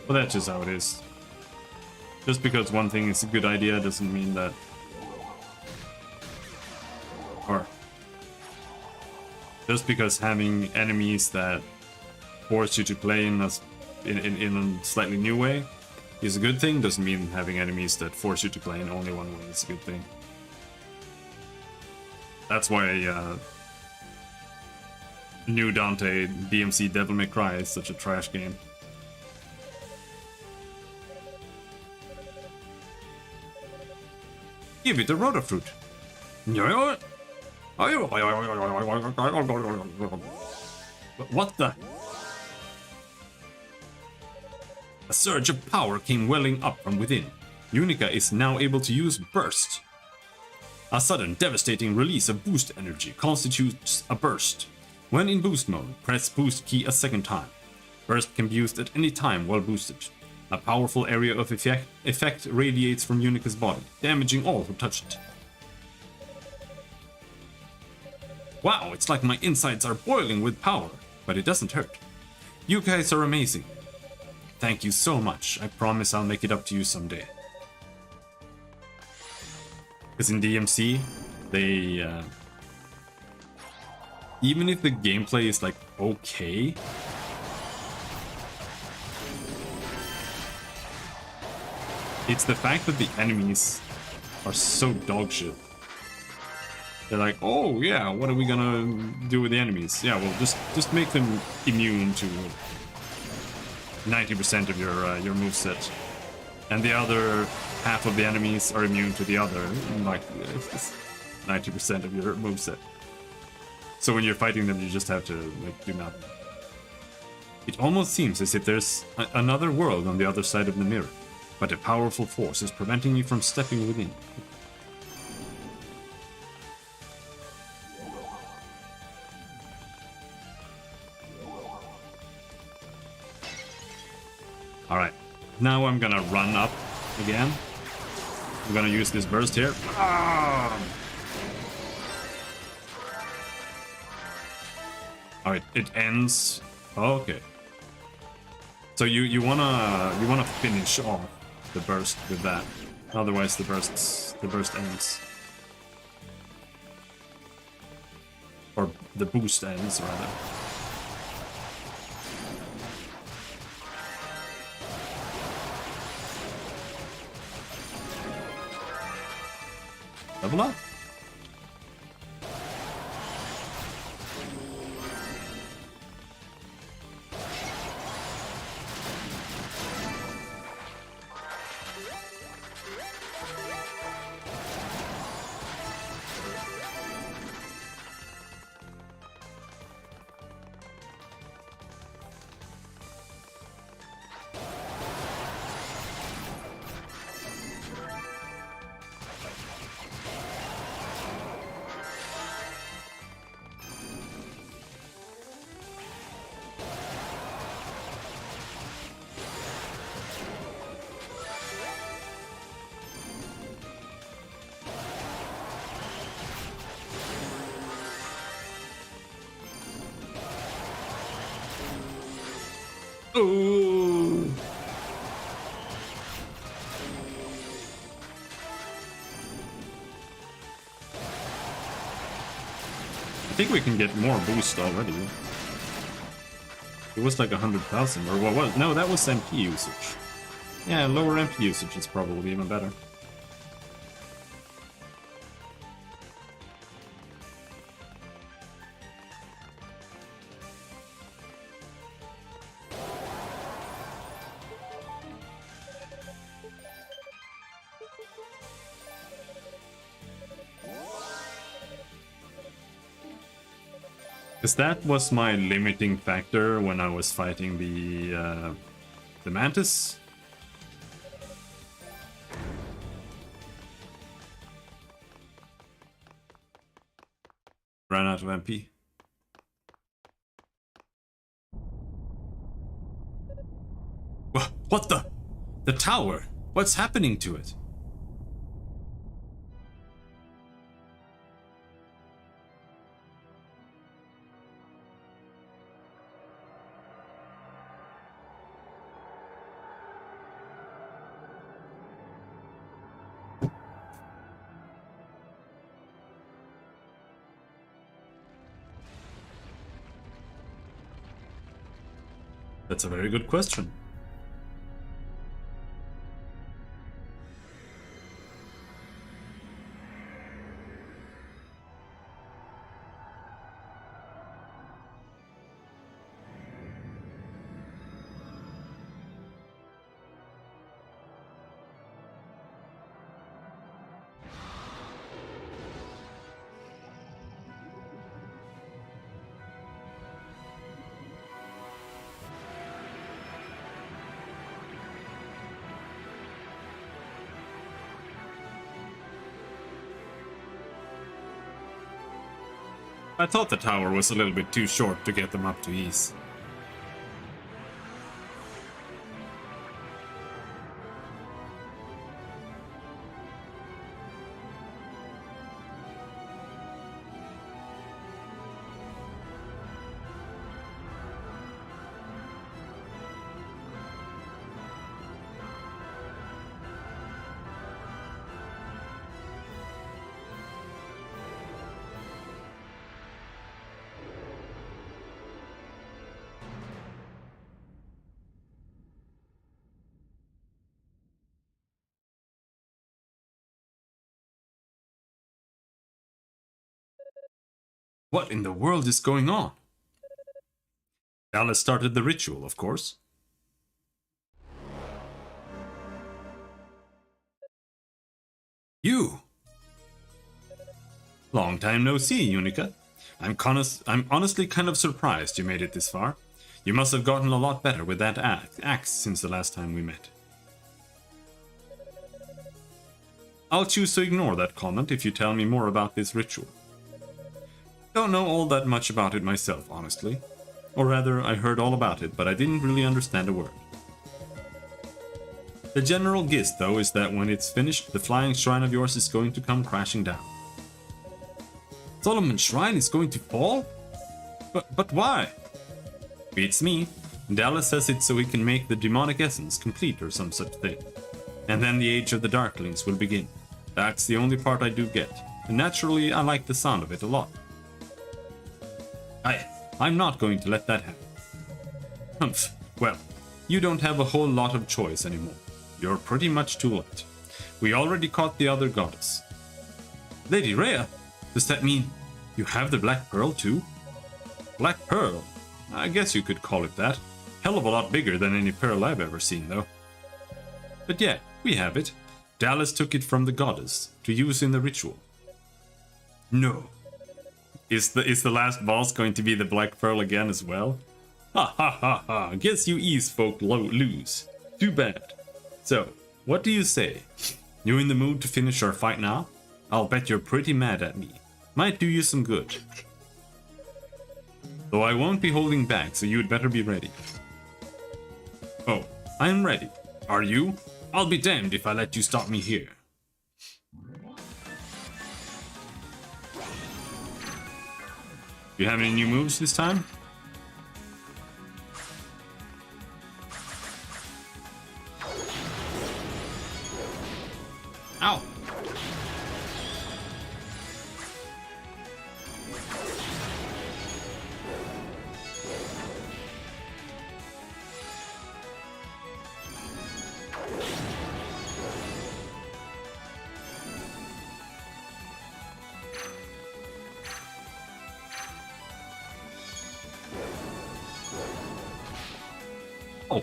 But that's just how it is. Just because one thing is a good idea doesn't mean that... Or... Just because having enemies that force you to play in a slightly new way is a good thing, doesn't mean having enemies that force you to play in only one way is a good thing. That's why New Dante DMC Devil May Cry is such a trash game. Give it a Rotaflute. What the? A surge of power came welling up from within. Unica is now able to use Burst. A sudden, devastating release of boost energy constitutes a burst. When in boost mode, press boost key a second time. Burst can be used at any time while boosted. A powerful area of effect radiates from Unica's body, damaging all who touch it. Wow, it's like my insides are boiling with power, but it doesn't hurt. You guys are amazing. Thank you so much. I promise I'll make it up to you someday. Because in DMC, they... even if the gameplay is like okay, it's the fact that the enemies are so dogshit. They're like, oh yeah, what are we gonna do with the enemies? Yeah, well, just make them immune to 90% of your moveset, and the other half of the enemies are immune to the other, like 90% of your moveset. So when you're fighting them, you just have to like do nothing. It almost seems as if there's another world on the other side of the mirror, but a powerful force is preventing you from stepping within. Alright, now I'm gonna run up again. I'm gonna use this burst here. Alright, it ends. Oh, okay. So you wanna finish off the burst with that. Otherwise the burst ends. Or the boost ends rather. Level up. Oh! I think we can get more boost already. It was like 100,000, or what was? No, that was MP usage. Yeah, lower MP usage is probably even better. Because that was my limiting factor when I was fighting the Mantis. Ran out of MP. What the? The tower? What's happening to it? That's a very good question. I thought the tower was a little bit too short to get them up to ease. What in the world is going on? Dallas started the ritual, of course. You! Long time no see, Unica. I'm honestly kind of surprised you made it this far. You must have gotten a lot better with that axe since the last time we met. I'll choose to ignore that comment if you tell me more about this ritual. Don't know all that much about it myself, honestly. Or rather, I heard all about it, but I didn't really understand a word. The general gist, though, is that when it's finished, the flying shrine of yours is going to come crashing down. Solomon's shrine is going to fall? But why? Beats me. Dallas says it's so he can make the demonic essence complete or some such thing. And then the age of the Darklings will begin. That's the only part I do get. And naturally, I like the sound of it a lot. I'm not going to let that happen. Humph. Well, you don't have a whole lot of choice anymore. You're pretty much too late. We already caught the other goddess. Lady Rhea? Does that mean you have the Black Pearl too? Black Pearl? I guess you could call it that. Hell of a lot bigger than any pearl I've ever seen, though. But yeah, we have it. Dallas took it from the goddess to use in the ritual. No. Is the last boss going to be the Black Pearl again as well? Ha ha ha ha, guess you Ease folk lose. Too bad. So, what do you say? You in the mood to finish our fight now? I'll bet you're pretty mad at me. Might do you some good. Though I won't be holding back, so you'd better be ready. Oh, I'm ready. Are you? I'll be damned if I let you stop me here. You have any new moves this time? Oh.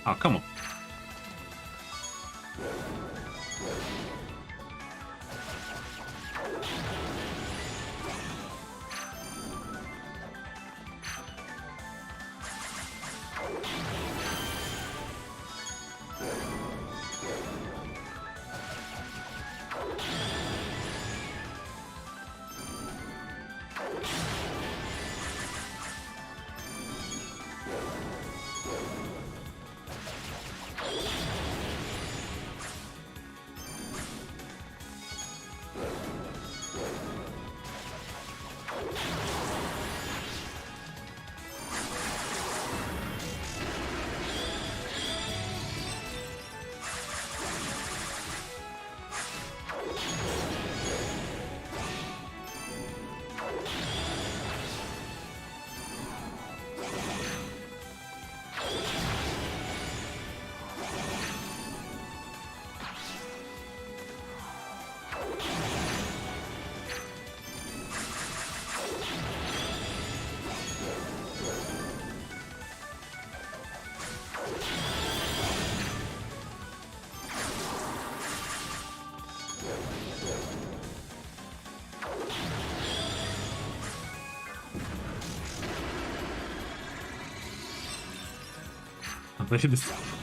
Oh, come on.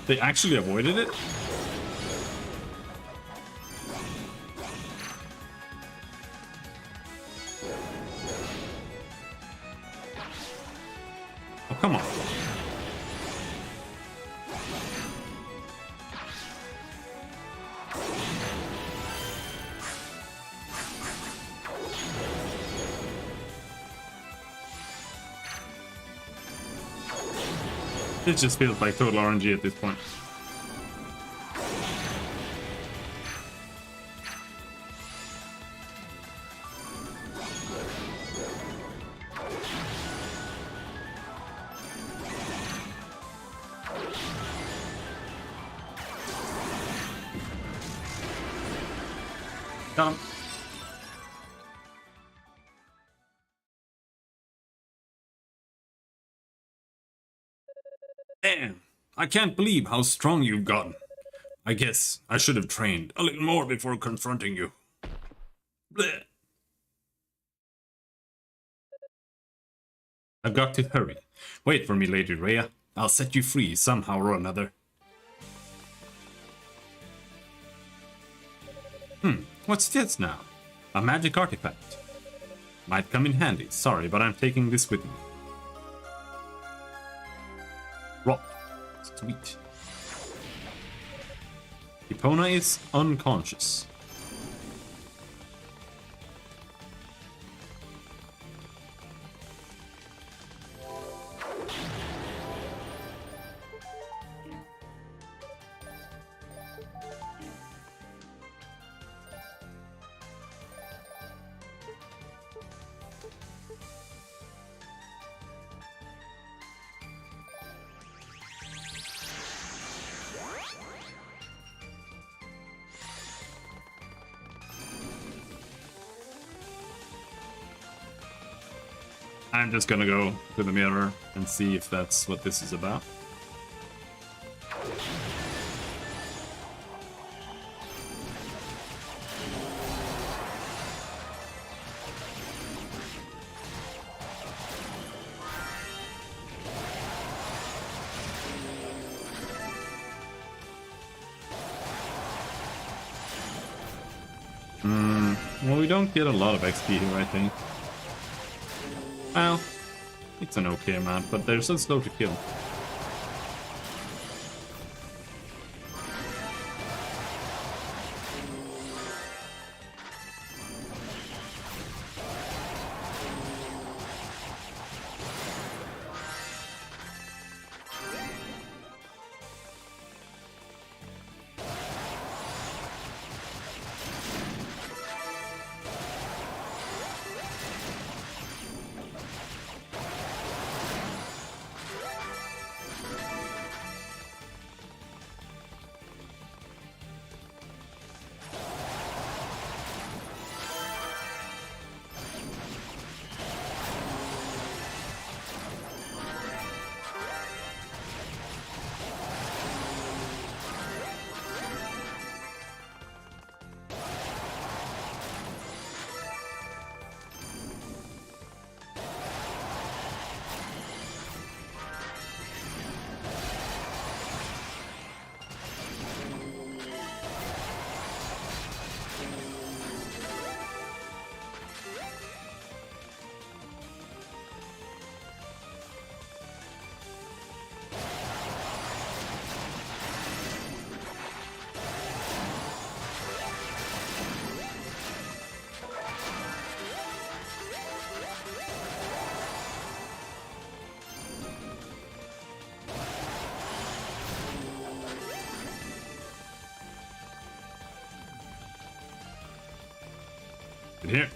They actually avoided it? Oh, come on. It just feels like total RNG at this point. Come. Damn, I can't believe how strong you've gotten. I guess I should have trained a little more before confronting you. Blech. I've got to hurry. Wait for me, Lady Rhea. I'll set you free somehow or another. What's this now? A magic artifact. Might come in handy. Sorry, but I'm taking this with me. Rock. Sweet. Epona is unconscious. I'm just gonna go to the mirror and see if that's what this is about. Well, we don't get a lot of XP here, I think. Well, it's an okay amount, but they're so slow to kill. here.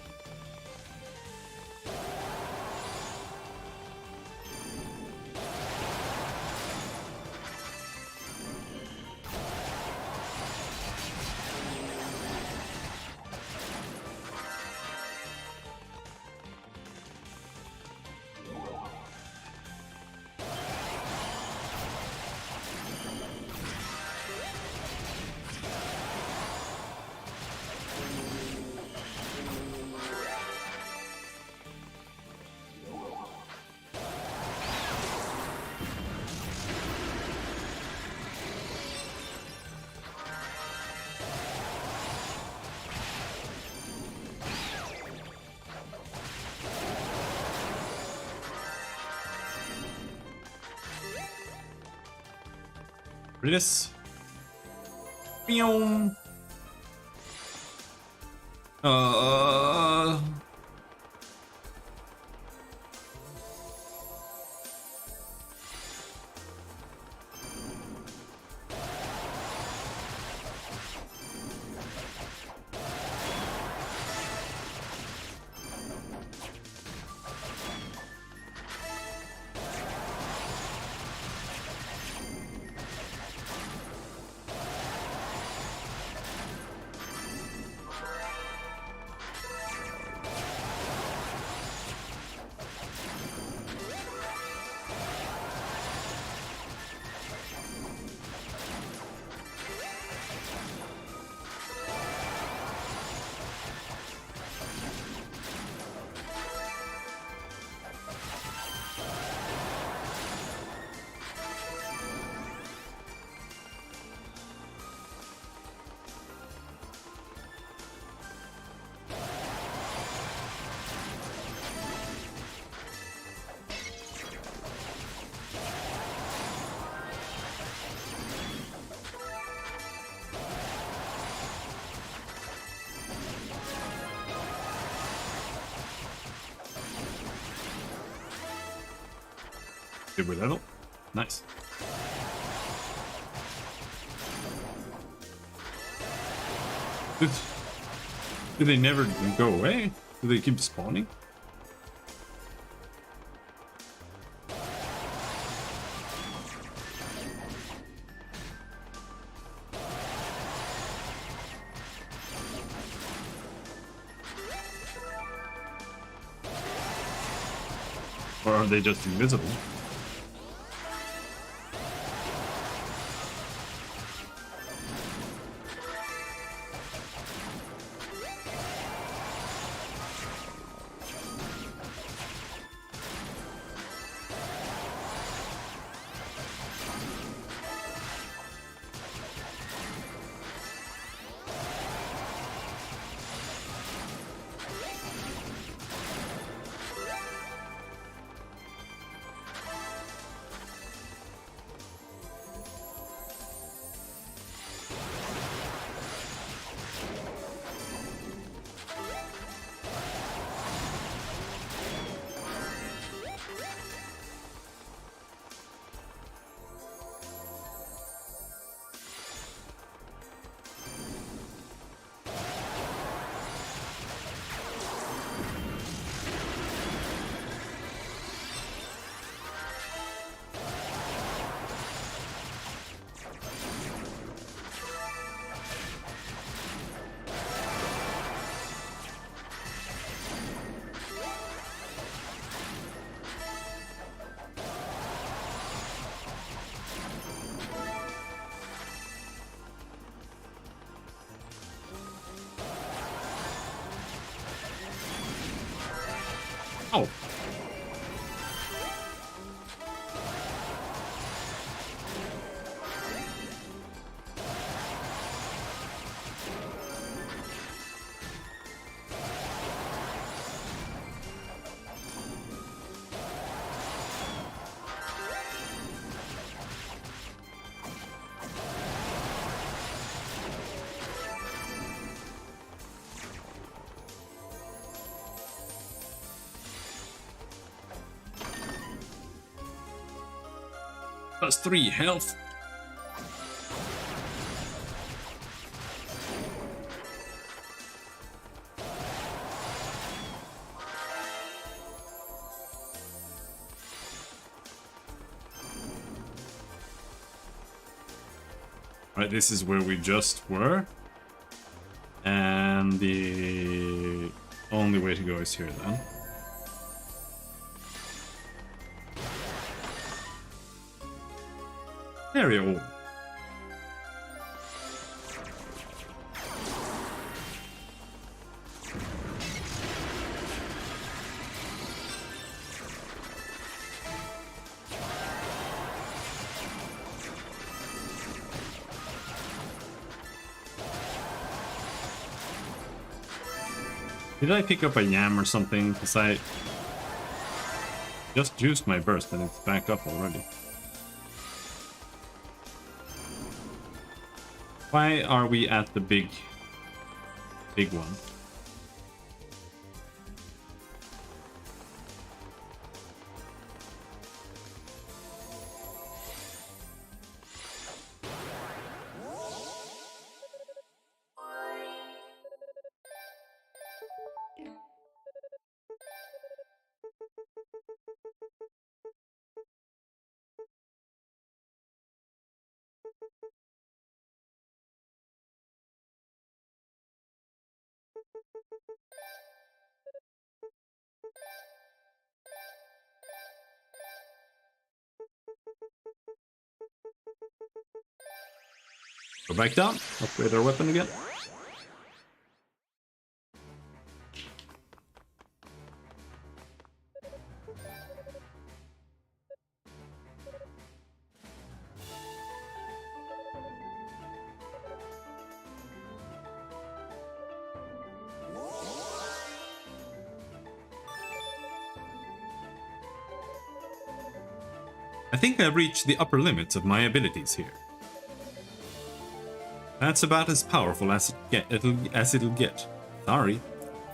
This. Boom. Did we level? Nice. Do they never go away? Do they keep spawning? Or are they just invisible? Oh. Plus 3 health. Right, this is where we just were. And the only way to go is here then. Area orb. Did I pick up a yam or something? Because I just used my burst and it's back up already. Why are we at the big one? Go back down, upgrade our weapon again. I think I've reached the upper limits of my abilities here. That's about as powerful as it'll get. Sorry.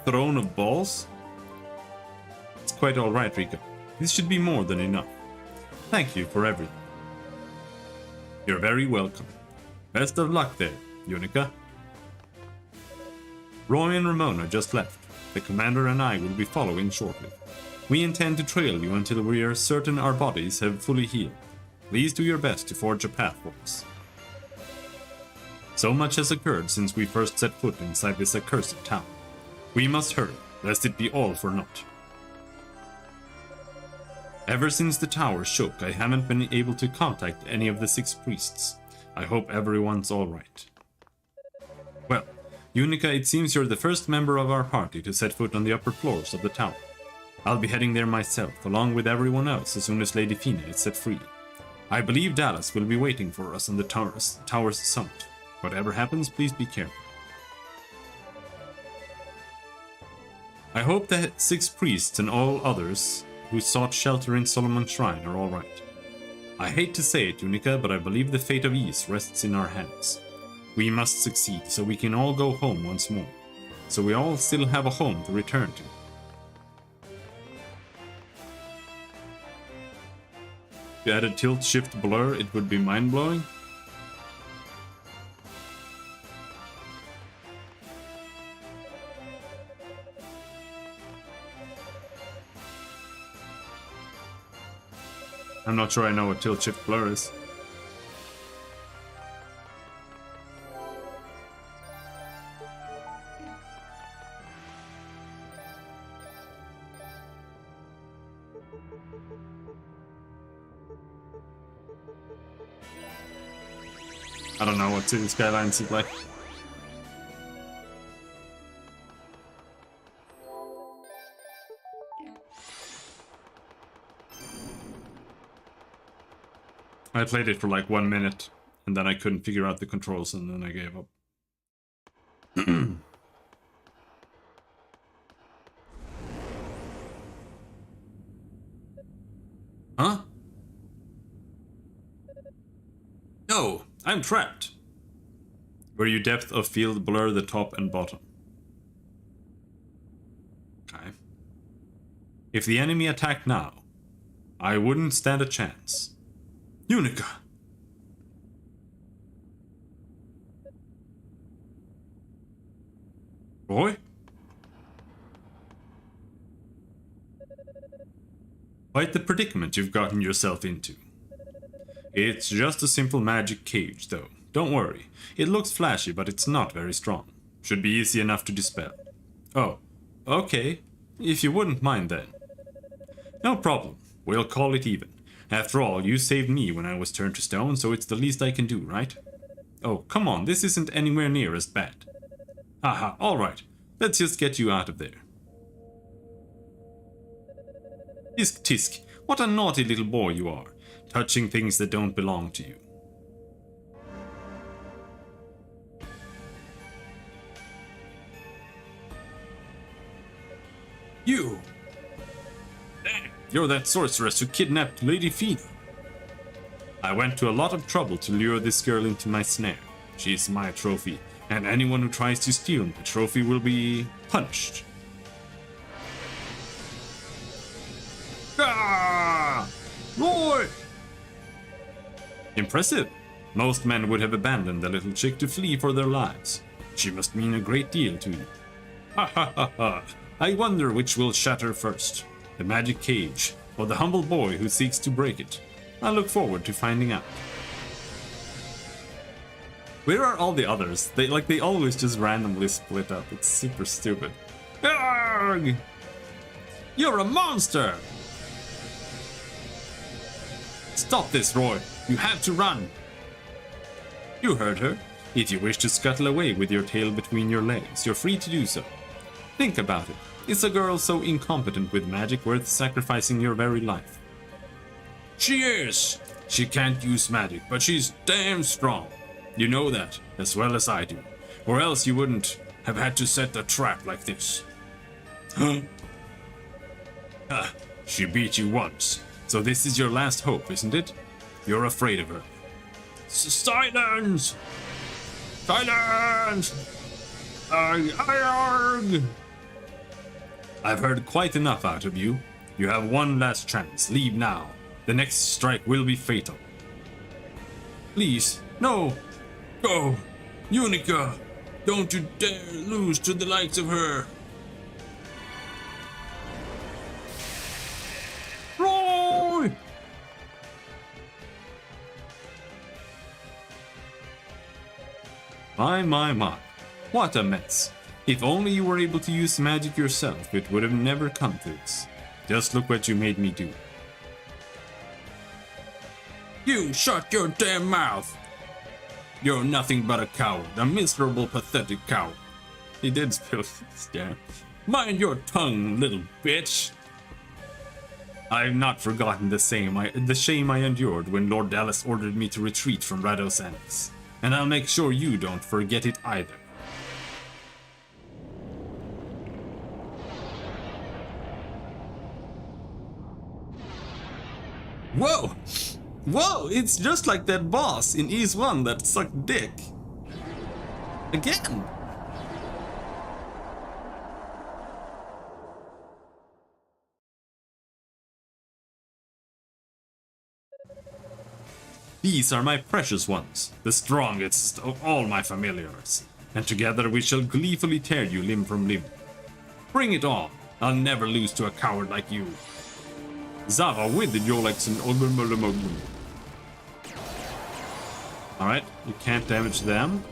Throne of balls? It's quite alright, Rico. This should be more than enough. Thank you for everything. You're very welcome. Best of luck there, Unica. Roy and Ramona just left. The commander and I will be following shortly. We intend to trail you until we are certain our bodies have fully healed. Please do your best to forge a path for us. So much has occurred since we first set foot inside this accursed town. We must hurry, lest it be all for naught. Ever since the tower shook, I haven't been able to contact any of the 6 priests. I hope everyone's alright. Well, Unica, it seems you're the first member of our party to set foot on the upper floors of the tower. I'll be heading there myself, along with everyone else, as soon as Lady Fina is set free. I believe Dallas will be waiting for us on the tower's summit. Whatever happens, please be careful. I hope the 6 priests and all others who sought shelter in Solomon's Shrine are alright. I hate to say it, Unica, but I believe the fate of Ys rests in our hands. We must succeed, so we can all go home once more. So we all still have a home to return to. If you added tilt, shift, blur, it would be mind-blowing. I'm not sure I know what tilt, shift, blur is. I don't know what City Skylines is like. I played it for like 1 minute, and then I couldn't figure out the controls, and then I gave up. Huh? No, I'm trapped. Where you depth of field blur the top and bottom. Okay. If the enemy attacked now, I wouldn't stand a chance. Unica! Roy? Quite the predicament you've gotten yourself into. It's just a simple magic cage, though. Don't worry. It looks flashy, but it's not very strong. Should be easy enough to dispel. Oh, okay. If you wouldn't mind then. No problem. We'll call it even. After all, you saved me when I was turned to stone, so it's the least I can do, right? Oh, come on, this isn't anywhere near as bad. Haha, alright. Let's just get you out of there. Tisk tisk, what a naughty little boy you are, touching things that don't belong to you. You! Damn, you're that sorceress who kidnapped Lady Fina. I went to a lot of trouble to lure this girl into my snare. She's my trophy, and anyone who tries to steal my trophy will be punished. Ah! Roy! Impressive. Most men would have abandoned the little chick to flee for their lives. She must mean a great deal to you. Ha ha ha ha. I wonder which will shatter first, the magic cage or the humble boy who seeks to break it. I look forward to finding out. Where are all the others? They always just randomly split up. It's super stupid. Arrgh! You're a monster! Stop this, Roy. You have to run. You heard her. If you wish to scuttle away with your tail between your legs, you're free to do so. Think about it. Is a girl so incompetent with magic worth sacrificing your very life? She is! She can't use magic, but she's damn strong. You know that, as well as I do. Or else you wouldn't have had to set the trap like this. Huh? She beat you once, so this is your last hope, isn't it? You're afraid of her. Silence! Silence! Arrgh! I've heard quite enough out of you. You have one last chance. Leave now. The next strike will be fatal. Please, no! Go! Unica! Don't you dare lose to the likes of her! Roy! My. What a mess. If only you were able to use magic yourself, it would have never come to this. Just look what you made me do. You shut your damn mouth! You're nothing but a coward, a miserable, pathetic coward. He did spill this, yeah. Mind your tongue, little bitch! I've not forgotten the shame I endured when Lord Dallas ordered me to retreat from Rados Annex. And I'll make sure you don't forget it either. Whoa! Whoa! It's just like that boss in Ys 1 that sucked dick. Again! These are my precious ones, the strongest of all my familiars, and together we shall gleefully tear you limb from limb. Bring it on! I'll never lose to a coward like you. Zava with the Yolex and Alright, you can't damage them.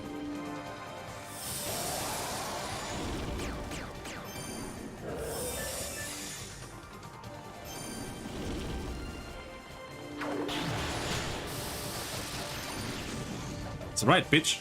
That's right, bitch.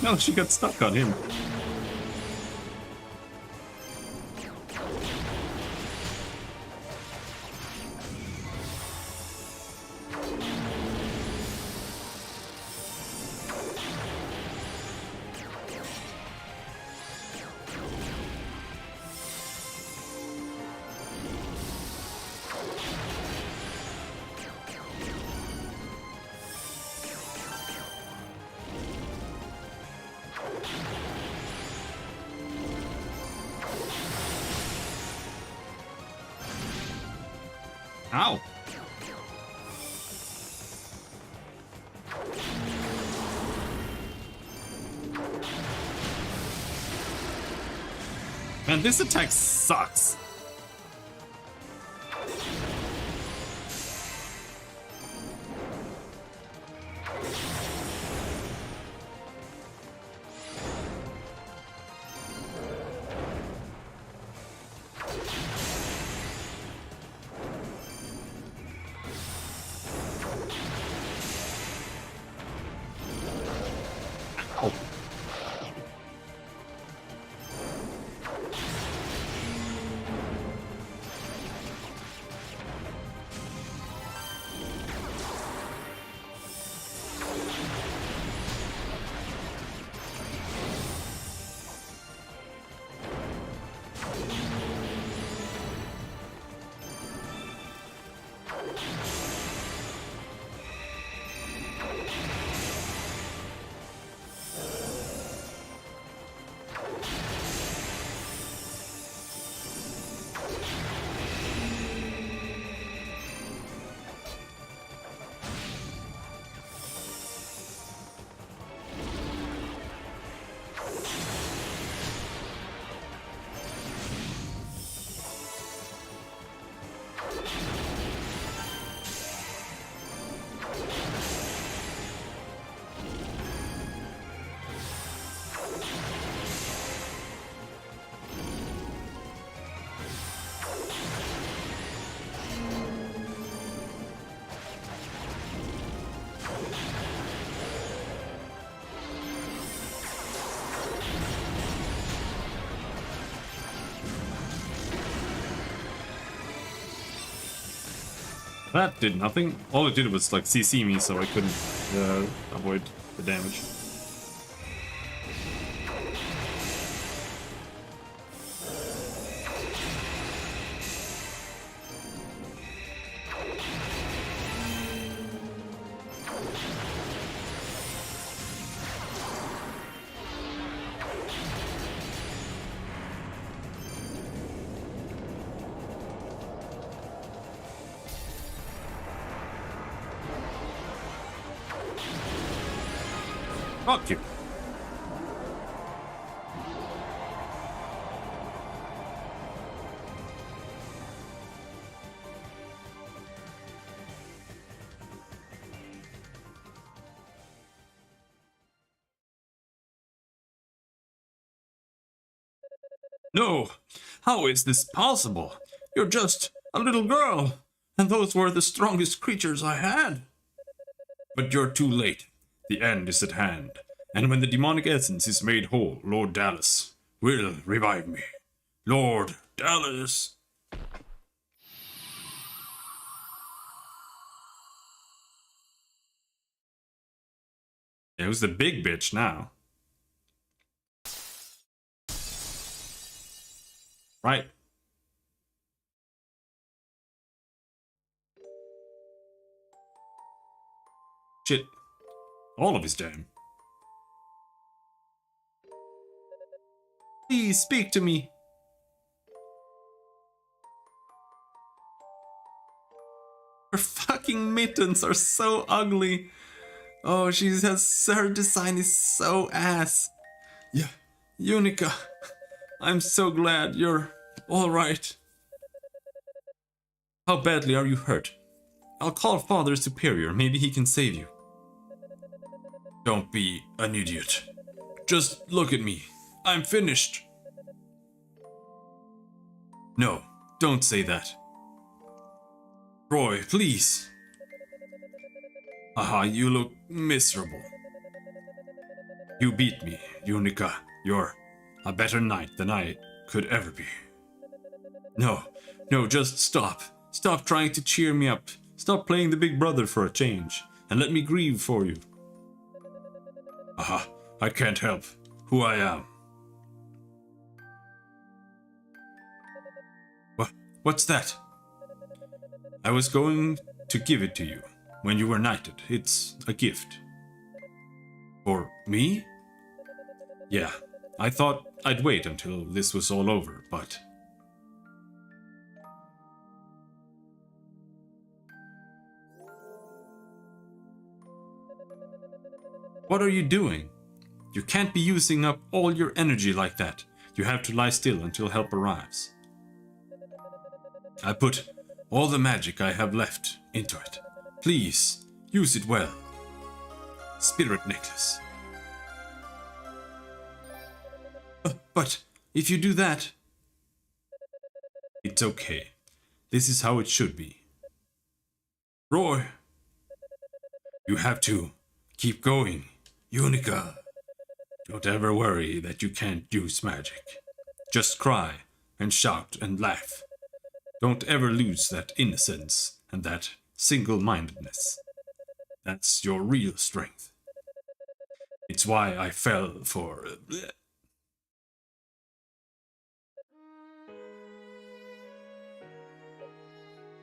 No, she got stuck on him. Ow! Man, this attack sucks. That did nothing. All it did was like CC me, so I couldn't avoid the damage. Fuck you. No! How is this possible? You're just a little girl, and those were the strongest creatures I had. But you're too late. The end is at hand, and when the demonic essence is made whole, Lord Dallas will revive me. Lord Dallas! Yeah, who's the big bitch now? Right. Shit. All of his damn. Please speak to me. Her fucking mittens are so ugly. Oh, her design is so ass. Yeah, Unica, I'm so glad you're all right. How badly are you hurt? I'll call Father Superior, maybe he can save you. Don't be an idiot. Just look at me. I'm finished. No, don't say that. Roy, please. Haha, you look miserable. You beat me, Unica. You're a better knight than I could ever be. No, just stop. Stop trying to cheer me up. Stop playing the big brother for a change, and let me grieve for you. Aha, I can't help who I am. What's that? I was going to give it to you when you were knighted. It's a gift. For me? Yeah, I thought I'd wait until this was all over, but... What are you doing? You can't be using up all your energy like that. You have to lie still until help arrives. I put all the magic I have left into it. Please, use it well. Spirit necklace. But if you do that... It's okay. This is how it should be. Roy, you have to keep going. Unica, don't ever worry that you can't use magic. Just cry and shout and laugh. Don't ever lose that innocence and that single-mindedness. That's your real strength. It's why I fell for...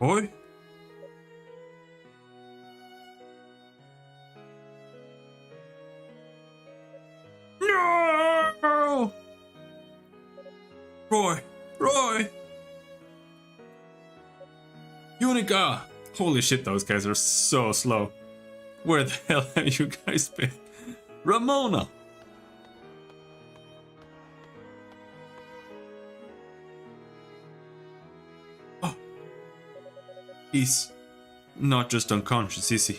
Boy? No! Roy! Roy! Unica! Holy shit, those guys are so slow. Where the hell have you guys been? Ramona! Oh. He's not just unconscious, is he?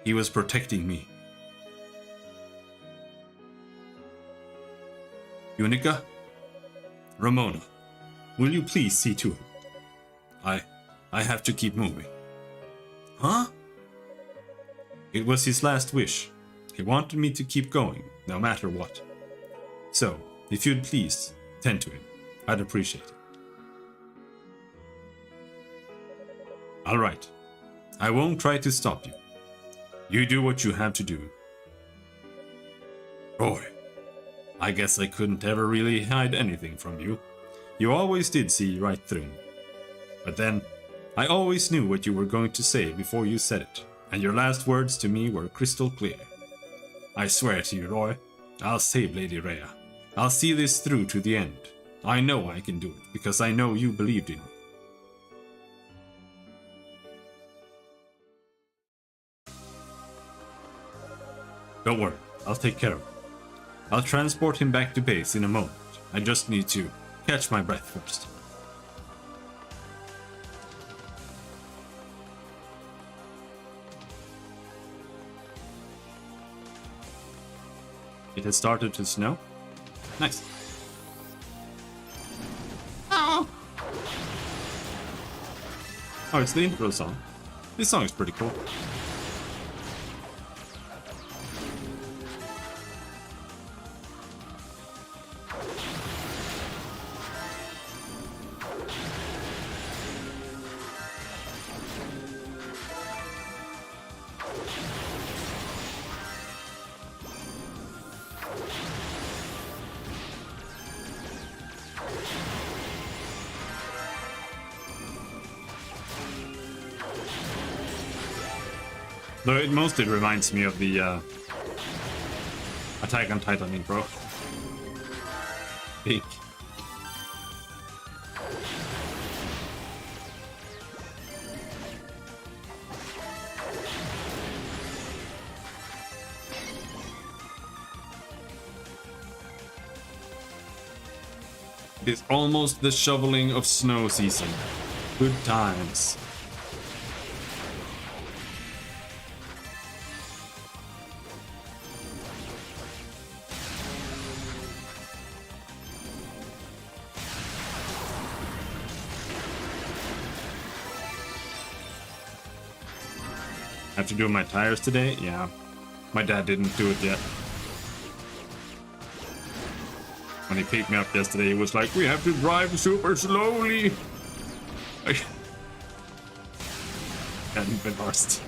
He was protecting me. Unica? Ramona, will you please see to it? I have to keep moving. Huh? It was his last wish. He wanted me to keep going, no matter what. So, if you'd please tend to him, I'd appreciate it. Alright. I won't try to stop you. You do what you have to do. Roy, I guess I couldn't ever really hide anything from you. You always did see right through me. But then, I always knew what you were going to say before you said it, and your last words to me were crystal clear. I swear to you, Roy, I'll save Lady Rhea. I'll see this through to the end. I know I can do it, because I know you believed in me. Don't worry, I'll take care of him. I'll transport him back to base in a moment. I just need to catch my breath first. It has started to snow. Nice. Oh, it's the intro song. This song is pretty cool. Though it mostly reminds me of the Attack on Titan intro. Big. It is almost the shoveling of snow season. Good times. Have to do my tires today? Yeah. My dad didn't do it yet. When he picked me up yesterday, he was like, "We have to drive super slowly." I hadn't been arsed.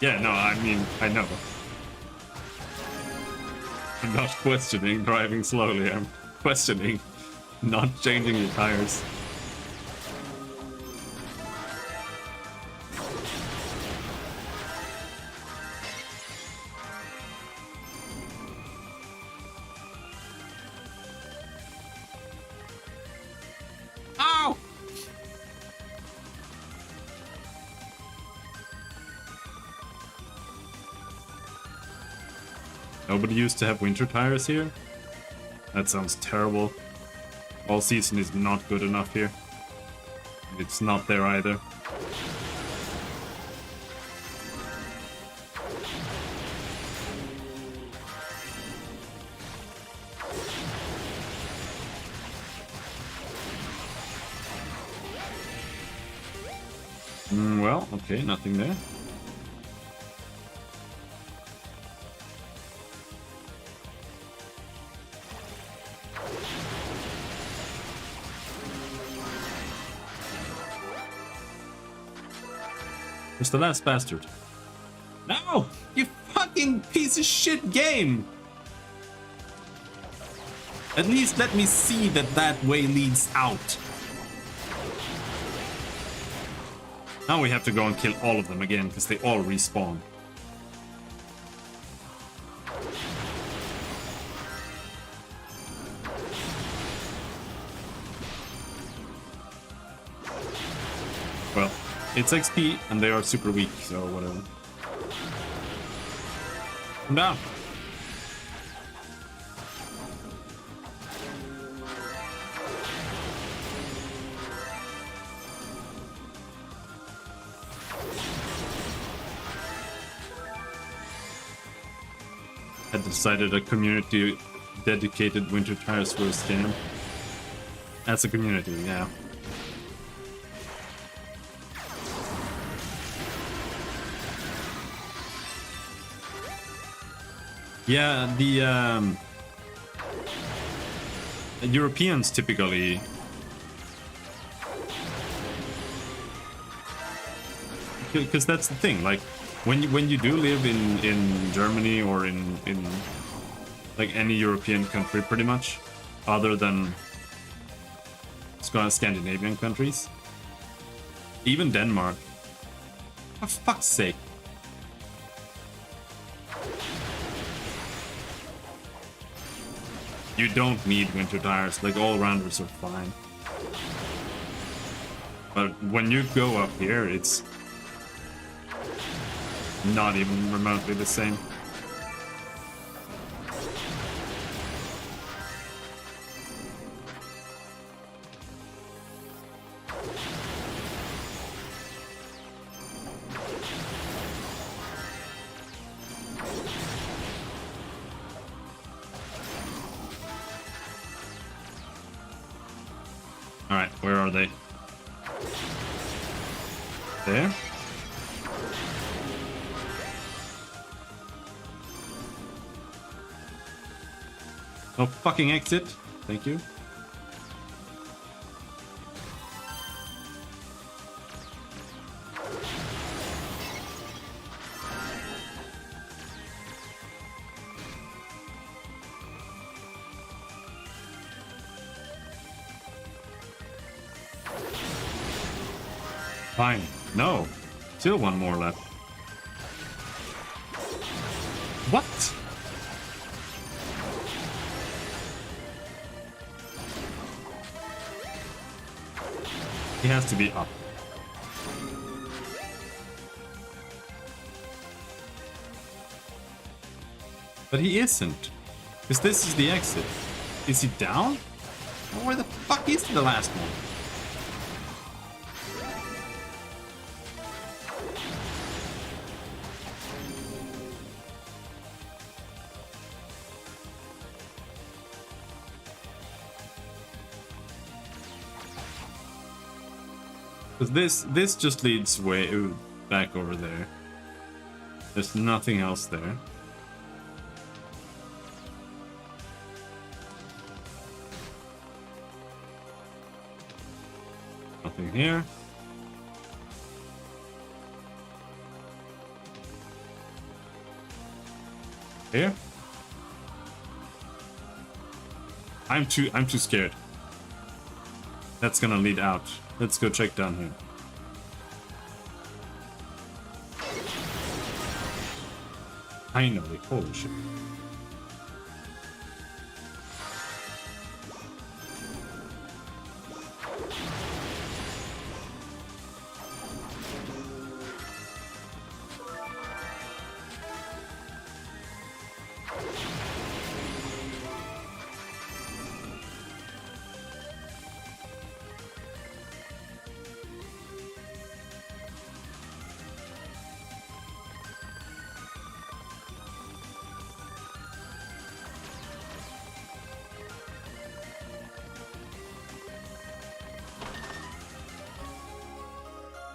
Yeah, no, I mean, I know. I'm not questioning driving slowly, I'm questioning not changing your tires. Nobody used to have winter tires here? That sounds terrible. All season is not good enough here. It's not there either. Well, okay, nothing there. Where's the last bastard? No! You fucking piece of shit game! At least let me see that that way leads out. Now we have to go and kill all of them again, because they all respawn. Well, it's XP, and they are super weak, so whatever. Come down. Had decided a community dedicated winter tires for a scam. That's a community, yeah. Yeah, the Europeans typically because that's the thing, like when you do live in Germany or in like any European country pretty much, other than Scandinavian countries, even Denmark, for fuck's sake. You don't need winter tires, like all-rounders are fine. But when you go up here, it's not even remotely the same. Alright, where are they? There? No fucking exit. Thank you. Fine. No. Still one more left. What? He has to be up. But he isn't. Because this is the exit. Is he down? Well, where the fuck is the last one? Because this just leads way back over there. There's nothing else there. Nothing here. Here? I'm too scared. That's gonna lead out. Let's go check down here. Finally, holy shit.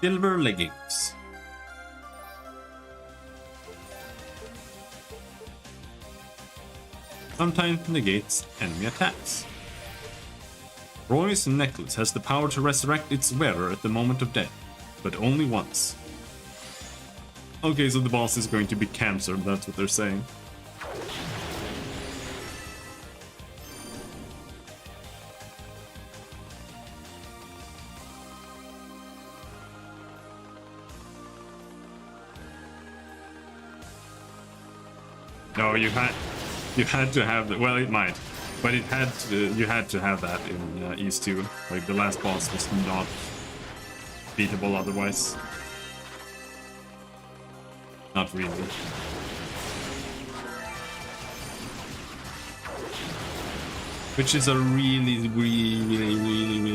Silver leggings. Sometimes negates enemy attacks. Roy's necklace has the power to resurrect its wearer at the moment of death, but only once. Okay, so the boss is going to be Cancer, that's what they're saying. No, you had to have that. Well, it might, but it had to, you had to have that in East 2. Like the last boss was not beatable otherwise. Not really. Which is a really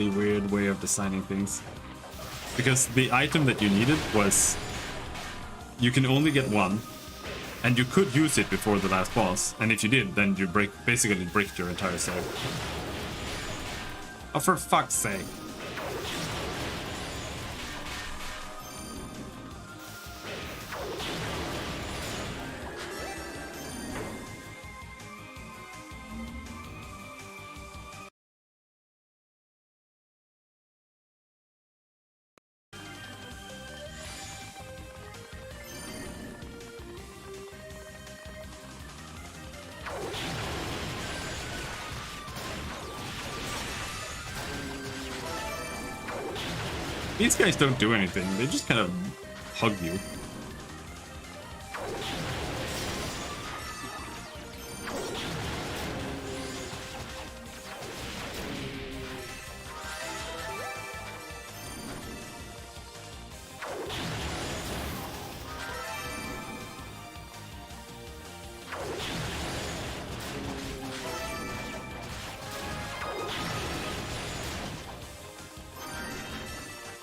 weird way of designing things. Because the item that you needed was you can only get one. And you could use it before the last boss, and if you did, then you basically bricked your entire save. Oh, for fuck's sake. These guys don't do anything, they just kind of hug you.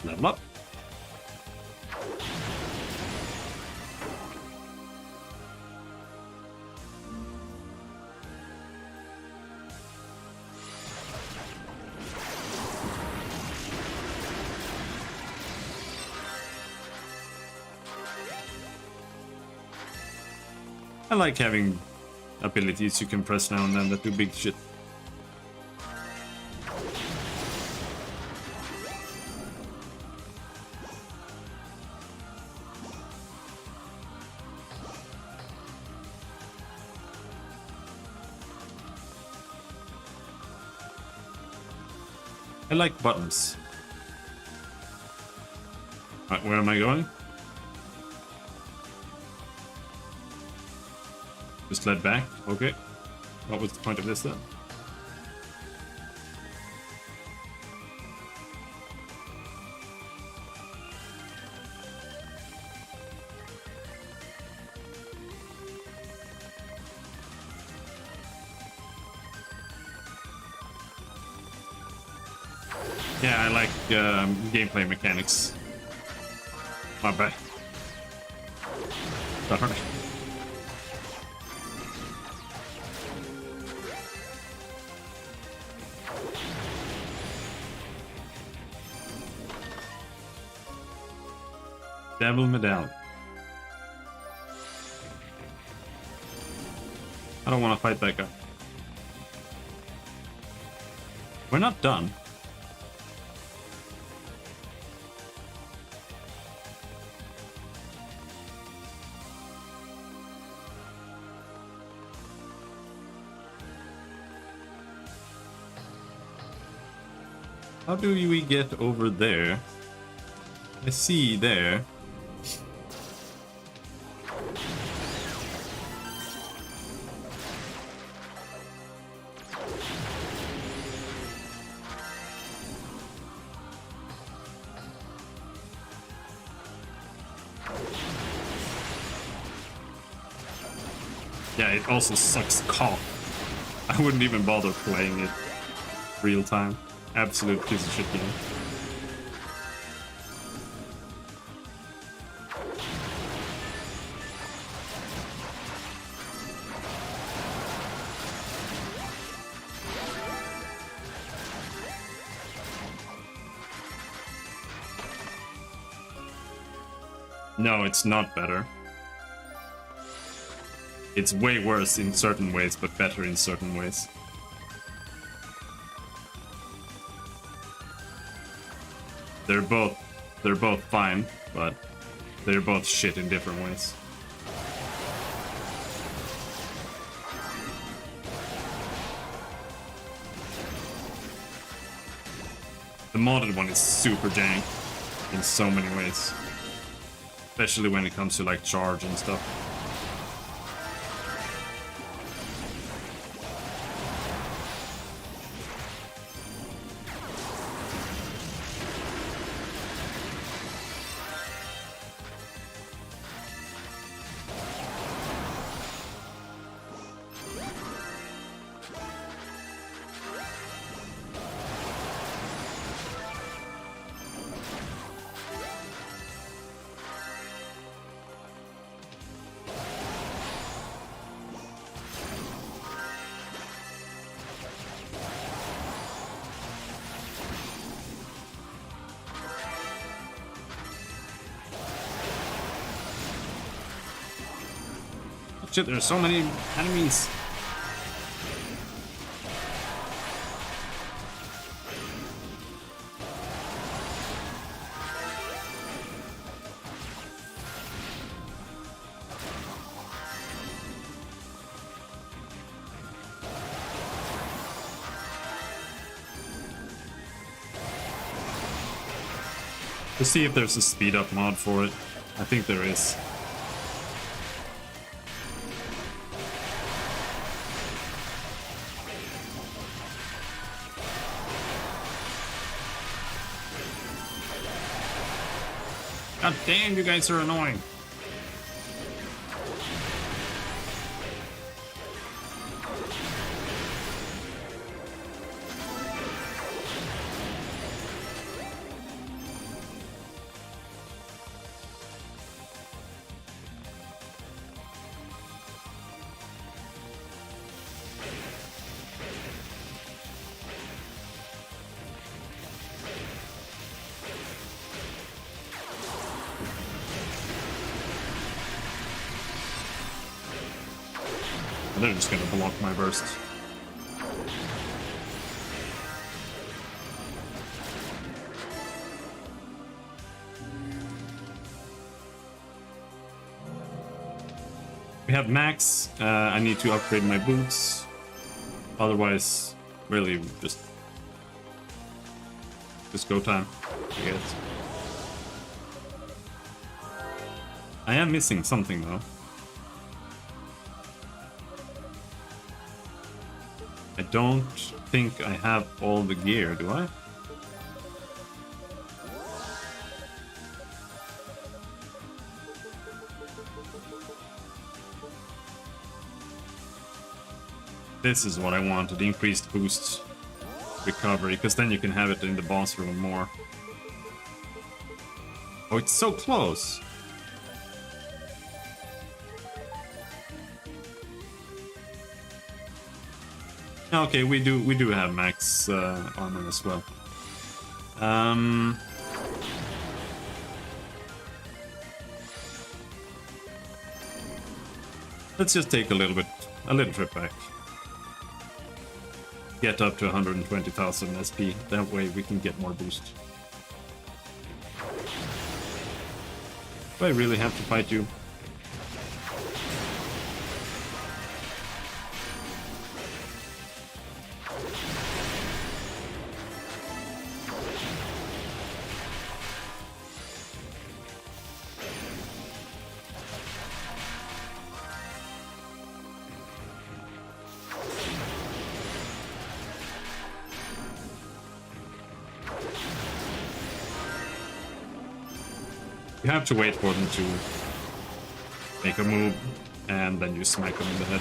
Level up. I like having abilities you can press now and then that do big shit. I like buttons. Right, where am I going? Just led back? Okay. What was the point of this then? Yeah, I like gameplay mechanics. My bad. Sorry. Devil Medallion. I don't want to fight that guy. We're not done. How do we get over there? I see there. Yeah, it also sucks cock. I wouldn't even bother playing it real time. Absolute piece of shit game. No, it's not better. It's way worse in certain ways, but better in certain ways. They're both fine, but they're both shit in different ways. The modded one is super jank in so many ways. Especially when it comes to like charge and stuff. Shit, there's so many enemies. To see if there's a speed up mod for it. I think there is. God damn, you guys are annoying. They're just gonna block my burst. We have max. I need to upgrade my boots. Otherwise, really just go time, I guess. I am missing something though. I don't think I have all the gear, do I? This is what I wanted, increased boost recovery, because then you can have it in the boss room more. Oh, it's so close! Okay, we do have max armor as well. Let's just take a little trip back. Get up to 120,000 SP. That way we can get more boost. Do I really have to fight you? You have to wait for them to make a move, and then you smack them in the head.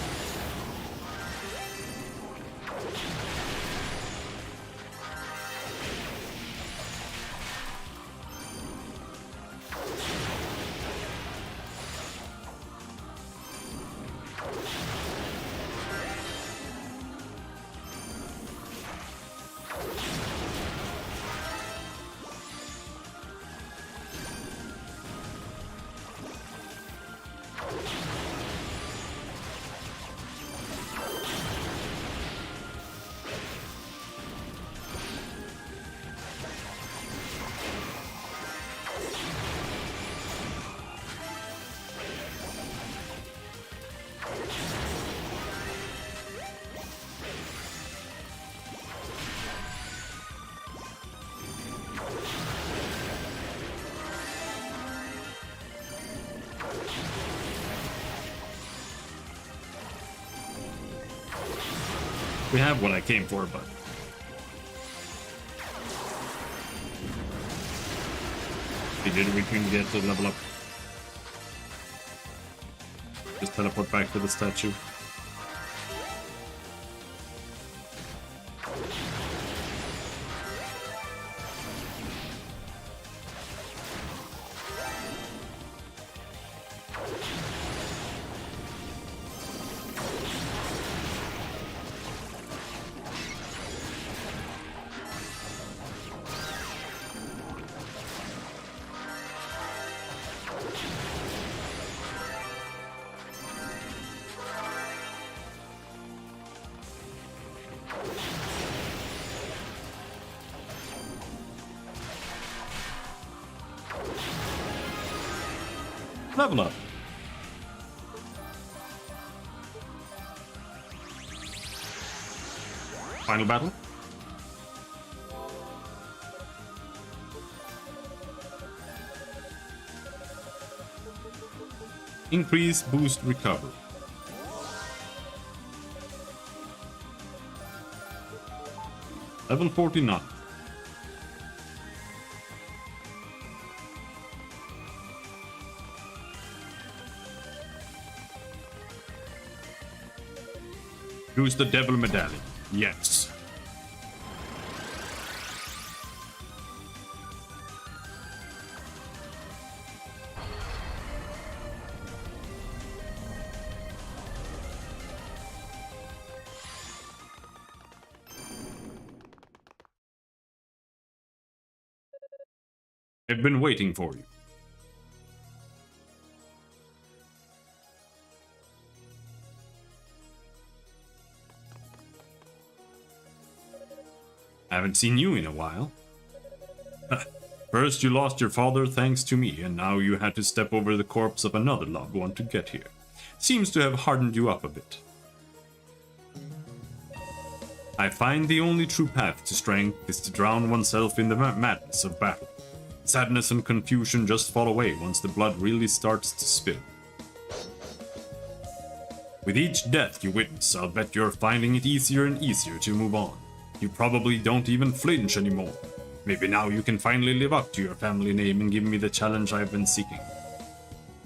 We have what I came for, but figured we can get to level up. Just teleport back to the statue. Level up. Final battle. Increase boost recovery. Level 49. Use the devil medallion. Yes. I've been waiting for you. I haven't seen you in a while. First you lost your father thanks to me, and now you had to step over the corpse of another loved one to get here. Seems to have hardened you up a bit. I find the only true path to strength is to drown oneself in the madness of battle. Sadness and confusion just fall away once the blood really starts to spill. With each death you witness, I'll bet you're finding it easier and easier to move on. You probably don't even flinch anymore. Maybe now you can finally live up to your family name and give me the challenge I've been seeking.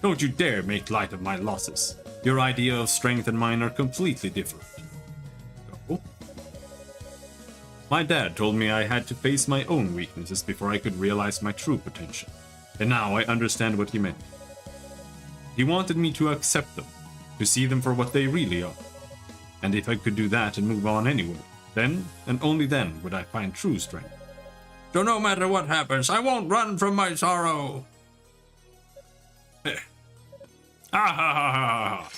Don't you dare make light of my losses. Your idea of strength and mine are completely different. Oh? My dad told me I had to face my own weaknesses before I could realize my true potential. And now I understand what he meant. He wanted me to accept them, to see them for what they really are. And if I could do that and move on anyway, then, and only then, would I find true strength. So no matter what happens, I won't run from my sorrow. Ha ha ha ha.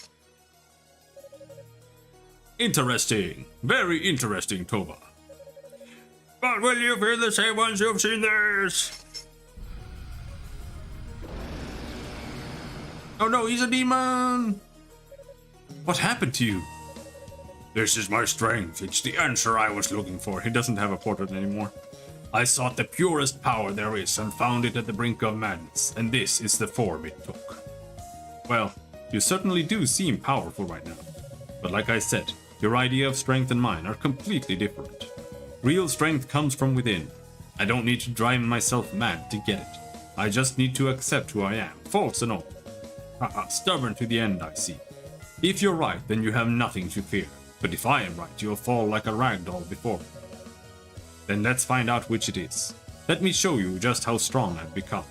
Interesting. Very interesting, Toba. But will you feel the same once you've seen this? Oh no, he's a demon! What happened to you? This is my strength. It's the answer I was looking for. He doesn't have a portrait anymore. I sought the purest power there is and found it at the brink of madness, and this is the form it took. Well, you certainly do seem powerful right now. But like I said, your idea of strength and mine are completely different. Real strength comes from within. I don't need to drive myself mad to get it. I just need to accept who I am, faults and all. Haha, stubborn to the end, I see. If you're right, then you have nothing to fear. But if I am right, you'll fall like a ragdoll before me. Then let's find out which it is. Let me show you just how strong I've become.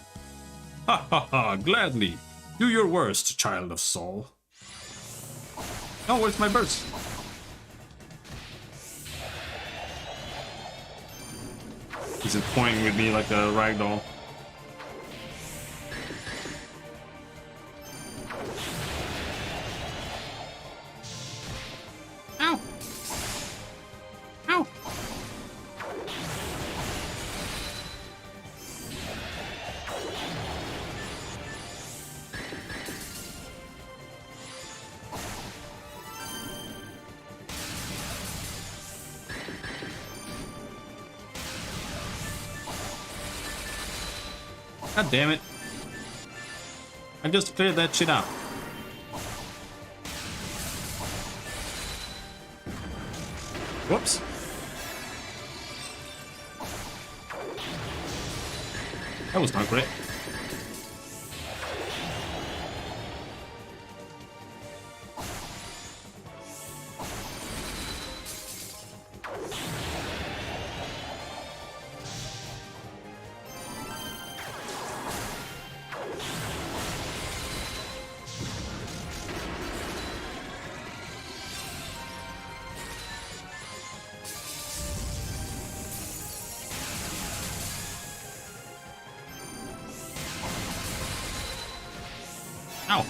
Ha ha ha, gladly. Do your worst, child of Saul. Oh, where's my burst? He's toying with me like a ragdoll. Ow! Ow! God damn it. I just cleared that shit out. Whoops. That was not great. Ow.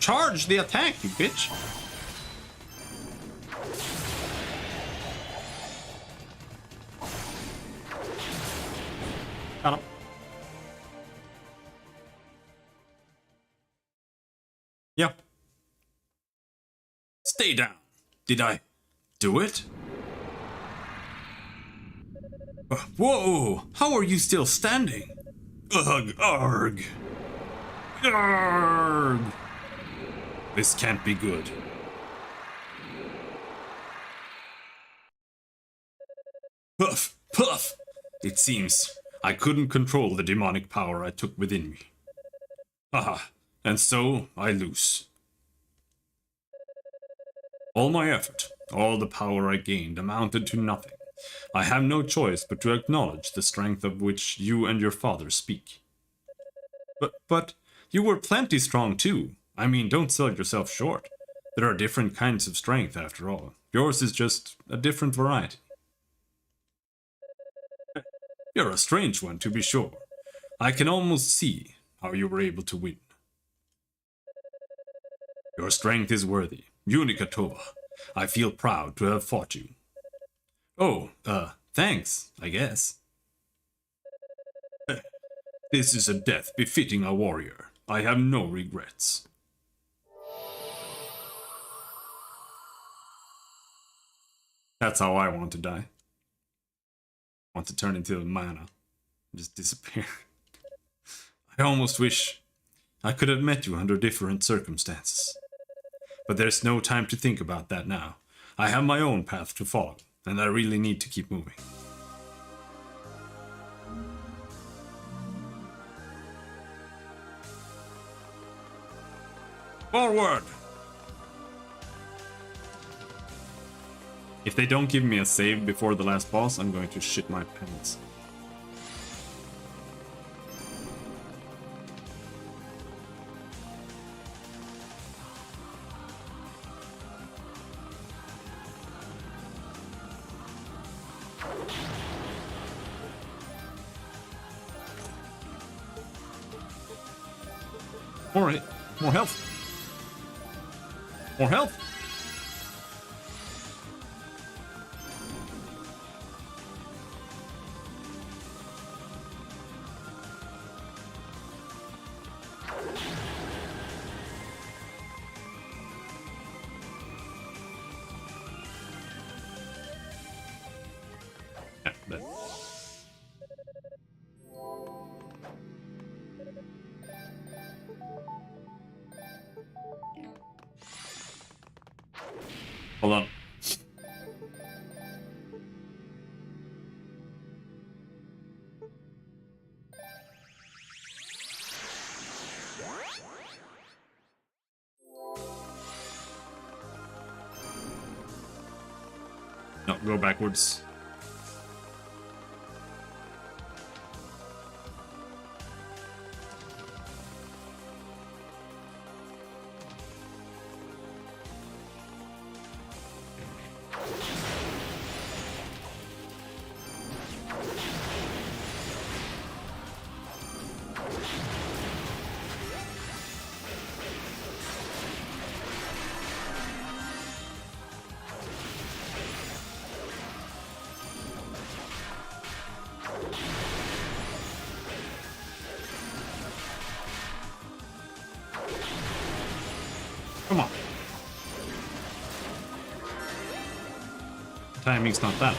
Charge the attack, you bitch! Got him. Yeah. Stay down. Did I do it? Whoa! How are you still standing? Ugh, arg! Arg! This can't be good. Puff! Puff! It seems I couldn't control the demonic power I took within me. Aha, and so I lose. All my effort, all the power I gained amounted to nothing. I have no choice but to acknowledge the strength of which you and your father speak. But you were plenty strong too. I mean, don't sell yourself short. There are different kinds of strength after all. Yours is just a different variety. You're a strange one, to be sure. I can almost see how you were able to win. Your strength is worthy. Unikatova. I feel proud to have fought you. Oh, thanks, I guess. This is a death befitting a warrior. I have no regrets. That's how I want to die. I want to turn into a mana. Just disappear. I almost wish I could have met you under different circumstances. But there's no time to think about that now. I have my own path to follow, and I really need to keep moving. Forward! If they don't give me a save before the last boss, I'm going to shit my pants. Alright, more health. More health. Yeah, but hold on. No, go backwards. timing's not that.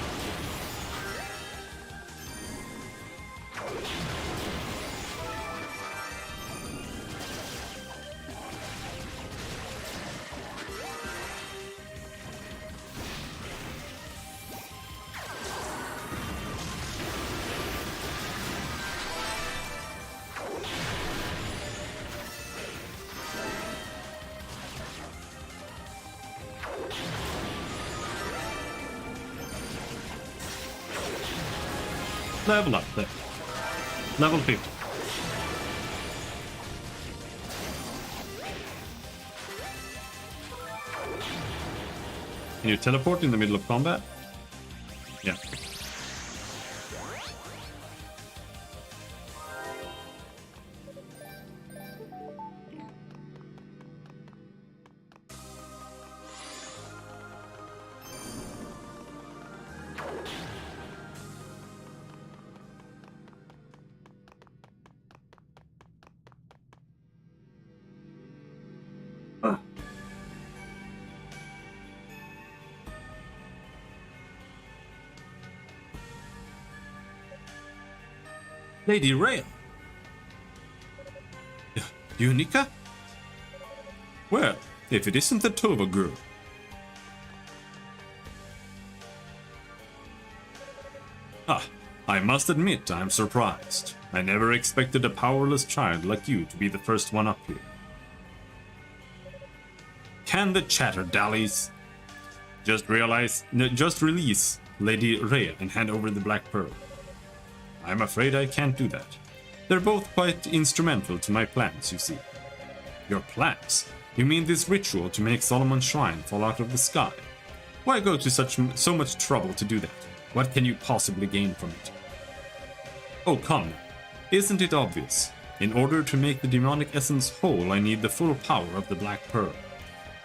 Level up there. Level 50. Can you teleport in the middle of combat? Yeah. Lady Rhea. Unica? Well, if it isn't the Tova girl. I must admit I'm surprised. I never expected a powerless child like you to be the first one up here. Can the chatter dallies? Just release Lady Rhea and hand over the Black Pearl. I'm afraid I can't do that. They're both quite instrumental to my plans, you see. Your plans? You mean this ritual to make Solomon's shrine fall out of the sky? Why go to so much trouble to do that? What can you possibly gain from it? Oh, come now. Isn't it obvious? In order to make the demonic essence whole, I need the full power of the Black Pearl.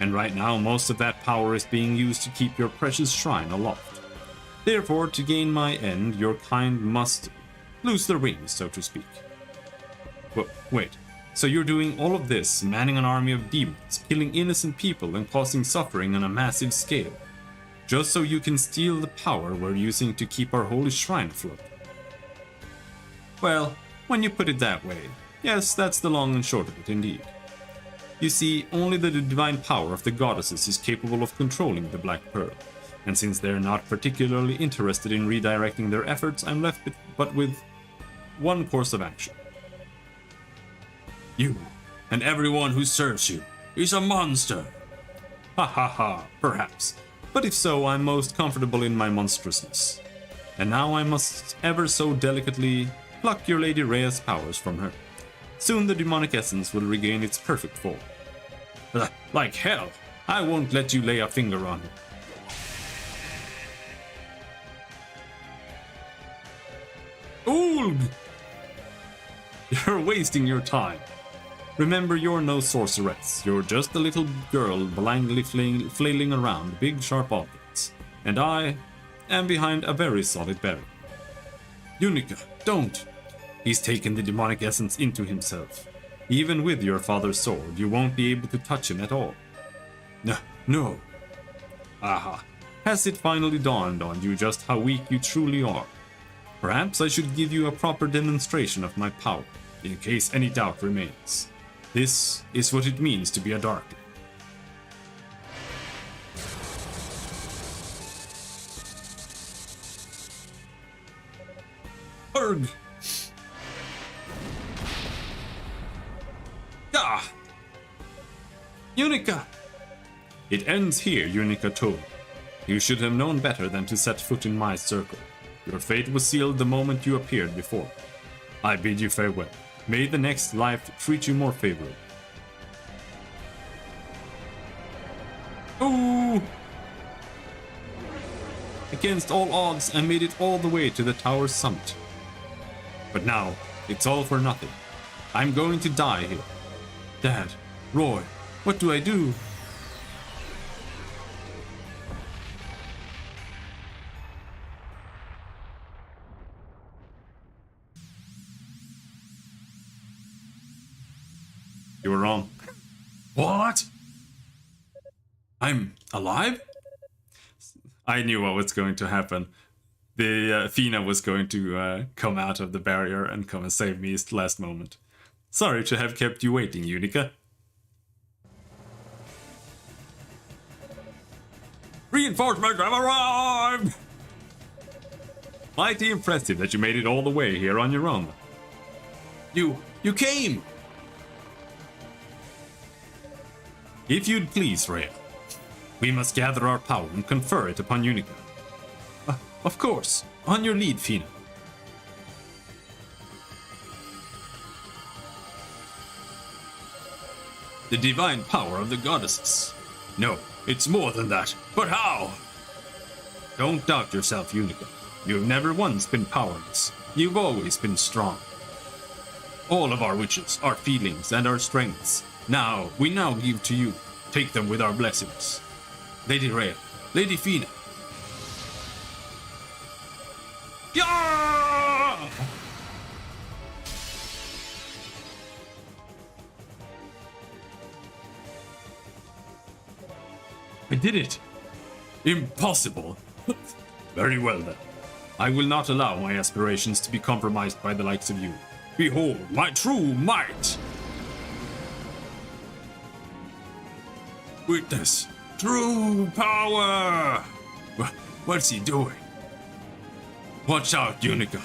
And right now, most of that power is being used to keep your precious shrine aloft. Therefore, to gain my end, your kind must lose their wings, so to speak. Wait, so you're doing all of this, manning an army of demons, killing innocent people and causing suffering on a massive scale, just so you can steal the power we're using to keep our holy shrine afloat? Well, when you put it that way, yes, that's the long and short of it indeed. You see, only the divine power of the goddesses is capable of controlling the Black Pearl, and since they're not particularly interested in redirecting their efforts, I'm left with one course of action. You, and everyone who serves you, is a monster. Ha ha ha, perhaps. But if so, I'm most comfortable in my monstrousness. And now I must ever so delicately pluck your Lady Rhea's powers from her. Soon the demonic essence will regain its perfect form. Like hell, I won't let you lay a finger on her. Ulg! You're wasting your time. Remember, you're no sorceress. You're just a little girl blindly flailing around big sharp objects. And I am behind a very solid barrier. Unica, don't! He's taken the demonic essence into himself. Even with your father's sword, you won't be able to touch him at all. No. Aha. Has it finally dawned on you just how weak you truly are? Perhaps I should give you a proper demonstration of my power, in case any doubt remains. This is what it means to be a Darkling. Urg! Ah! Unica! It ends here, Unica Tova. You should have known better than to set foot in my circle. Your fate was sealed the moment you appeared before. I bid you farewell. May the next life treat you more favorably. Ooh! Against all odds, I made it all the way to the tower's summit. But now, it's all for nothing. I'm going to die here. Dad, Roy, what do I do? You were wrong. What? I'm alive? I knew what was going to happen. The Fina was going to come out of the barrier and come and save me at the last moment. Sorry to have kept you waiting, Unica. Reinforcements have arrived! Mighty impressive that you made it all the way here on your own. You came! If you'd please, Rhea, we must gather our power and confer it upon Unica. Of course, on your lead, Fina. The divine power of the goddesses. No, it's more than that. But how? Don't doubt yourself, Unica. You've never once been powerless. You've always been strong. All of our wishes, our feelings, and our strengths. We now give to you. Take them with our blessings. Lady Rhea, Lady Fina. Yeah! I did it! Impossible! Very well then. I will not allow my aspirations to be compromised by the likes of you. Behold my true might! Witness true power! What's he doing? Watch out, Unica.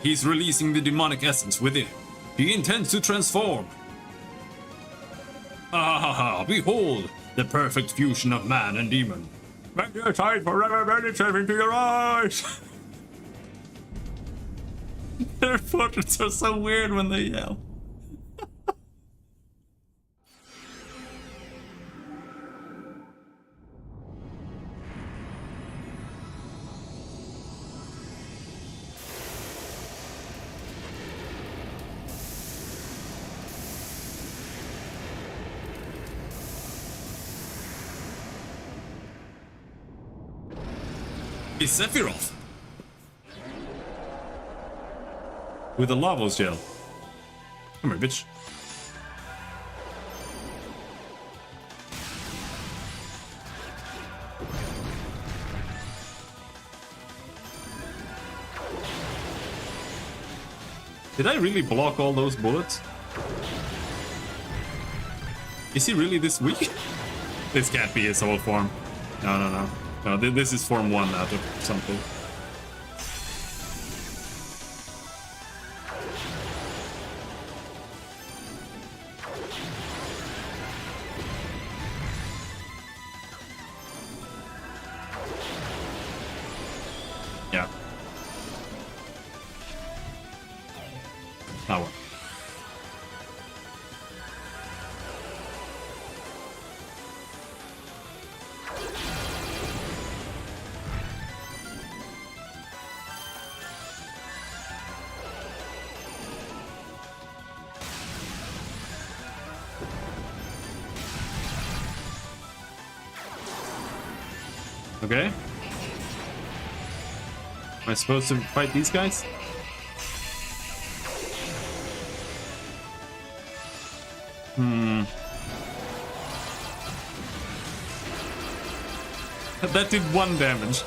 He's releasing the demonic essence within. He intends to transform. Ah, behold, the perfect fusion of man and demon. Make your sight forever penetrate into your eyes! Their portraits are so weird when they yell. It's Sephiroth! With a Lavos gel. Come here, bitch. Did I really block all those bullets? Is he really this weak? This can't be his whole form. No. No, this is form 1 out of something. Yeah. That one. Okay. Am I supposed to fight these guys? That did 1 damage.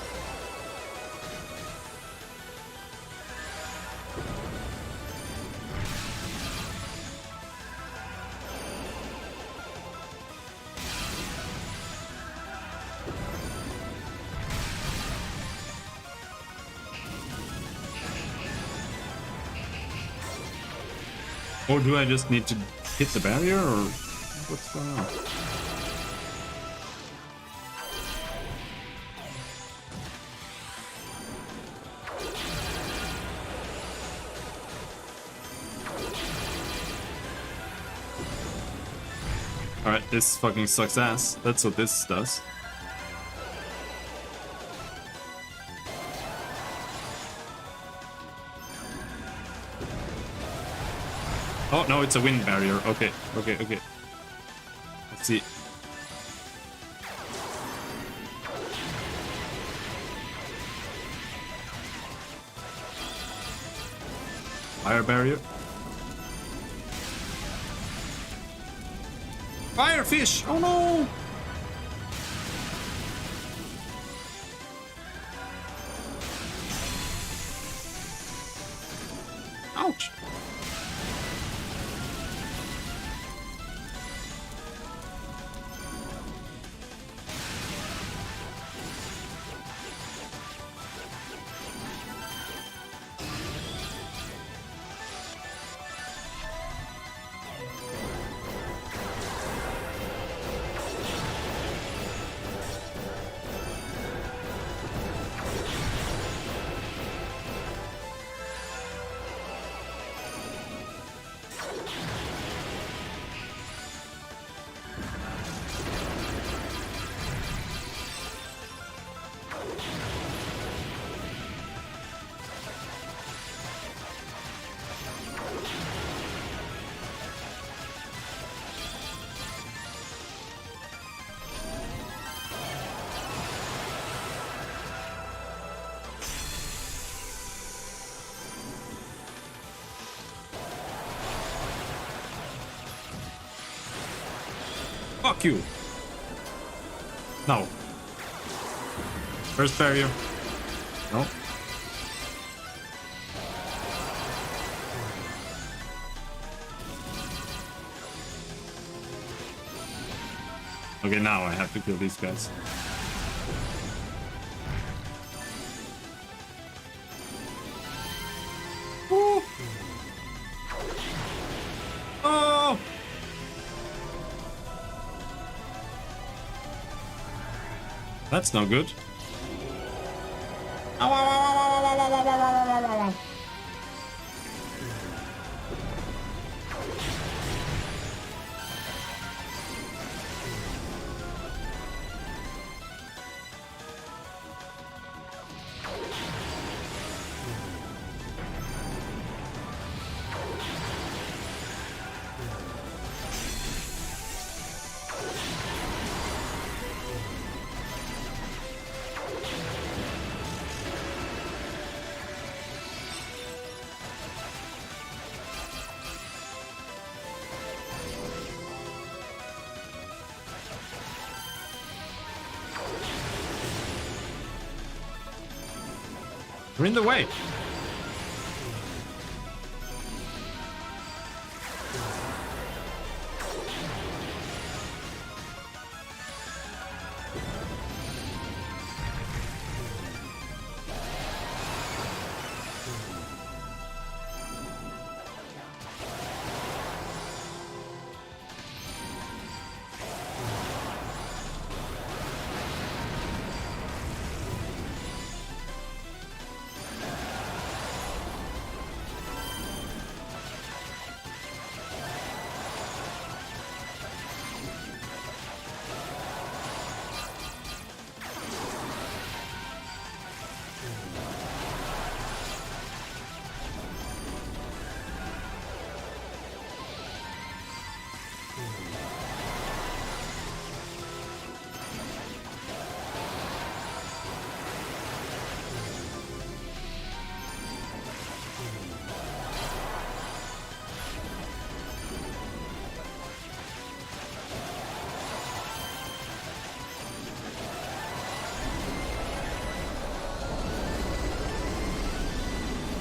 Or do I just need to hit the barrier, or what's going on? Alright, this fucking sucks ass. That's what this does. Oh, no, it's a wind barrier. Okay. Let's see. Fire barrier. Firefish! Oh no! Ouch! Fuck you! No. First barrier. No. Okay, now I have to kill these guys. Woo. Oh! That's no good. Ow, ow, ow, ow, ow, ow, ow, ow, ow, ow, ow, ow. We're in the way.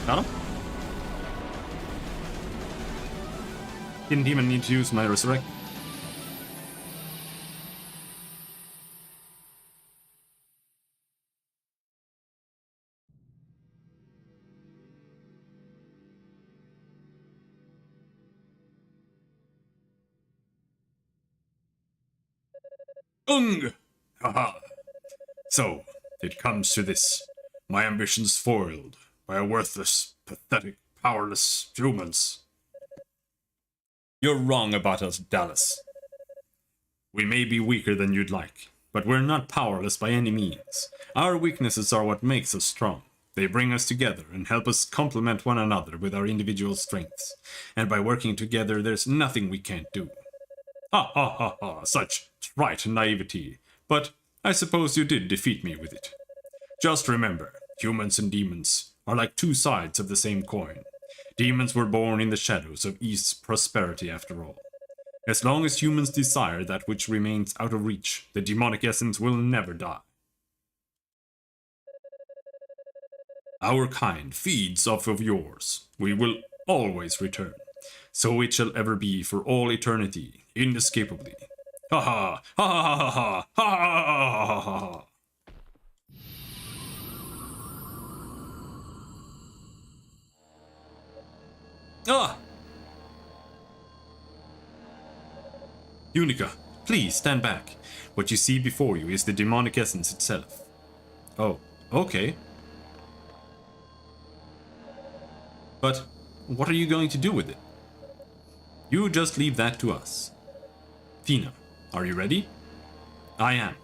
Got him? Didn't even need to use my resurrect. Ung! Haha. So, it comes to this. My ambitions foiled by a worthless, pathetic, powerless humans. You're wrong about us, Dallas. We may be weaker than you'd like, but we're not powerless by any means. Our weaknesses are what makes us strong. They bring us together and help us complement one another with our individual strengths. And by working together, there's nothing we can't do. Ha ha ha ha, such trite naivety. But I suppose you did defeat me with it. Just remember, humans and demons are like two sides of the same coin. Demons were born in the shadows of East's prosperity after all. As long as humans desire that which remains out of reach, the demonic essence will never die. Our kind feeds off of yours. We will always return. So it shall ever be for all eternity, inescapably. Ha ha ha ha ha ha ha ha ha ha ha. Ah! Unica, please stand back. What you see before you is the demonic essence itself. Oh, okay. But what are you going to do with it? You just leave that to us. Fina, are you ready? I am.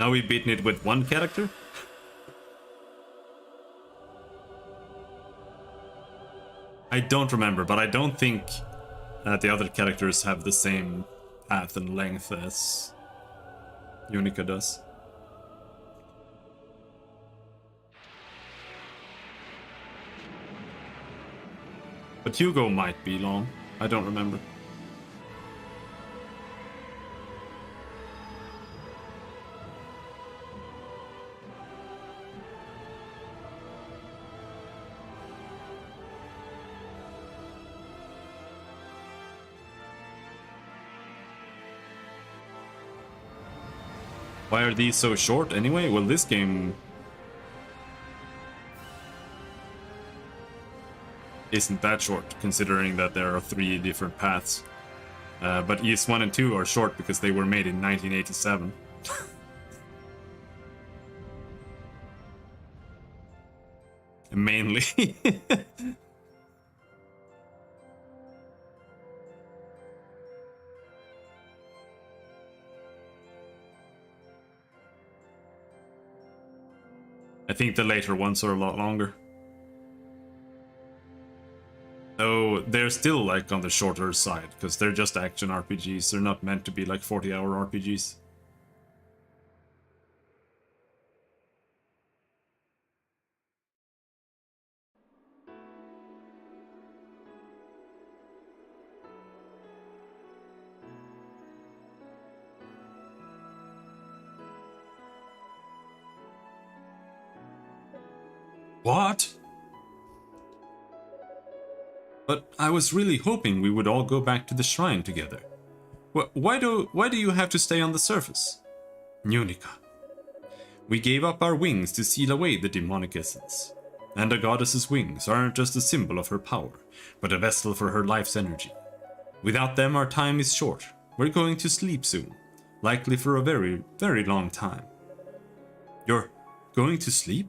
Now we've beaten it with one character? I don't remember, but I don't think the other characters have the same path and length as Unica does. But Hugo might be long. I don't remember. Why are these so short anyway? Well, this game isn't that short, considering that there are 3 different paths. But Ys 1 and 2 are short because they were made in 1987. Mainly. I think the later ones are a lot longer. Though they're still like on the shorter side, because they're just action RPGs. They're not meant to be like 40-hour RPGs. What? But I was really hoping we would all go back to the shrine together. Why do you have to stay on the surface? Unica. We gave up our wings to seal away the demonic essence. And a goddess's wings aren't just a symbol of her power, but a vessel for her life's energy. Without them, our time is short. We're going to sleep soon, likely for a very, very long time. You're going to sleep?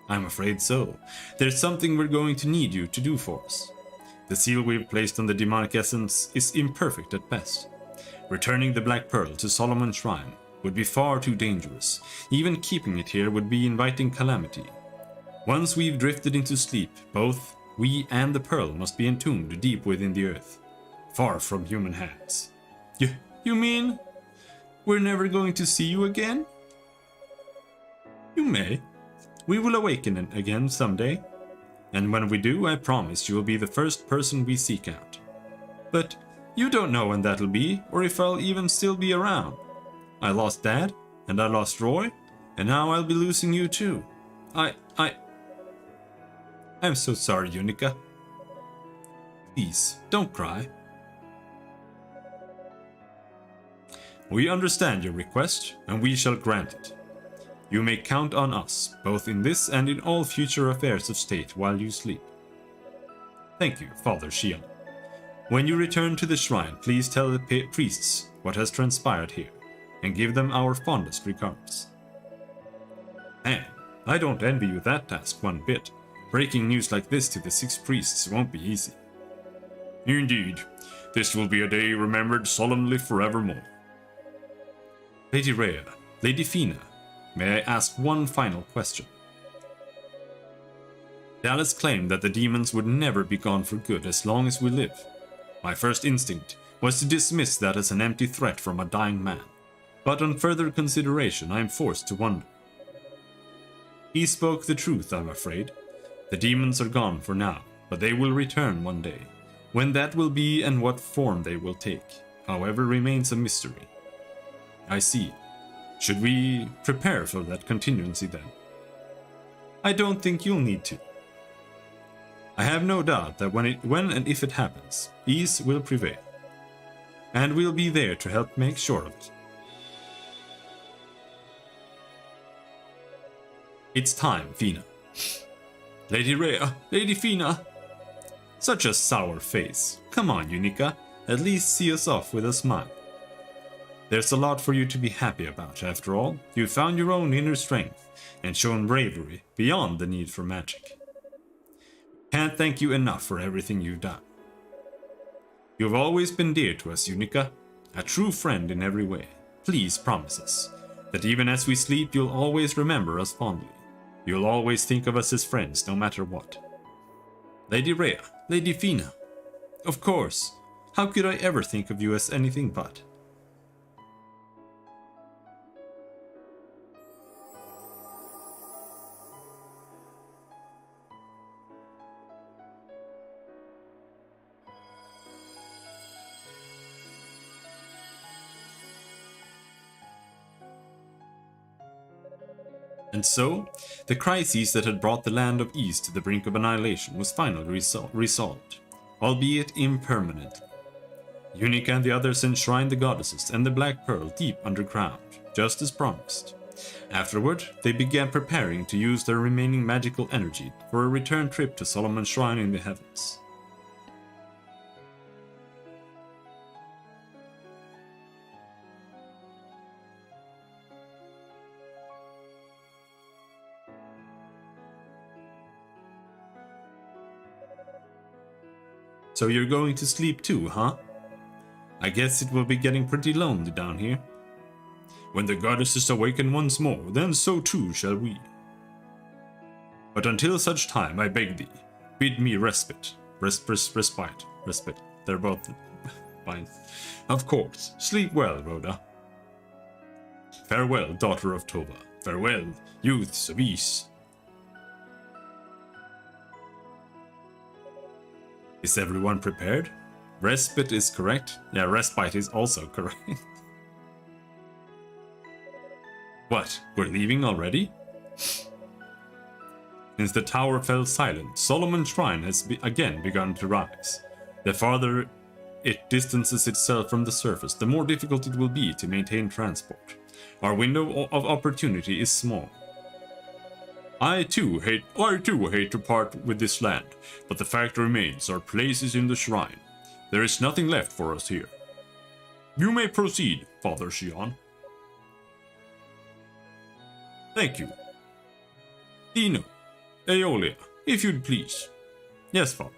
I'm afraid so. There's something we're going to need you to do for us. The seal we've placed on the demonic essence is imperfect at best. Returning the Black Pearl to Solomon's Shrine would be far too dangerous. Even keeping it here would be inviting calamity. Once we've drifted into sleep, both we and the Pearl must be entombed deep within the earth, far from human hands. You mean we're never going to see you again? You may. We will awaken again someday, and when we do, I promise you will be the first person we seek out. But you don't know when that'll be, or if I'll even still be around. I lost Dad, and I lost Roy, and now I'll be losing you too. I'm so sorry, Unica. Please, don't cry. We understand your request, and we shall grant it. You may count on us, both in this and in all future affairs of state while you sleep. Thank you, Father Xian. When you return to the shrine, please tell the priests what has transpired here, and give them our fondest regards. Man, I don't envy you that task one bit. Breaking news like this to the 6 priests won't be easy. Indeed, this will be a day remembered solemnly forevermore. Lady Rhea, Lady Fina, may I ask one final question? Dallas claimed that the demons would never be gone for good as long as we live. My first instinct was to dismiss that as an empty threat from a dying man, but on further consideration I am forced to wonder. He spoke the truth, I'm afraid. The demons are gone for now, but they will return one day. When that will be and what form they will take, however, remains a mystery. I see. Should we prepare for that contingency then? I don't think you'll need to. I have no doubt that when and if it happens, peace will prevail. And we'll be there to help make sure of it. It's time, Fina. Lady Rhea, Lady Fina. Such a sour face. Come on, Unica. At least see us off with a smile. There's a lot for you to be happy about, after all. You found your own inner strength and shown bravery beyond the need for magic. Can't thank you enough for everything you've done. You've always been dear to us, Unica, a true friend in every way. Please promise us that even as we sleep, you'll always remember us fondly. You'll always think of us as friends, no matter what. Lady Rhea, Lady Fina. Of course. How could I ever think of you as anything but? And so, the crisis that had brought the land of East to the brink of annihilation was finally resolved, albeit impermanently. Unica and the others enshrined the goddesses and the Black Pearl deep underground, just as promised. Afterward, they began preparing to use their remaining magical energy for a return trip to Solomon's Shrine in the heavens. So you're going to sleep too, huh? I guess it will be getting pretty lonely down here. When the goddesses awaken once more, then so too shall we. But until such time, I beg thee, bid me respite. Respite. They're both fine. Of course. Sleep well, Rhoda. Farewell, daughter of Tova. Farewell, youths of Ys. Is everyone prepared? Respite is correct. Yeah, respite is also correct. What? We're leaving already? Since the tower fell silent, Solomon's Shrine has again begun to rise. The farther it distances itself from the surface, the more difficult it will be to maintain transport. Our window of opportunity is small. I too hate to part with this land, but the fact remains our place is in the shrine. There is nothing left for us here. You may proceed, Father Xion. Thank you. Dino, Aeolia, if you'd please. Yes, Father.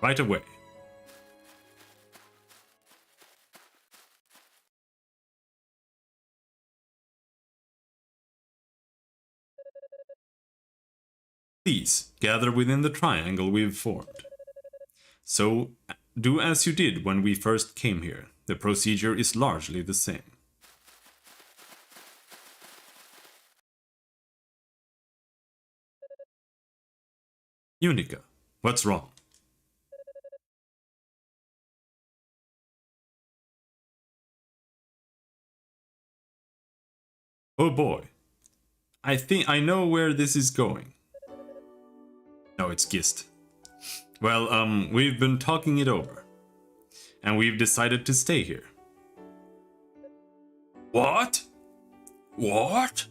Right away. Please, gather within the triangle we've formed. So, do as you did when we first came here. The procedure is largely the same. Unica, what's wrong? Oh boy. I think I know where this is going. No, it's Gist. Well, we've been talking it over. And we've decided to stay here. What? What?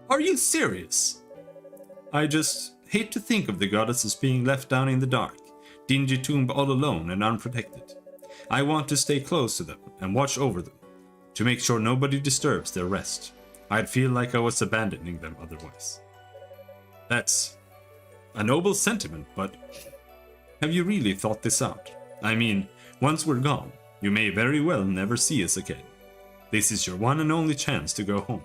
Are you serious? I just hate to think of the goddesses being left down in the dark, dingy tomb all alone and unprotected. I want to stay close to them and watch over them, to make sure nobody disturbs their rest. I'd feel like I was abandoning them otherwise. That's a noble sentiment, but have you really thought this out? I mean, once we're gone, you may very well never see us again. This is your one and only chance to go home.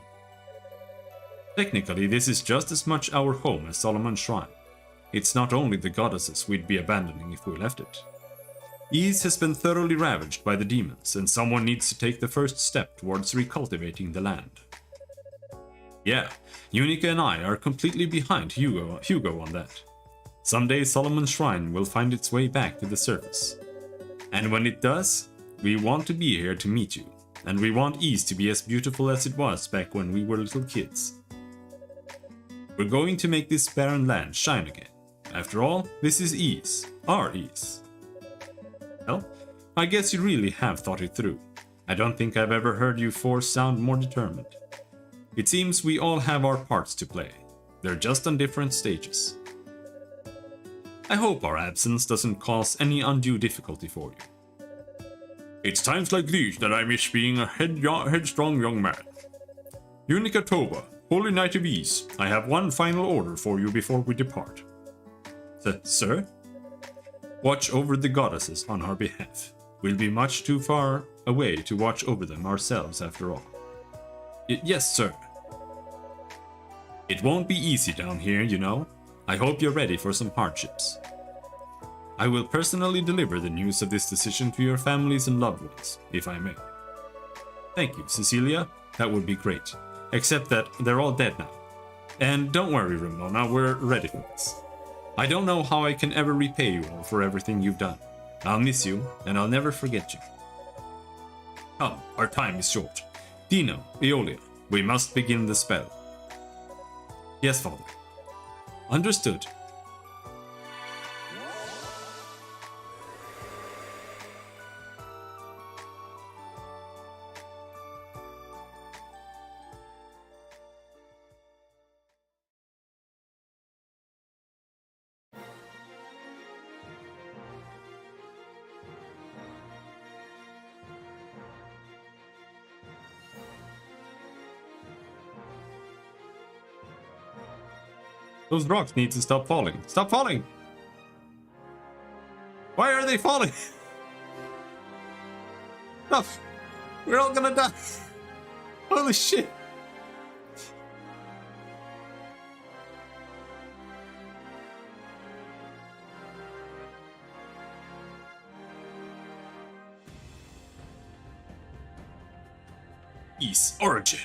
Technically, this is just as much our home as Solomon's Shrine. It's not only the goddesses we'd be abandoning if we left it. Ys has been thoroughly ravaged by the demons, and someone needs to take the first step towards recultivating the land. Yeah, Unica and I are completely behind Hugo on that. Someday Solomon's Shrine will find its way back to the surface. And when it does, we want to be here to meet you, and we want Ys to be as beautiful as it was back when we were little kids. We're going to make this barren land shine again. After all, this is Ys, our Ys. Well, I guess you really have thought it through. I don't think I've ever heard you four sound more determined. It seems we all have our parts to play. They're just on different stages. I hope our absence doesn't cause any undue difficulty for you. It's times like these that I miss being a headstrong young man. Unica Tova, Holy Knight of Ys, I have one final order for you before we depart. Sir? Watch over the goddesses on our behalf. We'll be much too far away to watch over them ourselves after all. Yes, sir. It won't be easy down here, you know. I hope you're ready for some hardships. I will personally deliver the news of this decision to your families and loved ones, if I may. Thank you, Cecilia. That would be great. Except that they're all dead now. And don't worry, Ramona, we're ready for this. I don't know how I can ever repay you all for everything you've done. I'll miss you, and I'll never forget you. Come, our time is short. Dino, Eolia, we must begin the spell. Yes, Father. Understood. Those rocks need to stop falling. Stop falling! Why are they falling? Stop! We're all gonna die! Holy shit! Ys Origin.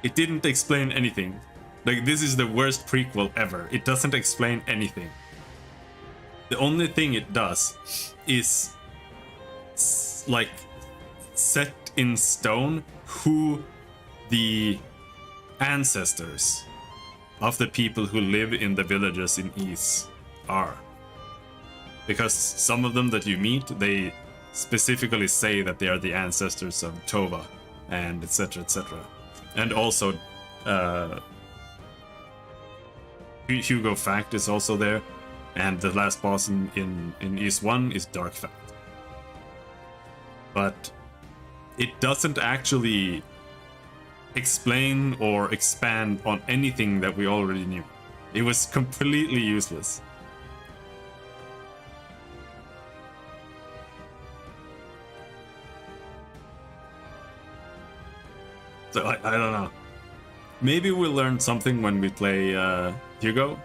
It didn't explain anything. Like, this is the worst prequel ever. It doesn't explain anything. The only thing it does is like set in stone who the ancestors of the people who live in the villages in Ys are. Because some of them that you meet, they specifically say that they are the ancestors of Tova and etc, etc. And also, Hugo Fact is also there, and the last boss in Ys 1 is Dark Fact. But it doesn't actually explain or expand on anything that we already knew. It was completely useless. So I don't know. Maybe we'll learn something when we play Hugo.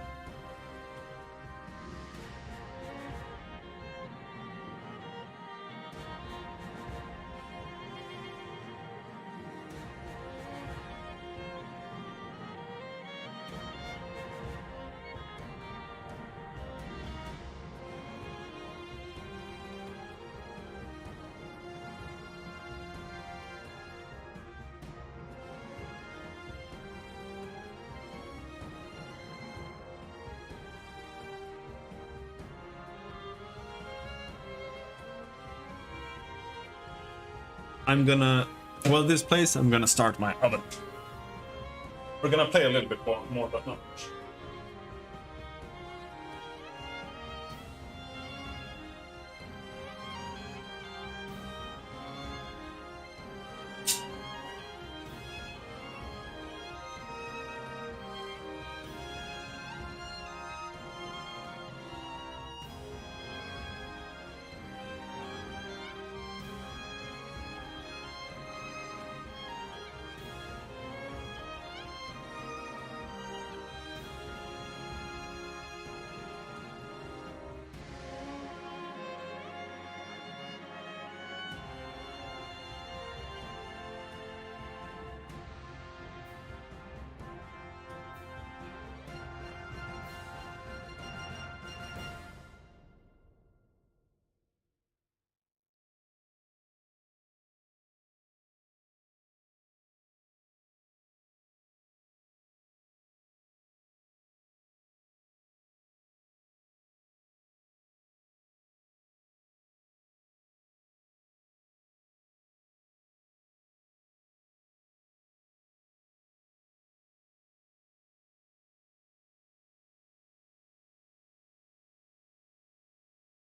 Well, this place, I'm gonna start my oven. We're gonna play a little bit more but not much.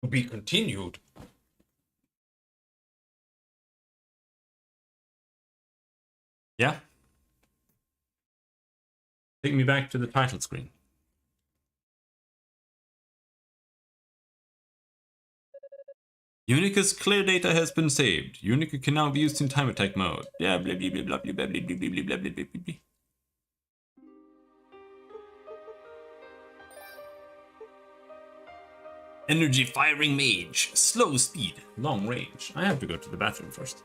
To be continued. Yeah. Take me back to the title screen. Unica's clear data has been saved. Unica can now be used in time attack mode. Yeah, blah blah blah blah blah blah blah blah blah blah blah blah blah. Energy firing mage. Slow speed. Long range. I have to go to the bathroom first.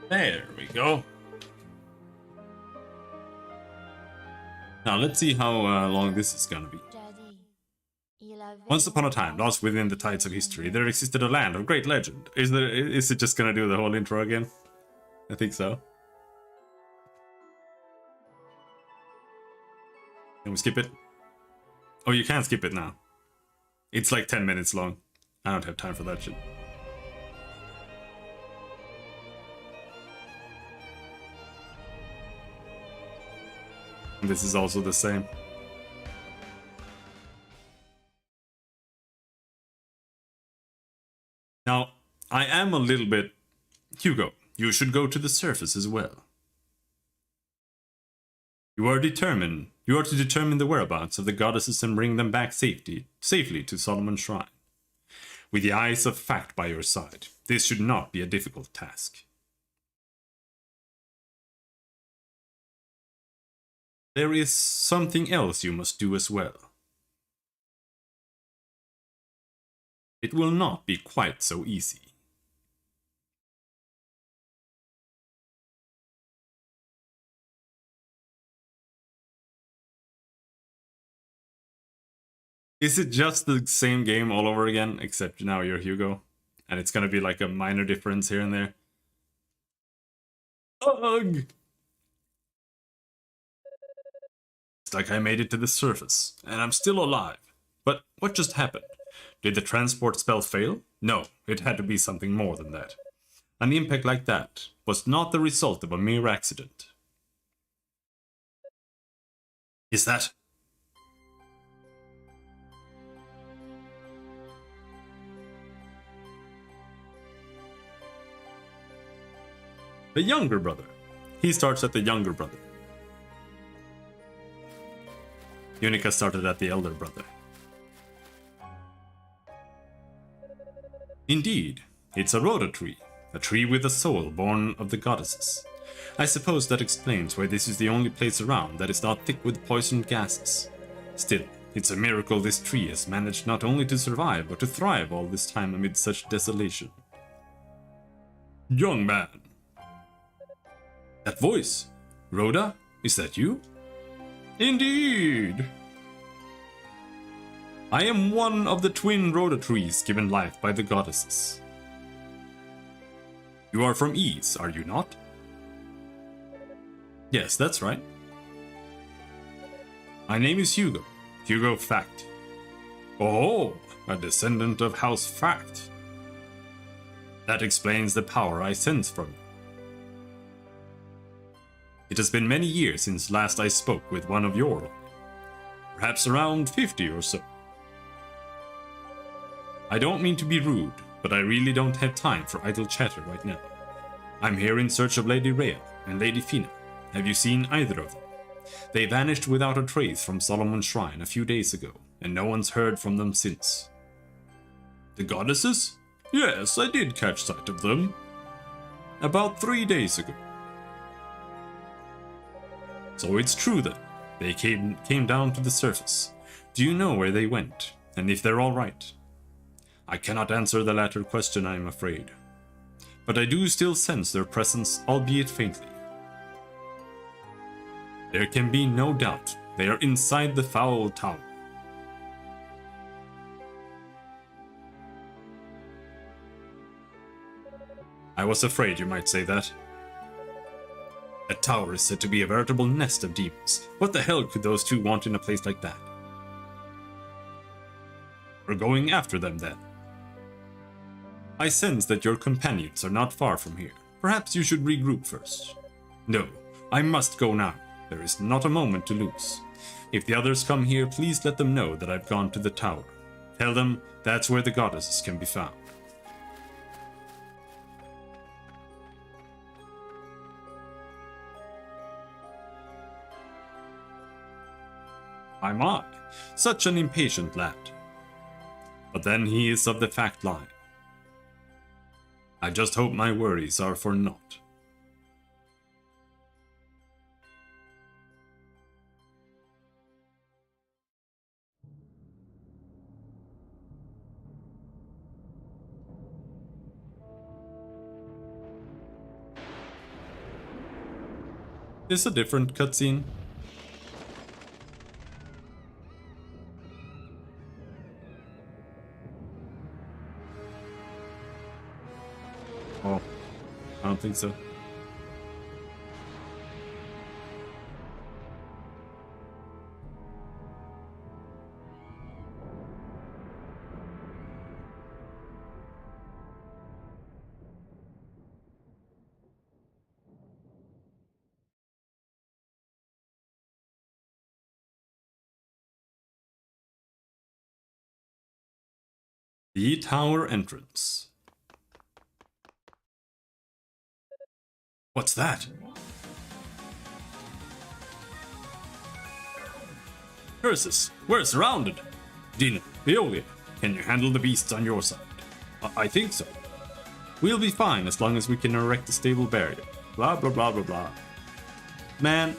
There we go. Now let's see how long this is gonna be. Once upon a time, lost within the tides of history, there existed a land of great legend. Is it just gonna do the whole intro again? I think so. Can we skip it? Oh, you can skip it now. It's like 10 minutes long. I don't have time for that shit. This is also the same. Now, I am a little bit... Hugo, you should go to the surface as well. You are to determine the whereabouts of the goddesses and bring them back safely to Solomon's Shrine. With the eyes of fact by your side, this should not be a difficult task. There is something else you must do as well. It will not be quite so easy. Is it just the same game all over again, except now you're Hugo? And it's gonna be like a minor difference here and there? Ugh! It's like I made it to the surface, and I'm still alive. But what just happened? Did the transport spell fail? No, it had to be something more than that. An impact like that was not the result of a mere accident. Is that... the younger brother. He starts at the younger brother. Unica started at the elder brother. Indeed, it's a Rhoda tree, a tree with a soul born of the goddesses. I suppose that explains why this is the only place around that is not thick with poisoned gases. Still, it's a miracle this tree has managed not only to survive, but to thrive all this time amid such desolation. Young man. That voice! Rhoda, is that you? Indeed! I am one of the twin Rhoda trees given life by the goddesses. You are from Ys, are you not? Yes, that's right. My name is Hugo. Hugo Fact. Oh, a descendant of House Fact. That explains the power I sense from you. It has been many years since last I spoke with one of your line. Perhaps around 50 or so. I don't mean to be rude, but I really don't have time for idle chatter right now. I'm here in search of Lady Rhea and Lady Fina. Have you seen either of them? They vanished without a trace from Solomon's Shrine a few days ago, and no one's heard from them since. The goddesses? Yes, I did catch sight of them. About 3 days ago. So it's true then. They came down to the surface. Do you know where they went, and if they're all right? I cannot answer the latter question, I am afraid. But I do still sense their presence, albeit faintly. There can be no doubt they are inside the Foul Tower. I was afraid you might say that. That tower is said to be a veritable nest of demons. What the hell could those two want in a place like that? We're going after them then. I sense that your companions are not far from here. Perhaps you should regroup first. No, I must go now. There is not a moment to lose. If the others come here, please let them know that I've gone to the tower. Tell them that's where the goddesses can be found. My, such an impatient lad. But then he is of the fact line. I just hope my worries are for naught. Is a different cutscene? Oh, I don't think so. The tower entrance. What's that? Curses, we're surrounded. Dina, Veolia, can you handle the beasts on your side? I think so. We'll be fine as long as we can erect a stable barrier. Blah blah blah blah blah. Man,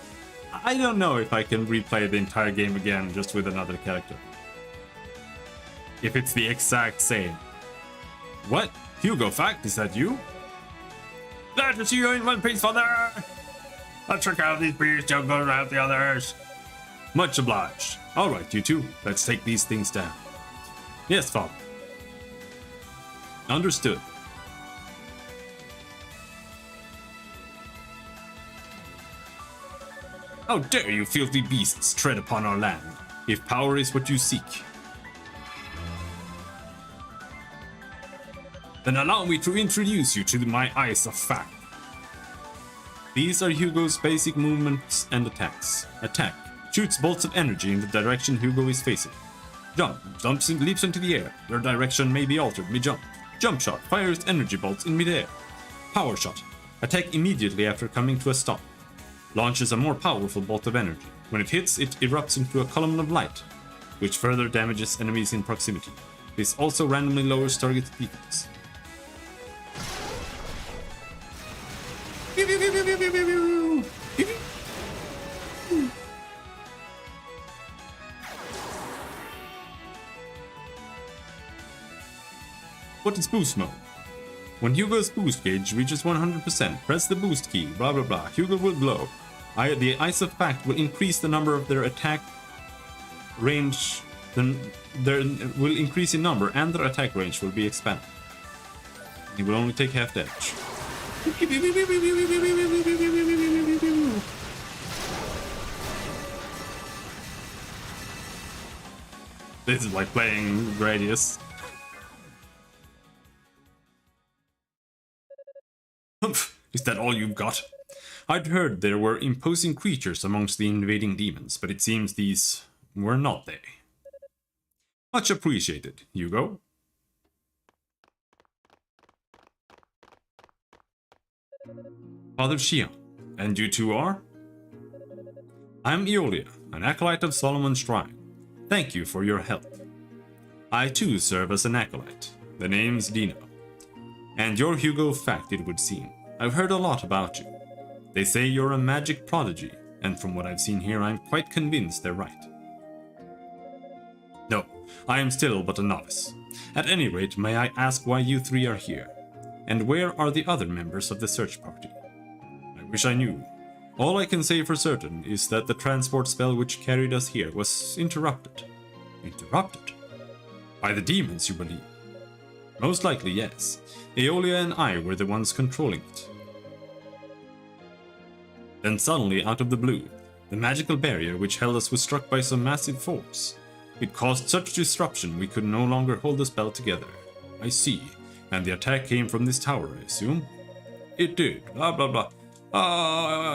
I don't know if I can replay the entire game again just with another character. If it's the exact same. What? Hugo Fact, is that you? Glad to see you in one piece, father! Let's check out these beasts, you'll go around the others. Much obliged. Alright, you two, let's take these things down. Yes, father. Understood. How dare you filthy beasts tread upon our land, if power is what you seek. Then allow me to introduce you to my Eyes of Fact. These are Hugo's basic movements and attacks. Attack. Shoots bolts of energy in the direction Hugo is facing. Jump. Leaps into the air. Your direction may be altered mid-jump. Jump shot. Fires energy bolts in mid-air. Power shot. Attack immediately after coming to a stop. Launches a more powerful bolt of energy. When it hits, it erupts into a column of light, which further damages enemies in proximity. This also randomly lowers target's defense. What is boost mode? When Hugo's boost gauge reaches 100%, press the boost key, blah blah blah, Hugo will glow. The Eyes of Fact will increase the number of their attack range, then there will increase in number and their attack range will be expanded. He will only take half damage. This is like playing Gradius. Is that all you've got? I'd heard there were imposing creatures amongst the invading demons, but it seems these were not they. Much appreciated, Hugo. Father Xian, and you two are? I'm Eolia, an acolyte of Solomon's Shrine. Thank you for your help. I too serve as an acolyte. The name's Dino. And you're Hugo Fact, it would seem. I've heard a lot about you. They say you're a magic prodigy, and from what I've seen here, I'm quite convinced they're right. No, I am still but a novice. At any rate, may I ask why you three are here? And where are the other members of the search party? I wish I knew. All I can say for certain is that the transport spell which carried us here was interrupted. Interrupted? By the demons, you believe? Most likely, yes. Aeolia and I were the ones controlling it. Then suddenly, out of the blue, the magical barrier which held us was struck by some massive force. It caused such disruption we could no longer hold the spell together. I see. And the attack came from this tower, I assume? It did. Blah blah blah.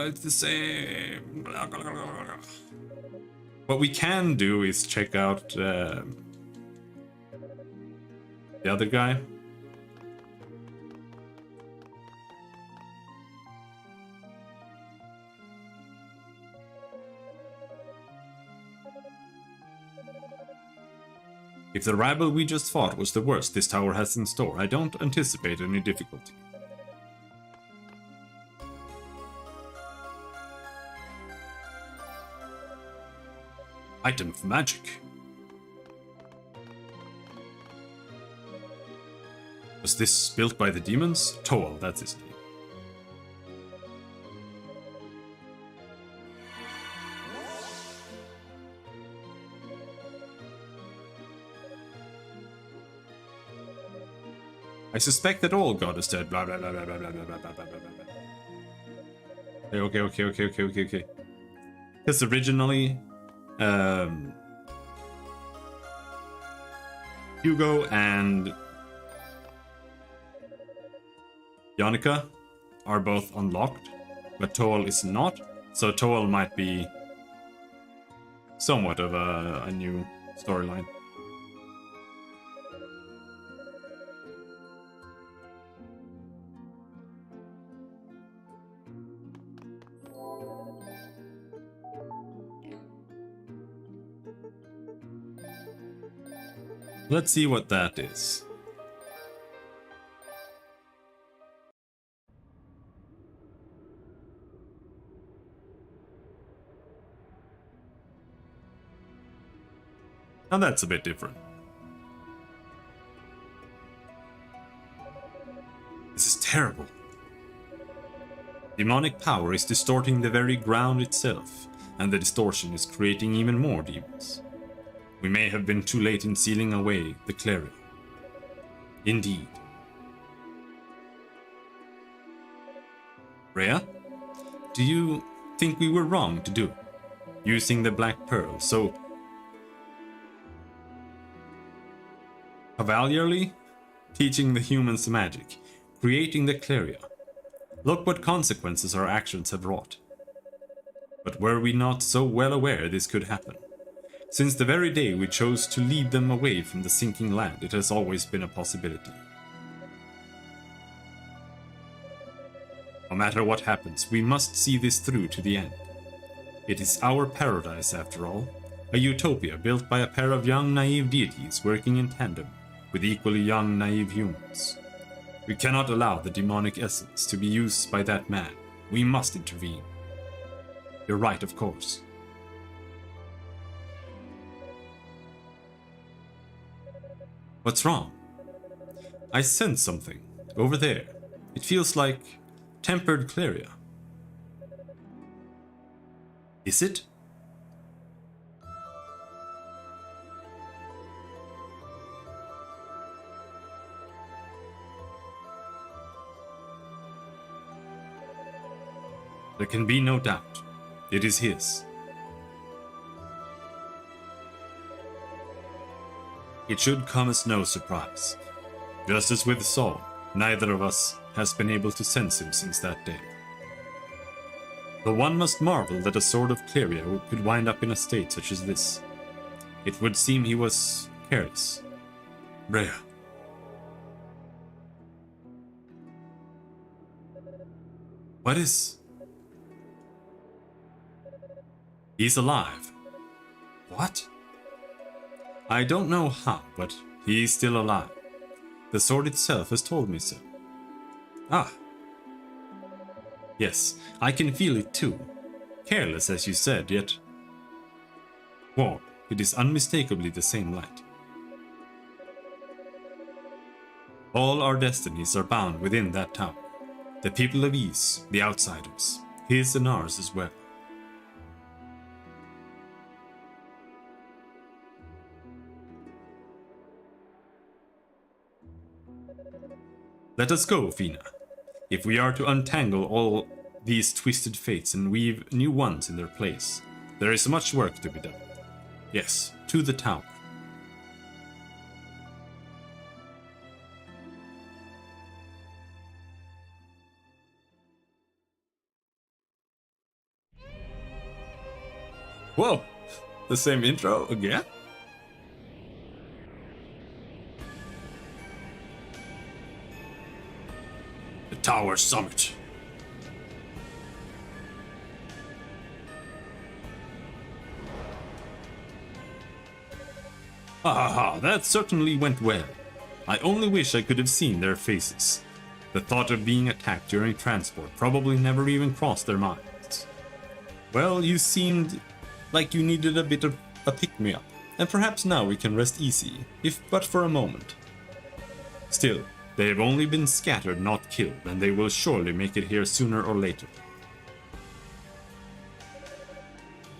It's the same. Blah, blah, blah, blah. What we can do is check out the other guy. If the rabble we just fought was the worst this tower has in store, I don't anticipate any difficulty. Item of magic. Was this built by the demons? Toel, that's his name. I suspect that all God is dead. Blah blah blah blah blah blah blah blah blah blah blah. Okay. Because originally, Hugo and Yannicka are both unlocked, but Toel is not. So Toel might be somewhat of a new storyline. Let's see what that is. Now that's a bit different. This is terrible. Demonic power is distorting the very ground itself, and the distortion is creating even more demons. We may have been too late in sealing away the Clarion. Indeed. Rhea? Do you think we were wrong to do it? Using the Black Pearl so cavalierly? Teaching the humans magic, creating the Clarion. Look what consequences our actions have wrought. But were we not so well aware this could happen? Since the very day we chose to lead them away from the sinking land, it has always been a possibility. No matter what happens, we must see this through to the end. It is our paradise, after all, a utopia built by a pair of young, naive deities working in tandem with equally young, naive humans. We cannot allow the demonic essence to be used by that man. We must intervene. You're right, of course. What's wrong? I sense something. Over there. It feels like tempered Claria. Is it? There can be no doubt. It is his. It should come as no surprise. Just as with Saul, neither of us has been able to sense him since that day. Though one must marvel that a sword of Cleria could wind up in a state such as this. It would seem he was careless. Rhea. What is... He's alive. What? I don't know how, but he's still alive. The sword itself has told me so. Ah. Yes, I can feel it too. Careless, as you said, yet... warm. It is unmistakably the same light. All our destinies are bound within that tower. The people of Ys, the outsiders, his and ours as well. Let us go, Fina. If we are to untangle all these twisted fates and weave new ones in their place, there is much work to be done. Yes, to the tower. Whoa! The same intro again? The tower summit. Ah, that certainly went well. I only wish I could have seen their faces. The thought of being attacked during transport probably never even crossed their minds. Well, you seemed like you needed a bit of a pick-me-up, and perhaps now we can rest easy, if but for a moment. Still, they have only been scattered, not killed, and they will surely make it here sooner or later.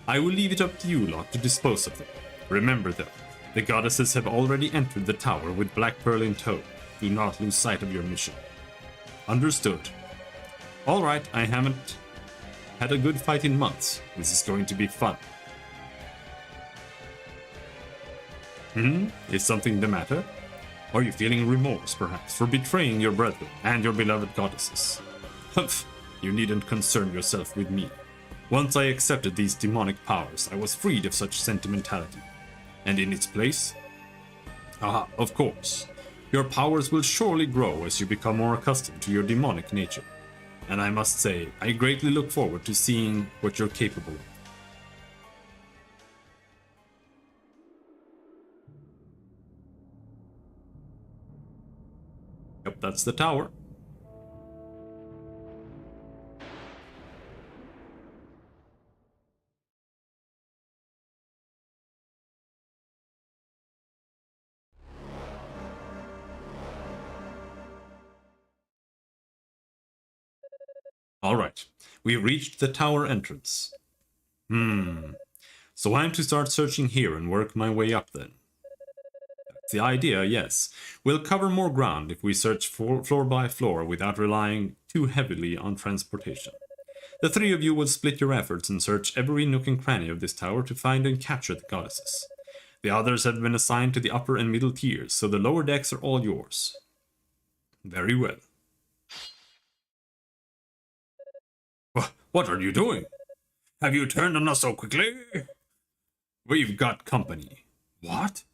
I will leave it up to you lot to dispose of them. Remember though, the goddesses have already entered the tower with Black Pearl in tow. Do not lose sight of your mission. Understood. Alright, I haven't had a good fight in months. This is going to be fun. Is something the matter? Are you feeling remorse, perhaps, for betraying your brethren and your beloved goddesses? Humph, you needn't concern yourself with me. Once I accepted these demonic powers, I was freed of such sentimentality. And in its place? Aha, of course. Your powers will surely grow as you become more accustomed to your demonic nature. And I must say, I greatly look forward to seeing what you're capable of. Yep, that's the tower. Alright, we've reached the tower entrance. So I'm to start searching here and work my way up then. That's the idea, yes. We'll cover more ground if we search floor by floor without relying too heavily on transportation. The three of you will split your efforts and search every nook and cranny of this tower to find and capture the goddesses. The others have been assigned to the upper and middle tiers, so the lower decks are all yours. Very well. What are you doing? Have you turned on us so quickly? We've got company. What?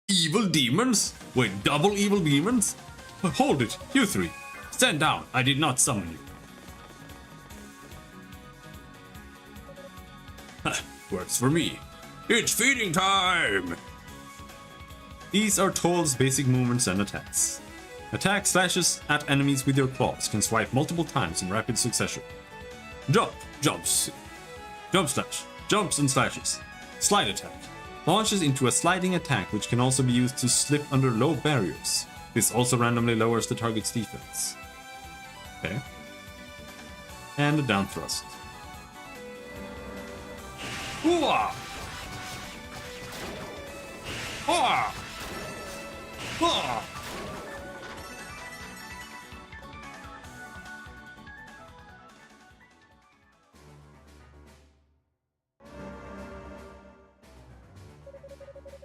Evil demons? Wait, double evil demons? Hold it, you three. Stand down, I did not summon you. Works for me. It's feeding time! These are Toll's basic movements and attacks. Attack slashes at enemies with your claws, can swipe multiple times in rapid succession. Jump, jumps, jump slash, jumps and slashes. Slide attack. Launches into a sliding attack which can also be used to slip under low barriers. This also randomly lowers the target's defense. Okay. And a down thrust. Hooah! Ah! Ah!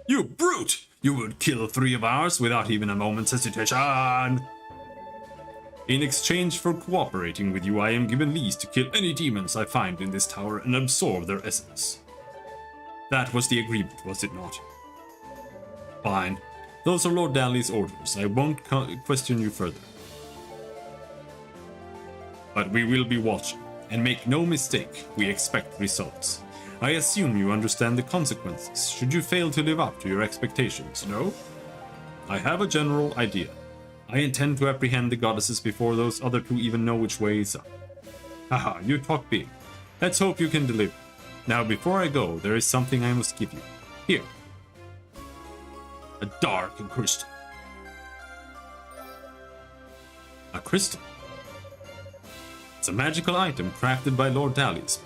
You brute! You would kill three of ours without even a moment's hesitation! In exchange for cooperating with you, I am given lease to kill any demons I find in this tower and absorb their essence. That was the agreement, was it not? Fine. Those are Lord Dalley's orders. I won't question you further. But we will be watching, and make no mistake, we expect results. I assume you understand the consequences should you fail to live up to your expectations, no? I have a general idea. I intend to apprehend the goddesses before those other two even know which way is up. Haha, you talk big. Let's hope you can deliver. Now, before I go, there is something I must give you. Here. A dark crystal. A crystal? It's a magical item crafted by Lord Dalius,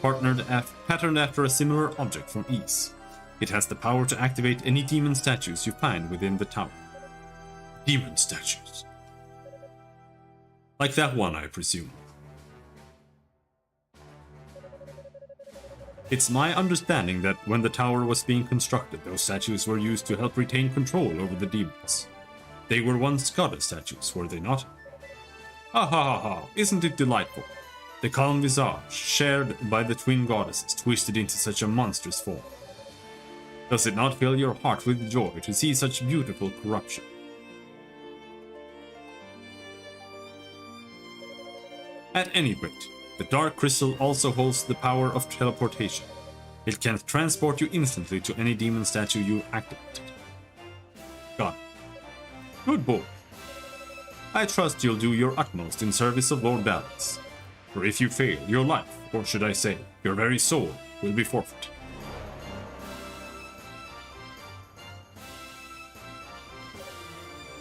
patterned after a similar object from Ys. It has the power to activate any demon statues you find within the tower. Demon statues? Like that one, I presume. It's my understanding that when the tower was being constructed, those statues were used to help retain control over the demons. They were once goddess statues, were they not? Ha ha ha ha, isn't it delightful? The calm visage, shared by the twin goddesses, twisted into such a monstrous form. Does it not fill your heart with joy to see such beautiful corruption? At any rate, the Dark Crystal also holds the power of teleportation. It can transport you instantly to any demon statue you activated. Got it. Good boy. I trust you'll do your utmost in service of Lord Dalius. For if you fail, your life, or should I say, your very soul, will be forfeit.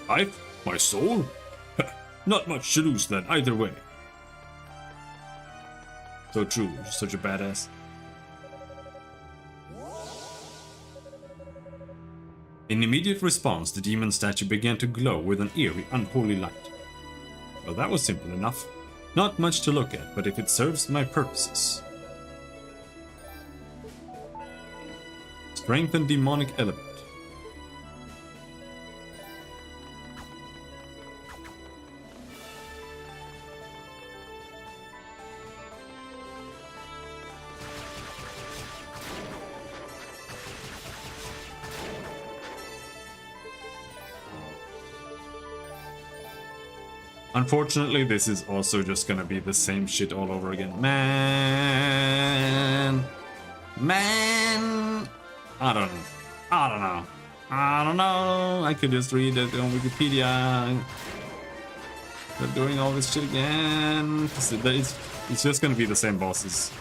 Life? My soul? Not much to lose then, either way. So true, you're such a badass. In immediate response, the demon statue began to glow with an eerie, unholy light. Well, that was simple enough. Not much to look at, but if it serves my purposes. Strengthen demonic element. Unfortunately, this is also just gonna be the same shit all over again. Man! I don't know. I could just read it on Wikipedia. They're doing all this shit again. It's just gonna be the same bosses.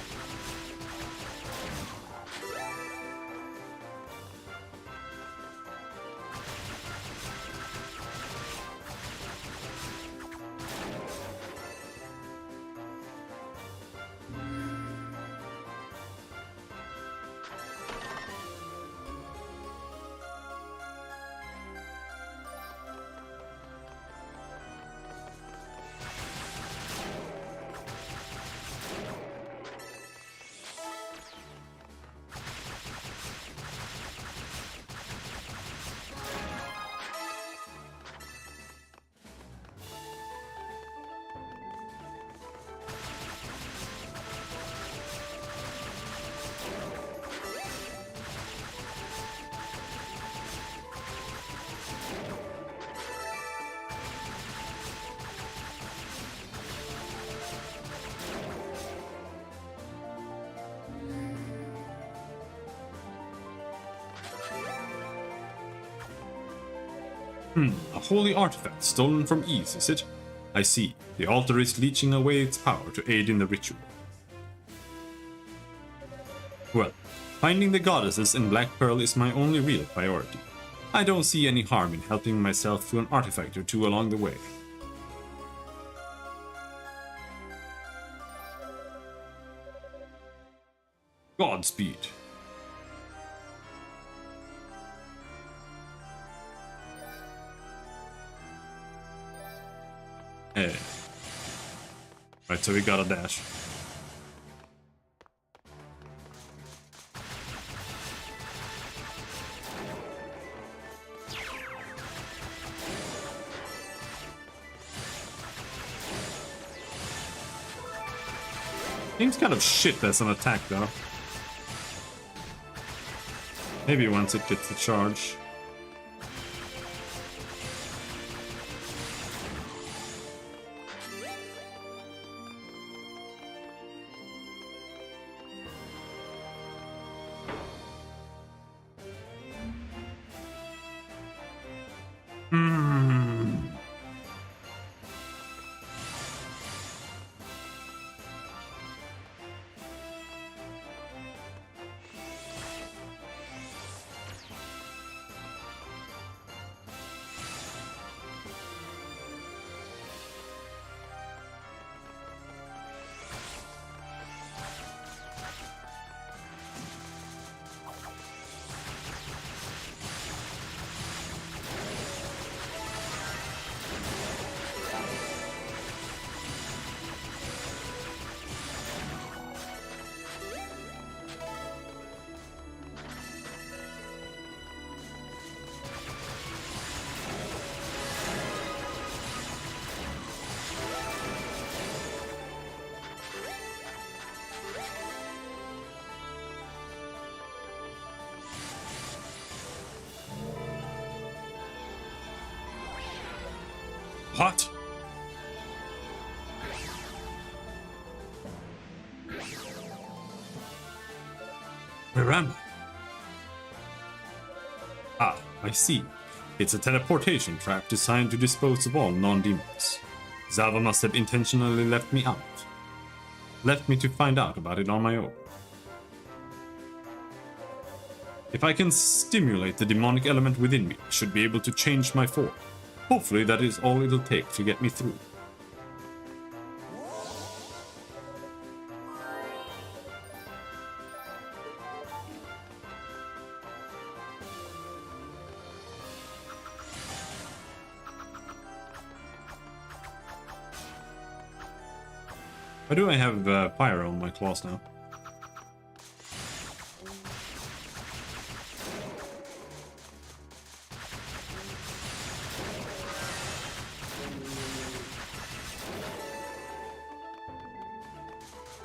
A holy artifact stolen from Ys, is it? I see. The altar is leeching away its power to aid in the ritual. Well, finding the goddesses in Black Pearl is my only real priority. I don't see any harm in helping myself to an artifact or two along the way. Godspeed. Hey. Right, so we got a dash. Seems kind of shit as an attack though. Maybe once it gets the charge. What? Where am I? Ah, I see. It's a teleportation trap designed to dispose of all non-demons. Zava must have intentionally left me out. Left me to find out about it on my own. If I can stimulate the demonic element within me, I should be able to change my form. Hopefully that is all it'll take to get me through. Why do I have fire on my claws now?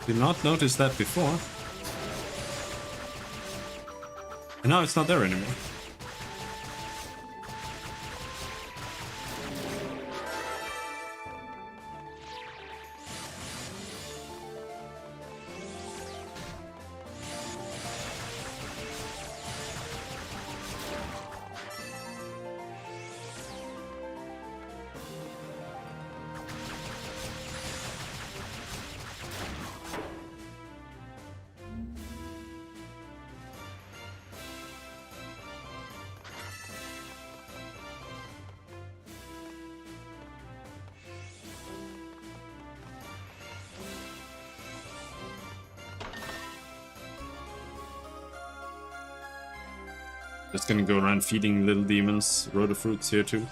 Did not notice that before. And now it's not there anymore. Just gonna go around feeding little demons Rhoda fruits here too.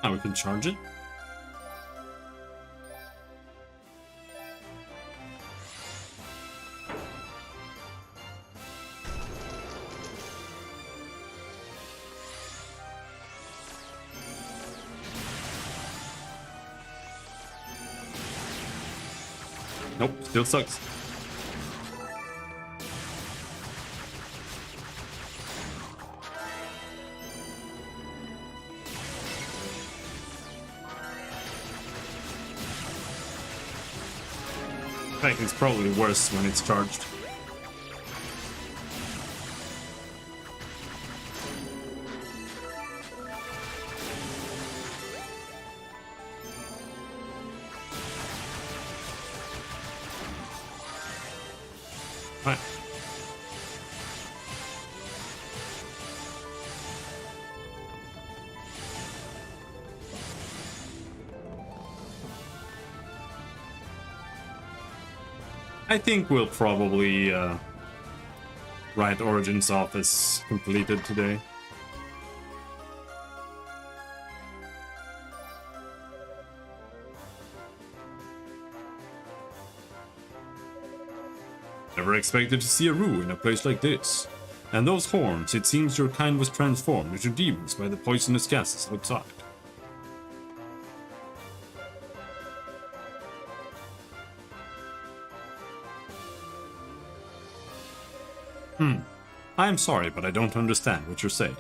Now we can charge it. Nope, still sucks. I think it's probably worse when it's charged. Right. I think we'll probably Riot Origins office completed today. Never expected to see a Rue in a place like this. And those horns, it seems your kind was transformed into demons by the poisonous gases outside. I am sorry, but I don't understand what you're saying.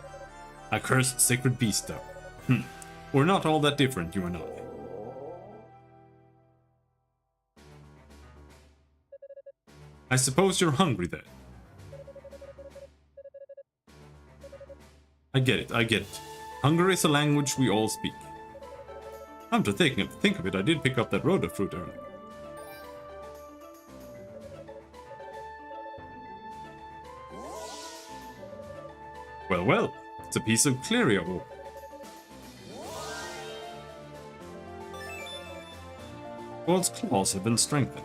A cursed sacred beast, though. We're not all that different, you and I. I suppose you're hungry then. I get it. Hunger is a language we all speak. Come to think of it, I did pick up that Rhoda fruit earlier. Well, it's a piece of Cleria ore. God's claws have been strengthened.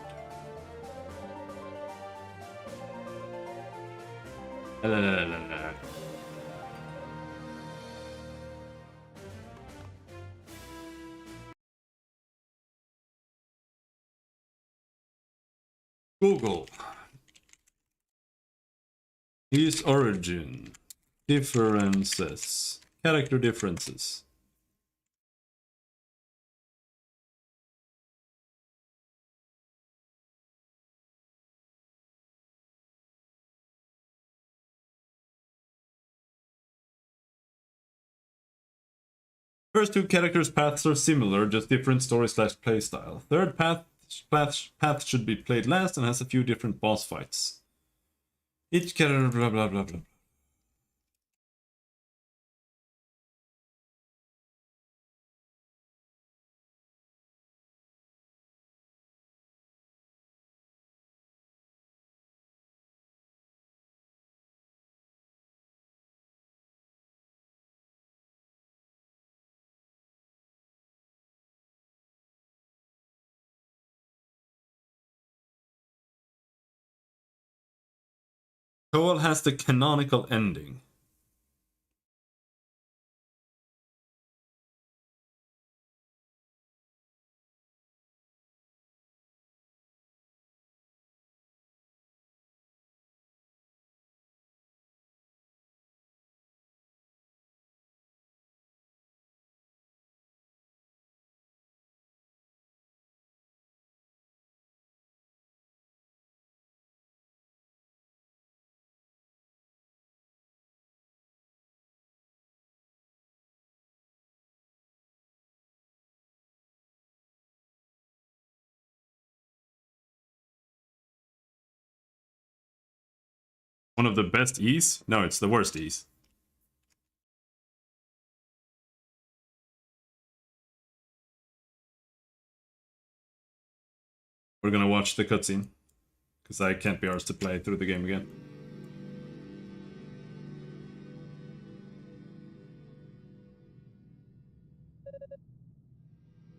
Google. His origin. Differences. Character differences. First two characters' paths are similar, just different story/playstyle. Third path should be played last and has a few different boss fights. Each character blah blah blah blah. Toel has the canonical ending. One of the best E's? No, it's the worst E's. We're gonna watch the cutscene, because I can't be arsed to play through the game again.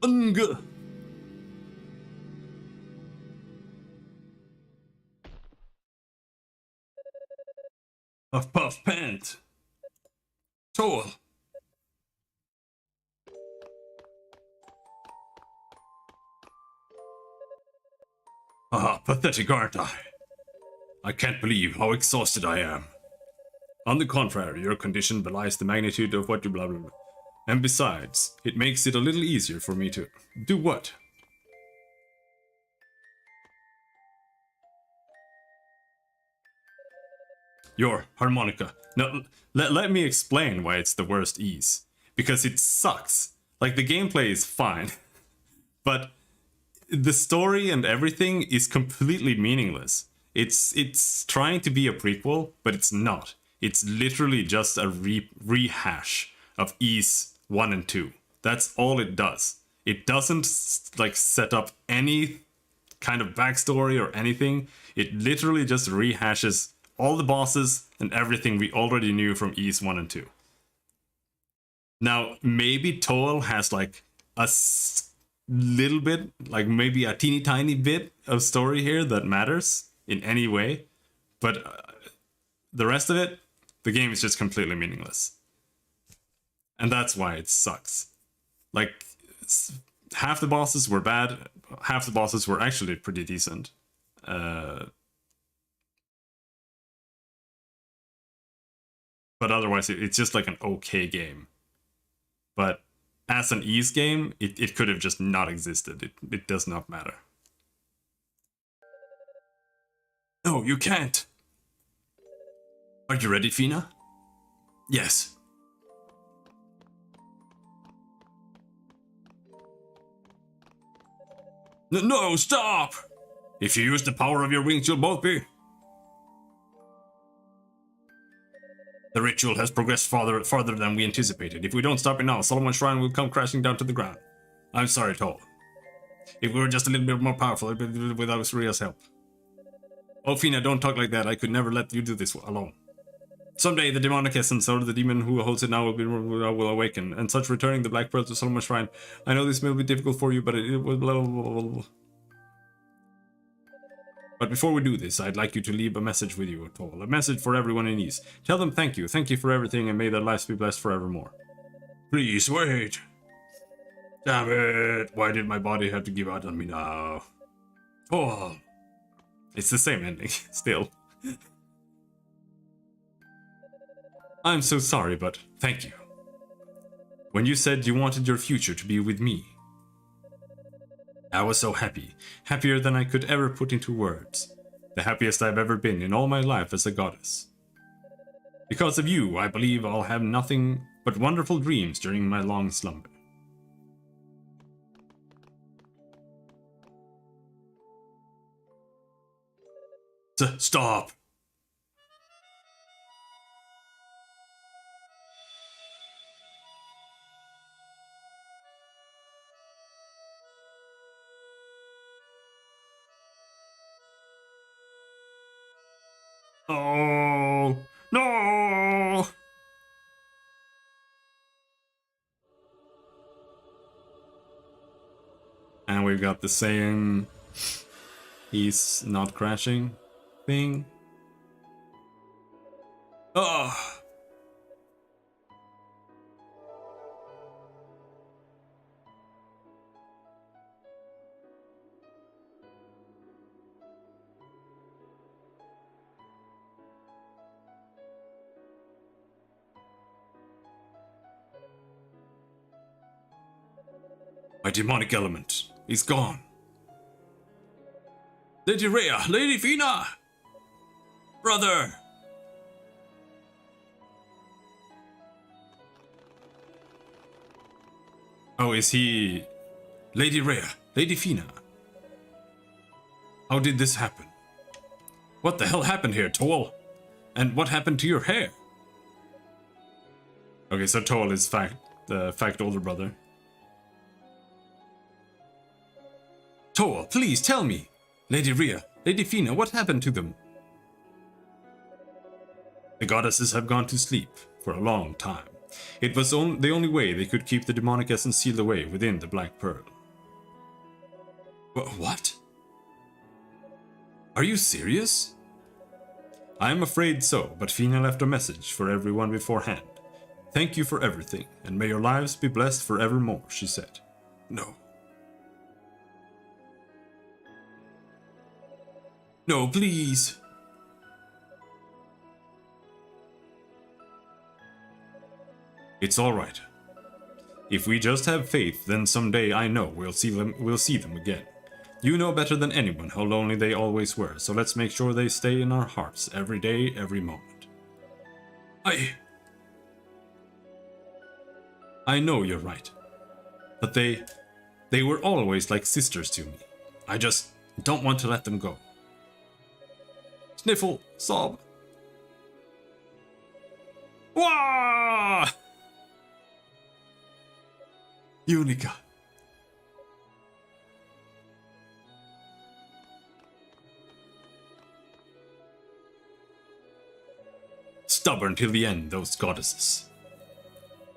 Unga! Puff puff pant! Toel! Ah, pathetic, aren't I? I can't believe how exhausted I am. On the contrary, your condition belies the magnitude of what you blah blah blah. And besides, it makes it a little easier for me to... Do what? Your harmonica. No, let me explain why it's the worst Ease. Because it sucks. Like, the gameplay is fine. But the story and everything is completely meaningless. It's trying to be a prequel, but it's not. It's literally just a rehash of Ease 1 and 2. That's all it does. It doesn't, like, set up any kind of backstory or anything. It literally just rehashes all the bosses and everything we already knew from Ease 1 and 2. Now, maybe Toel has, like, a little bit, like maybe a teeny tiny bit of story here that matters in any way, but the rest of it, the game is just completely meaningless. And that's why it sucks. Like, half the bosses were bad, half the bosses were actually pretty decent. But otherwise, it's just like an okay game. But as an Ys game, it could have just not existed. It does not matter. No, you can't. Are you ready, Fina? Yes. No, stop! If you use the power of your wings, you'll both be... The ritual has progressed farther than we anticipated. If we don't stop it now, Solomon's Shrine will come crashing down to the ground. I'm sorry, Toll. If we were just a little bit more powerful, without Ria's help. Oh, Fina, don't talk like that. I could never let you do this alone. Someday, the demonic essence, or the demon who holds it now, will awaken, and such returning the Black Pearl to Solomon's Shrine. I know this may be difficult for you, but it will... But before we do this, I'd like you to leave a message with you, Toll. A message for everyone in Ys. Tell them thank you. Thank you for everything, and may their lives be blessed forevermore. Please, wait. Damn it. Why did my body have to give out on me now? Oh. It's the same ending, still. I'm so sorry, but thank you. When you said you wanted your future to be with me, I was so happy, happier than I could ever put into words. The happiest I've ever been in all my life as a goddess. Because of you, I believe I'll have nothing but wonderful dreams during my long slumber. Stop! Oh, no! And we've got the same he's not crashing thing. Oh. My demonic element is gone. Lady Rhea, Lady Fina! Brother! Oh, is he... Lady Rhea, Lady Fina? How did this happen? What the hell happened here, Toll? And what happened to your hair? Okay, so Toll is the fact older brother. Toll, please tell me! Lady Rhea, Lady Fina, what happened to them? The goddesses have gone to sleep for a long time. It was the only way they could keep the demonic essence sealed away within the Black Pearl. What? Are you serious? I am afraid so, but Fina left a message for everyone beforehand. Thank you for everything, and may your lives be blessed forevermore, she said. No. No, please. It's all right. If we just have faith, then someday I know we'll see them again. You know better than anyone how lonely they always were, so let's make sure they stay in our hearts every day, every moment. I know you're right. But they were always like sisters to me. I just don't want to let them go. Sniffle, sob. Wah! Unica. Stubborn till the end, those goddesses.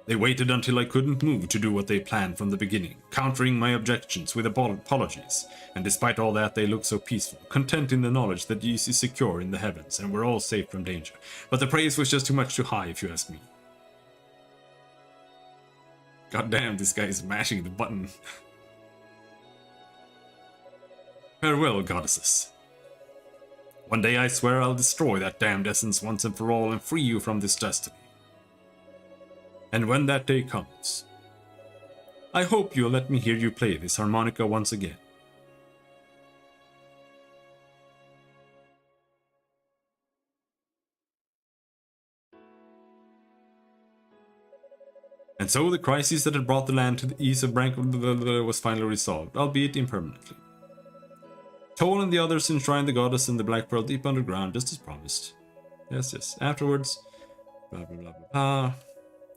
They waited until I couldn't move to do what they planned from the beginning, countering my objections with apologies. And despite all that, they look so peaceful, content in the knowledge that Ys is secure in the heavens and we're all safe from danger. But the praise was just too high, if you ask me. God damn, this guy is mashing the button. Farewell, goddesses. One day I swear I'll destroy that damned essence once and for all and free you from this destiny. And when that day comes, I hope you'll let me hear you play this harmonica once again. And so the crisis that had brought the land to the east of Brank was finally resolved, albeit impermanently. Toll and the others enshrined the goddess in the Black Pearl deep underground, just as promised. Yes. Afterwards, blah blah blah blah blah.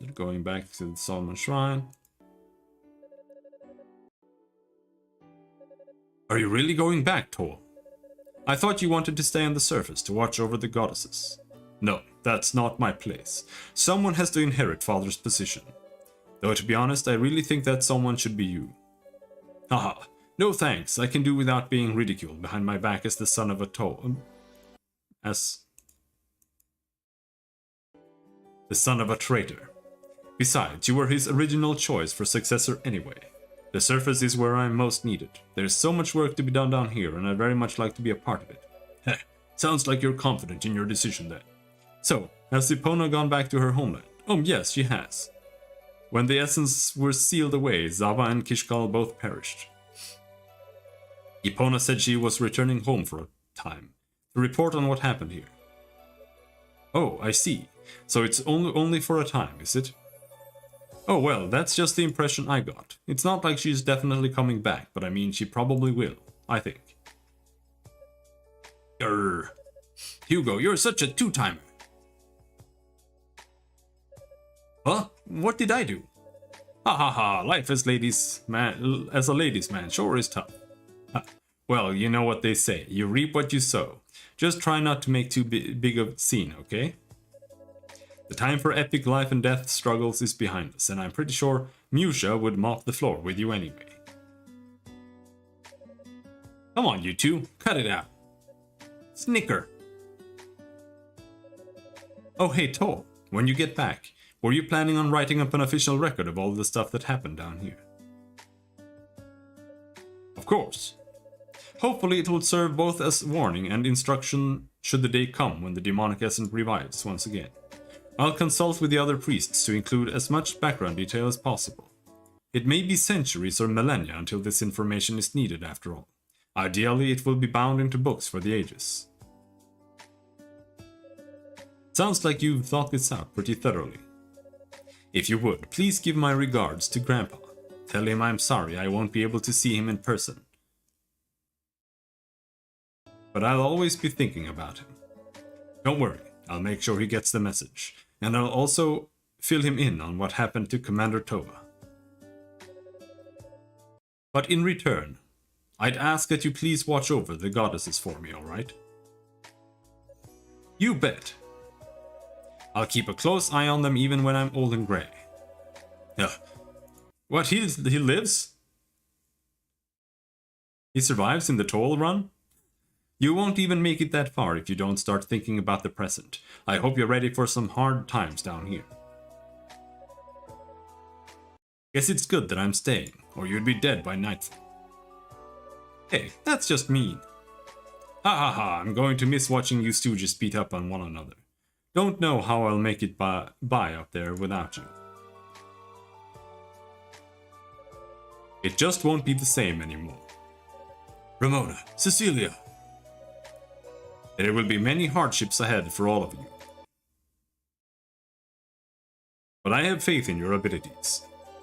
They're going back to the Solomon Shrine. Are you really going back, Toll? I thought you wanted to stay on the surface to watch over the goddesses. No, that's not my place. Someone has to inherit Father's position. Though to be honest, I really think that someone should be you. Haha, no thanks, I can do without being ridiculed behind my back as the son of a the son of a traitor. Besides, you were his original choice for successor anyway. The surface is where I am most needed. There's so much work to be done down here, and I'd very much like to be a part of it. Heh, sounds like you're confident in your decision then. So, has Epona gone back to her homeland? Oh yes, she has. When the essence were sealed away, Zava and Kishkal both perished. Epona said she was returning home for a time, to report on what happened here. Oh, I see. So it's only for a time, is it? Oh well, that's just the impression I got. It's not like she's definitely coming back, but I mean she probably will, I think. Grr. Hugo, you're such a two-timer. Huh? What did I do? Ha ha ha, life as a ladies' man sure is tough. Well, you know what they say, you reap what you sow. Just try not to make too big of a scene, okay? The time for epic life and death struggles is behind us, and I'm pretty sure Musha would mop the floor with you anyway. Come on, you two, cut it out. Snicker. Oh hey, Toll, when you get back, were you planning on writing up an official record of all the stuff that happened down here? Of course. Hopefully it will serve both as warning and instruction should the day come when the demonic essence revives once again. I'll consult with the other priests to include as much background detail as possible. It may be centuries or millennia until this information is needed after all. Ideally, it will be bound into books for the ages. Sounds like you've thought this out pretty thoroughly. If you would, please give my regards to Grandpa. Tell him I'm sorry I won't be able to see him in person. But I'll always be thinking about him. Don't worry, I'll make sure he gets the message. And I'll also fill him in on what happened to Commander Tova. But in return, I'd ask that you please watch over the goddesses for me, alright? You bet. I'll keep a close eye on them even when I'm old and grey. What, he lives? He survives in the Toll run? You won't even make it that far if you don't start thinking about the present. I hope you're ready for some hard times down here. Guess it's good that I'm staying, or you'd be dead by nightfall. Hey, that's just mean. Ha ha ha, I'm going to miss watching you stooges beat up on one another. Don't know how I'll make it by up there without you. It just won't be the same anymore. Ramona, Cecilia. There will be many hardships ahead for all of you. But I have faith in your abilities.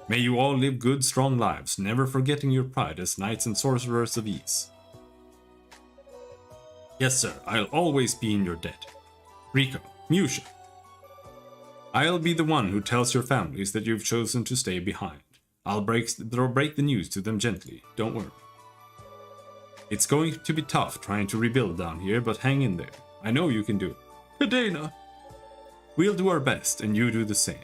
May you all live good, strong lives, never forgetting your pride as knights and sorcerers of Ys. Yes, sir, I'll always be in your debt. Rico, Musha. I'll be the one who tells your families that you've chosen to stay behind. I'll break the news to them gently, don't worry. It's going to be tough trying to rebuild down here, but hang in there. I know you can do it. Cadena! We'll do our best, and you do the same.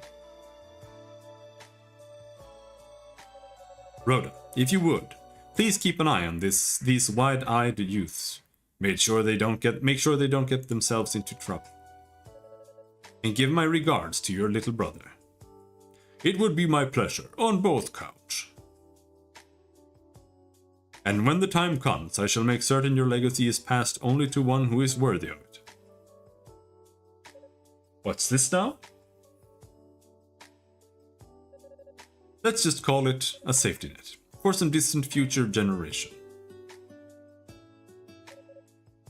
Rhoda, if you would, please keep an eye on these wide-eyed youths. Make sure they don't get themselves into trouble. And give my regards to your little brother. It would be my pleasure, on both counts. And when the time comes, I shall make certain your legacy is passed only to one who is worthy of it. What's this now? Let's just call it a safety net for some distant future generation.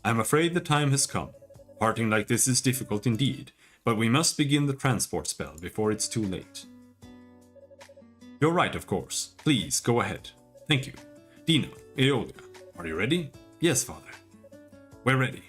I'm afraid the time has come. Parting like this is difficult indeed, but we must begin the transport spell before it's too late. You're right, of course. Please, go ahead. Thank you. Dina, Eolia, are you ready? Yes, Father. We're ready.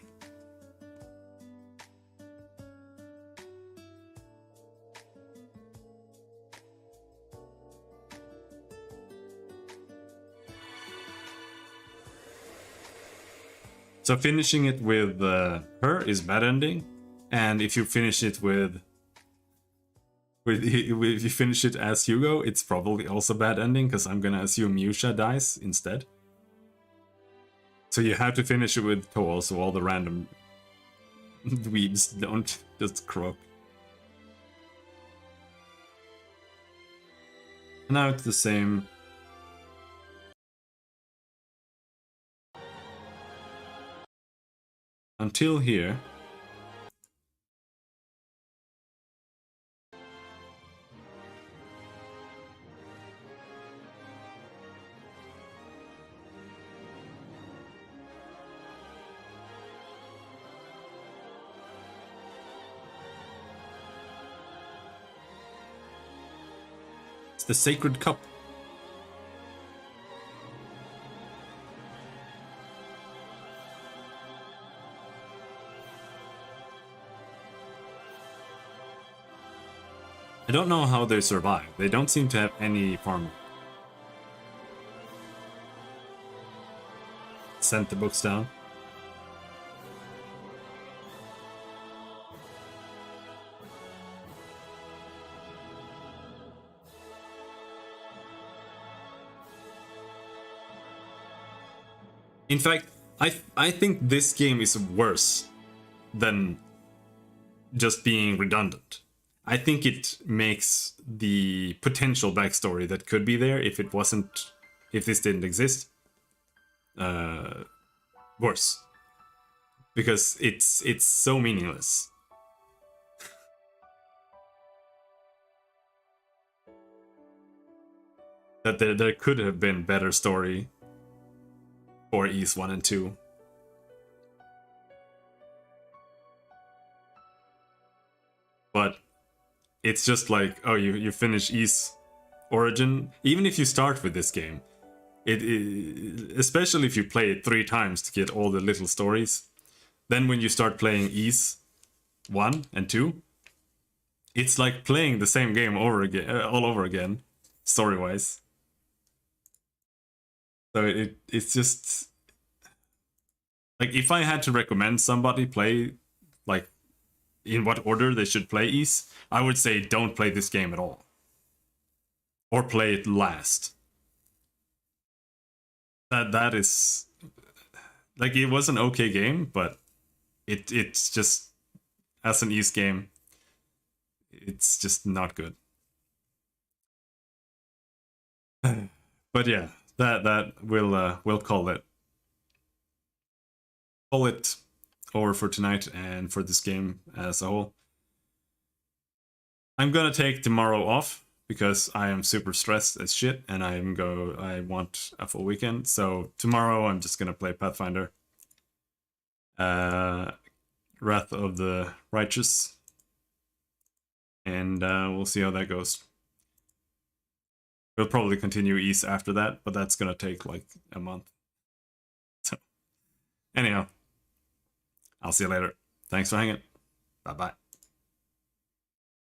So finishing it with her is bad ending, and if you finish it if you finish it as Hugo, it's probably also bad ending, because I'm gonna assume Yusha dies instead. So you have to finish it with Toal, so all the random dweebs don't just croak. Now it's the same. Until here. It's the Sacred Cup. I don't know how they survive. They don't seem to have any farm. Sent the books down. In fact, I think this game is worse than just being redundant. I think it makes the potential backstory that could be there if this didn't exist, worse. Because it's so meaningless. That there could have been better story for Ys 1 and 2. But it's just like, oh, you finish Ys Origin. Even if you start with this game, especially if you play it 3 times to get all the little stories, then when you start playing Ys 1 and 2, it's like playing the same game all over again, story-wise. So it's just like, if I had to recommend somebody play, like, in what order they should play Ys, I would say don't play this game at all. Or play it last. That is, like, it was an okay game, but it's just, as an Ys game, it's just not good. But yeah, that we'll call it over for tonight and for this game as a whole. I'm gonna take tomorrow off because I am super stressed as shit, and I want a full weekend. So tomorrow I'm just gonna play Pathfinder, Wrath of the Righteous, and we'll see how that goes. We'll probably continue Ys after that, but that's gonna take like a month. So anyhow, I'll see you later. Thanks for hanging. Bye bye.